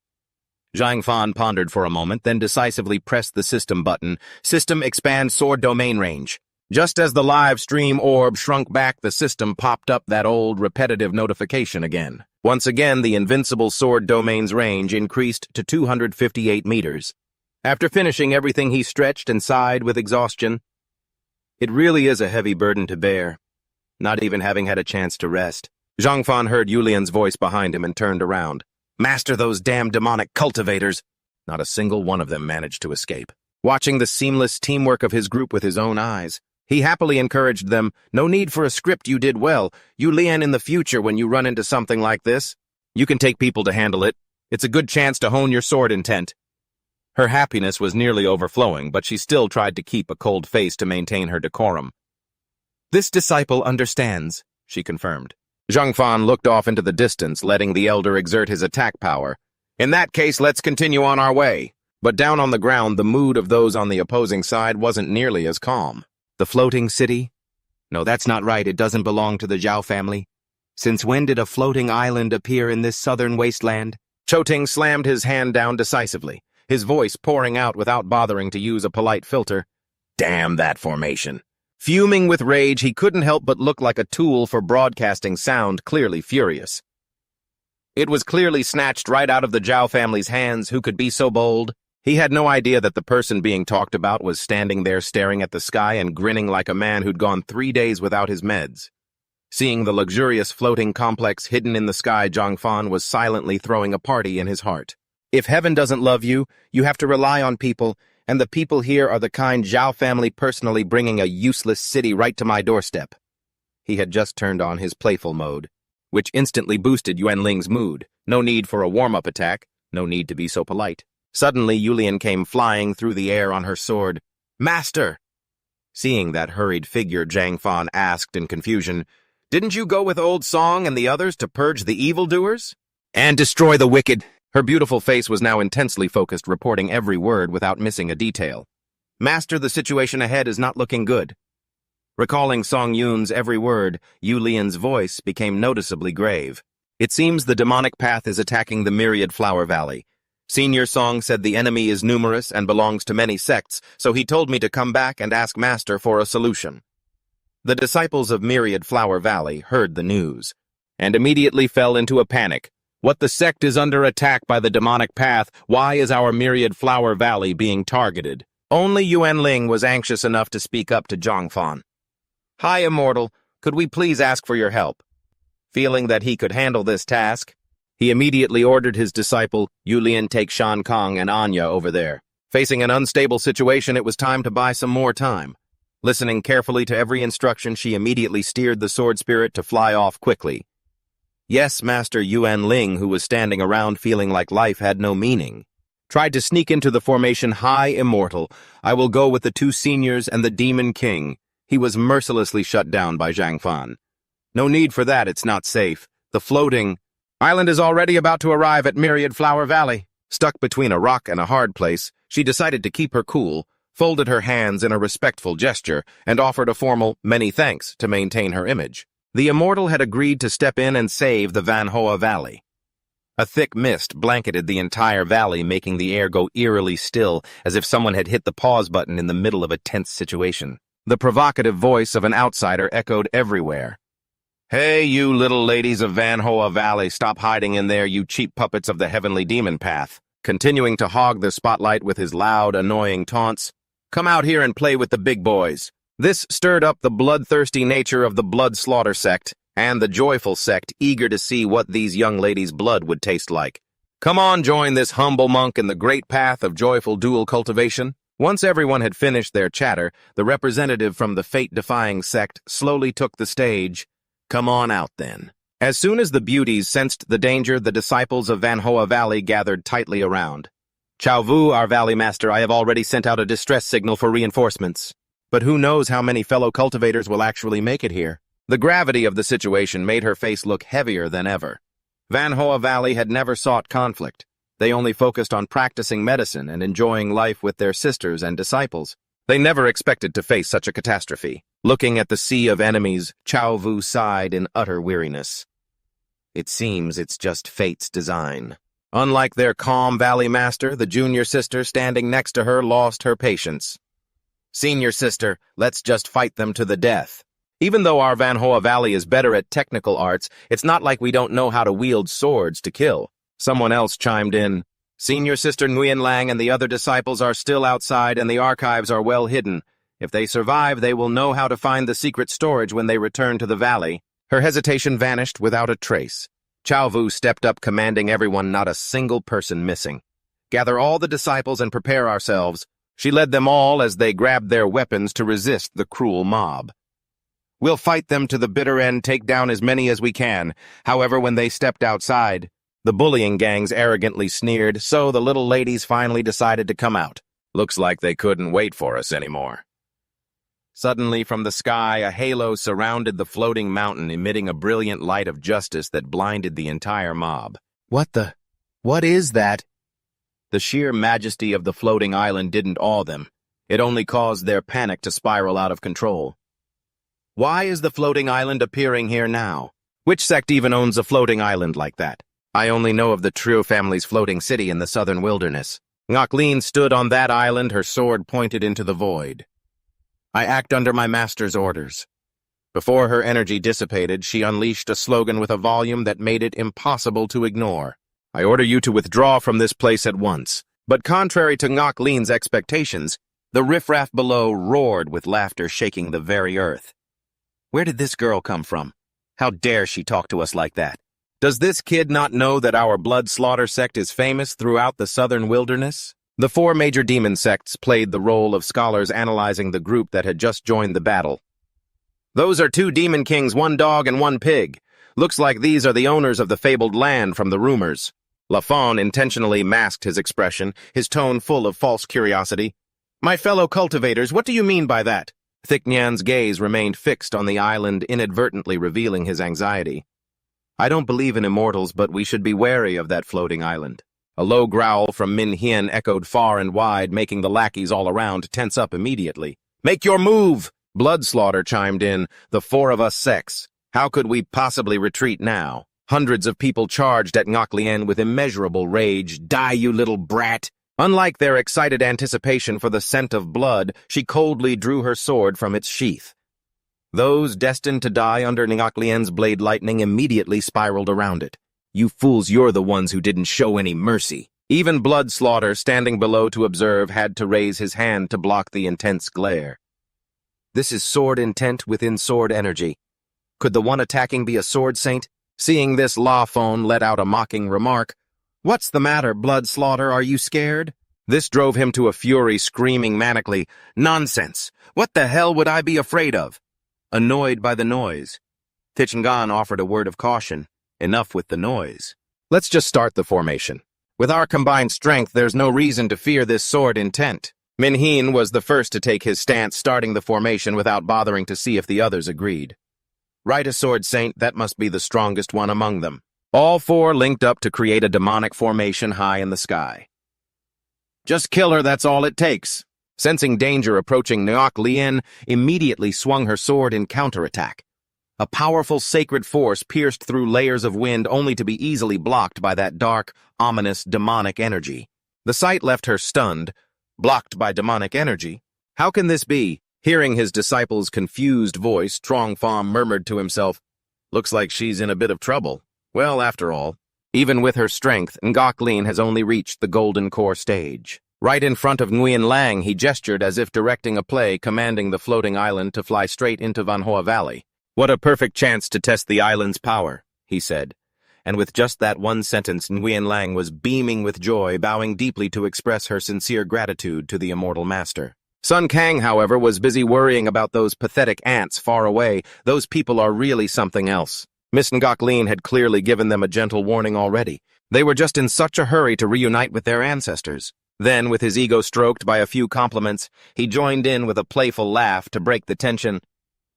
S1: Zhang Fan pondered for a moment, then decisively pressed the system button. System expand sword domain range. Just as the live stream orb shrunk back, the system popped up that old repetitive notification again. Once again, the invincible sword domain's range increased to 258 meters. After finishing everything, he stretched and sighed with exhaustion. It really is a heavy burden to bear, not even having had a chance to rest. Zhang Fan heard Yulian's voice behind him and turned around. "Master those damn demonic cultivators!" Not a single one of them managed to escape. Watching the seamless teamwork of his group with his own eyes, he happily encouraged them. "No need for a script, you did well. Yulian, in the future, when you run into something like this, you can take people to handle it. It's a good chance to hone your sword intent." Her happiness was nearly overflowing, but she still tried to keep a cold face to maintain her decorum. "This disciple understands," she confirmed. Zhang Fan looked off into the distance, letting the elder exert his attack power. "In that case, let's continue on our way." But down on the ground, the mood of those on the opposing side wasn't nearly as calm. "The floating city? No, that's not right. It doesn't belong to the Zhao family. Since when did a floating island appear in this southern wasteland?" Choting slammed his hand down decisively, his voice pouring out without bothering to use a polite filter. "Damn that formation." Fuming with rage, he couldn't help but look like a tool for broadcasting sound, clearly furious. It was clearly snatched right out of the Zhao family's hands. Who could be so bold? He had no idea that the person being talked about was standing there staring at the sky and grinning like a man who'd gone 3 days without his meds. Seeing the luxurious floating complex hidden in the sky, Zhang Fan was silently throwing a party in his heart. If heaven doesn't love you, you have to rely on people, and the people here are the kind Zhao family personally bringing a useless city right to my doorstep. He had just turned on his playful mode, which instantly boosted Yuan Ling's mood. No need for a warm-up attack, no need to be so polite. Suddenly, Yulian came flying through the air on her sword. "Master!" Seeing that hurried figure, Zhang Fan asked in confusion, "Didn't you go with Old Song and the others to purge the evildoers? And destroy the wicked?" Her beautiful face was now intensely focused, reporting every word without missing a detail. Master, the situation ahead is not looking good. Recalling Song Yoon's every word, Yu Lian's voice became noticeably grave. It seems the demonic path is attacking the myriad Flower Valley. Senior Song said the enemy is numerous and belongs to many sects, so he told me to come back and ask Master for a solution. The disciples of Myriad Flower Valley heard the news, and immediately fell into a panic. What, the sect is under attack by the demonic path? Why is our Myriad Flower Valley being targeted? Only Yuan Ling was anxious enough to speak up to Zhang Fan. Hi, Immortal, could we please ask for your help? Feeling that he could handle this task, he immediately ordered his disciple, Yu Lian, take Shan Kong and Anya over there. Facing an unstable situation, it was time to buy some more time. Listening carefully to every instruction, she immediately steered the sword spirit to fly off quickly. Yes, Master Yuan Ling, who was standing around feeling like life had no meaning, tried to sneak into the formation. Hi, Immortal, I will go with the two seniors and the Demon King. He was mercilessly shut down by Zhang Fan. No need for that, it's not safe. The floating island is already about to arrive at Myriad Flower Valley. Stuck between a rock and a hard place, she decided to keep her cool, folded her hands in a respectful gesture, and offered a formal many thanks to maintain her image. The Immortal had agreed to step in and save the Manhwa Valley. A thick mist blanketed the entire valley, making the air go eerily still, as if someone had hit the pause button in the middle of a tense situation. The provocative voice of an outsider echoed everywhere. Hey, you little ladies of Manhwa Valley, stop hiding in there, you cheap puppets of the heavenly demon path. Continuing to hog the spotlight with his loud, annoying taunts. Come out here and play with the big boys. This stirred up the bloodthirsty nature of the blood slaughter sect, and the joyful sect, eager to see what these young ladies' blood would taste like. Come on, join this humble monk in the great path of joyful dual cultivation. Once everyone had finished their chatter, the representative from the fate-defying sect slowly took the stage. Come on out, then. As soon as the beauties sensed the danger, the disciples of Manhwa Valley gathered tightly around. Chao Vu, our valley master, I have already sent out a distress signal for reinforcements. But who knows how many fellow cultivators will actually make it here? The gravity of the situation made her face look heavier than ever. Manhwa Valley had never sought conflict. They only focused on practicing medicine and enjoying life with their sisters and disciples. They never expected to face such a catastrophe. Looking at the sea of enemies, Chao Vu sighed in utter weariness. It seems it's just fate's design. Unlike their calm valley master, the junior sister standing next to her lost her patience. Senior sister, let's just fight them to the death. Even though our Manhwa Valley is better at technical arts, it's not like we don't know how to wield swords to kill. Someone else chimed in. Senior sister Nguyen Lang and the other disciples are still outside and the archives are well hidden. If they survive, they will know how to find the secret storage when they return to the valley. Her hesitation vanished without a trace. Chao Vu stepped up, commanding everyone, not a single person missing. Gather all the disciples and prepare ourselves. She led them all as they grabbed their weapons to resist the cruel mob. We'll fight them to the bitter end, take down as many as we can. However, when they stepped outside, the bullying gangs arrogantly sneered, so the little ladies finally decided to come out. Looks like they couldn't wait for us anymore. Suddenly, from the sky, a halo surrounded the floating mountain, emitting a brilliant light of justice that blinded the entire mob. What is that? The sheer majesty of the floating island didn't awe them. It only caused their panic to spiral out of control. Why is the floating island appearing here now? Which sect even owns a floating island like that? I only know of the Trio family's floating city in the southern wilderness. Ngoc Lin stood on that island, her sword pointed into the void. I act under my master's orders. Before her energy dissipated, she unleashed a slogan with a volume that made it impossible to ignore. I order you to withdraw from this place at once. But contrary to Ngoc Lin's expectations, the riffraff below roared with laughter, shaking the very earth. Where did this girl come from? How dare she talk to us like that? Does this kid not know that our blood slaughter sect is famous throughout the southern wilderness? The four major demon sects played the role of scholars analyzing the group that had just joined the battle. Those are two demon kings, one dog and one pig. Looks like these are the owners of the fabled land from the rumors. Lafon intentionally masked his expression, his tone full of false curiosity. My fellow cultivators, what do you mean by that? Thick Nyan's gaze remained fixed on the island, inadvertently revealing his anxiety. I don't believe in immortals, but we should be wary of that floating island. A low growl from Min Hien echoed far and wide, making the lackeys all around tense up immediately. "Make your move!" Bloodslaughter chimed in. "The four of us sex. How could we possibly retreat now?" Hundreds of people charged at Ngoc Lien with immeasurable rage. "Die, you little brat!" Unlike their excited anticipation for the scent of blood, she coldly drew her sword from its sheath. Those destined to die under Ngoc Lien's blade lightning immediately spiraled around it. "You fools, you're the ones who didn't show any mercy." Even Bloodslaughter, standing below to observe, had to raise his hand to block the intense glare. This is sword intent within sword energy. Could the one attacking be a sword saint? Seeing this, La Phone let out a mocking remark. "What's the matter, Bloodslaughter? Are you scared?" This drove him to a fury, screaming manically, "Nonsense! What the hell would I be afraid of?" Annoyed by the noise, Tichingan offered a word of caution. "Enough with the noise. Let's just start the formation. With our combined strength, there's no reason to fear this sword intent." Min Hien was the first to take his stance, starting the formation without bothering to see if the others agreed. "Right, a sword saint, that must be the strongest one among them." All four linked up to create a demonic formation high in the sky. "Just kill her, that's all it takes." Sensing danger approaching, Ngoc Lien immediately swung her sword in counterattack. A powerful sacred force pierced through layers of wind only to be easily blocked by that dark, ominous, demonic energy. The sight left her stunned. Blocked by demonic energy? How can this be? Hearing his disciple's confused voice, Trong Pham murmured to himself, "Looks like she's in a bit of trouble." Well, after all, even with her strength, Ngoc Lien has only reached the golden core stage. Right in front of Nguyen Lang, he gestured as if directing a play, commanding the floating island to fly straight into Manhwa Valley. "What a perfect chance to test the island's power," he said. And with just that one sentence, Nguyen Lang was beaming with joy, bowing deeply to express her sincere gratitude to the immortal master. Sun Kang, however, was busy worrying about those pathetic ants far away. Those people are really something else. Miss Ngoc Lien had clearly given them a gentle warning already. They were just in such a hurry to reunite with their ancestors. Then, with his ego stroked by a few compliments, he joined in with a playful laugh to break the tension.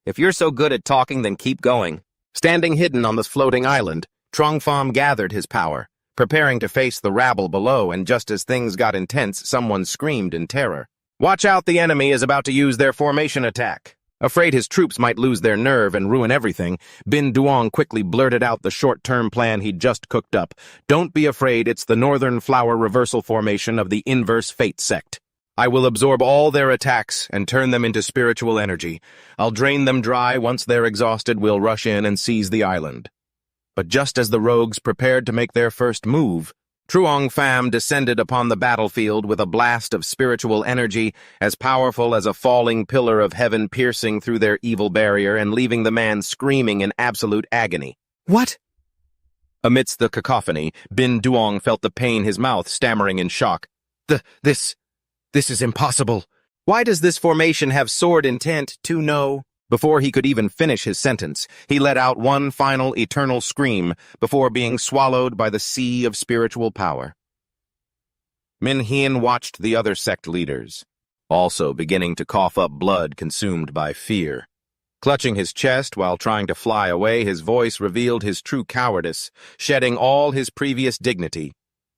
S1: "If you're so good at talking, then keep going." Standing hidden on this floating island, Trong Pham gathered his power, preparing to face the rabble below, and just as things got intense, someone screamed in terror. "Watch out, the enemy is about to use their formation attack." Afraid his troops might lose their nerve and ruin everything, Bin Duong quickly blurted out the short-term plan he'd just cooked up. "Don't be afraid, it's the Northern Flower Reversal Formation of the Inverse Fate Sect. I will absorb all their attacks and turn them into spiritual energy. I'll drain them dry. Once they're exhausted, we'll rush in and seize the island." But just as the rogues prepared to make their first move, Truong Pham descended upon the battlefield with a blast of spiritual energy as powerful as a falling pillar of heaven, piercing through their evil barrier and leaving the man screaming in absolute agony. "What?" Amidst the cacophony, Bin Duong felt the pain, his mouth stammering in shock. This is impossible. Why does this formation have sword intent to know?" Before he could even finish his sentence, he let out one final eternal scream before being swallowed by the sea of spiritual power. Min Hien watched the other sect leaders, also beginning to cough up blood consumed by fear. Clutching his chest while trying to fly away, his voice revealed his true cowardice, shedding all his previous dignity.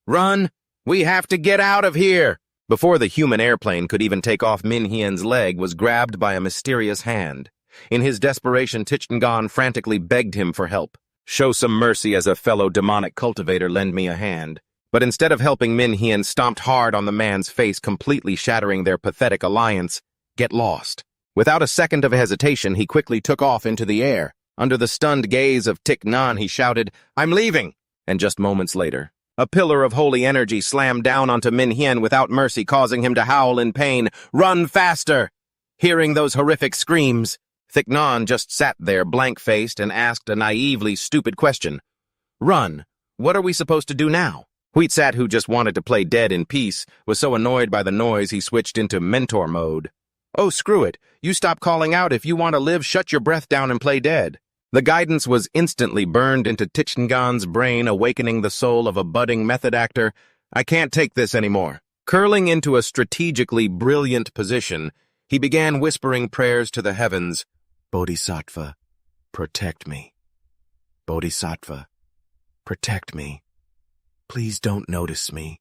S1: "Run! We have to get out of here!" Before the human airplane could even take off, Min Hien's leg was grabbed by a mysterious hand. In his desperation, Tichingan frantically begged him for help. "Show some mercy as a fellow demonic cultivator, lend me a hand." But instead of helping, Min Hien stomped hard on the man's face, completely shattering their pathetic alliance. "Get lost." Without a second of hesitation, he quickly took off into the air. Under the stunned gaze of Thich Nan, he shouted, "I'm leaving!" And just moments later, a pillar of holy energy slammed down onto Min Hien without mercy, causing him to howl in pain. "Run faster!" Hearing those horrific screams, Thich Nan just sat there blank-faced and asked a naively stupid question. "Run? What are we supposed to do now?" Huitsat, who just wanted to play dead in peace, was so annoyed by the noise he switched into mentor mode. "Oh, screw it. You stop calling out. If you want to live, shut your breath down and play dead." The guidance was instantly burned into Tichingan's brain, awakening the soul of a budding method actor. "I can't take this anymore." Curling into a strategically brilliant position, he began whispering prayers to the heavens. "Bodhisattva, protect me. Bodhisattva, protect me. Please don't notice me.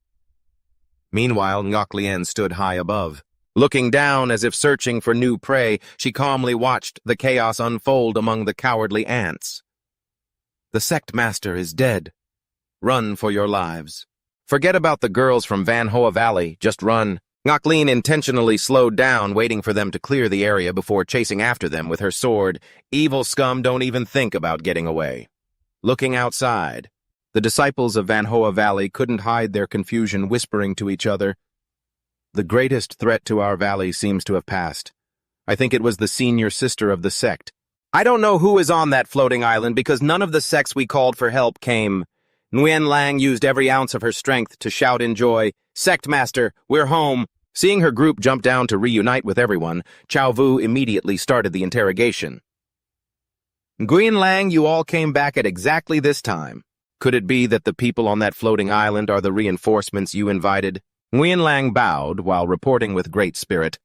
S1: Meanwhile, Ngoc stood high above. Looking down as if searching for new prey, she calmly watched the chaos unfold among the cowardly ants. The sect master is dead. Run for your lives. Forget about the girls from Manhwa Valley, just run. Ngoc intentionally slowed down, waiting for them to clear the area before chasing after them with her sword. Evil scum don't even think about getting away. Looking outside, the disciples of Manhwa Valley couldn't hide their confusion, whispering to each other, "The greatest threat to our valley seems to have passed. I think it was the senior sister of the sect. I don't know who is on that floating island because none of the sects we called for help came." Nguyen Lang used every ounce of her strength to shout in joy, "Sect Master, we're home!" Seeing her group jump down to reunite with everyone, Chao Vu immediately started the interrogation. "Nguyen Lang, you all came back at exactly this time. Could it be that the people on that floating island are the reinforcements you invited?" Nguyen Lang bowed while reporting with great spirit.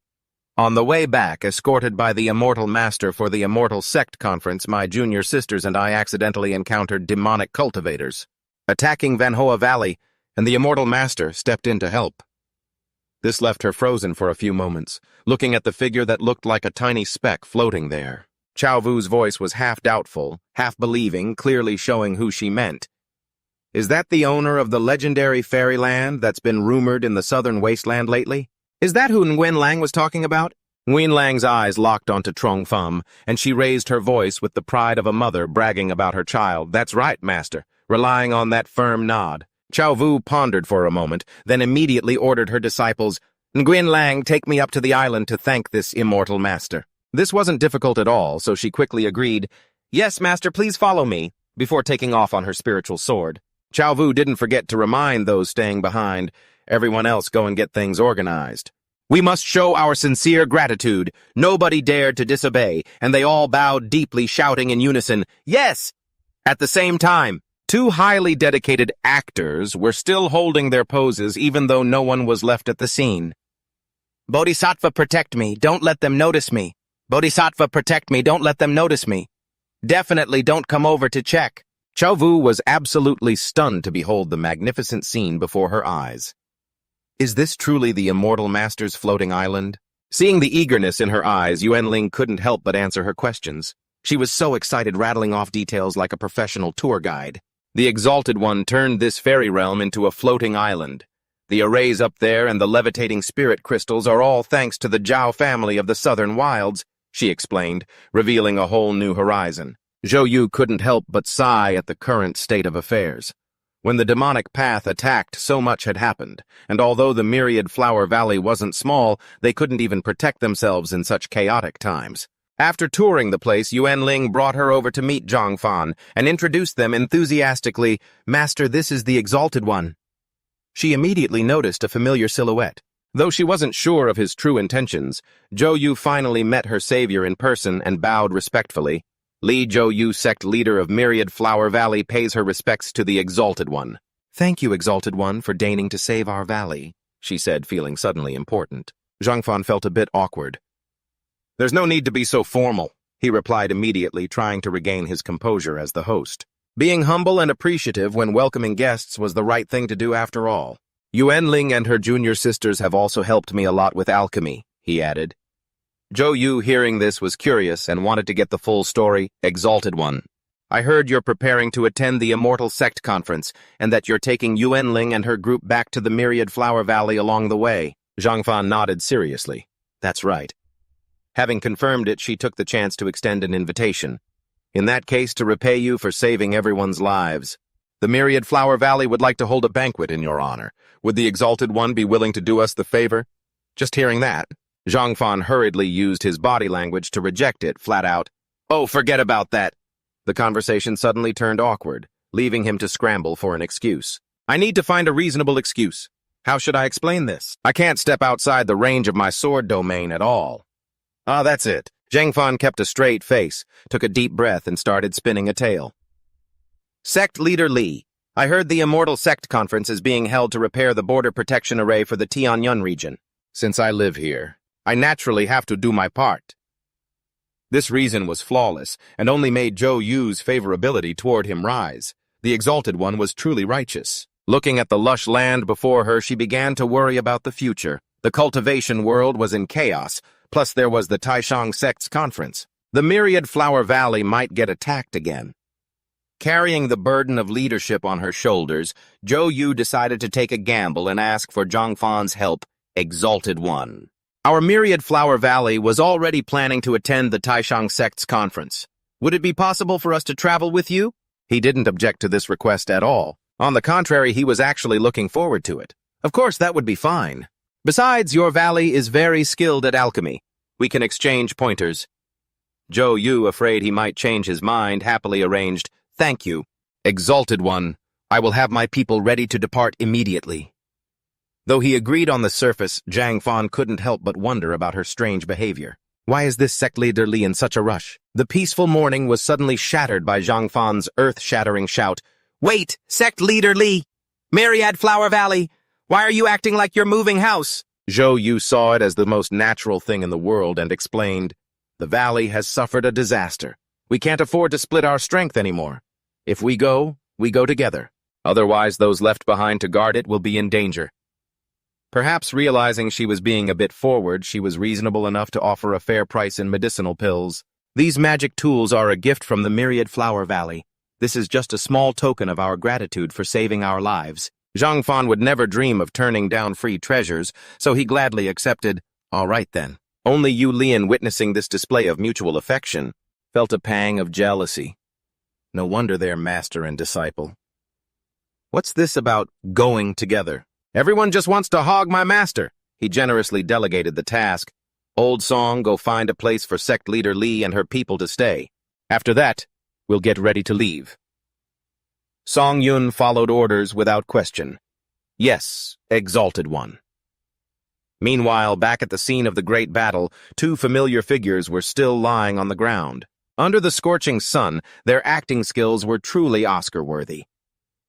S1: "On the way back, escorted by the Immortal Master for the Immortal Sect Conference, my junior sisters and I accidentally encountered demonic cultivators, attacking Manhwa Valley, and the Immortal Master stepped in to help." This left her frozen for a few moments, looking at the figure that looked like a tiny speck floating there. Chao Vu's voice was half doubtful, half believing, clearly showing who she meant. "Is that the owner of the legendary fairyland that's been rumored in the southern wasteland lately? Is that who Nguyen Lang was talking about?" Nguyen Lang's eyes locked onto Trong Pham, and she raised her voice with the pride of a mother bragging about her child. "That's right, Master," relying on that firm nod. Chao Vu pondered for a moment, then immediately ordered her disciples, "Nguyen Lang, take me up to the island to thank this immortal master." This wasn't difficult at all, so she quickly agreed, "Yes, Master, please follow me," before taking off on her spiritual sword. Chao Vu didn't forget to remind those staying behind, "Everyone else go and get things organized. We must show our sincere gratitude." Nobody dared to disobey, and they all bowed deeply, shouting in unison, "Yes!" At the same time, two highly dedicated actors were still holding their poses even though no one was left at the scene. "Bodhisattva, protect me. Don't let them notice me. Bodhisattva, protect me. Don't let them notice me. Definitely don't come over to check." Chao Vu was absolutely stunned to behold the magnificent scene before her eyes. Is this truly the Immortal Master's floating island? Seeing the eagerness in her eyes, Yuan Ling couldn't help but answer her questions. She was so excited, rattling off details like a professional tour guide. The Exalted One turned this fairy realm into a floating island. The arrays up there and the levitating spirit crystals are all thanks to the Zhao family of the southern wilds, she explained, revealing a whole new horizon. Zhou Yu couldn't help but sigh at the current state of affairs. When the demonic path attacked, so much had happened, and although the myriad Flower Valley wasn't small, they couldn't even protect themselves in such chaotic times. After touring the place, Yuan Ling brought her over to meet Zhang Fan and introduced them enthusiastically. "Master, this is the Exalted One." She immediately noticed a familiar silhouette. Though she wasn't sure of his true intentions, Zhou Yu finally met her savior in person and bowed respectfully. Li Zhou Yu, sect leader of Myriad Flower Valley, pays her respects to the Exalted One. "Thank you, Exalted One, for deigning to save our valley," she said, feeling suddenly important. Zhang Fan felt a bit awkward. "There's no need to be so formal," he replied immediately, trying to regain his composure as the host. Being humble and appreciative when welcoming guests was the right thing to do after all. "Yuan Ling and her junior sisters have also helped me a lot with alchemy," he added. Zhou Yu, hearing this, was curious and wanted to get the full story. "Exalted One, I heard you're preparing to attend the Immortal Sect Conference, and that you're taking Yuan Ling and her group back to the Myriad Flower Valley along the way." Zhang Fan nodded seriously. "That's right." Having confirmed it, she took the chance to extend an invitation. "In that case, to repay you for saving everyone's lives, the Myriad Flower Valley would like to hold a banquet in your honor. Would the Exalted One be willing to do us the favor?" Just hearing that, Zhang Fan hurriedly used his body language to reject it flat out. "Oh, forget about that." The conversation suddenly turned awkward, leaving him to scramble for an excuse. "I need to find a reasonable excuse. How should I explain this? I can't step outside the range of my sword domain at all." "Ah, that's it." Zhang Fan kept a straight face, took a deep breath, and started spinning a tale. "Sect Leader Li, I heard the Immortal Sect Conference is being held to repair the border protection array for the Tianyun region. Since I live here, I naturally have to do my part." This reason was flawless, and only made Zhou Yu's favorability toward him rise. The Exalted One was truly righteous. Looking at the lush land before her, she began to worry about the future. The cultivation world was in chaos, plus there was the Taishang sect's conference. The myriad Flower Valley might get attacked again. Carrying the burden of leadership on her shoulders, Zhou Yu decided to take a gamble and ask for Zhang Fan's help, Exalted One. Our myriad Flower Valley was already planning to attend the Taishang sect's conference. Would it be possible for us to travel with you? He didn't object to this request at all. On the contrary, he was actually looking forward to it. Of course, that would be fine. Besides, your valley is very skilled at alchemy. We can exchange pointers. Zhou Yu, afraid he might change his mind, happily arranged, Thank you, Exalted One. I will have my people ready to depart immediately. Though he agreed on the surface, Zhang Fan couldn't help but wonder about her strange behavior. Why is this sect leader Li in such a rush? The peaceful morning was suddenly shattered by Zhang Fan's earth-shattering shout. Wait, sect leader Li! Myriad Flower Valley! Why are you acting like you're moving house? Zhou Yu saw it as the most natural thing in the world and explained, The valley has suffered a disaster. We can't afford to split our strength anymore. If we go together. Otherwise, those left behind to guard it will be in danger. Perhaps realizing she was being a bit forward, she was reasonable enough to offer a fair price in medicinal pills. These magic tools are a gift from the Myriad Flower Valley. This is just a small token of our gratitude for saving our lives. Zhang Fan would never dream of turning down free treasures, so he gladly accepted, All right then. Only Yu Lian, witnessing this display of mutual affection, felt a pang of jealousy. No wonder they're master and disciple. What's this about going together? Everyone just wants to hog my master. He generously delegated the task. Old Song, go find a place for sect leader Li and her people to stay. After that, we'll get ready to leave. Song Yun followed orders without question. Yes, Exalted One. Meanwhile, back at the scene of the great battle, two familiar figures were still lying on the ground. Under the scorching sun, their acting skills were truly Oscar-worthy.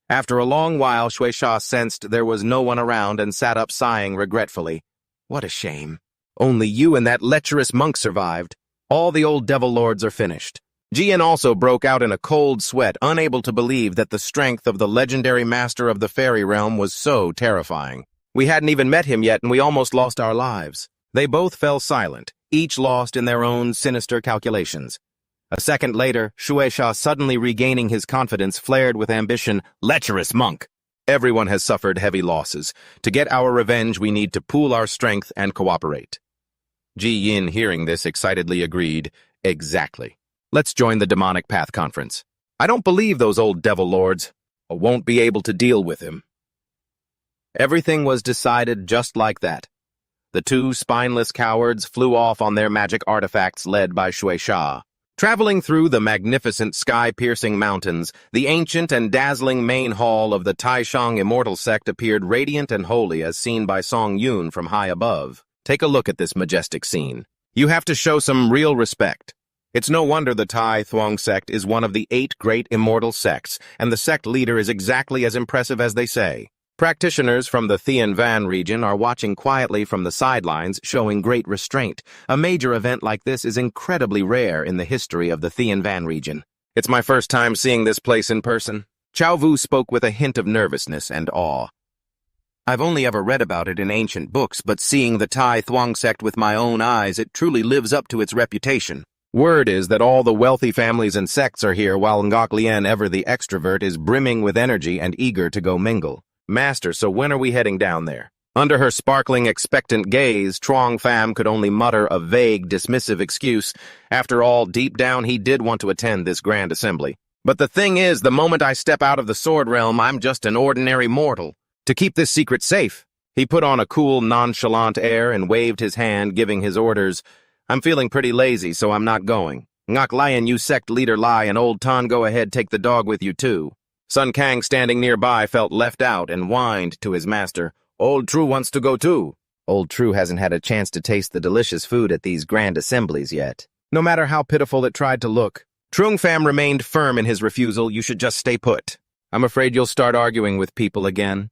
S1: After a long while, Shueisha sensed there was no one around and sat up sighing regretfully. What a shame. Only you and that lecherous monk survived. All the old devil lords are finished. Jian also broke out in a cold sweat, unable to believe that the strength of the legendary master of the fairy realm was so terrifying. We hadn't even met him yet and we almost lost our lives. They both fell silent, each lost in their own sinister calculations. A second later, Shueisha, suddenly regaining his confidence, flared with ambition, Lecherous monk! Everyone has suffered heavy losses. To get our revenge, we need to pool our strength and cooperate. Ji Yin, hearing this, excitedly agreed, Exactly. Let's join the Demonic Path Conference. I don't believe those old devil lords. I won't be able to deal with him. Everything was decided just like that. The two spineless cowards flew off on their magic artifacts led by Shueisha. Traveling through the magnificent sky-piercing mountains, the ancient and dazzling main hall of the Taishang Immortal Sect appeared radiant and holy as seen by Song Yun from high above. Take a look at this majestic scene. You have to show some real respect. It's no wonder the Tai Thuong sect is one of the 8 great immortal sects, and the sect leader is exactly as impressive as they say. Practitioners from the Thian Van region are watching quietly from the sidelines, showing great restraint. A major event like this is incredibly rare in the history of the Thian Van region. It's my first time seeing this place in person. Chao Vu spoke with a hint of nervousness and awe. I've only ever read about it in ancient books, but seeing the Tai Thuong sect with my own eyes, it truly lives up to its reputation. Word is that all the wealthy families and sects are here, while Ngok Lien, ever the extrovert, is brimming with energy and eager to go mingle. Master, so when are we heading down there? Under her sparkling, expectant gaze, Truong Pham could only mutter a vague, dismissive excuse. After all, deep down, he did want to attend this grand assembly. But the thing is, the moment I step out of the sword realm, I'm just an ordinary mortal. To keep this secret safe, he put on a cool, nonchalant air and waved his hand, giving his orders. I'm feeling pretty lazy, so I'm not going. Ngok Lion, you sect leader Lai, and Old Tan, go ahead, take the dog with you too. Sun Kang, standing nearby, felt left out and whined to his master, Old True wants to go too. Old True hasn't had a chance to taste the delicious food at these grand assemblies yet. No matter how pitiful it tried to look, Truong Pham remained firm in his refusal. You should just stay put. I'm afraid you'll start arguing with people again.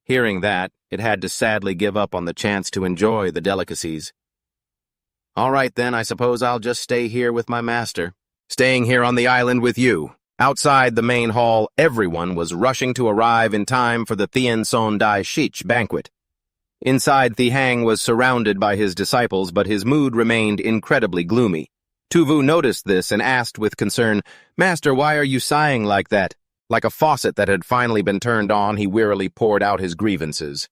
S1: Hearing that, it had to sadly give up on the chance to enjoy the delicacies. All right then, I suppose I'll just stay here with my master. Staying here on the island with you. Outside the main hall, everyone was rushing to arrive in time for the Tien Son Dai Shich banquet. Inside, Thi Hang was surrounded by his disciples, but his mood remained incredibly gloomy. Tu Vu noticed this and asked with concern, "Master, why are you sighing like that?" Like a faucet that had finally been turned on, he wearily poured out his grievances.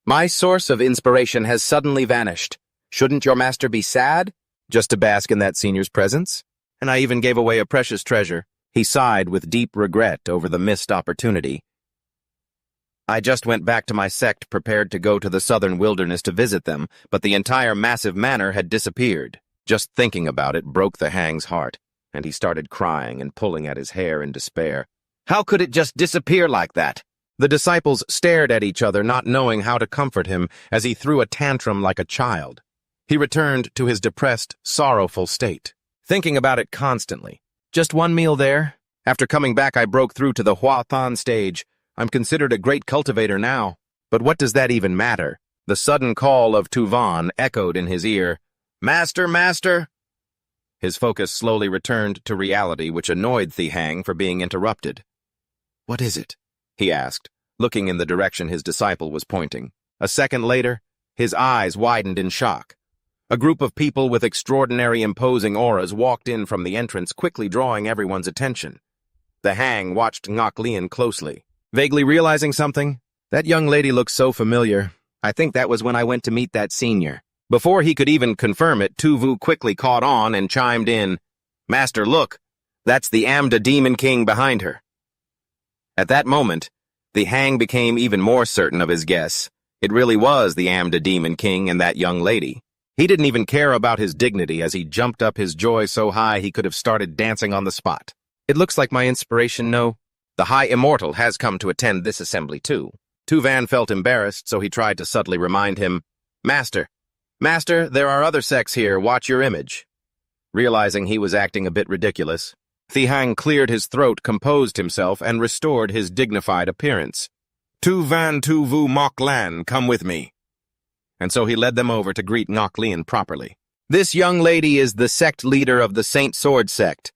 S1: "My source of inspiration has suddenly vanished. Shouldn't your master be sad? Just to bask in that senior's presence? And I even gave away a precious treasure." He sighed with deep regret over the missed opportunity. "I just went back to my sect, prepared to go to the southern wilderness to visit them, but the entire massive manor had disappeared." Just thinking about it broke the Hang's heart, and he started crying and pulling at his hair in despair. How could it just disappear like that? The disciples stared at each other, not knowing how to comfort him, as he threw a tantrum like a child. He returned to his depressed, sorrowful state, thinking about it constantly. "Just one meal there. After coming back, I broke through to the Hua Than stage. I'm considered a great cultivator now. But what does that even matter?" The sudden call of Tu Van echoed in his ear. "Master, master!" His focus slowly returned to reality, which annoyed Thi Hang for being interrupted. "What is it?" he asked, looking in the direction his disciple was pointing. A second later, his eyes widened in shock. A group of people with extraordinary imposing auras walked in from the entrance, quickly drawing everyone's attention. The Hang watched Ngok Lien closely, vaguely realizing something. "That young lady looks so familiar. I think that was when I went to meet that senior." Before he could even confirm it, Tu Vu quickly caught on and chimed in, "Master, look, that's the Amda Demon King behind her." At that moment, the Hang became even more certain of his guess. It really was the Amda Demon King and that young lady. He didn't even care about his dignity as he jumped up, his joy so high he could have started dancing on the spot. "It looks like my inspiration, no? The High Immortal has come to attend this assembly too." Tu Van felt embarrassed, so he tried to subtly remind him, Master, there are other sects here, watch your image." Realizing he was acting a bit ridiculous, Thi Hang cleared his throat, composed himself, and restored his dignified appearance. "Tu Van Tu Vu Mok Lan, come with me." And so he led them over to greet Ngok Lien properly. "This young lady is the sect leader of the Saint Sword sect.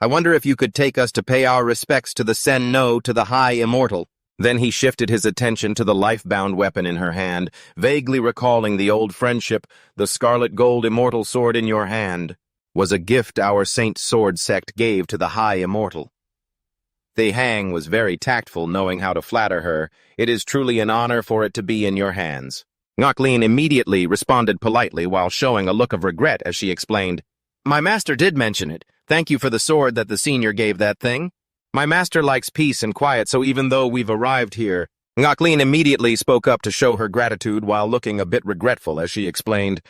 S1: I wonder if you could take us to pay our respects to the Sen No, to the High Immortal." Then he shifted his attention to the life-bound weapon in her hand, vaguely recalling the old friendship. "The scarlet gold immortal sword in your hand was a gift our Saint Sword sect gave to the High Immortal." Thi Hang was very tactful, knowing how to flatter her. "It is truly an honor for it to be in your hands." Ngok Lien immediately responded politely while showing a look of regret as she explained, "My master did mention it. Thank you for the sword that the senior gave that thing. My master likes peace and quiet, so even though we've arrived here..." Ngok Lien immediately spoke up to show her gratitude while looking a bit regretful as she explained,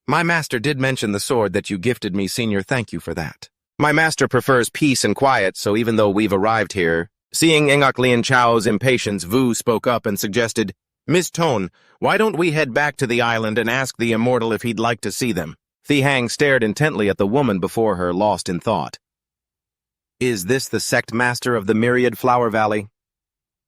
S1: "My master did mention the sword that you gifted me, senior. Thank you for that. My master prefers peace and quiet, so even though we've arrived here..." Seeing Ngok Lien Chao's impatience, Vu spoke up and suggested, "Miss Tone, why don't we head back to the island and ask the immortal if he'd like to see them?" Thi Hang stared intently at the woman before her, lost in thought. "Is this the sect master of the Myriad Flower Valley?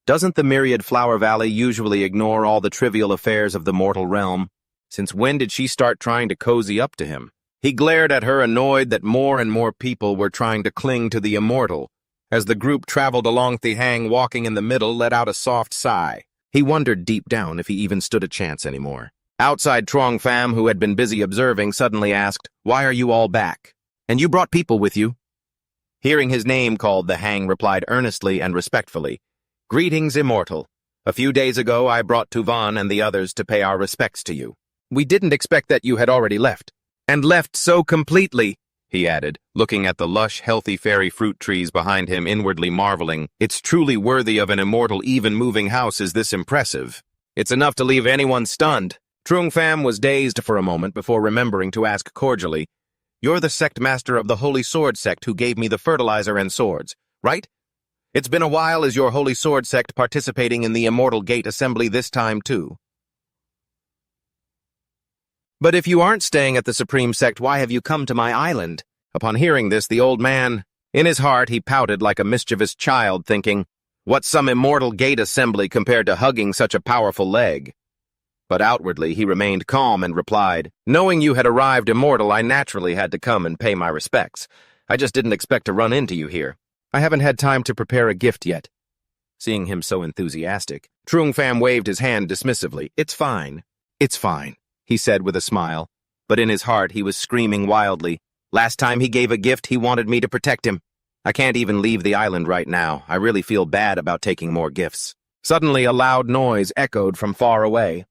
S1: Doesn't the Myriad Flower Valley usually ignore all the trivial affairs of the mortal realm? Since when did she start trying to cozy up to him?" He glared at her, annoyed that more and more people were trying to cling to the immortal. As the group traveled along, Thi Hang, walking in the middle, let out a soft sigh. He wondered deep down if he even stood a chance anymore. Outside, Trong Pham, who had been busy observing, suddenly asked, "Why are you all back? And you brought people with you?" Hearing his name called, the Hang replied earnestly and respectfully, "Greetings, Immortal. A few days ago, I brought Tu Van and the others to pay our respects to you. We didn't expect that you had already left. And left so completely," he added, looking at the lush, healthy fairy fruit trees behind him, inwardly marveling. "It's truly worthy of an immortal. Even moving house is this impressive. It's enough to leave anyone stunned." Trong Pham was dazed for a moment before remembering to ask cordially, "You're the sect master of the Holy Sword sect who gave me the fertilizer and swords, right? It's been a while. Is your Holy Sword sect participating in the Immortal Gate Assembly this time too? But if you aren't staying at the Supreme Sect, why have you come to my island?" Upon hearing this, the old man, in his heart, he pouted like a mischievous child, thinking, "What's some Immortal Gate Assembly compared to hugging such a powerful leg?" But outwardly, he remained calm and replied, "Knowing you had arrived immortal, I naturally had to come and pay my respects. I just didn't expect to run into you here. I haven't had time to prepare a gift yet. Seeing him so enthusiastic, Trung Pham waved his hand dismissively. It's fine. It's fine, he said with a smile. But in his heart, he was screaming wildly. Last time he gave a gift, he wanted me to protect him. I can't even leave the island right now. I really feel bad about taking more gifts. Suddenly, a loud noise echoed from far away.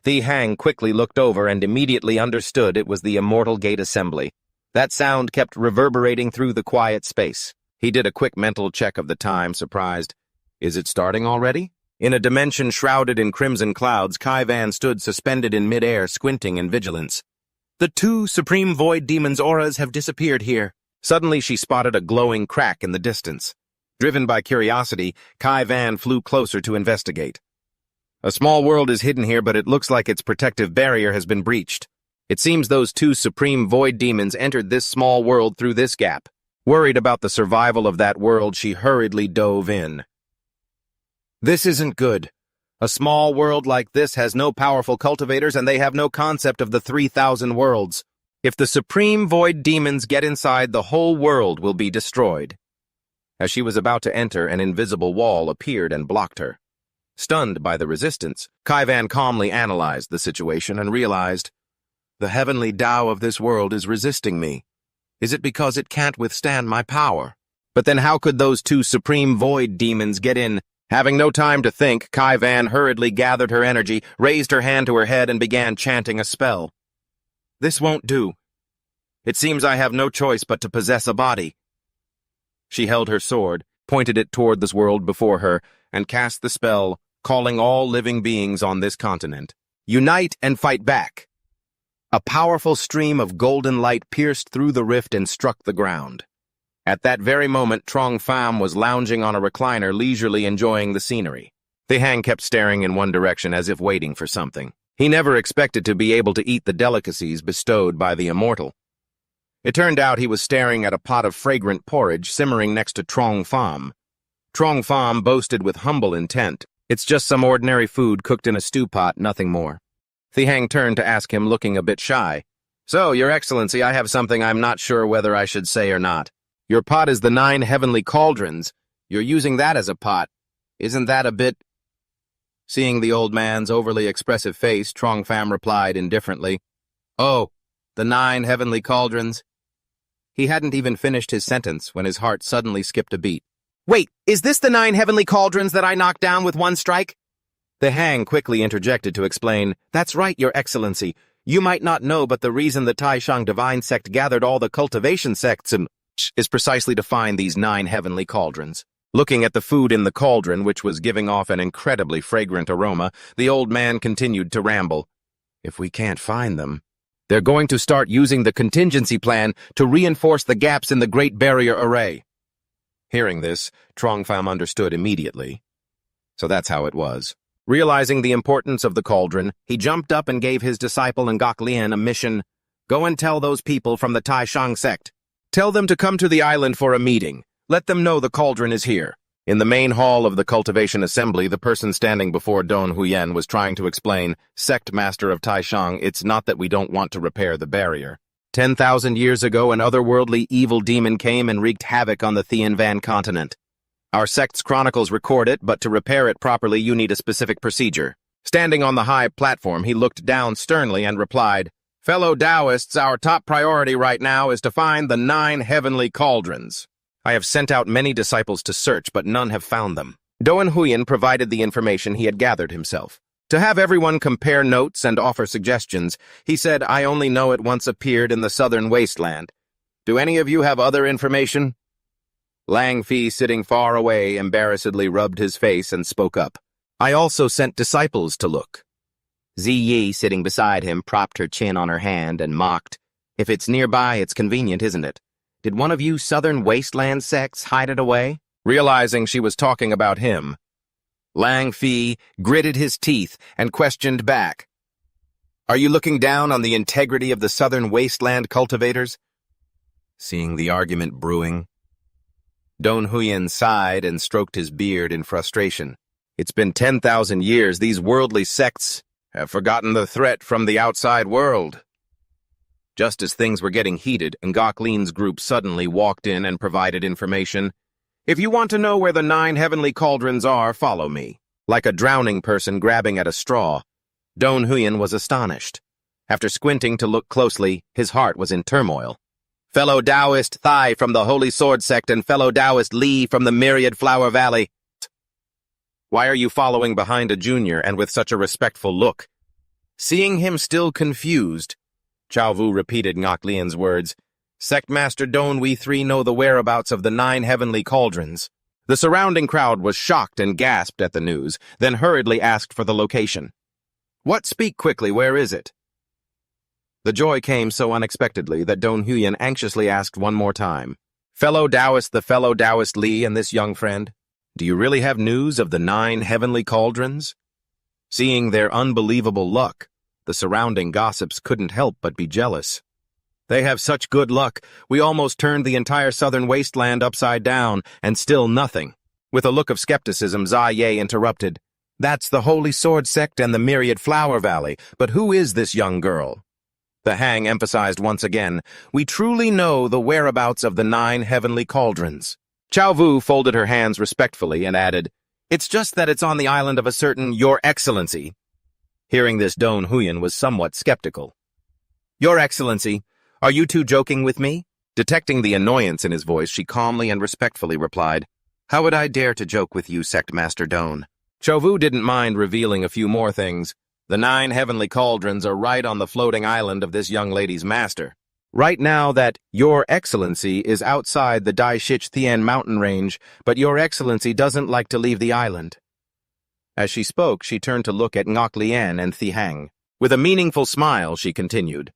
S1: Thi Hang quickly looked over and immediately understood it was the Immortal Gate Assembly. That sound kept reverberating through the quiet space. He did a quick mental check of the time, surprised. Is it starting already? In a dimension shrouded in crimson clouds, Kai Van stood suspended in midair, squinting in vigilance. The 2 Supreme Void Demons' auras have disappeared here. Suddenly she spotted a glowing crack in the distance. Driven by curiosity, Kai Van flew closer to investigate. A small world is hidden here, but it looks like its protective barrier has been breached. It seems those 2 Supreme Void Demons entered this small world through this gap. Worried about the survival of that world, she hurriedly dove in. This isn't good. A small world like this has no powerful cultivators, and they have no concept of the 3,000 worlds. If the Supreme Void Demons get inside, the whole world will be destroyed. As she was about to enter, an invisible wall appeared and blocked her. Stunned by the resistance, Kai Van calmly analyzed the situation and realized, the heavenly Tao of this world is resisting me. Is it because it can't withstand my power? But then how could those 2 Supreme Void Demons get in? Having no time to think, Kai Van hurriedly gathered her energy, raised her hand to her head, and began chanting a spell. This won't do. It seems I have no choice but to possess a body. She held her sword, pointed it toward this world before her, and cast the spell, calling all living beings on this continent. Unite and fight back. A powerful stream of golden light pierced through the rift and struck the ground. At that very moment, Trong Pham was lounging on a recliner, leisurely enjoying the scenery. Thi Hang kept staring in one direction as if waiting for something. He never expected to be able to eat the delicacies bestowed by the immortal. It turned out he was staring at a pot of fragrant porridge simmering next to Trong Pham. Trong Pham boasted with humble intent. It's just some ordinary food cooked in a stew pot, nothing more. Thi Hang turned to ask him, looking a bit shy. So, Your Excellency, I have something I'm not sure whether I should say or not. Your pot is the 9 heavenly cauldrons. You're using that as a pot. Isn't that a bit... Seeing the old man's overly expressive face, Trong Pham replied indifferently, Oh, the 9 heavenly cauldrons. He hadn't even finished his sentence when his heart suddenly skipped a beat. Wait, is this the 9 heavenly cauldrons that I knocked down with one strike? The Hang quickly interjected to explain, That's right, Your Excellency. You might not know, but the reason the Taishang divine sect gathered all the cultivation sects is precisely to find these 9 heavenly cauldrons. Looking at the food in the cauldron, which was giving off an incredibly fragrant aroma, the old man continued to ramble. If we can't find them, they're going to start using the contingency plan to reinforce the gaps in the Great Barrier Array. Hearing this, Trong Pham understood immediately. So that's how it was. Realizing the importance of the cauldron, he jumped up and gave his disciple Ngok Lien a mission. Go and tell those people from the Taishang sect. Tell them to come to the island for a meeting. Let them know the cauldron is here. In the main hall of the cultivation assembly, the person standing before Don Huyen was trying to explain, Sect Master of Taishang, it's not that we don't want to repair the barrier. 10,000 years ago, an otherworldly evil demon came and wreaked havoc on the Thien Van continent. Our sect's chronicles record it, but to repair it properly, you need a specific procedure. Standing on the high platform, he looked down sternly and replied, Fellow Taoists, our top priority right now is to find the 9 heavenly cauldrons. I have sent out many disciples to search, but none have found them. Doan Huyen provided the information he had gathered himself. To have everyone compare notes and offer suggestions, he said, I only know it once appeared in the southern wasteland. Do any of you have other information? Lang Fi, sitting far away, embarrassedly rubbed his face and spoke up. I also sent disciples to look. Zi Yi, sitting beside him, propped her chin on her hand and mocked. If it's nearby, it's convenient, isn't it? Did one of you southern wasteland sects hide it away? Realizing she was talking about him, Lang Fi gritted his teeth and questioned back. Are you looking down on the integrity of the southern wasteland cultivators? Seeing the argument brewing, Don Huyen sighed and stroked his beard in frustration. It's been 10,000 years. These worldly sects have forgotten the threat from the outside world. Just as things were getting heated, Ngok Lin's group suddenly walked in and provided information. If you want to know where the 9 heavenly cauldrons are, follow me. Like a drowning person grabbing at a straw, Don Huyen was astonished. After squinting to look closely, his heart was in turmoil. Fellow Taoist Thai from the Holy Sword Sect and fellow Taoist Li from the Myriad Flower Valley. Why are you following behind a junior and with such a respectful look? Seeing him still confused, Chao Vu repeated Ngoc Lian's words. Sect Master Don, we 3 know the whereabouts of the 9 heavenly cauldrons. The surrounding crowd was shocked and gasped at the news, then hurriedly asked for the location. What? Speak quickly, where is it? The joy came so unexpectedly that Don Huyen anxiously asked one more time. Fellow Taoist, the fellow Taoist Li and this young friend, do you really have news of the 9 heavenly cauldrons? Seeing their unbelievable luck, the surrounding gossips couldn't help but be jealous. They have such good luck, we almost turned the entire southern wasteland upside down, and still nothing. With a look of skepticism, Zai Ye interrupted. That's the Holy Sword Sect and the Myriad Flower Valley, but who is this young girl? The Hang emphasized once again, we truly know the whereabouts of the 9 heavenly cauldrons. Chao Vu folded her hands respectfully and added, it's just that it's on the island of a certain Your Excellency. Hearing this, Don Huyen was somewhat skeptical. Your Excellency, are you two joking with me? Detecting the annoyance in his voice, she calmly and respectfully replied, how would I dare to joke with you, Sect Master Don? Chao Vu didn't mind revealing a few more things. The 9 heavenly cauldrons are right on the floating island of this young lady's master. Right now that Your Excellency is outside the Daishich Thian mountain range, but Your Excellency doesn't like to leave the island. As she spoke, she turned to look at Ngoc Lian and Thi Hang. With a meaningful smile, she continued.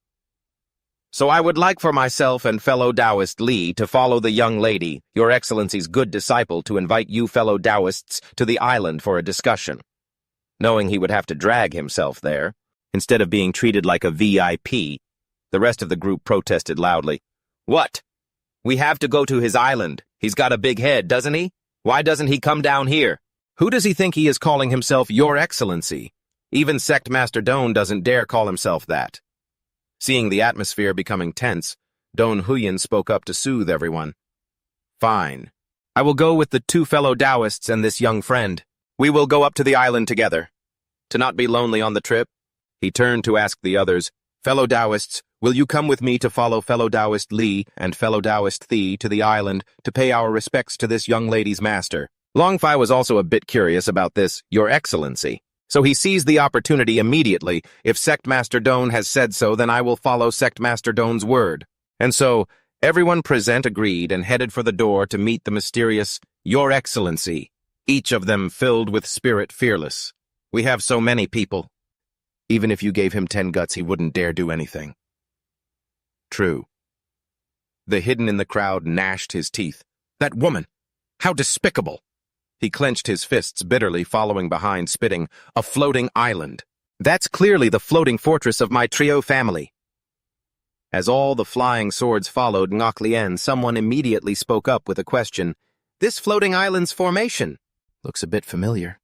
S1: So I would like for myself and fellow Taoist Li to follow the young lady, Your Excellency's good disciple, to invite you fellow Taoists to the island for a discussion. Knowing he would have to drag himself there, instead of being treated like a VIP, the rest of the group protested loudly. What? We have to go to his island. He's got a big head, doesn't he? Why doesn't he come down here? Who does he think he is calling himself Your Excellency? Even Sect Master Don doesn't dare call himself that. Seeing the atmosphere becoming tense, Don Huyen spoke up to soothe everyone. Fine. I will go with the 2 fellow Taoists and this young friend. We will go up to the island together. To not be lonely on the trip, he turned to ask the others, fellow Taoists, will you come with me to follow fellow Taoist Li and fellow Taoist Thi to the island to pay our respects to this young lady's master? Long Fai was also a bit curious about this, Your Excellency. So he seized the opportunity immediately. If Sect Master Don has said so, then I will follow Sect Master Don's word. And so, everyone present agreed and headed for the door to meet the mysterious Your Excellency, each of them filled with spirit fearless. We have so many people. Even if you gave him 10 guts, he wouldn't dare do anything. True. The hidden in the crowd gnashed his teeth. That woman! How despicable! He clenched his fists bitterly, following behind, spitting, a floating island. That's clearly the floating fortress of my trio family. As all the flying swords followed Ngoc Lian, someone immediately spoke up with a question. This floating island's formation looks a bit familiar.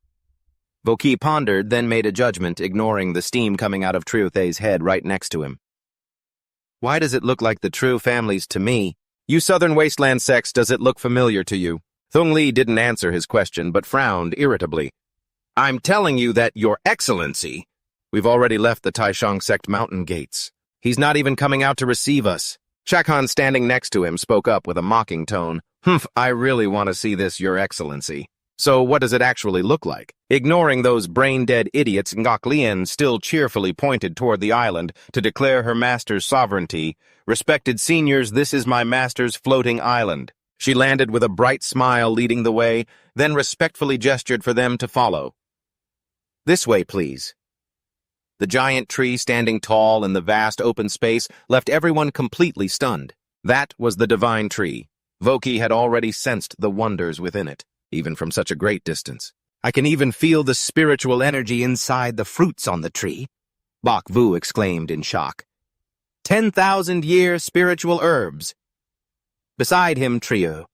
S1: Voki pondered, then made a judgment, ignoring the steam coming out of Trio Thay's head right next to him. Why does it look like the Trio families to me? You Southern Wasteland sects, does it look familiar to you? Thung Li didn't answer his question, but frowned irritably. I'm telling you that, Your Excellency. We've already left the Taishang sect mountain gates. He's not even coming out to receive us. Shakhan, standing next to him, spoke up with a mocking tone. I really want to see this, Your Excellency. So what does it actually look like? Ignoring those brain-dead idiots, Ngoc Lian still cheerfully pointed toward the island to declare her master's sovereignty. Respected seniors, this is my master's floating island. She landed with a bright smile leading the way, then respectfully gestured for them to follow. This way, please. The giant tree standing tall in the vast open space left everyone completely stunned. That was the divine tree. Voki had already sensed the wonders within it, even from such a great distance. I can even feel the spiritual energy inside the fruits on the tree, Bok Vu exclaimed in shock. 10,000-year spiritual herbs. Beside him, Trio.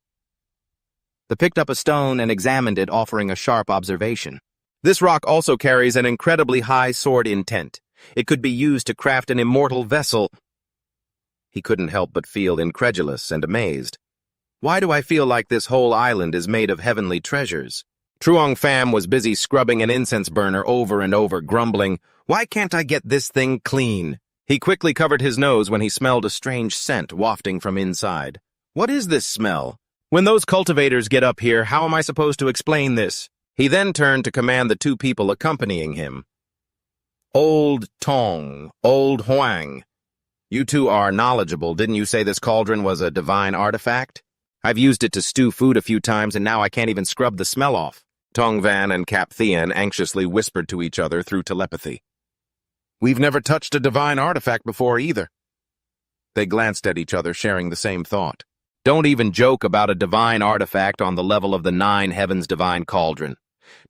S1: They picked up a stone and examined it, offering a sharp observation. This rock also carries an incredibly high sword intent. It could be used to craft an immortal vessel. He couldn't help but feel incredulous and amazed. Why do I feel like this whole island is made of heavenly treasures? Truong Pham was busy scrubbing an incense burner over and over, grumbling, "Why can't I get this thing clean?" He quickly covered his nose when he smelled a strange scent wafting from inside. What is this smell? When those cultivators get up here, how am I supposed to explain this? He then turned to command the two people accompanying him. Old Tong, Old Huang. You two are knowledgeable. Didn't you say this cauldron was a divine artifact? I've used it to stew food a few times and now I can't even scrub the smell off. Tong Van and Cap Thien anxiously whispered to each other through telepathy. We've never touched a divine artifact before either. They glanced at each other, sharing the same thought. Don't even joke about a divine artifact on the level of the 9 Heavens divine cauldron.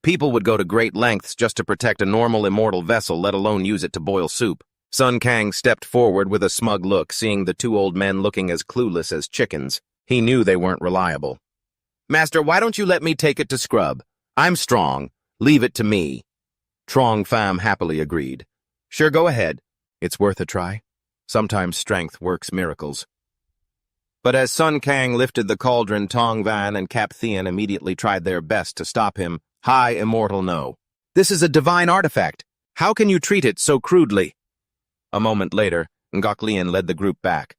S1: People would go to great lengths just to protect a normal immortal vessel, let alone use it to boil soup. Sun Kang stepped forward with a smug look, seeing the two old men looking as clueless as chickens. He knew they weren't reliable. Master, why don't you let me take it to scrub? I'm strong. Leave it to me. Truong Pham happily agreed. Sure, go ahead. It's worth a try. Sometimes strength works miracles. But as Sun Kang lifted the cauldron, Tong Van and Cap Thien immediately tried their best to stop him. High Immortal, no. This is a divine artifact. How can you treat it so crudely? A moment later, Ngok Lien led the group back.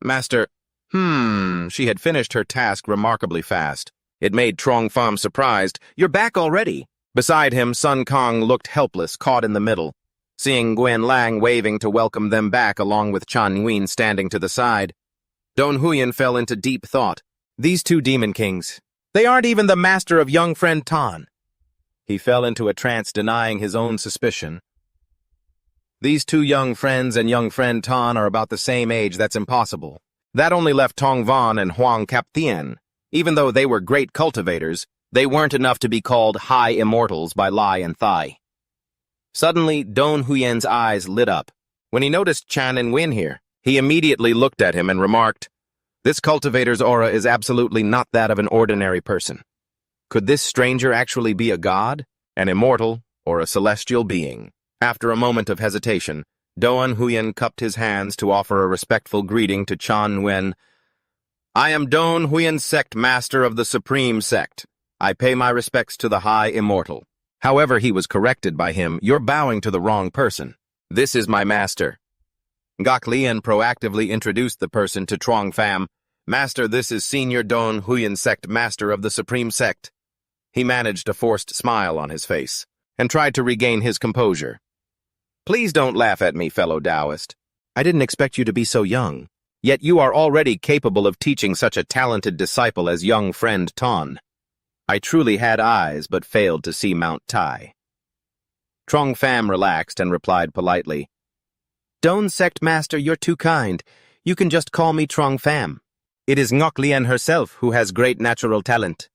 S1: Master, she had finished her task remarkably fast. It made Truong Pham surprised. You're back already. Beside him, Sun Kang looked helpless, caught in the middle. Seeing Gwen Lang waving to welcome them back along with Chan Nguyen standing to the side, Don Huyen fell into deep thought. These two demon kings, they aren't even the master of young friend Tan. He fell into a trance, denying his own suspicion. These two young friends and young friend Tan are about the same age. That's impossible. That only left Tong Van and Huang Cap Thien. Even though they were great cultivators, they weren't enough to be called high immortals by Lai and Thai. Suddenly, Don Huyen's eyes lit up. When he noticed Chan and Nguyen here, he immediately looked at him and remarked, "This cultivator's aura is absolutely not that of an ordinary person. Could this stranger actually be a god, an immortal, or a celestial being?" After a moment of hesitation, Don Huyen cupped his hands to offer a respectful greeting to Chan Nguyen. "I am Don Huyen, sect master of the Supreme Sect. I pay my respects to the High Immortal." However, he was corrected by him. "You're bowing to the wrong person. This is my master." Ngok Lien proactively introduced the person to Truong Pham. "Master, this is Senior Don Huyen, sect master of the Supreme Sect." He managed a forced smile on his face and tried to regain his composure. "Please don't laugh at me, fellow Taoist. I didn't expect you to be so young. Yet you are already capable of teaching such a talented disciple as young friend Ton. I truly had eyes, but failed to see Mount Tai." Truong Pham relaxed and replied politely, "Don Sect Master, you're too kind. You can just call me Truong Pham. It is Ngok Lien herself who has great natural talent."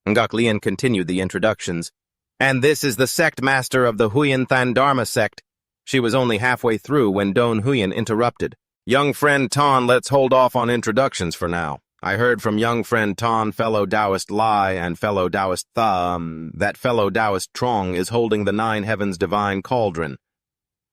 S1: Ngok Lien continued the introductions. "And this is the sect master of the Huyen Than Dharma sect." She was only halfway through when Don Huyen interrupted. "Young friend Ton, let's hold off on introductions for now. I heard from young friend Ton, fellow Taoist Lai, and fellow Taoist that fellow Taoist Truong is holding the 9 Heavens divine cauldron."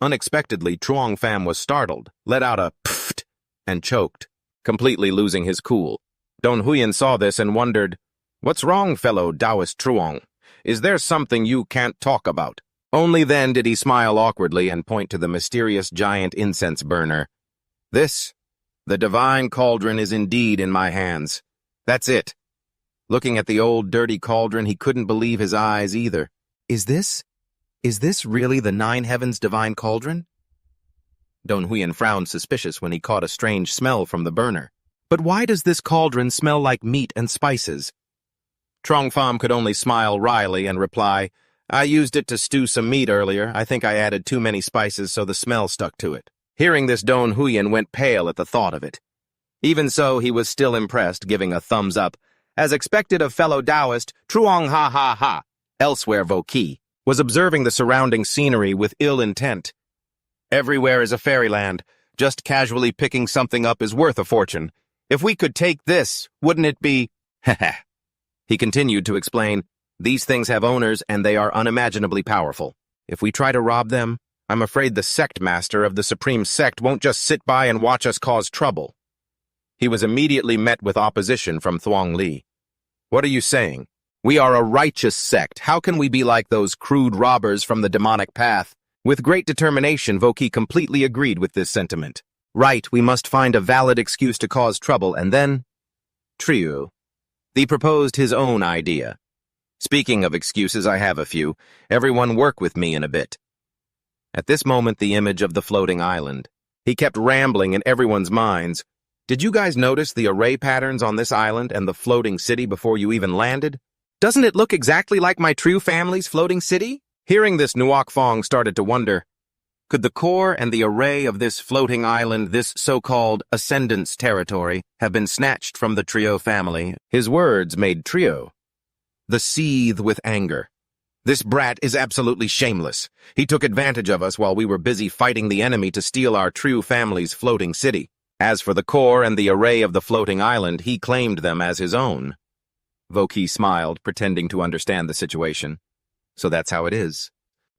S1: Unexpectedly, Truong Pham was startled, let out a pfft, and choked, completely losing his cool. Don Huyen saw this and wondered, "What's wrong, fellow Taoist Truong? Is there something you can't talk about?" Only then did he smile awkwardly and point to the mysterious giant incense burner. "This, the divine cauldron, is indeed in my hands. That's it." Looking at the old dirty cauldron, he couldn't believe his eyes either. Is this really the 9 Heavens divine cauldron?" Don Huyen frowned suspicious when he caught a strange smell from the burner. "But why does this cauldron smell like meat and spices?" Truong Pham could only smile wryly and reply, "I used it to stew some meat earlier. I think I added too many spices so the smell stuck to it." Hearing this, Don Huyen went pale at the thought of it. Even so, he was still impressed, giving a thumbs up. As expected of fellow Taoist, Truong Ha Ha Ha, elsewhere Vo-Ki, was observing the surrounding scenery with ill intent. "Everywhere is a fairyland. Just casually picking something up is worth a fortune. If we could take this, wouldn't it be—" "Heh." He continued to explain, "These things have owners and they are unimaginably powerful. If we try to rob them, I'm afraid the sect master of the Supreme Sect won't just sit by and watch us cause trouble." He was immediately met with opposition from Thuong Li. What are you saying? We are a righteous sect. How can we be like those crude robbers from the demonic path? With great determination, Voki completely agreed with this sentiment. Right, we must find a valid excuse to cause trouble, and then... Trieu. He proposed his own idea. Speaking of excuses, I have a few. Everyone work with me in a bit. At this moment, the image of the floating island. He kept rambling in everyone's minds. Did you guys notice the array patterns on this island and the floating city before you even landed? Doesn't it look exactly like my Trieu family's floating city? Hearing this, Nuok Fong started to wonder, could the core and the array of this floating island, this so-called ascendance territory, have been snatched from the Trieu family? His words made Trieu the seethe with anger. This brat is absolutely shameless. He took advantage of us while we were busy fighting the enemy to steal our Trieu family's floating city. As for the core and the array of the floating island, he claimed them as his own. Voki smiled, pretending to understand the situation. So that's how it is.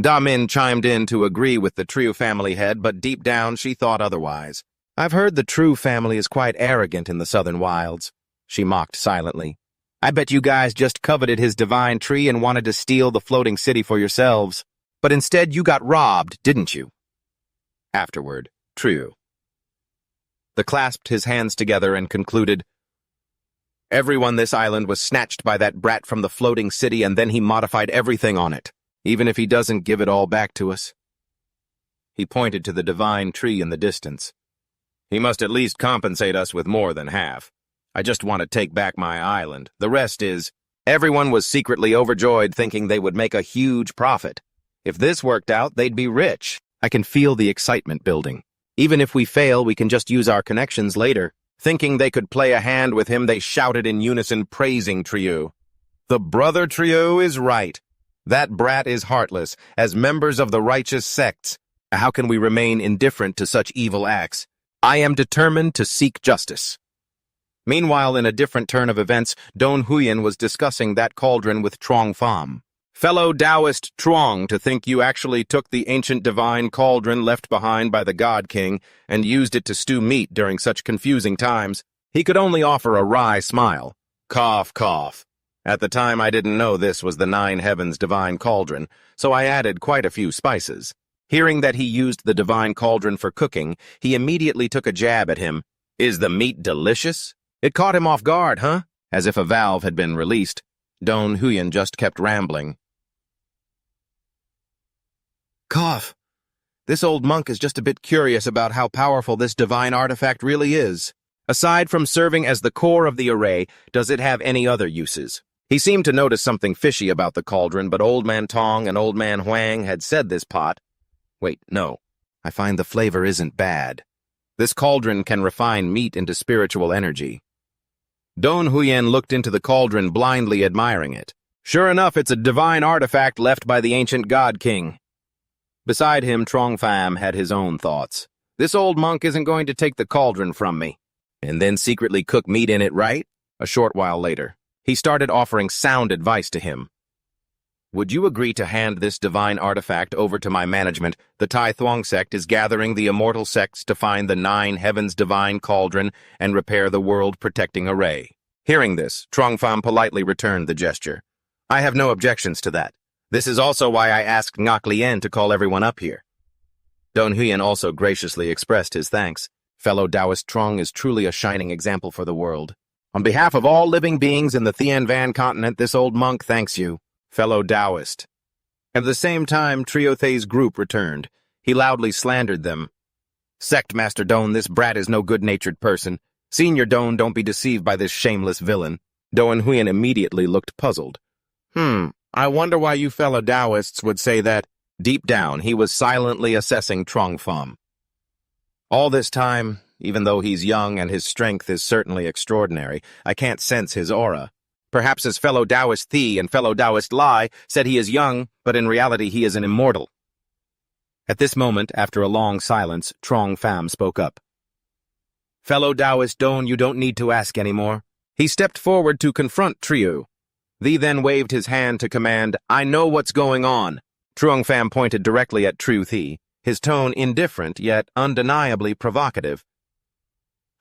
S1: Da Min chimed in to agree with the Trieu family head, but deep down she thought otherwise. I've heard the Trieu family is quite arrogant in the southern wilds. She mocked silently. I bet you guys just coveted his divine tree and wanted to steal the floating city for yourselves. But instead you got robbed, didn't you? Afterward, Trieu. They clasped his hands together and concluded, everyone this island was snatched by that brat from the floating city, and then he modified everything on it, even if he doesn't give it all back to us. He pointed to the divine tree in the distance. He must at least compensate us with more than half. I just want to take back my island. The rest is... Everyone was secretly overjoyed, thinking they would make a huge profit. If this worked out, they'd be rich. I can feel the excitement building. Even if we fail, we can just use our connections later. Thinking they could play a hand with him, they shouted in unison, praising Trieu. The brother Trieu is right. That brat is heartless. As members of the righteous sects, how can we remain indifferent to such evil acts? I am determined to seek justice. Meanwhile, in a different turn of events, Don Huyen was discussing that cauldron with Trong Pham. Fellow Taoist Truong, to think you actually took the ancient divine cauldron left behind by the God King and used it to stew meat during such confusing times. He could only offer a wry smile. Cough, cough. At the time, I didn't know this was the Nine Heavens divine cauldron, so I added quite a few spices. Hearing that he used the divine cauldron for cooking, he immediately took a jab at him. Is the meat delicious? It caught him off guard, huh? As if a valve had been released. Don Huyen just kept rambling. Cough. This old monk is just a bit curious about how powerful this divine artifact really is. Aside from serving as the core of the array, does it have any other uses? He seemed to notice something fishy about the cauldron, but Old Man Tong and Old Man Huang had said this pot. Wait, no. I find the flavor isn't bad. This cauldron can refine meat into spiritual energy. Don Huyen looked into the cauldron, blindly admiring it. Sure enough, it's a divine artifact left by the ancient God King. Beside him, Trong Pham had his own thoughts. This old monk isn't going to take the cauldron from me, and then secretly cook meat in it, right? A short while later, he started offering sound advice to him. Would you agree to hand this divine artifact over to my management? The Tai Thuong sect is gathering the immortal sects to find the Nine Heavens divine cauldron and repair the world-protecting array. Hearing this, Trong Pham politely returned the gesture. I have no objections to that. This is also why I asked Ngoc Lien to call everyone up here. Don Huyen also graciously expressed his thanks. Fellow Taoist Trong is truly a shining example for the world. On behalf of all living beings in the Thien Van continent, this old monk thanks you. Fellow Taoist. At the same time, Trieu Thay's group returned. He loudly slandered them. Sect Master Don, this brat is no good-natured person. Senior Don, don't be deceived by this shameless villain. Don Huyen immediately looked puzzled. I wonder why you fellow Taoists would say that. Deep down, he was silently assessing Trong Pham. All this time, even though he's young and his strength is certainly extraordinary, I can't sense his aura. Perhaps his fellow Taoist Thi and fellow Taoist Lai said he is young, but in reality he is an immortal. At this moment, after a long silence, Trong Pham spoke up. Fellow Taoist Don, you don't need to ask anymore. He stepped forward to confront Trieu. Thi then waved his hand to command, I know what's going on. Trong Pham pointed directly at Trieu Thi, his tone indifferent yet undeniably provocative.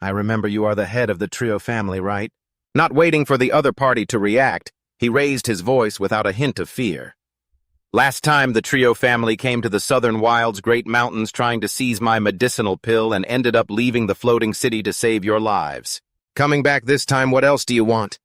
S1: I remember you are the head of the trio family, right? Not waiting for the other party to react, he raised his voice without a hint of fear. Last time the trio family came to the southern wilds, great mountains, trying to seize my medicinal pill and ended up leaving the floating city to save your lives. Coming back this time, what else do you want?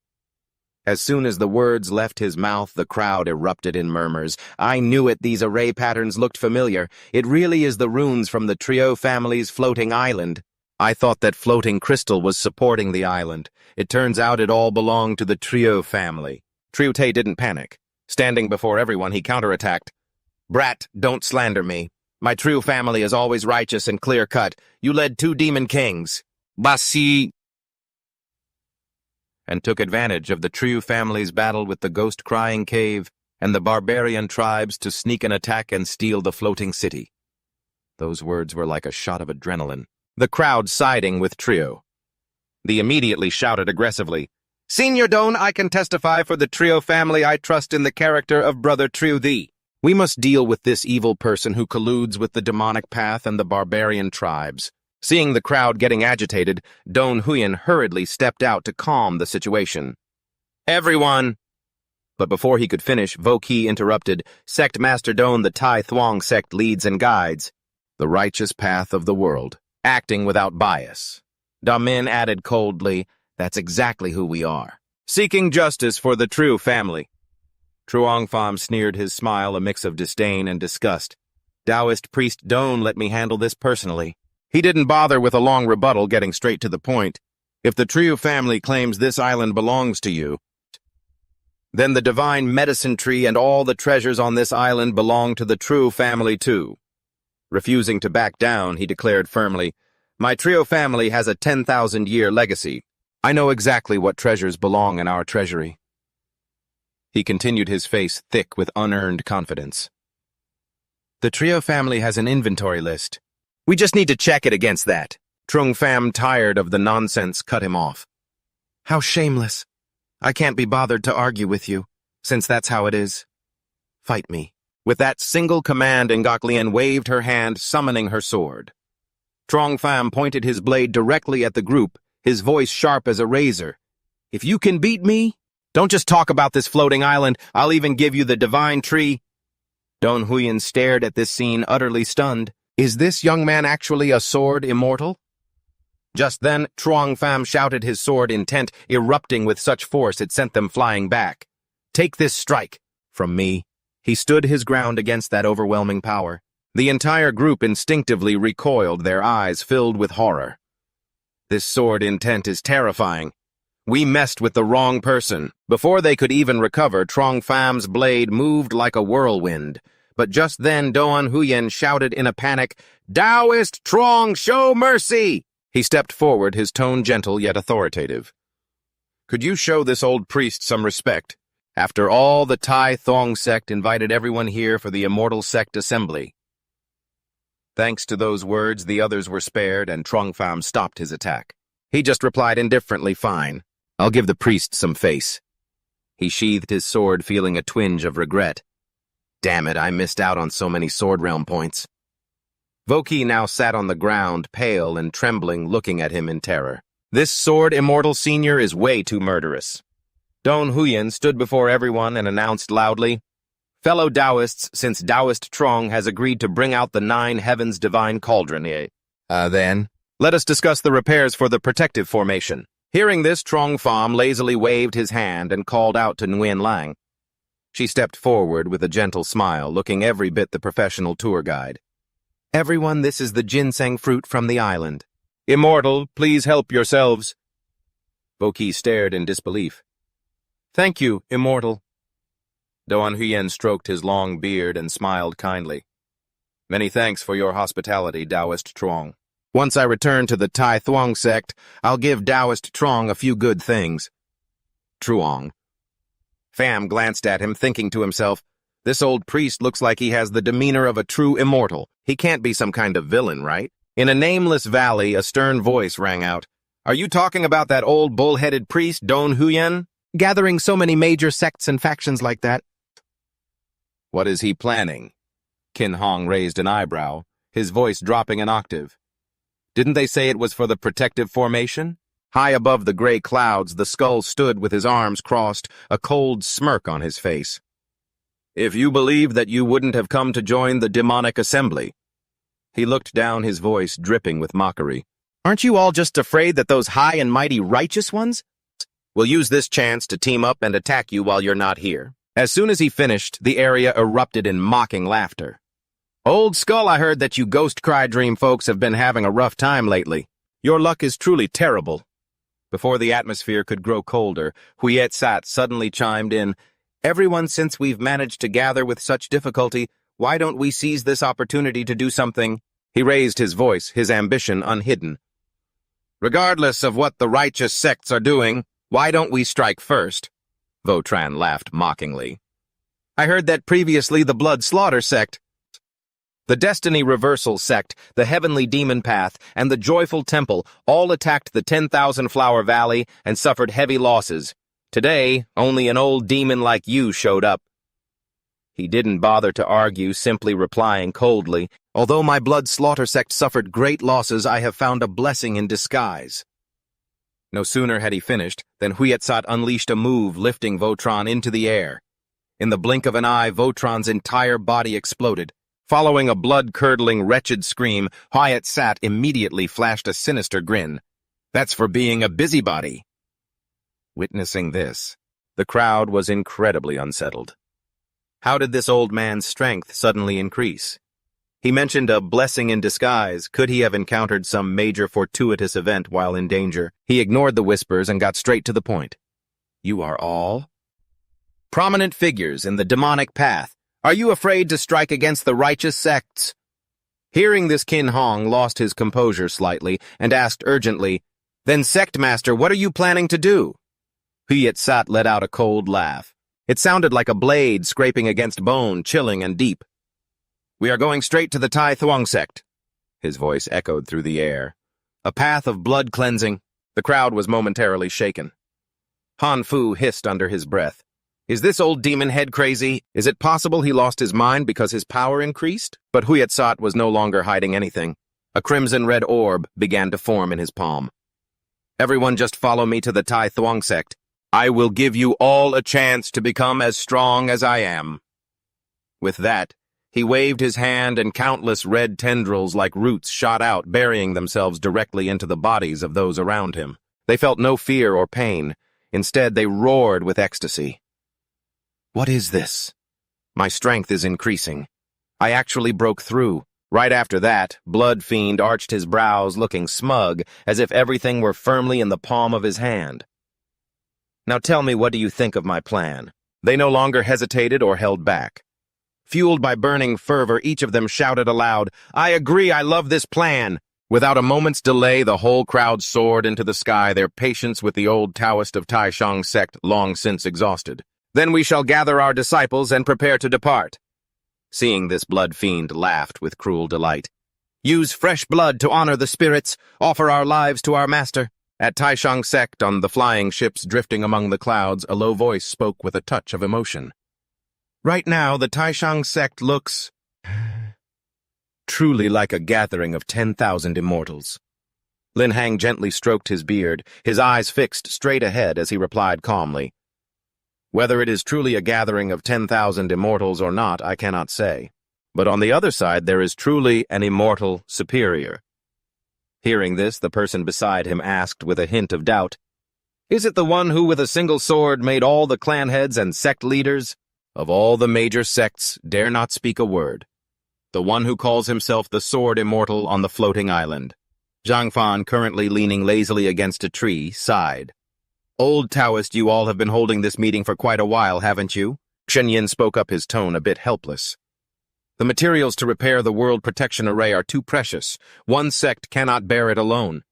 S1: As soon as the words left his mouth, the crowd erupted in murmurs. I knew it, these array patterns looked familiar. It really is the runes from the trio family's floating island. I thought that floating crystal was supporting the island. It turns out it all belonged to the trio family. Triute didn't panic. Standing before everyone, he counterattacked. Brat, don't slander me. My trio family is always righteous and clear-cut. You led 2 demon kings. Basi... and took advantage of the trio family's battle with the ghost-crying cave and the barbarian tribes to sneak an attack and steal the floating city. Those words were like a shot of adrenaline. The crowd siding with Trio. They immediately shouted aggressively, Senior Don, I can testify for the Trio family. I trust in the character of Brother Trio thee. We must deal with this evil person who colludes with the demonic path and the barbarian tribes. Seeing the crowd getting agitated, Don Huyen hurriedly stepped out to calm the situation. Everyone! But before he could finish, Voki interrupted, Sect Master Don, the Tai Thuong sect leads and guides the righteous path of the world, acting without bias. Da Min added coldly, That's exactly who we are. Seeking justice for the Tru family. Truong Pham sneered, his smile a mix of disdain and disgust. Taoist priest Don let me handle this personally. He didn't bother with a long rebuttal, getting straight to the point. If the Trio family claims this island belongs to you, then the divine medicine tree and all the treasures on this island belong to the Trio family too. Refusing to back down, he declared firmly, My Trio family has a 10,000-year legacy. I know exactly what treasures belong in our treasury. He continued, his face thick with unearned confidence. The Trio family has an inventory list. We just need to check it against that. Trung Pham, tired of the nonsense, cut him off. How shameless. I can't be bothered to argue with you, since that's how it is. Fight me. With that single command, Ngok Lien waved her hand, summoning her sword. Trong Pham pointed his blade directly at the group, his voice sharp as a razor. If you can beat me, don't just talk about this floating island, I'll even give you the divine tree. Don Huyen stared at this scene, utterly stunned. Is this young man actually a sword immortal? Just then, Truong Pham shouted, his sword intent, erupting with such force it sent them flying back. Take this strike from me. He stood his ground against that overwhelming power. The entire group instinctively recoiled, their eyes filled with horror. This sword intent is terrifying. We messed with the wrong person. Before they could even recover, Trong Pham's blade moved like a whirlwind. But just then, Doan Huyen shouted in a panic, Taoist Trong, show mercy! He stepped forward, his tone gentle yet authoritative. Could you show this old priest some respect? After all, the Tai Thuong sect invited everyone here for the Immortal Sect Assembly. Thanks to those words, the others were spared, and Trong Pham stopped his attack. He just replied indifferently, fine. I'll give the priest some face. He sheathed his sword, feeling a twinge of regret. Damn it, I missed out on so many sword realm points. Voki now sat on the ground, pale and trembling, looking at him in terror. This sword immortal senior is way too murderous. Don Huyen stood before everyone and announced loudly, Fellow Taoists, since Taoist Trong has agreed to bring out the 9 heavens divine cauldron, then, let us discuss the repairs for the protective formation. Hearing this, Trong Pham lazily waved his hand and called out to Nguyen Lang. She stepped forward with a gentle smile, looking every bit the professional tour guide. Everyone, this is the ginseng fruit from the island. Immortal, please help yourselves. Voki stared in disbelief. Thank you, Immortal. Doan Huyen stroked his long beard and smiled kindly. Many thanks for your hospitality, Taoist Trong. Once I return to the Tai Thuong sect, I'll give Taoist Trong a few good things. Truong. Pham glanced at him, thinking to himself, this old priest looks like he has the demeanor of a true immortal. He can't be some kind of villain, right? In a nameless valley, a stern voice rang out. Are you talking about that old bull-headed priest, Don Huyen? Gathering so many major sects and factions like that. What is he planning? Kin Hong raised an eyebrow, his voice dropping an octave. Didn't they say it was for the protective formation? High above the gray clouds, the skull stood with his arms crossed, a cold smirk on his face. If you believed that you wouldn't have come to join the demonic assembly. He looked down, his voice dripping with mockery. Aren't you all just afraid that those high and mighty righteous ones will use this chance to team up and attack you while you're not here? As soon as he finished, the area erupted in mocking laughter. Old Skull, I heard that you Ghost Cry Dream folks have been having a rough time lately. Your luck is truly terrible. Before the atmosphere could grow colder, Huiet-Sat suddenly chimed in, Everyone, since we've managed to gather with such difficulty, why don't we seize this opportunity to do something? He raised his voice, his ambition unhidden. Regardless of what the righteous sects are doing, why don't we strike first? Votran laughed mockingly. I heard that previously the Blood Slaughter sect, the Destiny Reversal sect, the Heavenly Demon Path, and the Joyful Temple all attacked the 10,000 Flower Valley and suffered heavy losses. Today, only an old demon like you showed up. He didn't bother to argue, simply replying coldly, Although my Blood Slaughter sect suffered great losses, I have found a blessing in disguise. No sooner had he finished than Huiet-Sat unleashed a move, lifting Votran into the air. In the blink of an eye, Votran's entire body exploded. Following a blood-curdling, wretched scream, Huiet-Sat immediately flashed a sinister grin. That's for being a busybody. Witnessing this, the crowd was incredibly unsettled. How did this old man's strength suddenly increase? He mentioned a blessing in disguise. Could he have encountered some major fortuitous event while in danger? He ignored the whispers and got straight to the point. You are all prominent figures in the demonic path. Are you afraid to strike against the righteous sects? Hearing this, Kin Hong lost his composure slightly and asked urgently, Then, Sect Master, what are you planning to do? Huiet-Sat let out a cold laugh. It sounded like a blade scraping against bone, chilling and deep. We are going straight to the Tai Thuong sect. His voice echoed through the air. A path of blood cleansing. The crowd was momentarily shaken. Han Fu hissed under his breath. Is this old demon head crazy? Is it possible he lost his mind because his power increased? But Huiet-Sat was no longer hiding anything. A crimson-red orb began to form in his palm. Everyone just follow me to the Tai Thuong sect. I will give you all a chance to become as strong as I am. With that, he waved his hand and countless red tendrils like roots shot out, burying themselves directly into the bodies of those around him. They felt no fear or pain. Instead, they roared with ecstasy. What is this? My strength is increasing. I actually broke through. Right after that, Blood Fiend arched his brows, looking smug, as if everything were firmly in the palm of his hand. Now tell me, what do you think of my plan? They no longer hesitated or held back. Fueled by burning fervor, each of them shouted aloud, I agree, I love this plan. Without a moment's delay, the whole crowd soared into the sky, their patience with the old Taoist of Taishang sect long since exhausted. Then we shall gather our disciples and prepare to depart. Seeing this, Blood Fiend laughed with cruel delight. Use fresh blood to honor the spirits, offer our lives to our master. At Taishang sect, on the flying ships drifting among the clouds, a low voice spoke with a touch of emotion. Right now, the Taishang sect looks truly like a gathering of 10,000 immortals. Lin Hang gently stroked his beard, his eyes fixed straight ahead as he replied calmly. Whether it is truly a gathering of 10,000 immortals or not, I cannot say. But on the other side, there is truly an immortal superior. Hearing this, the person beside him asked with a hint of doubt, Is it the one who with a single sword made all the clan heads and sect leaders of all the major sects dare not speak a word? The one who calls himself the Sword Immortal on the floating island. Zhang Fan, currently leaning lazily against a tree, sighed. Old Taoist, you all have been holding this meeting for quite a while, haven't you? Shen Yin spoke up, his tone a bit helpless. The materials to repair the World Protection Array are too precious. One sect cannot bear it alone.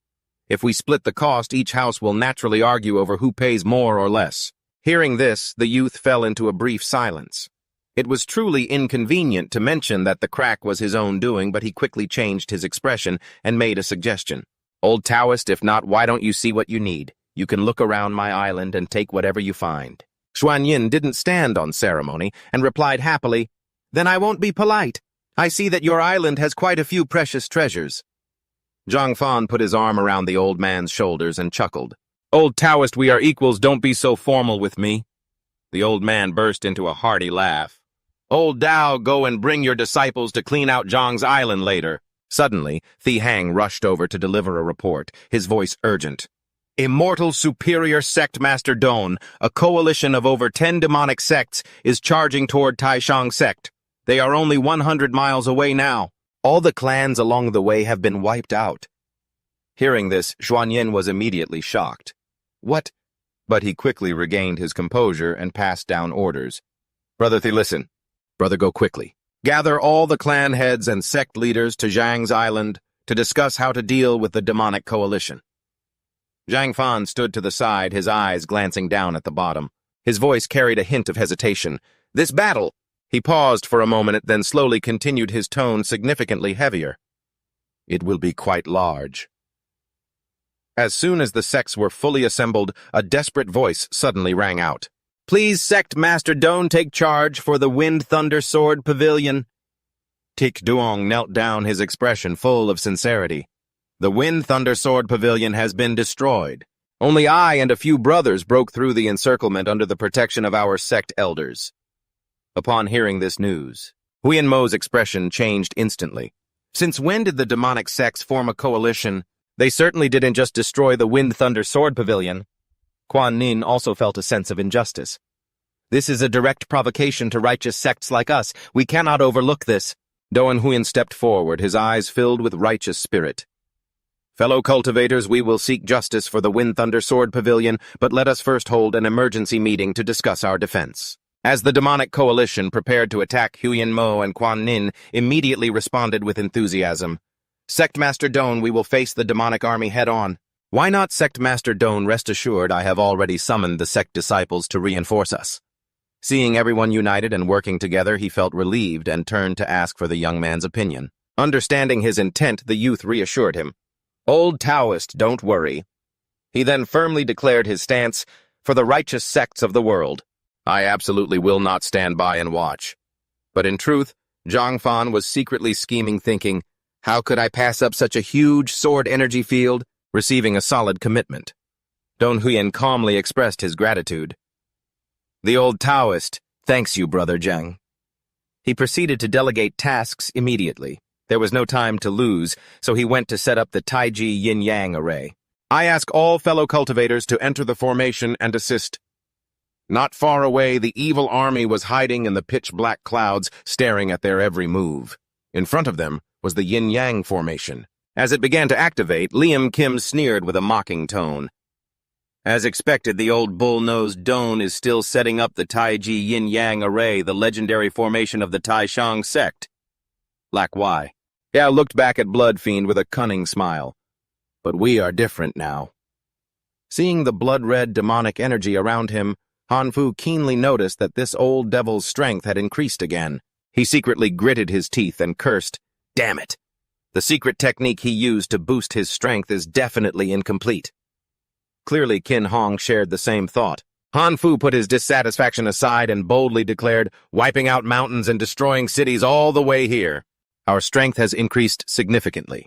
S1: If we split the cost, each house will naturally argue over who pays more or less. Hearing this, the youth fell into a brief silence. It was truly inconvenient to mention that the crack was his own doing, but he quickly changed his expression and made a suggestion. Old Taoist, if not, why don't you see what you need? You can look around my island and take whatever you find. Xuan Yin didn't stand on ceremony and replied happily, Then I won't be polite. I see that your island has quite a few precious treasures. Zhang Fan put his arm around the old man's shoulders and chuckled. Old Taoist, we are equals, don't be so formal with me. The old man burst into a hearty laugh. Old Dao, go and bring your disciples to clean out Zhang's island later. Suddenly, Thi Hang rushed over to deliver a report, his voice urgent. Immortal Superior Sect Master Don, a coalition of over 10 demonic sects, is charging toward Taishang Sect. They are only 100 miles away now. All the clans along the way have been wiped out. Hearing this, Xuanyin was immediately shocked. What? But he quickly regained his composure and passed down orders. Brother Thi, listen. Brother, go quickly. Gather all the clan heads and sect leaders to Zhang's island to discuss how to deal with the demonic coalition. Zhang Fan stood to the side, his eyes glancing down at the bottom. His voice carried a hint of hesitation. This battle! He paused for a moment, then slowly continued, his tone significantly heavier. It will be quite large. As soon as the sects were fully assembled, a desperate voice suddenly rang out. Please, Sect Master Don, take charge for the Wind Thunder Sword Pavilion. Tik Duong knelt down, his expression full of sincerity. The Wind Thunder Sword Pavilion has been destroyed. Only I and a few brothers broke through the encirclement under the protection of our sect elders. Upon hearing this news, Huyen Mo's expression changed instantly. Since when did the demonic sects form a coalition? They certainly didn't just destroy the Wind Thunder Sword Pavilion. Quan Nin also felt a sense of injustice. This is a direct provocation to righteous sects like us. We cannot overlook this. Doan Huyen stepped forward, his eyes filled with righteous spirit. Fellow cultivators, we will seek justice for the Wind Thunder Sword Pavilion, but let us first hold an emergency meeting to discuss our defense. As the demonic coalition prepared to attack, Huyen Mo and Quan Nin immediately responded with enthusiasm. Sect Master Don, we will face the demonic army head-on. Why not, Sect Master Don? Rest assured, I have already summoned the sect disciples to reinforce us. Seeing everyone united and working together, he felt relieved and turned to ask for the young man's opinion. Understanding his intent, the youth reassured him. Old Taoist, don't worry. He then firmly declared his stance for the righteous sects of the world. I absolutely will not stand by and watch. But in truth, Zhang Fan was secretly scheming, thinking, how could I pass up such a huge sword energy field? Receiving a solid commitment. Don Huyen calmly expressed his gratitude. The old Taoist, thanks you, Brother Zhang. He proceeded to delegate tasks immediately. There was no time to lose, so he went to set up the Taiji Yin-Yang array. I ask all fellow cultivators to enter the formation and assist. Not far away, the evil army was hiding in the pitch-black clouds, staring at their every move. In front of them was the Yin-Yang formation. As it began to activate, Liam Kim sneered with a mocking tone. As expected, the old bull-nosed Don is still setting up the Taiji Yin-Yang array, the legendary formation of the Taishang sect. Lack Y. Yao looked back at Bloodfiend with a cunning smile. But we are different now. Seeing the blood-red demonic energy around him, Hanfu keenly noticed that this old devil's strength had increased again. He secretly gritted his teeth and cursed, Damn it! The secret technique he used to boost his strength is definitely incomplete. Clearly, Qin Hong shared the same thought. Han Fu put his dissatisfaction aside and boldly declared, wiping out mountains and destroying cities all the way here. Our strength has increased significantly.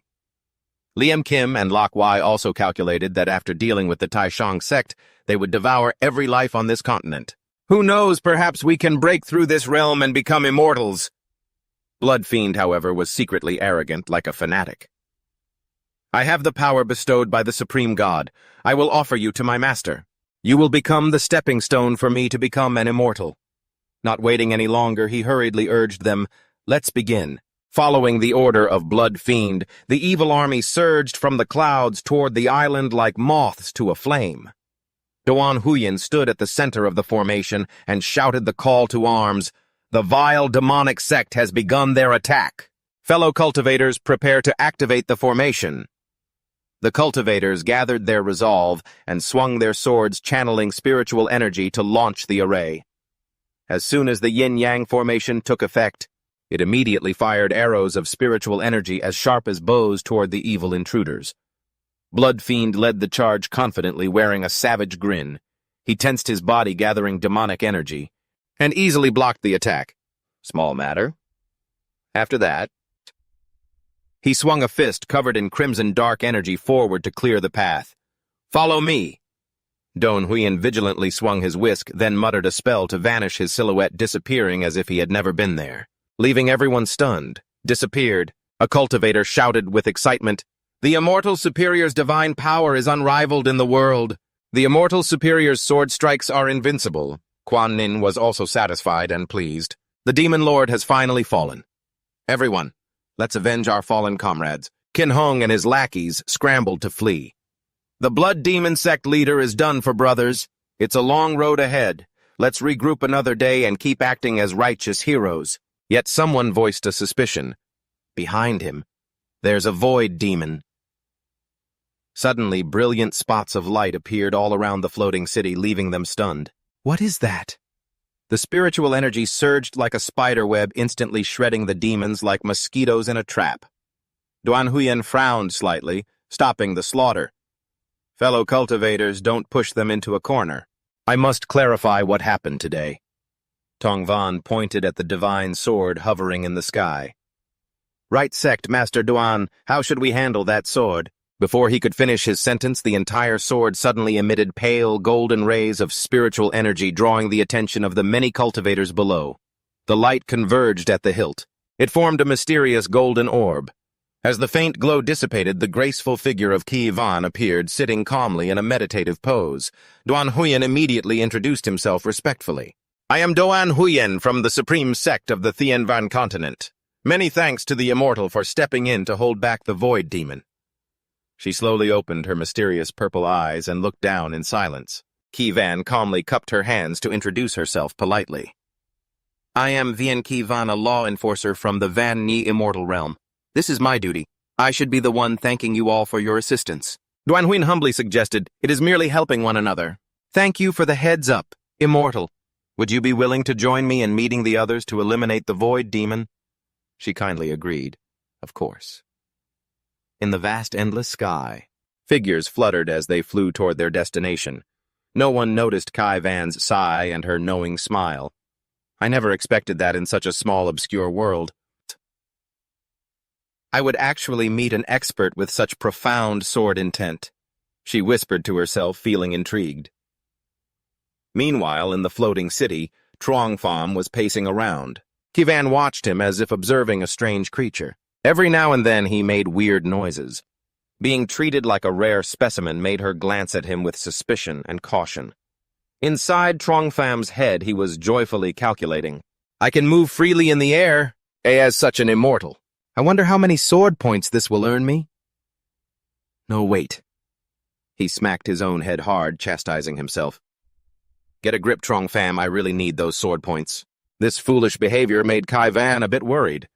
S1: Liam Kim and Lok Wai also calculated that after dealing with the Taishang sect, they would devour every life on this continent. Who knows, perhaps we can break through this realm and become immortals. Bloodfiend, however, was secretly arrogant, like a fanatic. I have the power bestowed by the Supreme God. I will offer you to my master. You will become the stepping stone for me to become an immortal. Not waiting any longer, he hurriedly urged them, Let's begin. Following the order of Bloodfiend, the evil army surged from the clouds toward the island like moths to a flame. Doan Huyen stood at the center of the formation and shouted the call to arms. The vile demonic sect has begun their attack. Fellow cultivators, prepare to activate the formation. The cultivators gathered their resolve and swung their swords, channeling spiritual energy to launch the array. As soon as the yin-yang formation took effect, it immediately fired arrows of spiritual energy as sharp as bows toward the evil intruders. Bloodfiend led the charge confidently, wearing a savage grin. He tensed his body, gathering demonic energy, and easily blocked the attack. Small matter. After that, He swung a fist covered in crimson dark energy forward to clear the path. "Follow me!" Don Huyen vigilantly swung his whisk, then muttered a spell to vanish, his silhouette disappearing as if he had never been there. Leaving everyone stunned, disappeared. A cultivator shouted with excitement, "The Immortal Superior's divine power is unrivaled in the world. The Immortal Superior's sword strikes are invincible." Quan Nin was also satisfied and pleased. The Demon Lord has finally fallen. "Everyone, let's avenge our fallen comrades." Qin Hong and his lackeys scrambled to flee. "The Blood Demon sect leader is done for, brothers. It's a long road ahead. Let's regroup another day and keep acting as righteous heroes." Yet someone voiced a suspicion. Behind him, there's a void demon. Suddenly, brilliant spots of light appeared all around the floating city, leaving them stunned. What is that? The spiritual energy surged like a spider web, instantly shredding the demons like mosquitoes in a trap. Duan Huyen frowned slightly, stopping the slaughter. "Fellow cultivators, don't push them into a corner. I must clarify what happened today." Tong Van pointed at the divine sword hovering in the sky. "Right sect, Master Duan, how should we handle that sword?" Before he could finish his sentence, the entire sword suddenly emitted pale, golden rays of spiritual energy, drawing the attention of the many cultivators below. The light converged at the hilt. It formed a mysterious golden orb. As the faint glow dissipated, the graceful figure of Qi Van appeared, sitting calmly in a meditative pose. Duan Huyen immediately introduced himself respectfully. "I am Duan Huyen from the supreme sect of the Thien Van continent. Many thanks to the Immortal for stepping in to hold back the Void Demon." She slowly opened her mysterious purple eyes and looked down in silence. Qi Van calmly cupped her hands to introduce herself politely. "I am Vien Qi Van, a law enforcer from the Van Ni Immortal Realm. This is my duty. I should be the one thanking you all for your assistance." Duan Huyen humbly suggested, "It is merely helping one another. Thank you for the heads up, Immortal. Would you be willing to join me in meeting the others to eliminate the Void Demon?" She kindly agreed. Of course. In the vast, endless sky, figures fluttered as they flew toward their destination. No one noticed Kai Van's sigh and her knowing smile. I never expected that in such a small, obscure world. I would actually meet an expert with such profound sword intent, she whispered to herself, feeling intrigued. Meanwhile, in the floating city, Truong Pham was pacing around. Qi Van watched him as if observing a strange creature. Every now and then he made weird noises. Being treated like a rare specimen made her glance at him with suspicion and caution. Inside Truong Pham's head he was joyfully calculating. "I can move freely in the air, as such an immortal. I wonder how many sword points this will earn me." "No, wait." He smacked his own head hard, chastising himself. "Get a grip, Truong Pham, I really need those sword points." This foolish behavior made Kai Van a bit worried.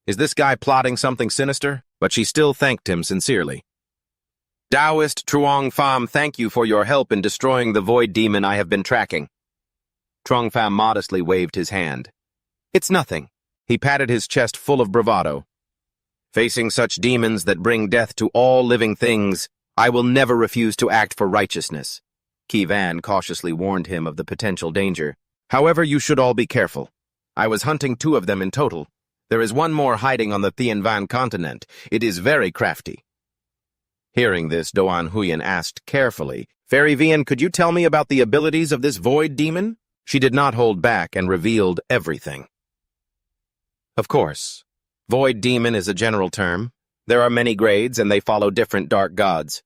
S1: Is this guy plotting something sinister? But she still thanked him sincerely. "Taoist Truong Pham, thank you for your help in destroying the void demon I have been tracking." Truong Pham modestly waved his hand. "It's nothing." He patted his chest full of bravado. "Facing such demons that bring death to all living things, I will never refuse to act for righteousness." Qi Van cautiously warned him of the potential danger. "However, you should all be careful. I was hunting 2 of them in total. There is one more hiding on the Thien Van continent. It is very crafty." Hearing this, Duan Huyen asked carefully, "Fairy Vien, could you tell me about the abilities of this void demon?" She did not hold back and revealed everything. Of course, void demon is a general term. There are many grades and they follow different dark gods.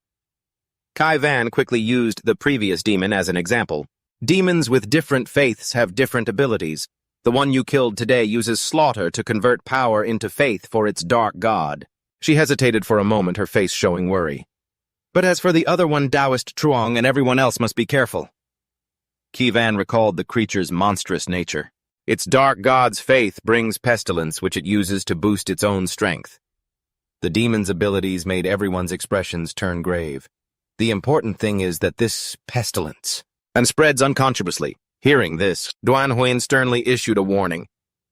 S1: Kai Van quickly used the previous demon as an example. Demons with different faiths have different abilities. The one you killed today uses slaughter to convert power into faith for its dark god. She hesitated for a moment, her face showing worry. "But as for the other one, Taoist Truong, and everyone else must be careful." Qi Van recalled the creature's monstrous nature. Its dark god's faith brings pestilence, which it uses to boost its own strength. The demon's abilities made everyone's expressions turn grave. The important thing is that this pestilence and spreads unconsciously. Hearing this, Duan Huyen sternly issued a warning.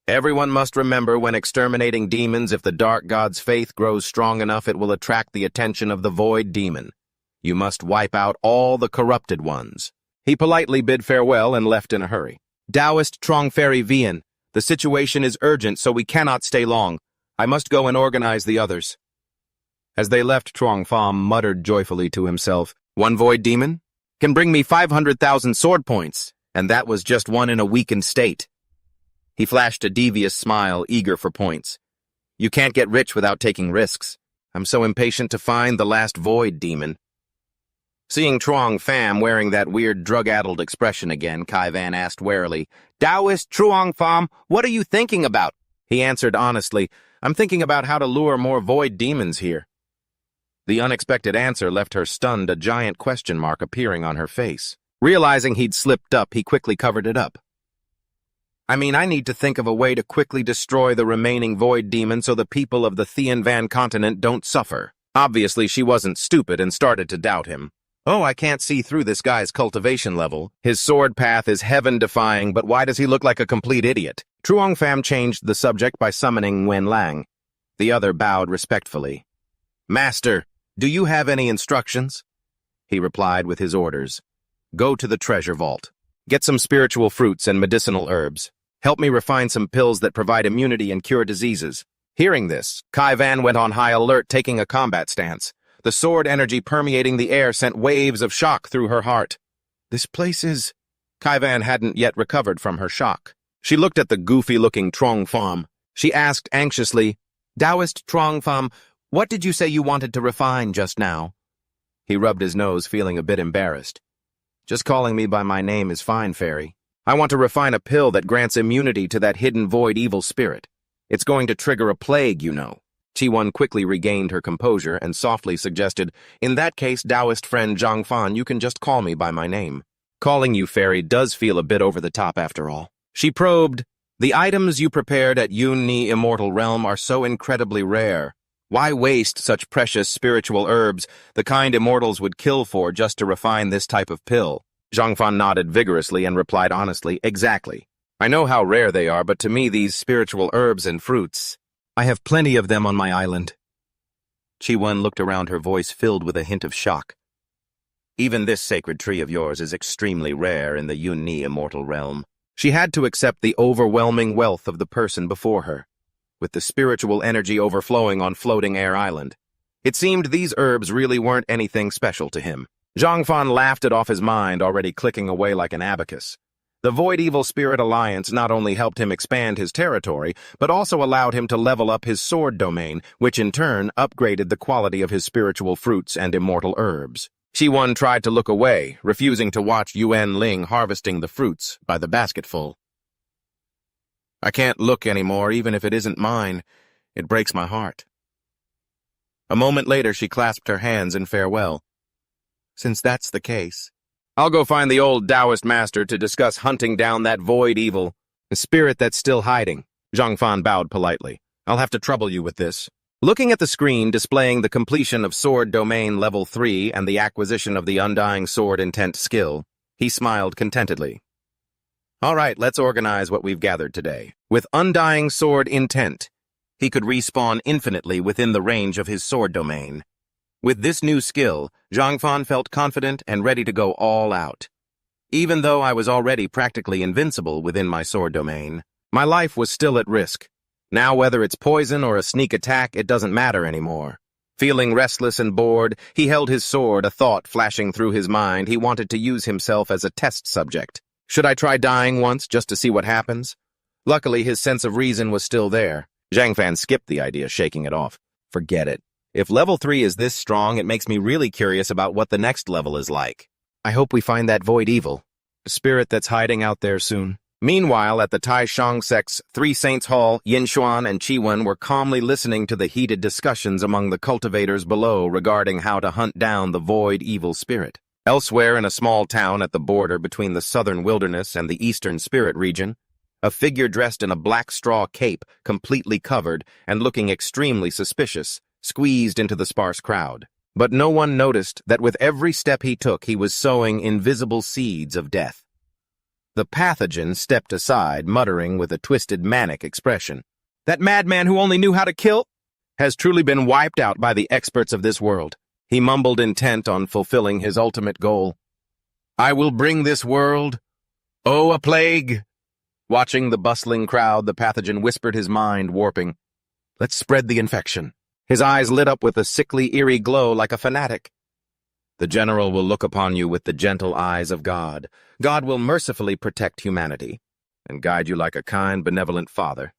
S1: "Everyone must remember when exterminating demons, if the dark god's faith grows strong enough, it will attract the attention of the void demon. You must wipe out all the corrupted ones." He politely bid farewell and left in a hurry. "Taoist Truong Fairy Vien, the situation is urgent, so we cannot stay long. I must go and organize the others." As they left, Truong Pham muttered joyfully to himself, "One void demon can bring me 500,000 sword points, and that was just one in a weakened state." He flashed a devious smile, eager for points. "You can't get rich without taking risks. I'm so impatient to find the last void demon." Seeing Truong Pham wearing that weird drug-addled expression again, Kai Van asked warily, "Taoist Truong Pham, what are you thinking about?" He answered honestly, "I'm thinking about how to lure more void demons here." The unexpected answer left her stunned, a giant question mark appearing on her face. Realizing he'd slipped up, he quickly covered it up. "I need to think of a way to quickly destroy the remaining void demon so the people of the Thien Van continent don't suffer." Obviously, she wasn't stupid and started to doubt him. "Oh, I can't see through this guy's cultivation level. His sword path is heaven-defying, but why does he look like a complete idiot?" Truong Pham changed the subject by summoning Wen Lang. The other bowed respectfully. "Master, do you have any instructions?" He replied with his orders. "Go to the treasure vault. Get some spiritual fruits and medicinal herbs. Help me refine some pills that provide immunity and cure diseases." Hearing this, Kai Van went on high alert, taking a combat stance. The sword energy permeating the air sent waves of shock through her heart. "This place is—" Kai Van hadn't yet recovered from her shock. She looked at the goofy-looking Truong Pham. She asked anxiously, "Taoist Truong Pham, what did you say you wanted to refine just now?" He rubbed his nose, feeling a bit embarrassed. "Just calling me by my name is fine, Fairy. I want to refine a pill that grants immunity to that hidden void evil spirit. It's going to trigger a plague, you know." Chi-Wan quickly regained her composure and softly suggested, "In that case, Taoist friend Zhang Fan, you can just call me by my name. Calling you Fairy does feel a bit over the top after all." She probed, "The items you prepared at Yun Ni Immortal Realm are so incredibly rare. Why waste such precious spiritual herbs, the kind immortals would kill for, just to refine this type of pill?" Zhang Fan nodded vigorously and replied honestly, "Exactly. I know how rare they are, but to me these spiritual herbs and fruits, I have plenty of them on my island." Chi-Wan looked around, her voice filled with a hint of shock. "Even this sacred tree of yours is extremely rare in the Yun Ni Immortal Realm." She had to accept the overwhelming wealth of the person before her, with the spiritual energy overflowing on Floating Air Island. It seemed these herbs really weren't anything special to him. Zhang Fan laughed it off his mind, already clicking away like an abacus. The Void Evil Spirit Alliance not only helped him expand his territory, but also allowed him to level up his sword domain, which in turn upgraded the quality of his spiritual fruits and immortal herbs. Chi-Wan tried to look away, refusing to watch Yuan Ling harvesting the fruits by the basketful. "I can't look anymore, even if it isn't mine. It breaks my heart." A moment later, she clasped her hands in farewell. "Since that's the case, I'll go find the old Taoist master to discuss hunting down that void evil, the spirit that's still hiding." Zhang Fan bowed politely. "I'll have to trouble you with this." Looking at the screen displaying the completion of Sword Domain Level 3 and the acquisition of the Undying Sword Intent skill, he smiled contentedly. "All right, let's organize what we've gathered today. With Undying Sword Intent, he could respawn infinitely within the range of his sword domain. With this new skill, Zhang Fan felt confident and ready to go all out. Even though I was already practically invincible within my sword domain, my life was still at risk. Now whether it's poison or a sneak attack, it doesn't matter anymore. Feeling restless and bored, he held his sword, a thought flashing through his mind. He wanted to use himself as a test subject. Should I try dying once just to see what happens? Luckily, his sense of reason was still there. Zhang Fan skipped the idea, shaking it off. Forget it. If level 3 is this strong, it makes me really curious about what the next level is like. I hope we find that void evil, the spirit that's hiding out there soon. Meanwhile, at the Taishang sect's Three Saints Hall, Yinshuan and Chi-Wan were calmly listening to the heated discussions among the cultivators below regarding how to hunt down the void evil spirit. Elsewhere in a small town at the border between the southern wilderness and the eastern spirit region, a figure dressed in a black straw cape, completely covered and looking extremely suspicious, squeezed into the sparse crowd. But no one noticed that with every step he took, he was sowing invisible seeds of death. The pathogen stepped aside, muttering with a twisted manic expression. "That madman who only knew how to kill has truly been wiped out by the experts of this world." He mumbled, intent on fulfilling his ultimate goal. "I will bring this world, oh, a plague." Watching the bustling crowd, the pathogen whispered, his mind warping. "Let's spread the infection." His eyes lit up with a sickly, eerie glow like a fanatic. The general will look upon you with the gentle eyes of God. God will mercifully protect humanity and guide you like a kind, benevolent father.